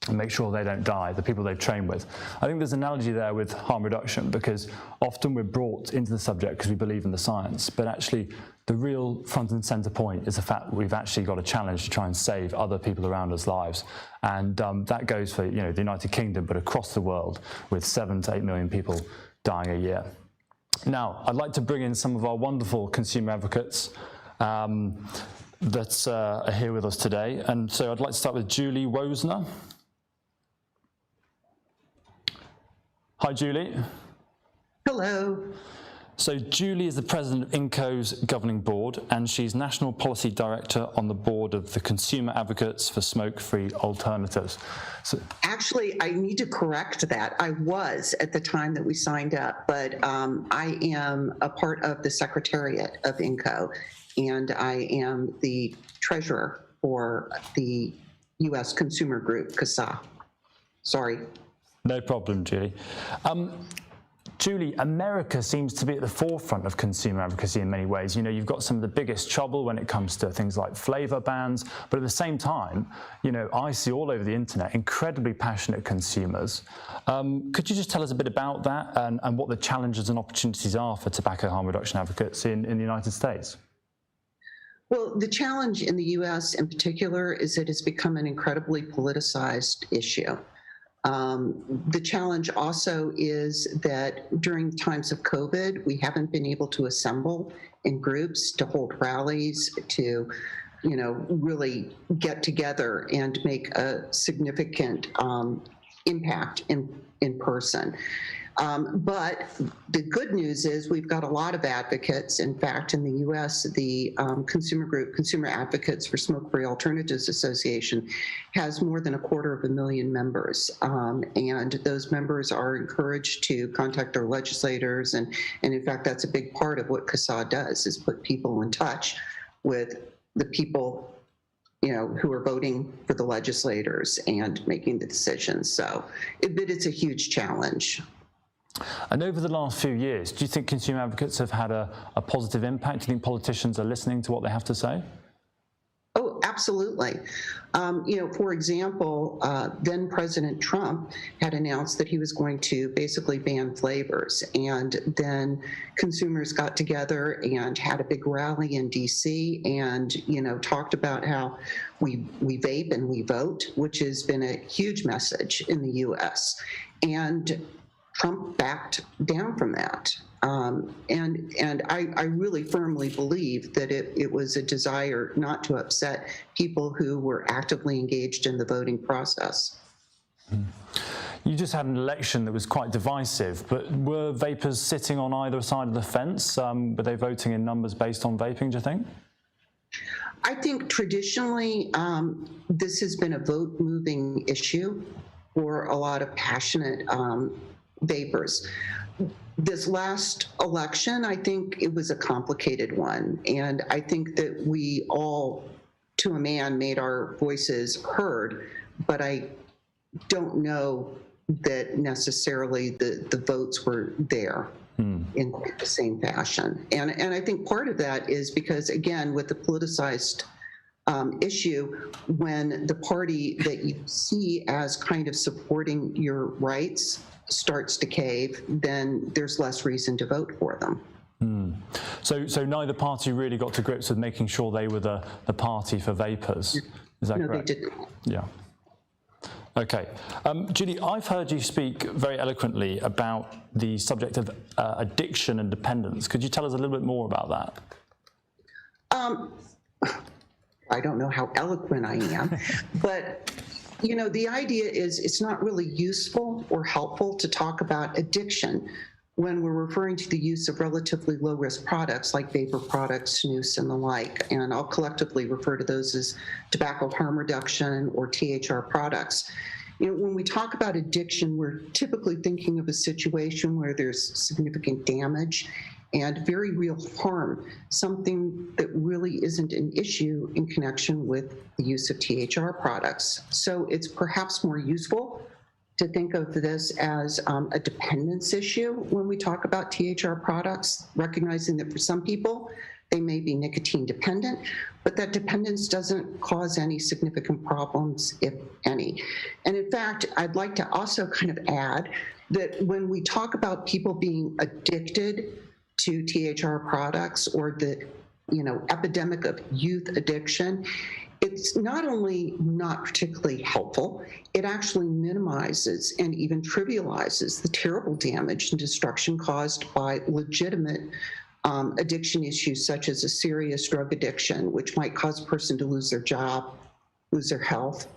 and make sure they don't die, the people they've trained with. I think there's an analogy there with harm reduction, because often we're brought into the subject because we believe in the science, but actually the real front and center point is the fact that we've actually got a challenge to try and save other people around us lives. And that goes for the United Kingdom, but across the world, with 7 to 8 million people dying a year. Now, I'd like to bring in some of our wonderful consumer advocates that are here with us today. And so I'd like to start with Julie Wosner. Hi, Julie. Hello. So Julie is the president of INCO's governing board, and she's National Policy Director on the board of the Consumer Advocates for Smoke-Free Alternatives. So, actually, I need to correct that. I was at the time that we signed up, but I am a part of the Secretariat of INCO, and I am the treasurer for the U.S. consumer group, CASA. Sorry. No problem, Julie. Julie, America seems to be at the forefront of consumer advocacy in many ways. You've got some of the biggest trouble when it comes to things like flavor bans, but at the same time, I see all over the internet incredibly passionate consumers. Could you just tell us a bit about that and what the challenges and opportunities are for tobacco harm reduction advocates in the United States? Well, the challenge in the U.S. in particular is that it's become an incredibly politicized issue. The challenge also is that during times of COVID, we haven't been able to assemble in groups, to hold rallies, to, really get together and make a significant impact in person. But the good news is we've got a lot of advocates. In fact, in the U.S., the consumer group, Consumer Advocates for Smoke-Free Alternatives Association, has more than 250,000 members. And those members are encouraged to contact their legislators. And in fact, that's a big part of what CASA does, is put people in touch with the people who are voting for the legislators and making the decisions. So it's a huge challenge. And over the last few years, do you think consumer advocates have had a positive impact? Do you think politicians are listening to what they have to say? Oh, Absolutely. For example, then President Trump had announced that he was going to basically ban flavors, and then consumers got together and had a big rally in DC and, talked about how we vape and we vote, which has been a huge message in the US. And Trump backed down from that. And I really firmly believe that it was a desire not to upset people who were actively engaged in the voting process. You just had an election that was quite divisive, but were vapers sitting on either side of the fence? Were they voting in numbers based on vaping, do you think? I think traditionally this has been a vote-moving issue for a lot of passionate vapers. This last election, I think it was a complicated one, and I think that we all, to a man, made our voices heard, but I don't know that necessarily the votes were there in the same fashion. And I think part of that is because, again, with the politicized issue, when the party that you see as kind of supporting your rights starts to cave, then there's less reason to vote for them. So neither party really got to grips with making sure they were the party for vapers. Is that correct? They didn't. Yeah. Okay. Julie, I've heard you speak very eloquently about the subject of addiction and dependence. Could you tell us a little bit more about that? I don't know how eloquent I am, but the idea is it's not really useful or helpful to talk about addiction when we're referring to the use of relatively low-risk products like vapor products, snus, and the like. And I'll collectively refer to those as tobacco harm reduction or THR products. When we talk about addiction, we're typically thinking of a situation where there's significant damage and very real harm, something that really isn't an issue in connection with the use of THR products. So it's perhaps more useful to think of this as a dependence issue when we talk about THR products, recognizing that for some people, they may be nicotine dependent, but that dependence doesn't cause any significant problems, if any. And in fact, I'd like to also kind of add that when we talk about people being addicted to THR products or the epidemic of youth addiction, it's not only not particularly helpful, it actually minimizes and even trivializes the terrible damage and destruction caused by legitimate addiction issues such as a serious drug addiction, which might cause a person to lose their job, lose their health,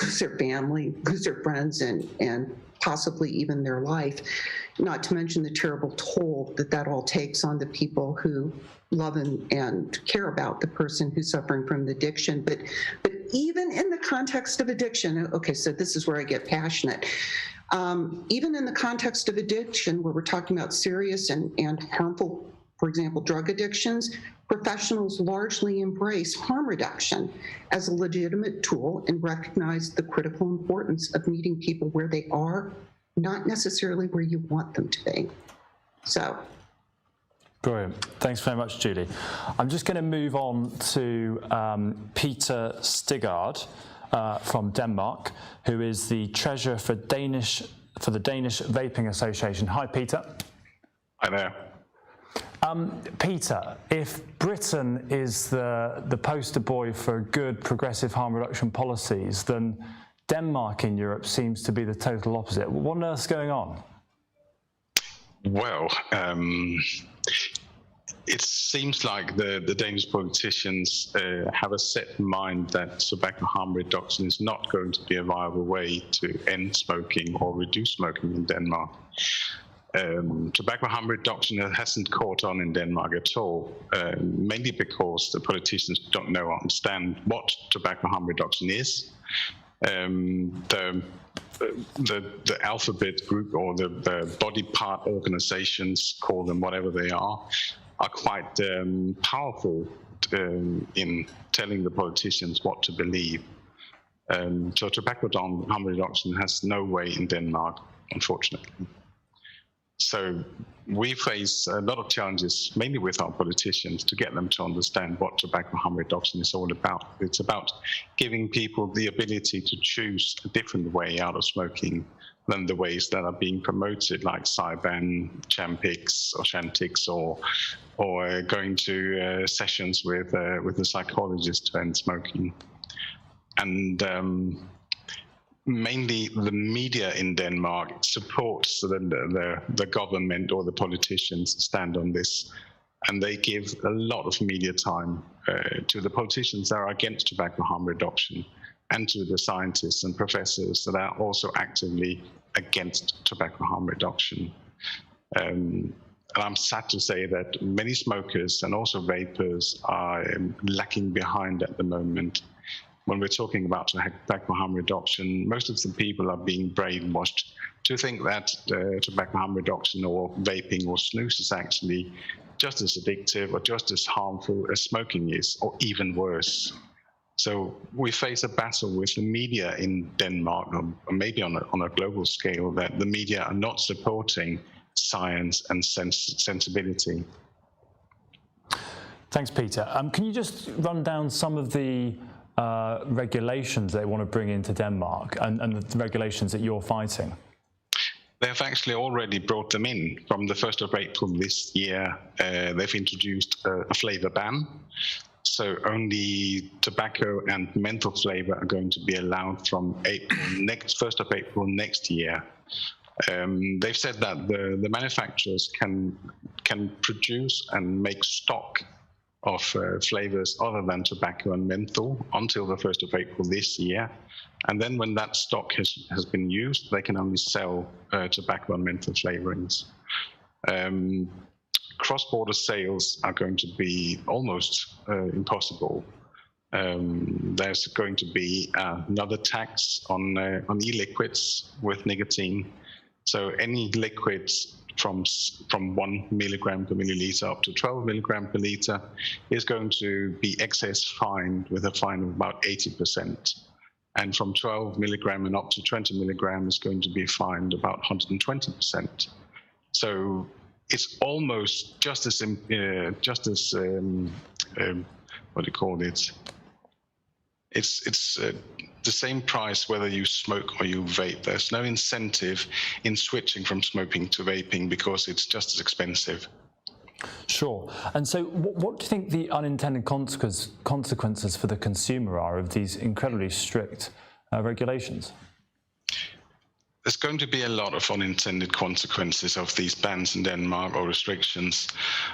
lose their family, lose their friends, and possibly even their life, not to mention the terrible toll that all takes on the people who love and care about the person who's suffering from the addiction. But even in the context of addiction, okay, so this is where I get passionate. Even in the context of addiction, where we're talking about serious and harmful, for example, drug addictions, professionals largely embrace harm reduction as a legitimate tool and recognize the critical importance of meeting people where they are, not necessarily where you want them to be. So. Brilliant. Thanks very much, Julie. I'm just going to move on to Peter Stigard from Denmark, who is the treasurer for the Danish Vaping Association. Hi, Peter. Hi there. Peter, if Britain is the poster boy for good progressive harm reduction policies, then Denmark in Europe seems to be the total opposite. What on earth's going on? Well, it seems like the Danish politicians have a set mind that tobacco harm reduction is not going to be a viable way to end smoking or reduce smoking in Denmark. Tobacco harm reduction hasn't caught on in Denmark at all, mainly because the politicians don't know or understand what tobacco harm reduction is. The alphabet group or the body part organizations, call them whatever they are quite powerful in telling the politicians what to believe. So tobacco harm reduction has no way in Denmark, unfortunately. So we face a lot of challenges, mainly with our politicians, to get them to understand what tobacco harm reduction is all about. It's about giving people the ability to choose a different way out of smoking than the ways that are being promoted, like Cyban, Champix or Chantix, or going to sessions with a psychologist to end smoking. And mainly the media in Denmark supports the government or the politicians stand on this, and they give a lot of media time to the politicians that are against tobacco harm reduction, and to the scientists and professors that are also actively against tobacco harm reduction. And I'm sad to say that many smokers and also vapers are lacking behind at the moment. When we're talking about tobacco harm reduction, most of the people are being brainwashed to think that tobacco harm reduction or vaping or snus is actually just as addictive or just as harmful as smoking is, or even worse. So we face a battle with the media in Denmark, or maybe on a global scale, that the media are not supporting science and sensibility. Thanks, Peter. Can you just run down some of the regulations they want to bring into Denmark and the regulations that you're fighting? They have actually already brought them in. From the 1st of April this year, they've introduced a flavor ban. So only tobacco and menthol flavor are going to be allowed from 1st of April next year. They've said that the manufacturers can produce and make stock of flavors other than tobacco and menthol until the 1st of April this year. And then when that stock has been used, they can only sell tobacco and menthol flavorings. Cross-border sales are going to be almost impossible. There's going to be another tax on e-liquids with nicotine. So any liquids from 1 milligram per milliliter up to 12 milligram per liter is going to be excess fined with a fine of about 80%. And from 12 milligram and up to 20 milligram is going to be fined about 120%. So it's almost just as what do you call it? It's the same price whether you smoke or you vape. There's no incentive in switching from smoking to vaping because it's just as expensive. Sure. And so what do you think the unintended consequences for the consumer are of these incredibly strict regulations? There's going to be a lot of unintended consequences of these bans in Denmark or restrictions.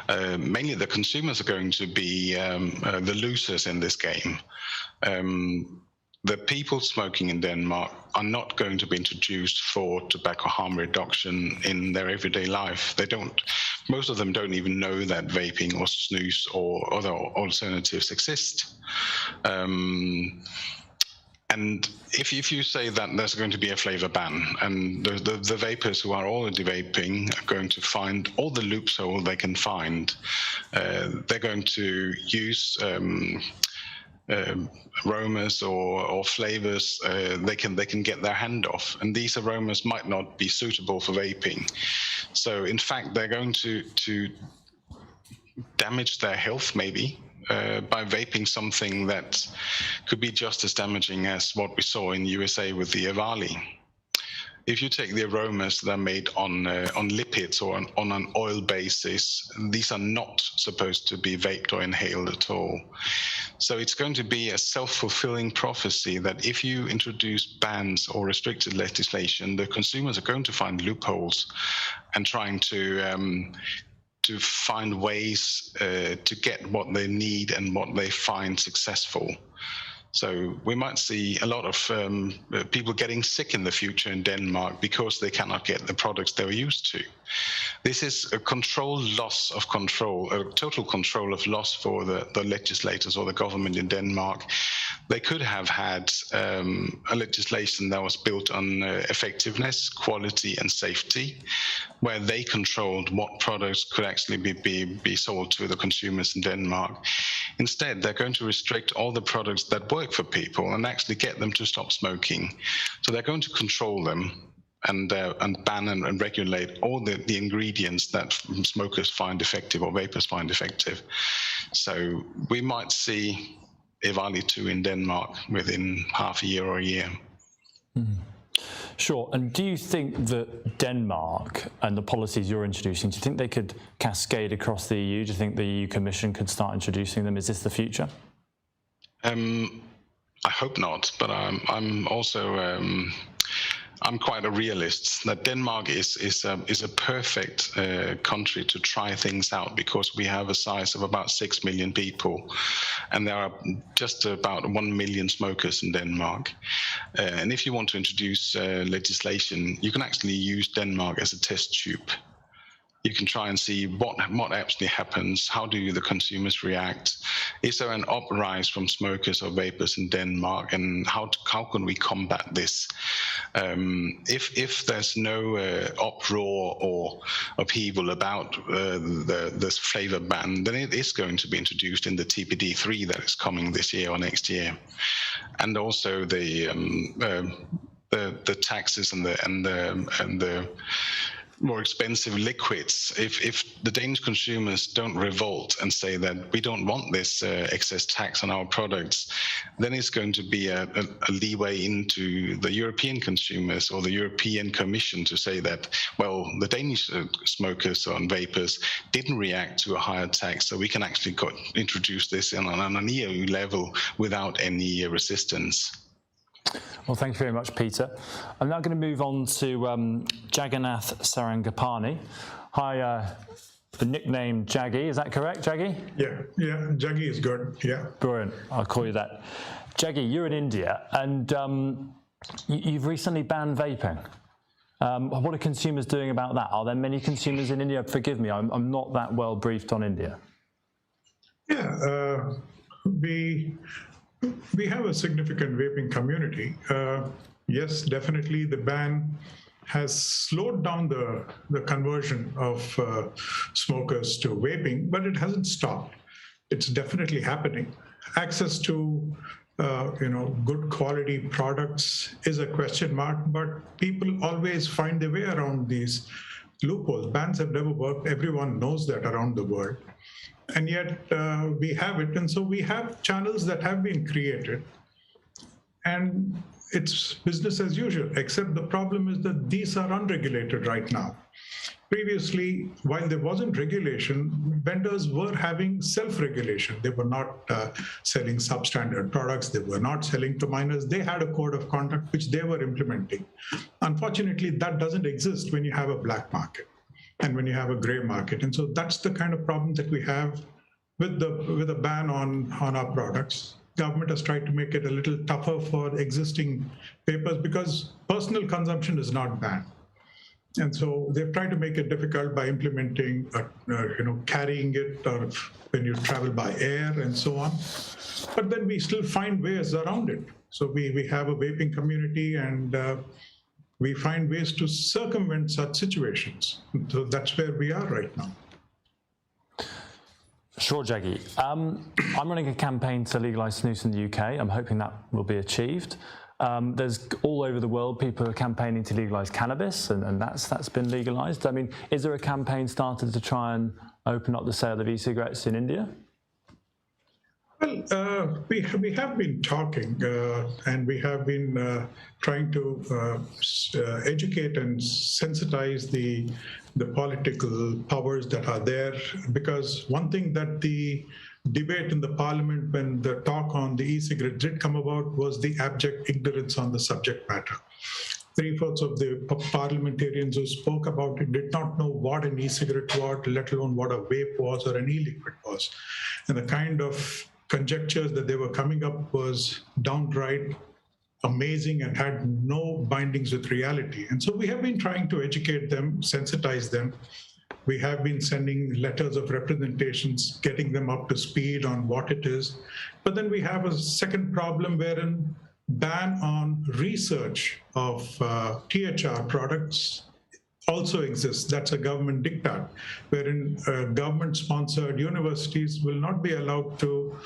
Mainly the consumers are going to be the losers in this game. The people smoking in Denmark are not going to be introduced for tobacco harm reduction in their everyday life. Most of them don't even know that vaping or snus or other alternatives exist. And if you say that there's going to be a flavor ban, and the vapers who are already vaping are going to find all the loopholes they can find, they're going to use aromas or flavors they can get their hand off, and these aromas might not be suitable for vaping. So in fact, they're going to damage their health maybe by vaping something that could be just as damaging as what we saw in USA with the EVALI. If you take the aromas that are made on lipids or on an oil basis, these are not supposed to be vaped or inhaled at all. So it's going to be a self-fulfilling prophecy that if you introduce bans or restricted legislation, the consumers are going to find loopholes and trying to find ways to get what they need and what they find successful. So we might see a lot of people getting sick in the future in Denmark because they cannot get the products they were used to. This is a loss of control, a total control of loss for the legislators or the government in Denmark. They could have had a legislation that was built on effectiveness, quality and safety, where they controlled what products could actually be sold to the consumers in Denmark. Instead, they're going to restrict all the products that work for people and actually get them to stop smoking. So they're going to control them. and ban and regulate all the ingredients that smokers find effective or vapors find effective. So we might see EVALI 2 in Denmark within half a year or a year. Sure. And do you think that Denmark and the policies you're introducing, do you think they could cascade across the EU? Do you think the EU Commission could start introducing them? Is this the future? I hope not, but I'm also I'm quite a realist that Denmark is a perfect country to try things out, because we have a size of about 6 million people, and there are just about 1 million smokers in Denmark. And if you want to introduce legislation, you can actually use Denmark as a test tube. You can try and see what actually happens. How do the consumers react? Is there an uprise from smokers or vapors in Denmark, and how can we combat this? If there's no uproar or upheaval about the flavor ban, then it is going to be introduced in the TPD3 that is coming this year or next year, and also the taxes and the more expensive liquids. If the Danish consumers don't revolt and say that we don't want this excess tax on our products, then it's going to be a leeway into the European consumers or the European Commission to say that, well, the Danish smokers and vapors didn't react to a higher tax, so we can actually introduce this on an EU level without any resistance. Well, thank you very much, Peter. I'm now going to move on to Jagannath Sarangapani. Hi, the nickname Jaggy, is that correct, Jaggy? Yeah, Jaggy is good, yeah. Brilliant, I'll call you that. Jaggy, you're in India, and you've recently banned vaping. What are consumers doing about that? Are there many consumers in India? Forgive me, I'm not that well briefed on India. Yeah, we have a significant vaping community. Yes, definitely the ban has slowed down the conversion of smokers to vaping, but it hasn't stopped. It's definitely happening. Access to good quality products is a question mark, but people always find their way around these loopholes. Bans have never worked. Everyone knows that around the world. And yet we have it. And so we have channels that have been created. And it's business as usual, except the problem is that these are unregulated right now. Previously, while there wasn't regulation, vendors were having self-regulation. They were not selling substandard products. They were not selling to minors. They had a code of conduct which they were implementing. Unfortunately, that doesn't exist when you have a black market and when you have a gray market. And so that's the kind of problem that we have with a ban on our products. Government has tried to make it a little tougher for existing vapers because personal consumption is not banned. And so they've tried to make it difficult by implementing, carrying it, or when you travel by air and so on. But then we still find ways around it. So we have a vaping community, and we find ways to circumvent such situations. So that's where we are right now. Sure, Jaggy. I'm running a campaign to legalise snus in the UK. I'm hoping that will be achieved. There's all over the world people are campaigning to legalise cannabis, and that's been legalised. I mean, is there a campaign started to try and open up the sale of e-cigarettes in India? Well, we have been talking, and we have been trying to educate and sensitize the political powers that are there, because one thing that the debate in the parliament when the talk on the e-cigarette did come about was the abject ignorance on the subject matter. 3/4 of the parliamentarians who spoke about it did not know what an e-cigarette was, let alone what a vape was or an e-liquid was. And the kind of conjectures that they were coming up was downright amazing and had no bindings with reality. And so we have been trying to educate them, sensitize them. We have been sending letters of representations, getting them up to speed on what it is. But then we have a second problem wherein ban on research of THR products also exists. That's a government diktat, wherein government-sponsored universities will not be allowed to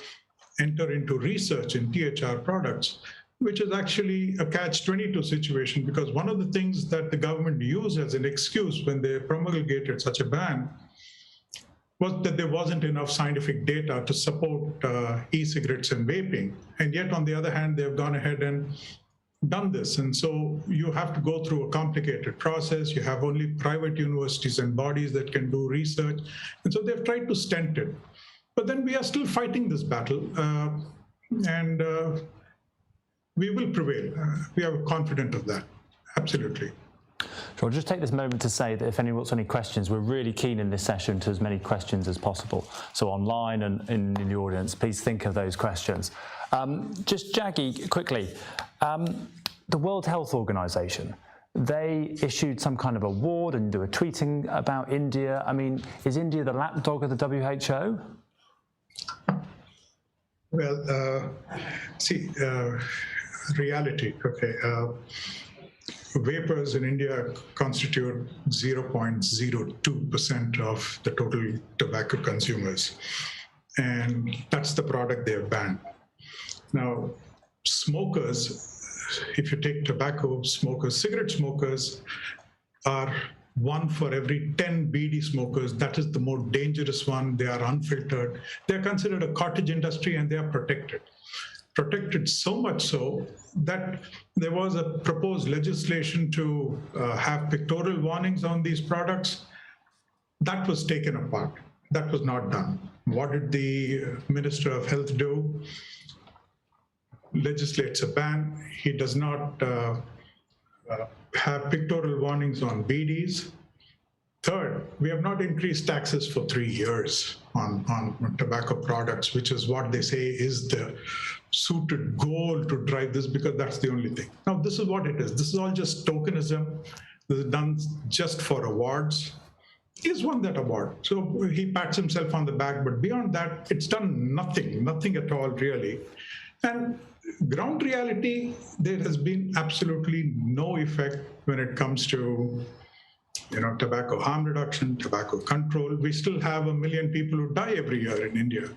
enter into research in THR products. which is actually a catch-22 situation, because one of the things that the government used as an excuse when they promulgated such a ban was that there wasn't enough scientific data to support e-cigarettes and vaping. And yet, on the other hand, they've gone ahead and done this. And so you have to go through a complicated process. You have only private universities and bodies that can do research. And so they've tried to stent it. But then we are still fighting this battle. And we will prevail. We are confident of that. Absolutely. So I'll just take this moment to say that if anyone wants any questions, we're really keen in this session to as many questions as possible. So online and in the audience, please think of those questions. Just Jaggi, quickly, the World Health Organization, they issued some kind of award and they were tweeting about India. I mean, is India the lapdog of the WHO? Well, reality, okay. Vapors in India constitute 0.02% of the total tobacco consumers. And that's the product they have banned. Now, smokers, if you take tobacco smokers, cigarette smokers are 1 for every 10 BD smokers. That is the more dangerous one. They are unfiltered. They're considered a cottage industry and they are protected. Protected so much so that there was a proposed legislation to have pictorial warnings on these products. That was taken apart. That was not done. What did the Minister of Health do? Legislates a ban. He does not have pictorial warnings on BDs. Third, we have not increased taxes for 3 years on tobacco products, which is what they say is the suited goal to drive this, because that's the only thing. Now, this is what it is. This is all just tokenism. This is done just for awards. He's won that award. So he pats himself on the back, but beyond that, it's done nothing at all, really. And ground reality, there has been absolutely no effect when it comes to tobacco harm reduction, tobacco control. We still have 1 million people who die every year in India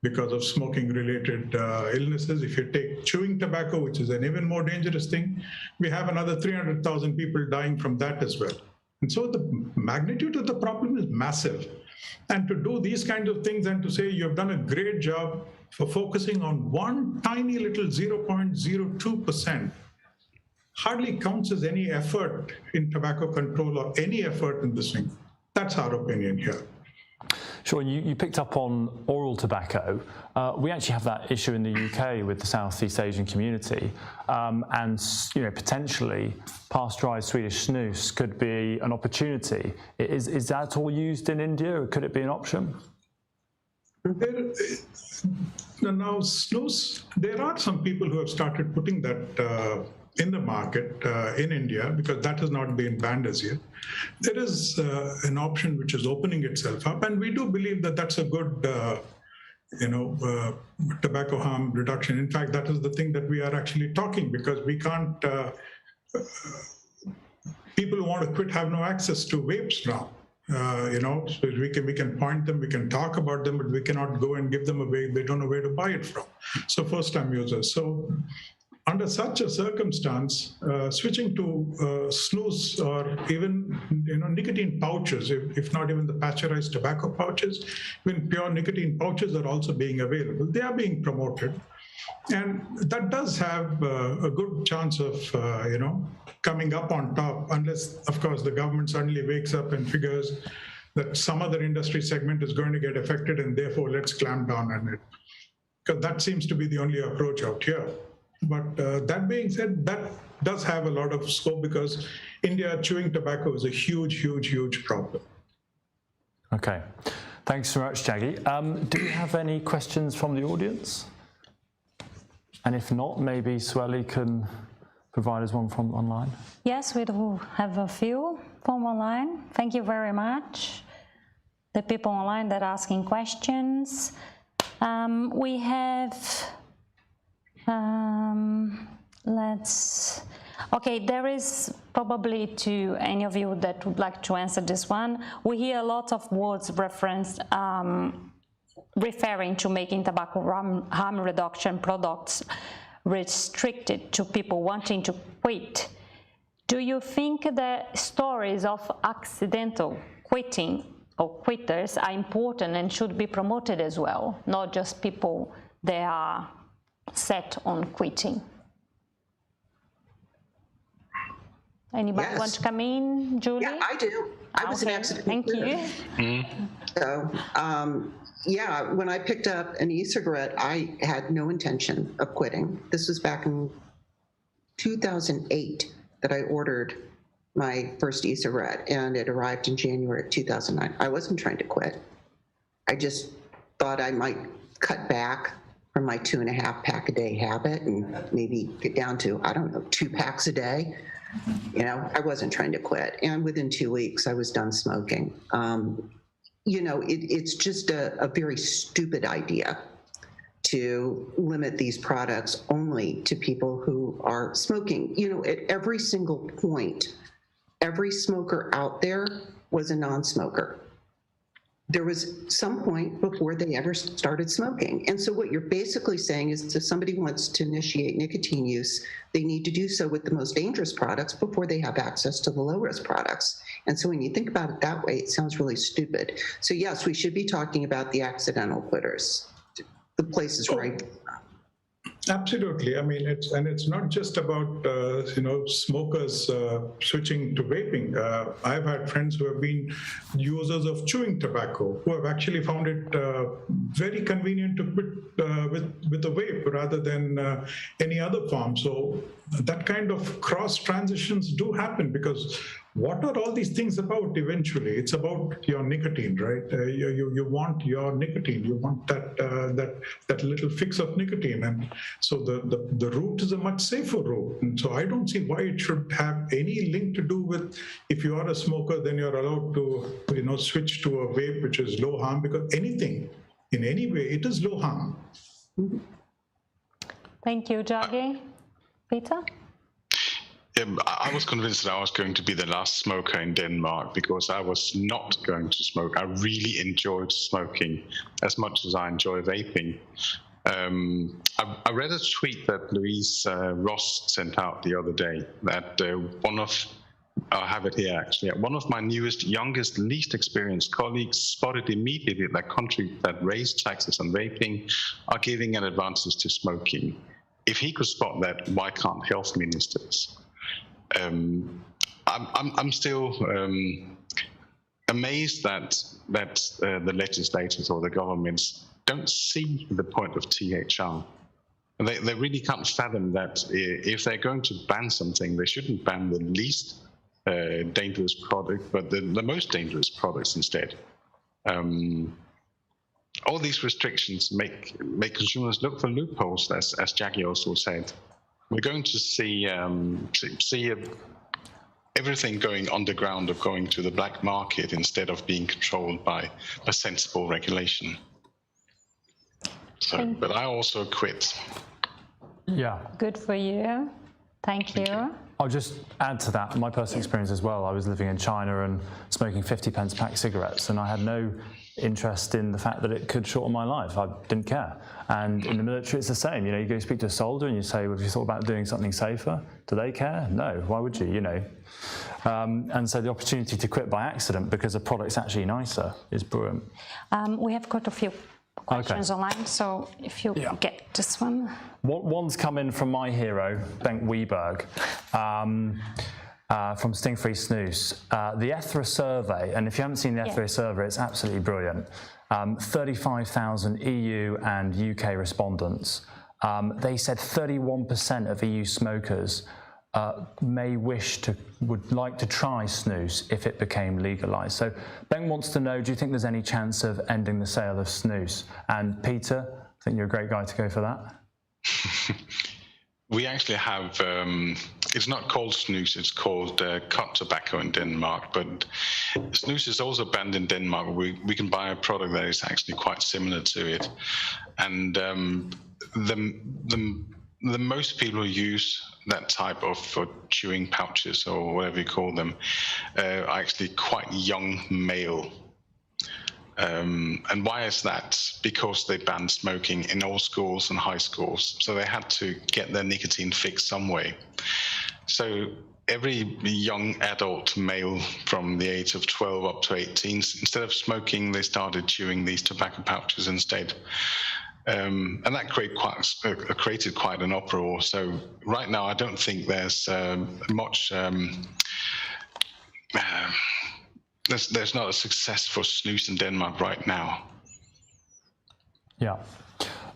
because of smoking-related illnesses. If you take chewing tobacco, which is an even more dangerous thing, we have another 300,000 people dying from that as well. And so the magnitude of the problem is massive. And to do these kinds of things and to say you've done a great job for focusing on one tiny little 0.02% hardly counts as any effort in tobacco control or any effort in this thing. That's our opinion here. Sure, you picked up on oral tobacco. We actually have that issue in the UK with the Southeast Asian community, and potentially pasteurised Swedish snus could be an opportunity. Is that all used in India, or could it be an option? Now, snus, there are some people who have started putting that in the market in India, because that has not been banned as yet. There is an option which is opening itself up, and we do believe that that's a good, tobacco harm reduction. In fact, that is the thing that we are actually talking, because we can't. People who want to quit have no access to vapes now. So we can point them, we can talk about them, but we cannot go and give them away. They don't know where to buy it from. So first-time users. So under such a circumstance, switching to snus or even nicotine pouches, if not even the pasteurized tobacco pouches, even pure nicotine pouches are also being available. They are being promoted, and that does have a good chance of coming up on top, unless, of course, the government suddenly wakes up and figures that some other industry segment is going to get affected, and therefore let's clamp down on it, because that seems to be the only approach out here. But that being said, that does have a lot of scope, because India chewing tobacco is a huge problem. Okay, thanks very much, Jaggi. Do we have any questions from the audience? And if not, maybe Sweli can provide us one from online. Yes, we do have a few from online. Thank you very much. The people online that are asking questions. We have, okay, there is probably to any of you that would like to answer this one. We hear a lot of words referenced referring to making tobacco harm reduction products restricted to people wanting to quit, do you think the stories of accidental quitting or quitters are important and should be promoted as well, not just people that are set on quitting? Anybody want to come in, Julie? Yeah, I do. I was an accident. Thank you. So, yeah, when I picked up an e-cigarette, I had no intention of quitting. This was back in 2008 that I ordered my first e-cigarette, and it arrived in January of 2009. I wasn't trying to quit. I just thought I might cut back from my 2.5 pack a day habit and maybe get down to, I don't know, 2 packs a day. You know, I wasn't trying to quit. And within 2 weeks, I was done smoking. You know, it's just a very stupid idea to limit these products only to people who are smoking. You know, at every single point, every smoker out there was a non-smoker. There was some point before they ever started smoking. And so what you're basically saying is if somebody wants to initiate nicotine use, they need to do so with the most dangerous products before they have access to the low-risk products. And so when you think about it that way, it sounds really stupid. So yes, we should be talking about the accidental quitters, the places right. Absolutely. I mean, it's not just about you know, smokers switching to vaping. I've had friends who have been users of chewing tobacco who have actually found it very convenient to quit with a vape rather than any other form. So that kind of cross transitions do happen, because what are all these things about eventually? It's about your nicotine, right? You want your nicotine. You want that little fix of nicotine. And so the route is a much safer route. And so I don't see why it should have any link to do with, if you are a smoker, then you're allowed to, you know, switch to a vape, which is low harm, because anything, in any way, it is low harm. Thank you, Jagi. Peter? I was convinced that I was going to be the last smoker in Denmark because I was not going to smoke. I really enjoyed smoking as much as I enjoy vaping. I read a tweet that Louise Ross sent out the other day that I have it here actually, one of my newest, youngest, least experienced colleagues spotted immediately that countries that raise taxes on vaping are giving an advantage to smoking. If he could spot that, why can't health ministers? I'm still amazed that the legislators or the governments don't see the point of THR. They really can't fathom that if they're going to ban something, they shouldn't ban the least dangerous product, but the most dangerous products instead. All these restrictions make consumers look for loopholes, as Jackie also said. We're going to see everything going underground or going to the black market instead of being controlled by a sensible regulation. So, but I also quit. Yeah. Good for you. Thank you. I'll just add to that my personal experience as well. I was living in China and smoking 50p pack cigarettes, and I had no interest in the fact that it could shorten my life. I didn't care. And in the military, it's the same. You know, you go speak to a soldier and you say, well, have you thought about doing something safer? Do they care? No. Why would you? You know. And so the opportunity to quit by accident because a product's actually nicer is brilliant. We have got a few questions online, so if you get this one. One's come in from my hero, Bengt Weberg, from Sting Free Snus. The ETHRA survey, and if you haven't seen the ETHRA survey, it's absolutely brilliant. 35,000 EU and UK respondents. They said 31% of EU smokers would like to try snus if it became legalized. So Ben wants to know, do you think there's any chance of ending the sale of snus? And Peter, I think you're a great guy to go for that. We actually have, it's not called snus, it's called cut tobacco in Denmark, but snus is also banned in Denmark. We can buy a product that is actually quite similar to it. And the most people who use that type of chewing pouches or whatever you call them are actually quite young male. And why is that? Because they banned smoking in all schools and high schools. So they had to get their nicotine fix some way. So every young adult male from the age of 12 up to 18, instead of smoking, they started chewing these tobacco pouches instead. And that created quite an uproar. So right now, I don't think there's much, there's not a success for snus in Denmark right now. Yeah.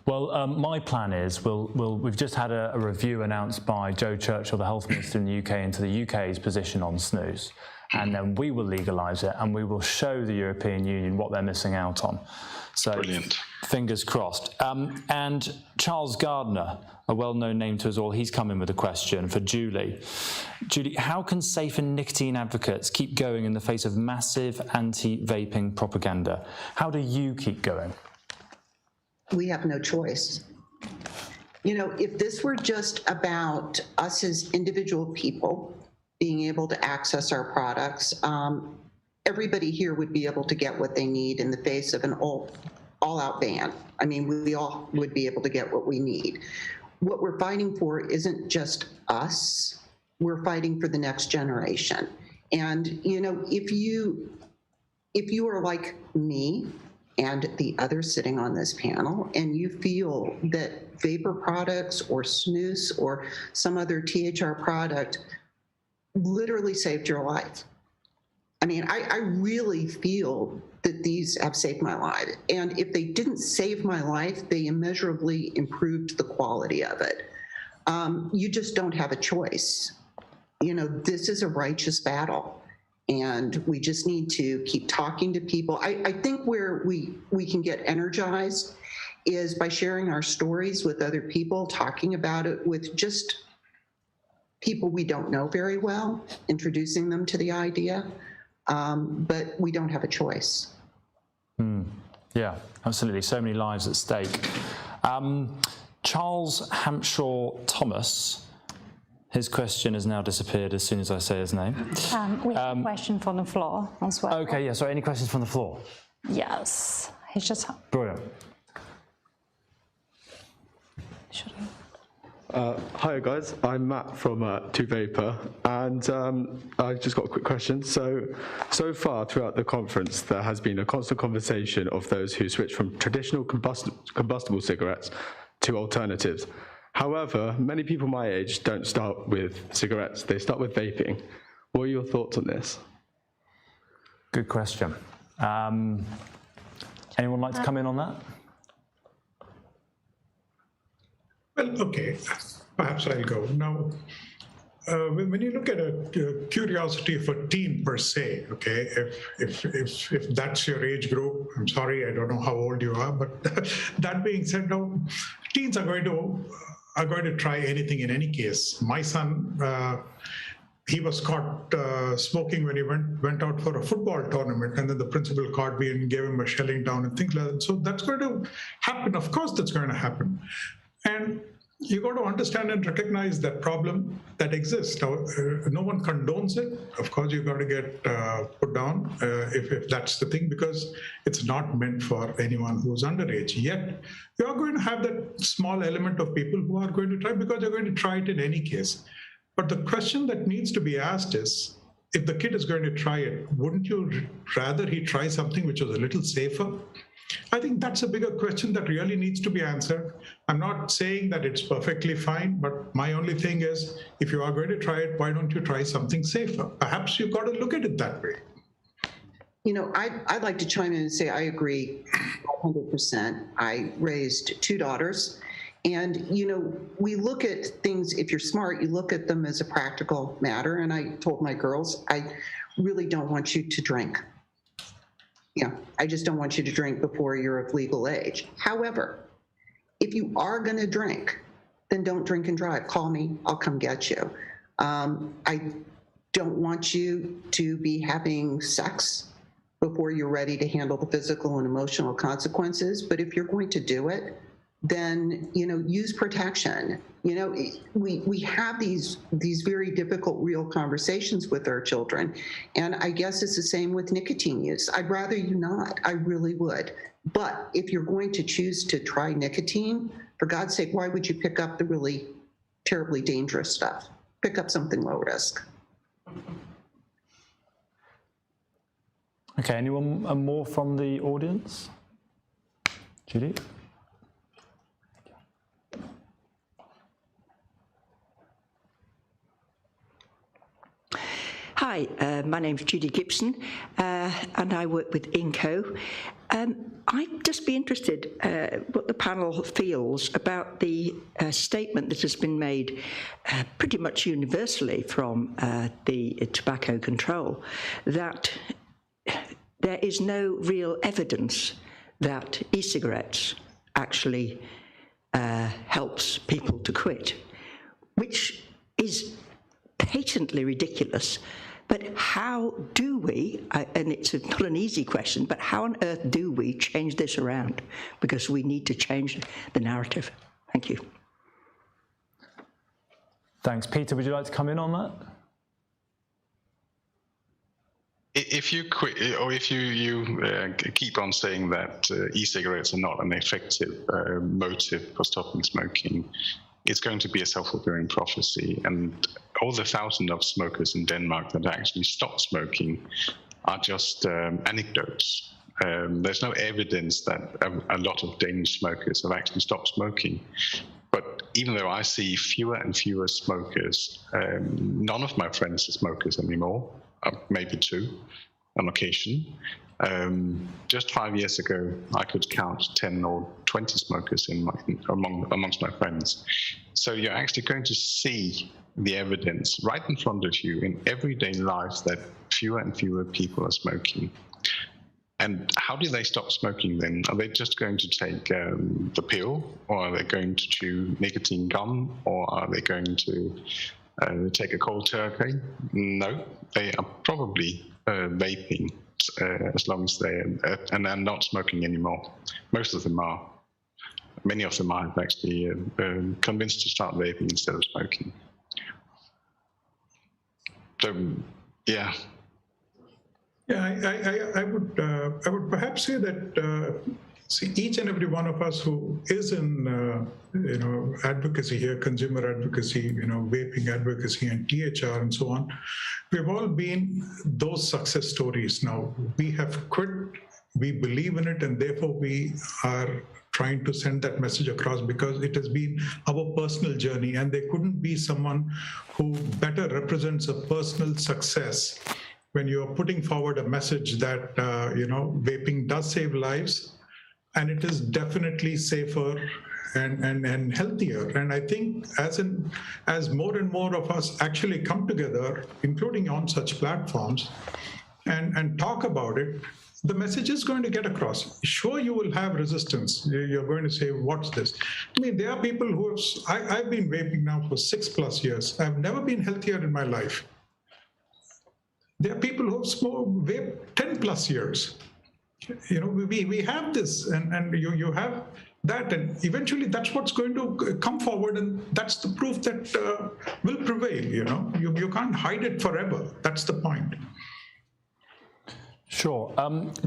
Well, my plan is we've just had a review announced by Joe Churchill, the health minister in the UK, into the UK's position on snus, and then we will legalise it and we will show the European Union what they're missing out on. So, brilliant. Fingers crossed. And Charles Gardner, a well-known name to us all, he's come in with a question for Julie. Julie, how can safer nicotine advocates keep going in the face of massive anti-vaping propaganda? How do you keep going? We have no choice. You know, if this were just about us as individual people being able to access our products, everybody here would be able to get what they need in the face of an all-out ban. I mean, we all would be able to get what we need. What we're fighting for isn't just us, we're fighting for the next generation. And, you know, if you are like me and the others sitting on this panel, and you feel that vapor products or snus or some other THR product literally saved your life, I mean, I really feel that these have saved my life. And if they didn't save my life, they immeasurably improved the quality of it. You just don't have a choice. You know, this is a righteous battle. And we just need to keep talking to people. I think where we can get energized is by sharing our stories with other people, talking about it with just people we don't know very well, introducing them to the idea. But we don't have a choice. Yeah, absolutely. So many lives at stake. Charles Hampshire Thomas, his question has now disappeared as soon as I say his name. We have a question from the floor as well. Okay, yeah, so any questions from the floor? Yes, he's just... Brilliant. Hi guys, I'm Matt from 2Vapor, and I've just got a quick question. So far throughout the conference, there has been a constant conversation of those who switch from traditional combustible cigarettes to alternatives. However, many people my age don't start with cigarettes, they start with vaping. What are your thoughts on this? Good question. Anyone like to come in on that? Well, okay, perhaps I'll go. Now, when you look at a curiosity of a teen per se, okay, if that's your age group, I'm sorry, I don't know how old you are, but that being said, no, teens are going to try anything in any case. My son, he was caught smoking when he went out for a football tournament, and then the principal caught me and gave him a shelling down and things like that. So that's going to happen. Of course, that's going to happen. And you got to understand and recognize that problem that exists. No one condones it. Of course, you got to get put down if that's the thing, because it's not meant for anyone who's underage. Yet, you are going to have that small element of people who are going to try, because they're going to try it in any case. But the question that needs to be asked is, if the kid is going to try it, wouldn't you rather he try something which was a little safer? I think that's a bigger question that really needs to be answered. I'm not saying that it's perfectly fine, but my only thing is, if you are going to try it, why don't you try something safer? Perhaps you've got to look at it that way. You know, I'd like to chime in and say I agree 100%. I raised 2 daughters. And, you know, we look at things, if you're smart, you look at them as a practical matter. And I told my girls, I really don't want you to drink. Yeah, I just don't want you to drink before you're of legal age. However, if you are going to drink, then don't drink and drive. Call me, I'll come get you. I don't want you to be having sex before you're ready to handle the physical and emotional consequences. But if you're going to do it, then, you know, use protection. You know, we have these very difficult real conversations with our children. And I guess it's the same with nicotine use. I'd rather you not, I really would. But if you're going to choose to try nicotine, for God's sake, why would you pick up the really terribly dangerous stuff? Pick up something low risk. Okay, anyone more from the audience? Judy? Hi, my name's Judy Gibson, and I work with INCO. I'd just be interested what the panel feels about the statement that has been made pretty much universally from the tobacco control, that there is no real evidence that e-cigarettes actually helps people to quit, which is patently ridiculous. But how do we, and it's not an easy question, but how on earth do we change this around? Because we need to change the narrative. Thank you. Thanks. Peter, would you like to come in on that? If you quit, or if you keep on saying that e-cigarettes are not an effective motive for stopping smoking, it's going to be a self-fulfilling prophecy. And all the thousands of smokers in Denmark that actually stopped smoking are just anecdotes. There's no evidence that a lot of Danish smokers have actually stopped smoking. But even though I see fewer and fewer smokers, none of my friends are smokers anymore. Maybe two on occasion. Just 5 years ago, I could count 10 or 20 smokers amongst my friends. So you're actually going to see the evidence right in front of you in everyday life that fewer and fewer people are smoking. And how do they stop smoking then? Are they just going to take the pill, or are they going to chew nicotine gum, or are they going to take a cold turkey? No, they are probably vaping as long as they and are not smoking anymore. Most of them are. Many of them are actually convinced to start vaping instead of smoking. So, yeah. Yeah, I would perhaps say that see, each and every one of us who is in advocacy here, consumer advocacy, vaping advocacy and THR and so on, we've all been those success stories. Now we have quit, we believe in it, and therefore we are trying to send that message across because it has been our personal journey, and there couldn't be someone who better represents a personal success when you're putting forward a message that vaping does save lives, and it is definitely safer and healthier. And I think as more and more of us actually come together, including on such platforms, and talk about it, the message is going to get across. Sure, you will have resistance. You're going to say, what's this? I mean, there are people who have, I've been vaping now for 6+ years. I've never been healthier in my life. There are people who have smoked vape 10+ years. We have this, and you have that, and eventually that's what's going to come forward, and that's the proof that will prevail. You can't hide it forever. That's the point. Sure.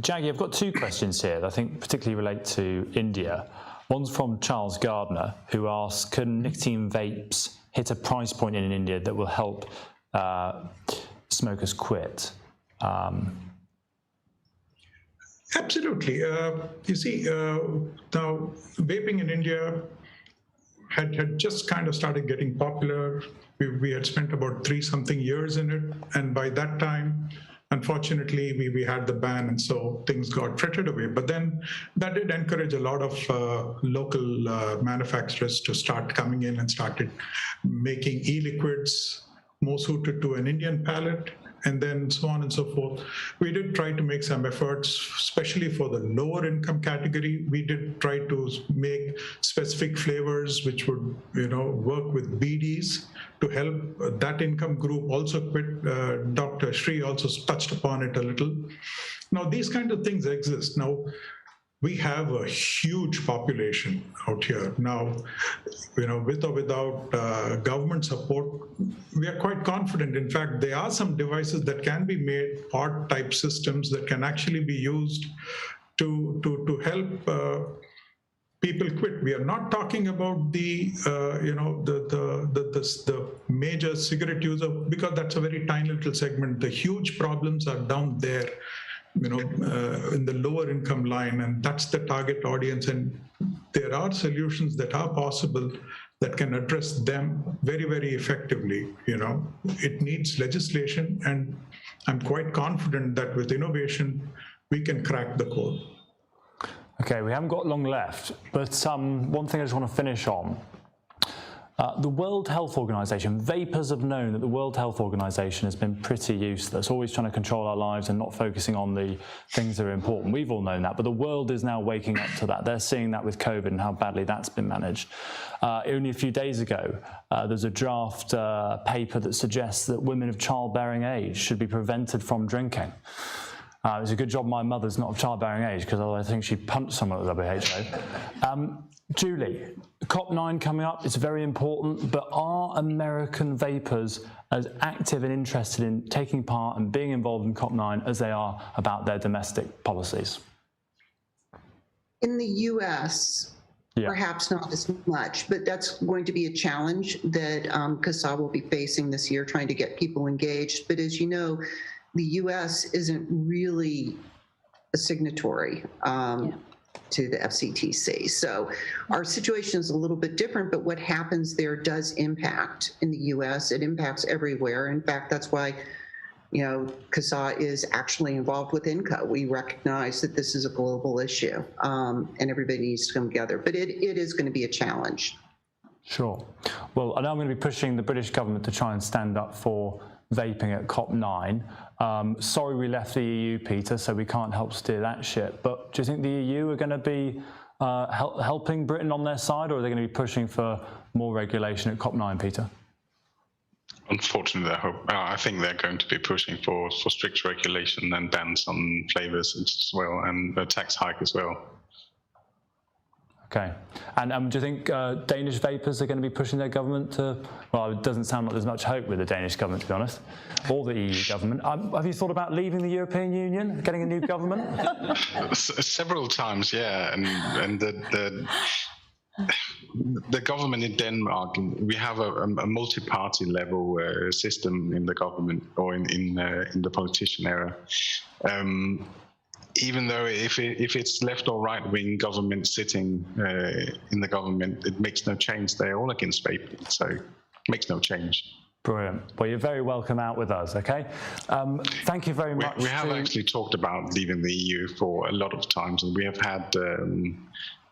Jaggi, I've got two questions here that I think particularly relate to India. One's from Charles Gardner, who asks, can nicotine vapes hit a price point in India that will help smokers quit? Absolutely. You see, now vaping in India had just kind of started getting popular. We had spent about 3-something years in it, and by that time, unfortunately, we had the ban, and so things got frittered away. But then that did encourage a lot of local manufacturers to start coming in and started making e-liquids more suited to an Indian palate, and then so on and so forth. We did try to make some efforts, especially for the lower income category. We did try to make specific flavors which would, work with BDs to help that income group also quit. Dr. Shri also touched upon it a little. Now, these kind of things exist. Now, we have a huge population out here. Now, with or without government support, we are quite confident. In fact, there are some devices that can be made, pod-type systems that can actually be used to help people quit. We are not talking about the major cigarette user, because that's a very tiny little segment. The huge problems are down there, in the lower income line, and that's the target audience. And there are solutions that are possible that can address them very, very effectively. It needs legislation, and I'm quite confident that with innovation, we can crack the code. Okay, we haven't got long left, but one thing I just want to finish on. The World Health Organization, vapers have known that the World Health Organization has been pretty useless, always trying to control our lives and not focusing on the things that are important. We've all known that, but the world is now waking up to that. They're seeing that with COVID and how badly that's been managed. Only a few days ago, there's a draft paper that suggests that women of childbearing age should be prevented from drinking. It's a good job my mother's not of childbearing age, because I think she'd punch someone at the WHO. Julie, COP9 coming up, it's very important, but are American vapers as active and interested in taking part and being involved in COP9 as they are about their domestic policies? In the US, perhaps not as much, but that's going to be a challenge that CASA will be facing this year, trying to get people engaged. But as you know, the US isn't really a signatory to the FCTC. So our situation is a little bit different, but what happens there does impact in the US. It impacts everywhere. In fact, that's why, CASA is actually involved with INCO. We recognize that this is a global issue, and everybody needs to come together. But it is going to be a challenge. Sure. Well, I know I'm going to be pushing the British government to try and stand up for vaping at COP9. Sorry we left the EU, Peter, so we can't help steer that ship. But do you think the EU are going to be helping Britain on their side, or are they going to be pushing for more regulation at COP9, Peter? Unfortunately, I think they're going to be pushing for strict regulation and bans on flavours as well, and a tax hike as well. Okay. And do you think Danish vapers are going to be pushing their government to, well, it doesn't sound like there's much hope with the Danish government, to be honest, or the EU government. Have you thought about leaving the European Union, getting a new government? Several times, yeah. And the government in Denmark, we have a multi-party level system in the government, or in the politician era. Even though if it's left or right wing government sitting in the government, it makes no change. They're all against vaping, so it makes no change. Brilliant. Well, you're very welcome out with us, okay? Thank you very much. We have actually talked about leaving the EU for a lot of times, and we have had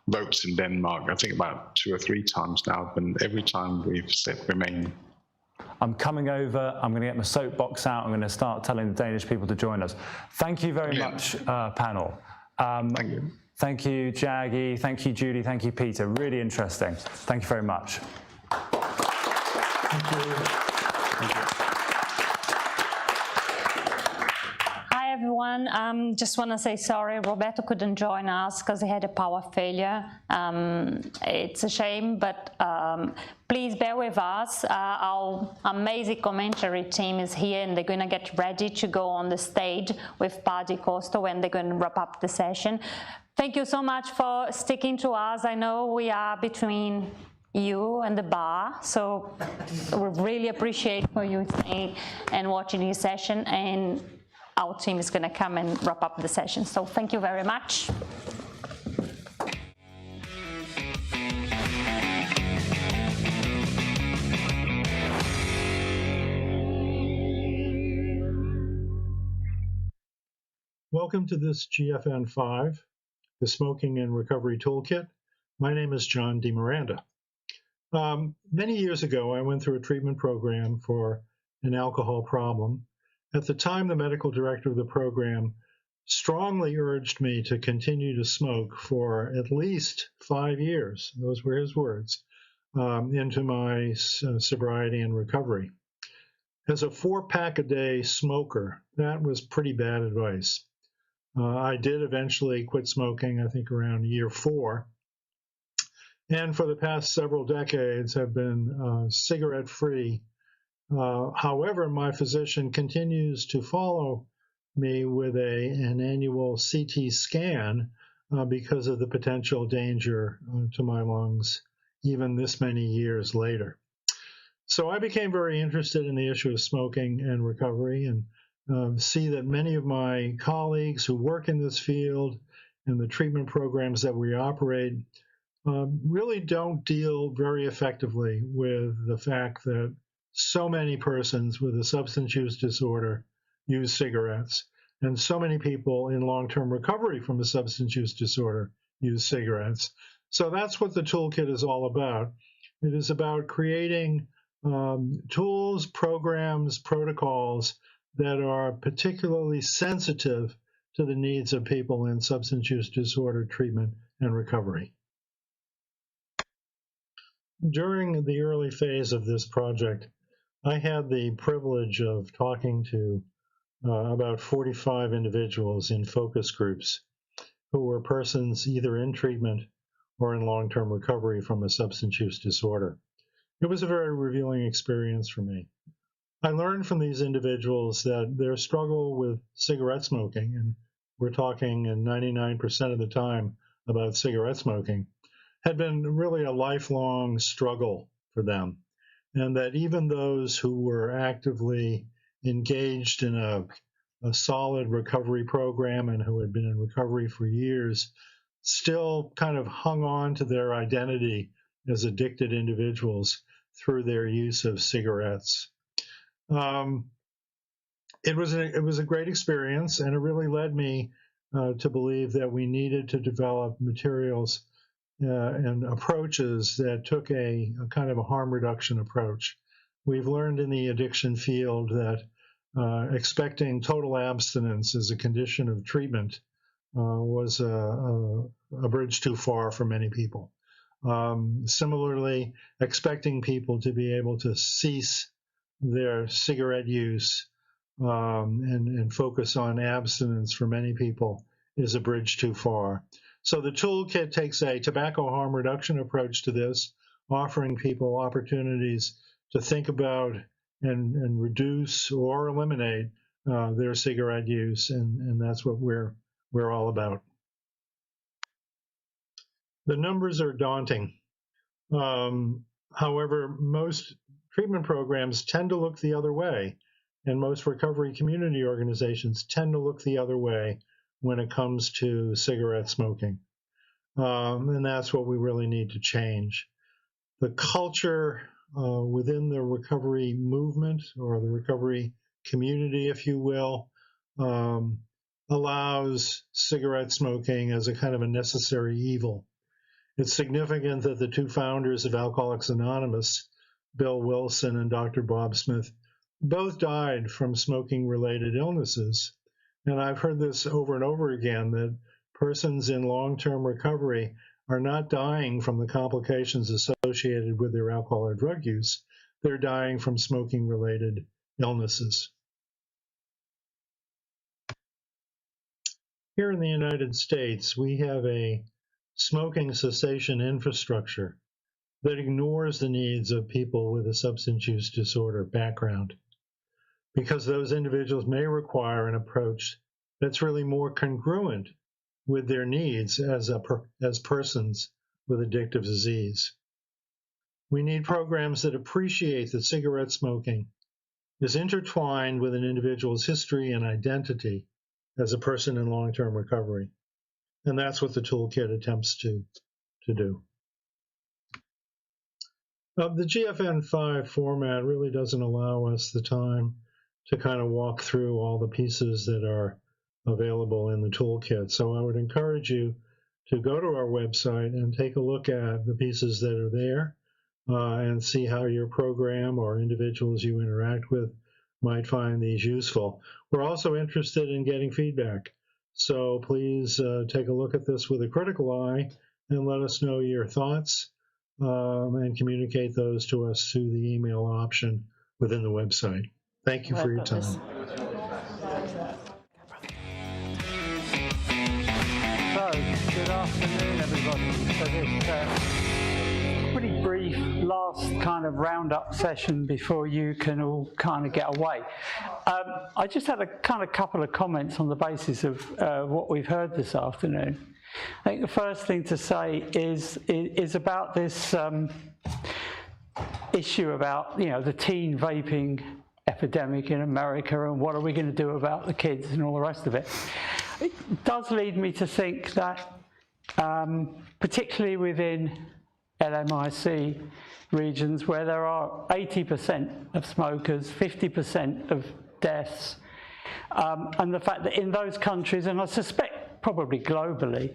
votes in Denmark, I think about 2 or 3 times now, and every time we've said remain. I'm coming over, I'm going to get my soapbox out, I'm going to start telling the Danish people to join us. Thank you very much, panel. Thank you. Thank you, Jaggi, thank you, Judy, thank you, Peter. Really interesting. Thank you very much. Thank you. Thank you. Hi everyone, just want to say sorry, Roberto couldn't join us because he had a power failure. It's a shame, but please bear with us. Our amazing commentary team is here and they're going to get ready to go on the stage with Paddy Costa when they're going to wrap up the session. Thank you so much for sticking to us. I know we are between you and the bar, so we really appreciate for you staying and watching this session, and our team is going to come and wrap up the session. So thank you very much. Welcome to this GFN5, the Smoking and Recovery Toolkit. My name is John DeMiranda. Many years ago, I went through a treatment program for an alcohol problem. At the time, the medical director of the program strongly urged me to continue to smoke for at least 5 years, those were his words, into my sobriety and recovery. As a 4-pack-a-day smoker, that was pretty bad advice. I did eventually quit smoking, I think around year 4. And for the past several decades have been cigarette-free. However, my physician continues to follow me with an annual CT scan because of the potential danger to my lungs, even this many years later. So I became very interested in the issue of smoking and recovery, and see that many of my colleagues who work in this field and the treatment programs that we operate really don't deal very effectively with the fact that so many persons with a substance use disorder use cigarettes, and so many people in long-term recovery from a substance use disorder use cigarettes. So that's what the toolkit is all about. It is about creating tools, programs, protocols that are particularly sensitive to the needs of people in substance use disorder treatment and recovery. During the early phase of this project, I had the privilege of talking to about 45 individuals in focus groups who were persons either in treatment or in long-term recovery from a substance use disorder. It was a very revealing experience for me. I learned from these individuals that their struggle with cigarette smoking, and we're talking 99% of the time about cigarette smoking, had been really a lifelong struggle for them. And that even those who were actively engaged in a solid recovery program and who had been in recovery for years still kind of hung on to their identity as addicted individuals through their use of cigarettes. It was a great experience, and it really led me to believe that we needed to develop materials and approaches that took a kind of a harm reduction approach. We've learned in the addiction field that expecting total abstinence as a condition of treatment was a bridge too far for many people. Similarly, expecting people to be able to cease their cigarette use and focus on abstinence for many people is a bridge too far. So the toolkit takes a tobacco harm reduction approach to this, offering people opportunities to think about and reduce or eliminate their cigarette use, and that's what we're all about. The numbers are daunting. However, most treatment programs tend to look the other way, and most recovery community organizations tend to look the other way when it comes to cigarette smoking. And that's what we really need to change. The culture within the recovery movement, or the recovery community, if you will, allows cigarette smoking as a kind of a necessary evil. It's significant that the two founders of Alcoholics Anonymous, Bill Wilson and Dr. Bob Smith, both died from smoking-related illnesses. And I've heard this over and over again, that persons in long-term recovery are not dying from the complications associated with their alcohol or drug use. They're dying from smoking-related illnesses. Here in the United States, we have a smoking cessation infrastructure that ignores the needs of people with a substance use disorder background, because those individuals may require an approach that's really more congruent with their needs as persons with addictive disease. We need programs that appreciate that cigarette smoking is intertwined with an individual's history and identity as a person in long-term recovery. And that's what the toolkit attempts to do. The GFN5 format really doesn't allow us the time to kind of walk through all the pieces that are available in the toolkit. So I would encourage you to go to our website and take a look at the pieces that are there and see how your program or individuals you interact with might find these useful. We're also interested in getting feedback. So please take a look at this with a critical eye and let us know your thoughts and communicate those to us through the email option within the website. Thank you for your time. Good afternoon, everybody. So this pretty brief last kind of roundup session before you can all kind of get away. I just had a kind of couple of comments on the basis of what we've heard this afternoon. I think the first thing to say is about this issue about, you know, the teen vaping epidemic in America and what are we going to do about the kids and all the rest of it. It does lead me to think that particularly within LMIC regions where there are 80% of smokers, 50% of deaths, and the fact that in those countries, and I suspect probably globally,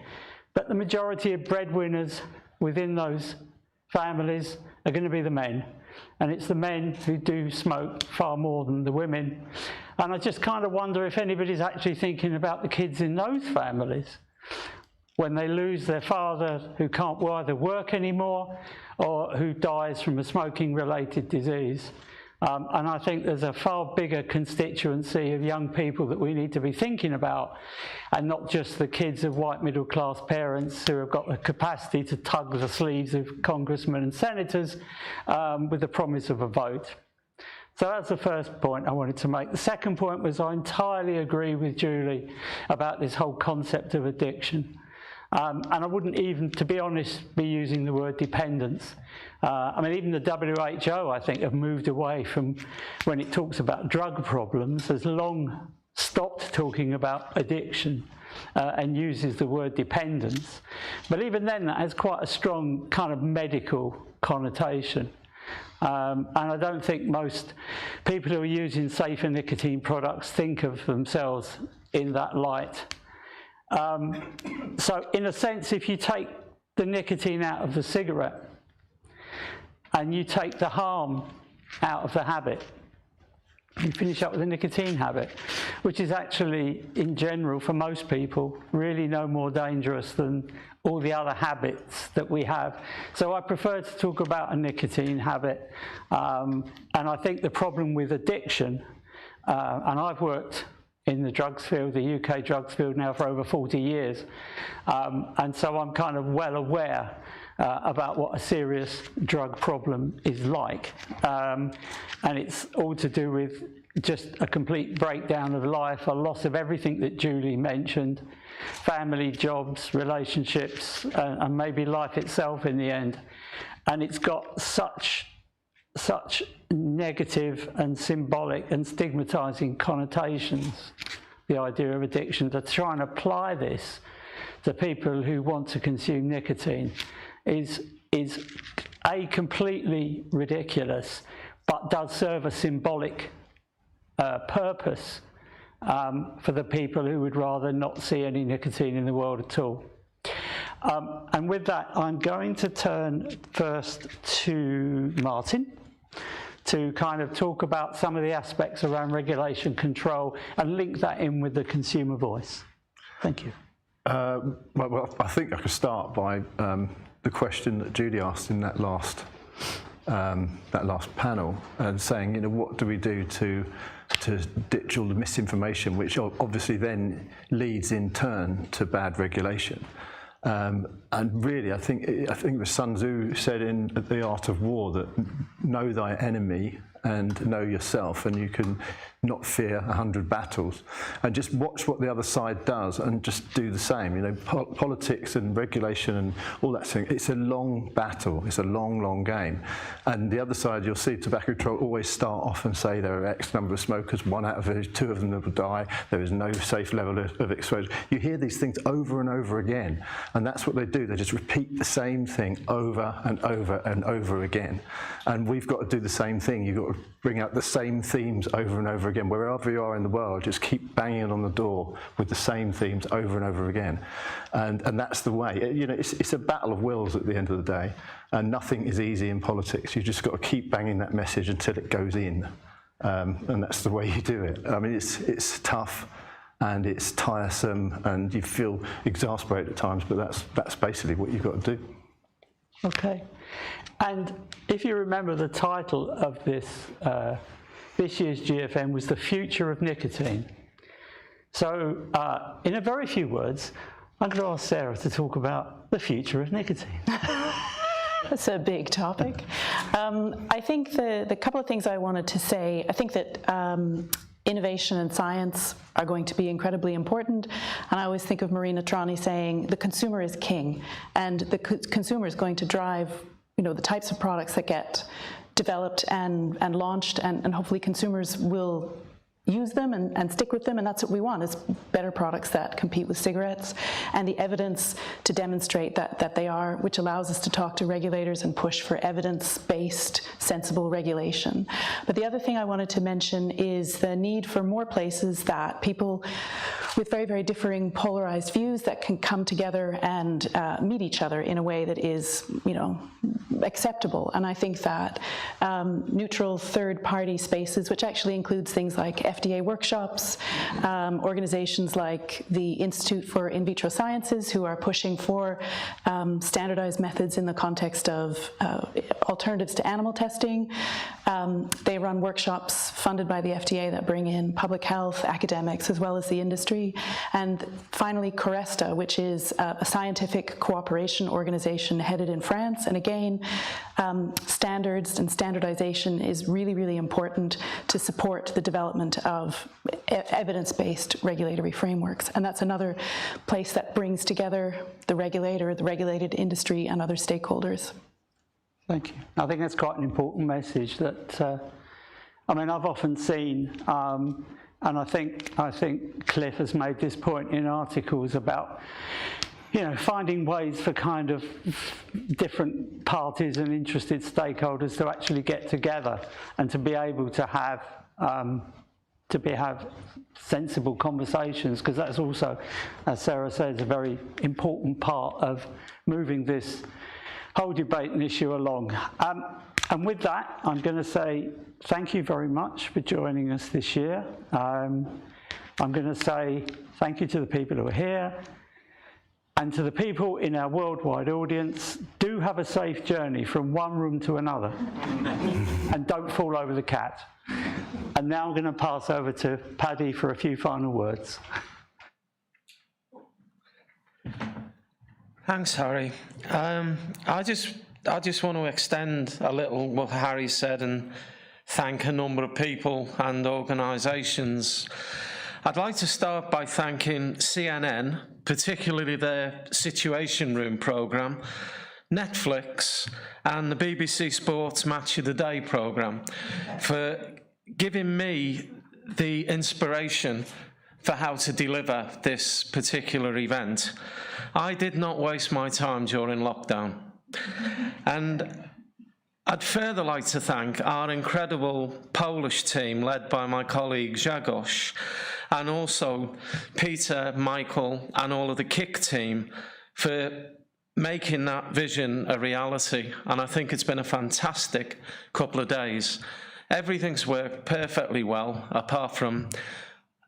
but the majority of breadwinners within those families are going to be the men. And it's the men who do smoke far more than the women. And I just kind of wonder if anybody's actually thinking about the kids in those families when they lose their father who can't either work anymore or who dies from a smoking-related disease. And I think there's a far bigger constituency of young people that we need to be thinking about, and not just the kids of white middle-class parents who have got the capacity to tug the sleeves of congressmen and senators with the promise of a vote. So that's the first point I wanted to make. The second point was I entirely agree with Julie about this whole concept of addiction. And I wouldn't even, to be honest, be using the word dependence. I mean, even the WHO, I think, have moved away from, when it talks about drug problems, has long stopped talking about addiction and uses the word dependence. But even then, that has quite a strong kind of medical connotation. And I don't think most people who are using safer nicotine products think of themselves in that light. So in a sense, if you take the nicotine out of the cigarette and you take the harm out of the habit, you finish up with a nicotine habit, which is actually, in general, for most people, really no more dangerous than all the other habits that we have. So I prefer to talk about a nicotine habit. And I think the problem with addiction, and I've worked in the drugs field, the UK drugs field now for over 40 years. And so I'm kind of well aware about what a serious drug problem is like. And it's all to do with just a complete breakdown of life, a loss of everything that Julie mentioned, family, jobs, relationships, and maybe life itself in the end. And it's got such negative and symbolic and stigmatizing connotations, the idea of addiction. To try and apply this to people who want to consume nicotine is A, completely ridiculous, but does serve a symbolic purpose for the people who would rather not see any nicotine in the world at all. And with that, I'm going to turn first to Martin to kind of talk about some of the aspects around regulation control and link that in with the consumer voice. Thank you. Well, I think I could start by the question that Julie asked in that last panel, and saying, you know, what do we do to ditch all the misinformation, which obviously then leads in turn to bad regulation. And really, I think it was Sun Tzu said in The Art of War that know thy enemy and know yourself, and you can not fear 100 battles. And just watch what the other side does and just do the same. You know, politics and regulation and all that thing, it's a long battle. It's a long, long game. And the other side, you'll see tobacco control always start off and say there are X number of smokers, 1 out of those, 2 of them will die, there is no safe level of exposure. You hear these things over and over again, and that's what they do. They just repeat the same thing over and over and over again. And we've got to do the same thing. You've got to bring out the same themes over and over again. Wherever you are in the world, just keep banging on the door with the same themes over and over again. And that's the way. You know, it's a battle of wills at the end of the day, and nothing is easy in politics. You just got to keep banging that message until it goes in, and that's the way you do it. I mean, it's tough and it's tiresome and you feel exasperated at times, but that's basically what you've got to do. Okay. And if you remember, the title of this year's GFN was The Future of Nicotine. So in a very few words, I'm going to ask Sarah to talk about the future of nicotine. That's a big topic. I think the couple of things I wanted to say, I think that innovation and science are going to be incredibly important. And I always think of Marina Trani saying, the consumer is king, and the consumer is going to drive, the types of products that get developed and launched, and hopefully consumers will use them and stick with them, and that's what we want, is better products that compete with cigarettes, and the evidence to demonstrate that they are, which allows us to talk to regulators and push for evidence-based, sensible regulation. But the other thing I wanted to mention is the need for more places that people with very, very differing polarized views that can come together and meet each other in a way that is, acceptable. And I think that neutral third-party spaces, which actually includes things like FDA workshops, organizations like the Institute for In Vitro Sciences, who are pushing for standardized methods in the context of alternatives to animal testing. They run workshops funded by the FDA that bring in public health, academics, as well as the industry. And finally, Coresta, which is a scientific cooperation organization headed in France. And again, standards and standardization is really, really important to support the development of evidence-based regulatory frameworks. And that's another place that brings together the regulator, the regulated industry, and other stakeholders. Thank you. I think that's quite an important message that, I've often seen, and I think Cliff has made this point in articles about, finding ways for kind of different parties and interested stakeholders to actually get together and to be able to have sensible conversations, because that's also, as Sarah says, a very important part of moving this whole debate and issue along. And with that, I'm going to say thank you very much for joining us this year. I'm going to say thank you to the people who are here, and to the people in our worldwide audience. Do have a safe journey from one room to another, and don't fall over the cat. And now I'm going to pass over to Paddy for a few final words. Thanks, Harry. I just want to extend a little what Harry said and thank a number of people and organisations. I'd like to start by thanking CNN, particularly their Situation Room programme, Netflix, and the BBC Sports Match of the Day programme for giving me the inspiration for how to deliver this particular event. I did not waste my time during lockdown. And I'd further like to thank our incredible Polish team led by my colleague Grzegorz, and also Peter, Michael, and all of the KIC team for making that vision a reality. And I think it's been a fantastic couple of days. Everything's worked perfectly well, apart from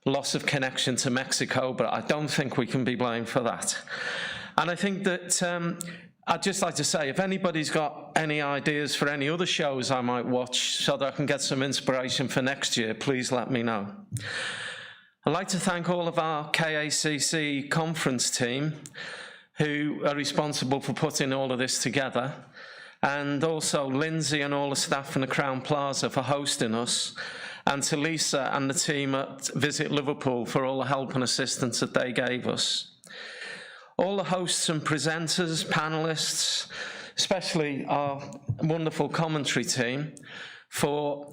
loss of connection to Mexico, but I don't think we can be blamed for that. And I think that I'd just like to say, if anybody's got any ideas for any other shows I might watch so that I can get some inspiration for next year, please let me know. I'd like to thank all of our KACC conference team who are responsible for putting all of this together, and also Lindsay and all the staff from the Crown Plaza for hosting us, and to Lisa and the team at Visit Liverpool for all the help and assistance that they gave us. All the hosts and presenters, panelists, especially our wonderful commentary team, for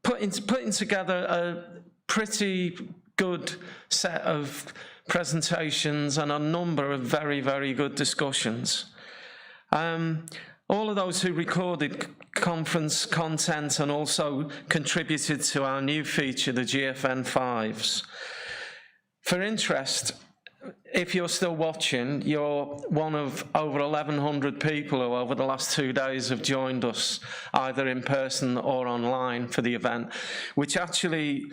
putting together a pretty good set of presentations and a number of very, very good discussions. All of those who recorded conference content and also contributed to our new feature, the GFN5s. For interest, if you're still watching, you're one of over 1,100 people who over the last 2 days have joined us, either in person or online for the event, which actually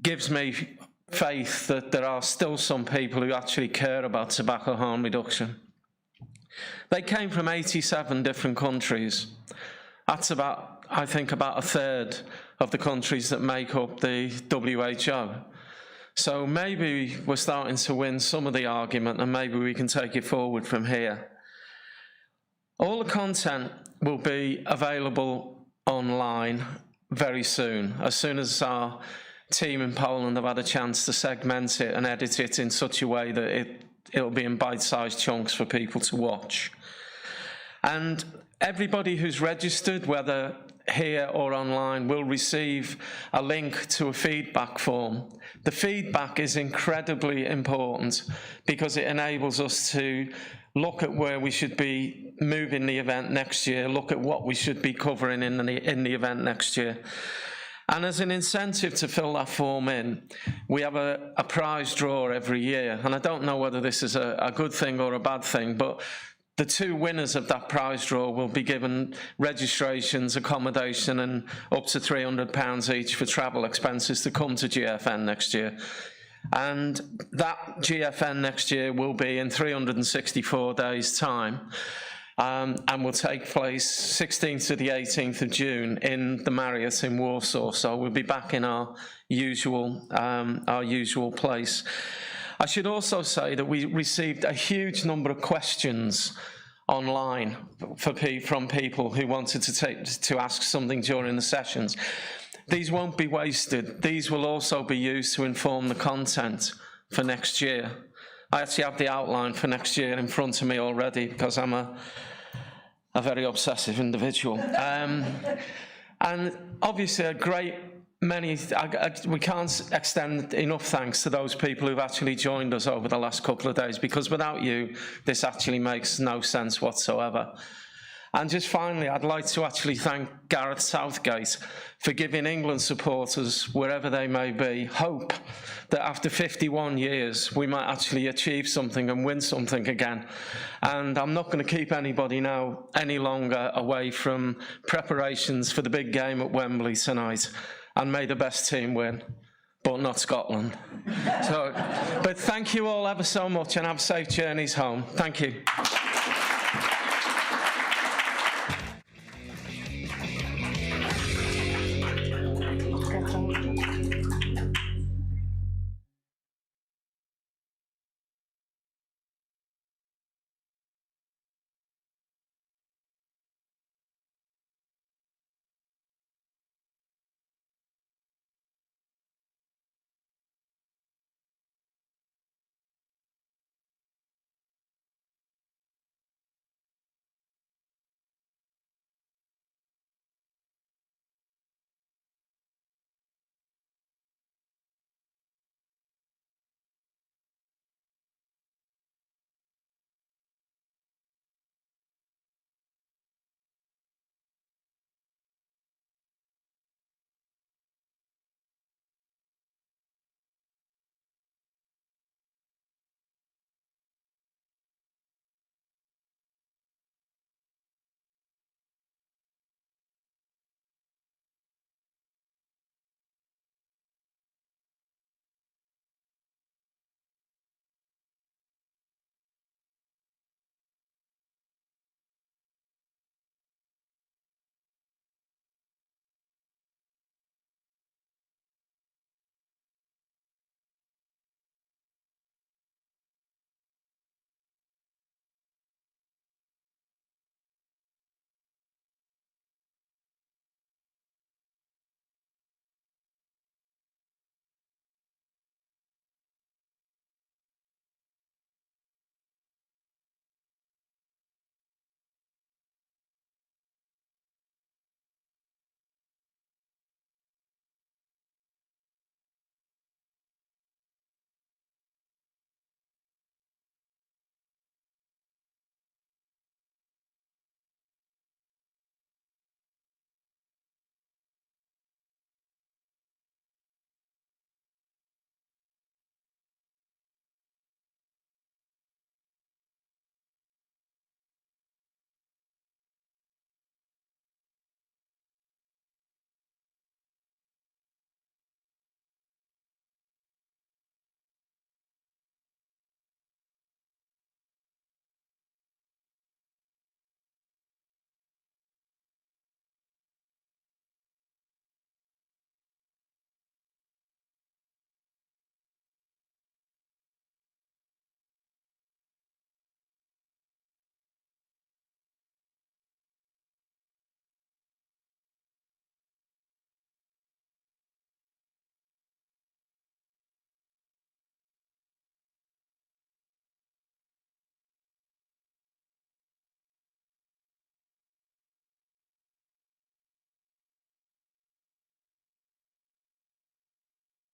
gives me faith that there are still some people who actually care about tobacco harm reduction. They came from 87 different countries. That's about, I think, about a third of the countries that make up the WHO. So maybe we're starting to win some of the argument, and maybe we can take it forward from here. All the content will be available online very soon as our team in Poland have had a chance to segment it and edit it in such a way that it'll be in bite-sized chunks for people to watch. And everybody who's registered, whether here or online, will receive a link to a feedback form. The feedback is incredibly important because it enables us to look at where we should be moving the event next year, look at what we should be covering in the event next year. And as an incentive to fill that form in, we have a prize draw every year. And I don't know whether this is a good thing or a bad thing, but the two winners of that prize draw will be given registrations, accommodation, and up to £300 each for travel expenses to come to GFN next year. And that GFN next year will be in 364 days' time, and will take place 16th to the 18th of June in the Marriott in Warsaw. So we'll be back in our usual place. I should also say that we received a huge number of questions online from people who wanted to ask something during the sessions. These won't be wasted. These will also be used to inform the content for next year. I actually have the outline for next year in front of me already because I'm a very obsessive individual. And obviously we can't extend enough thanks to those people who've actually joined us over the last couple of days, because without you, this actually makes no sense whatsoever. And just finally, I'd like to actually thank Gareth Southgate for giving England supporters, wherever they may be, hope that after 51 years, we might actually achieve something and win something again. And I'm not going to keep anybody now any longer away from preparations for the big game at Wembley tonight. And may the best team win, but not Scotland. But thank you all ever so much, and have safe journeys home. Thank you.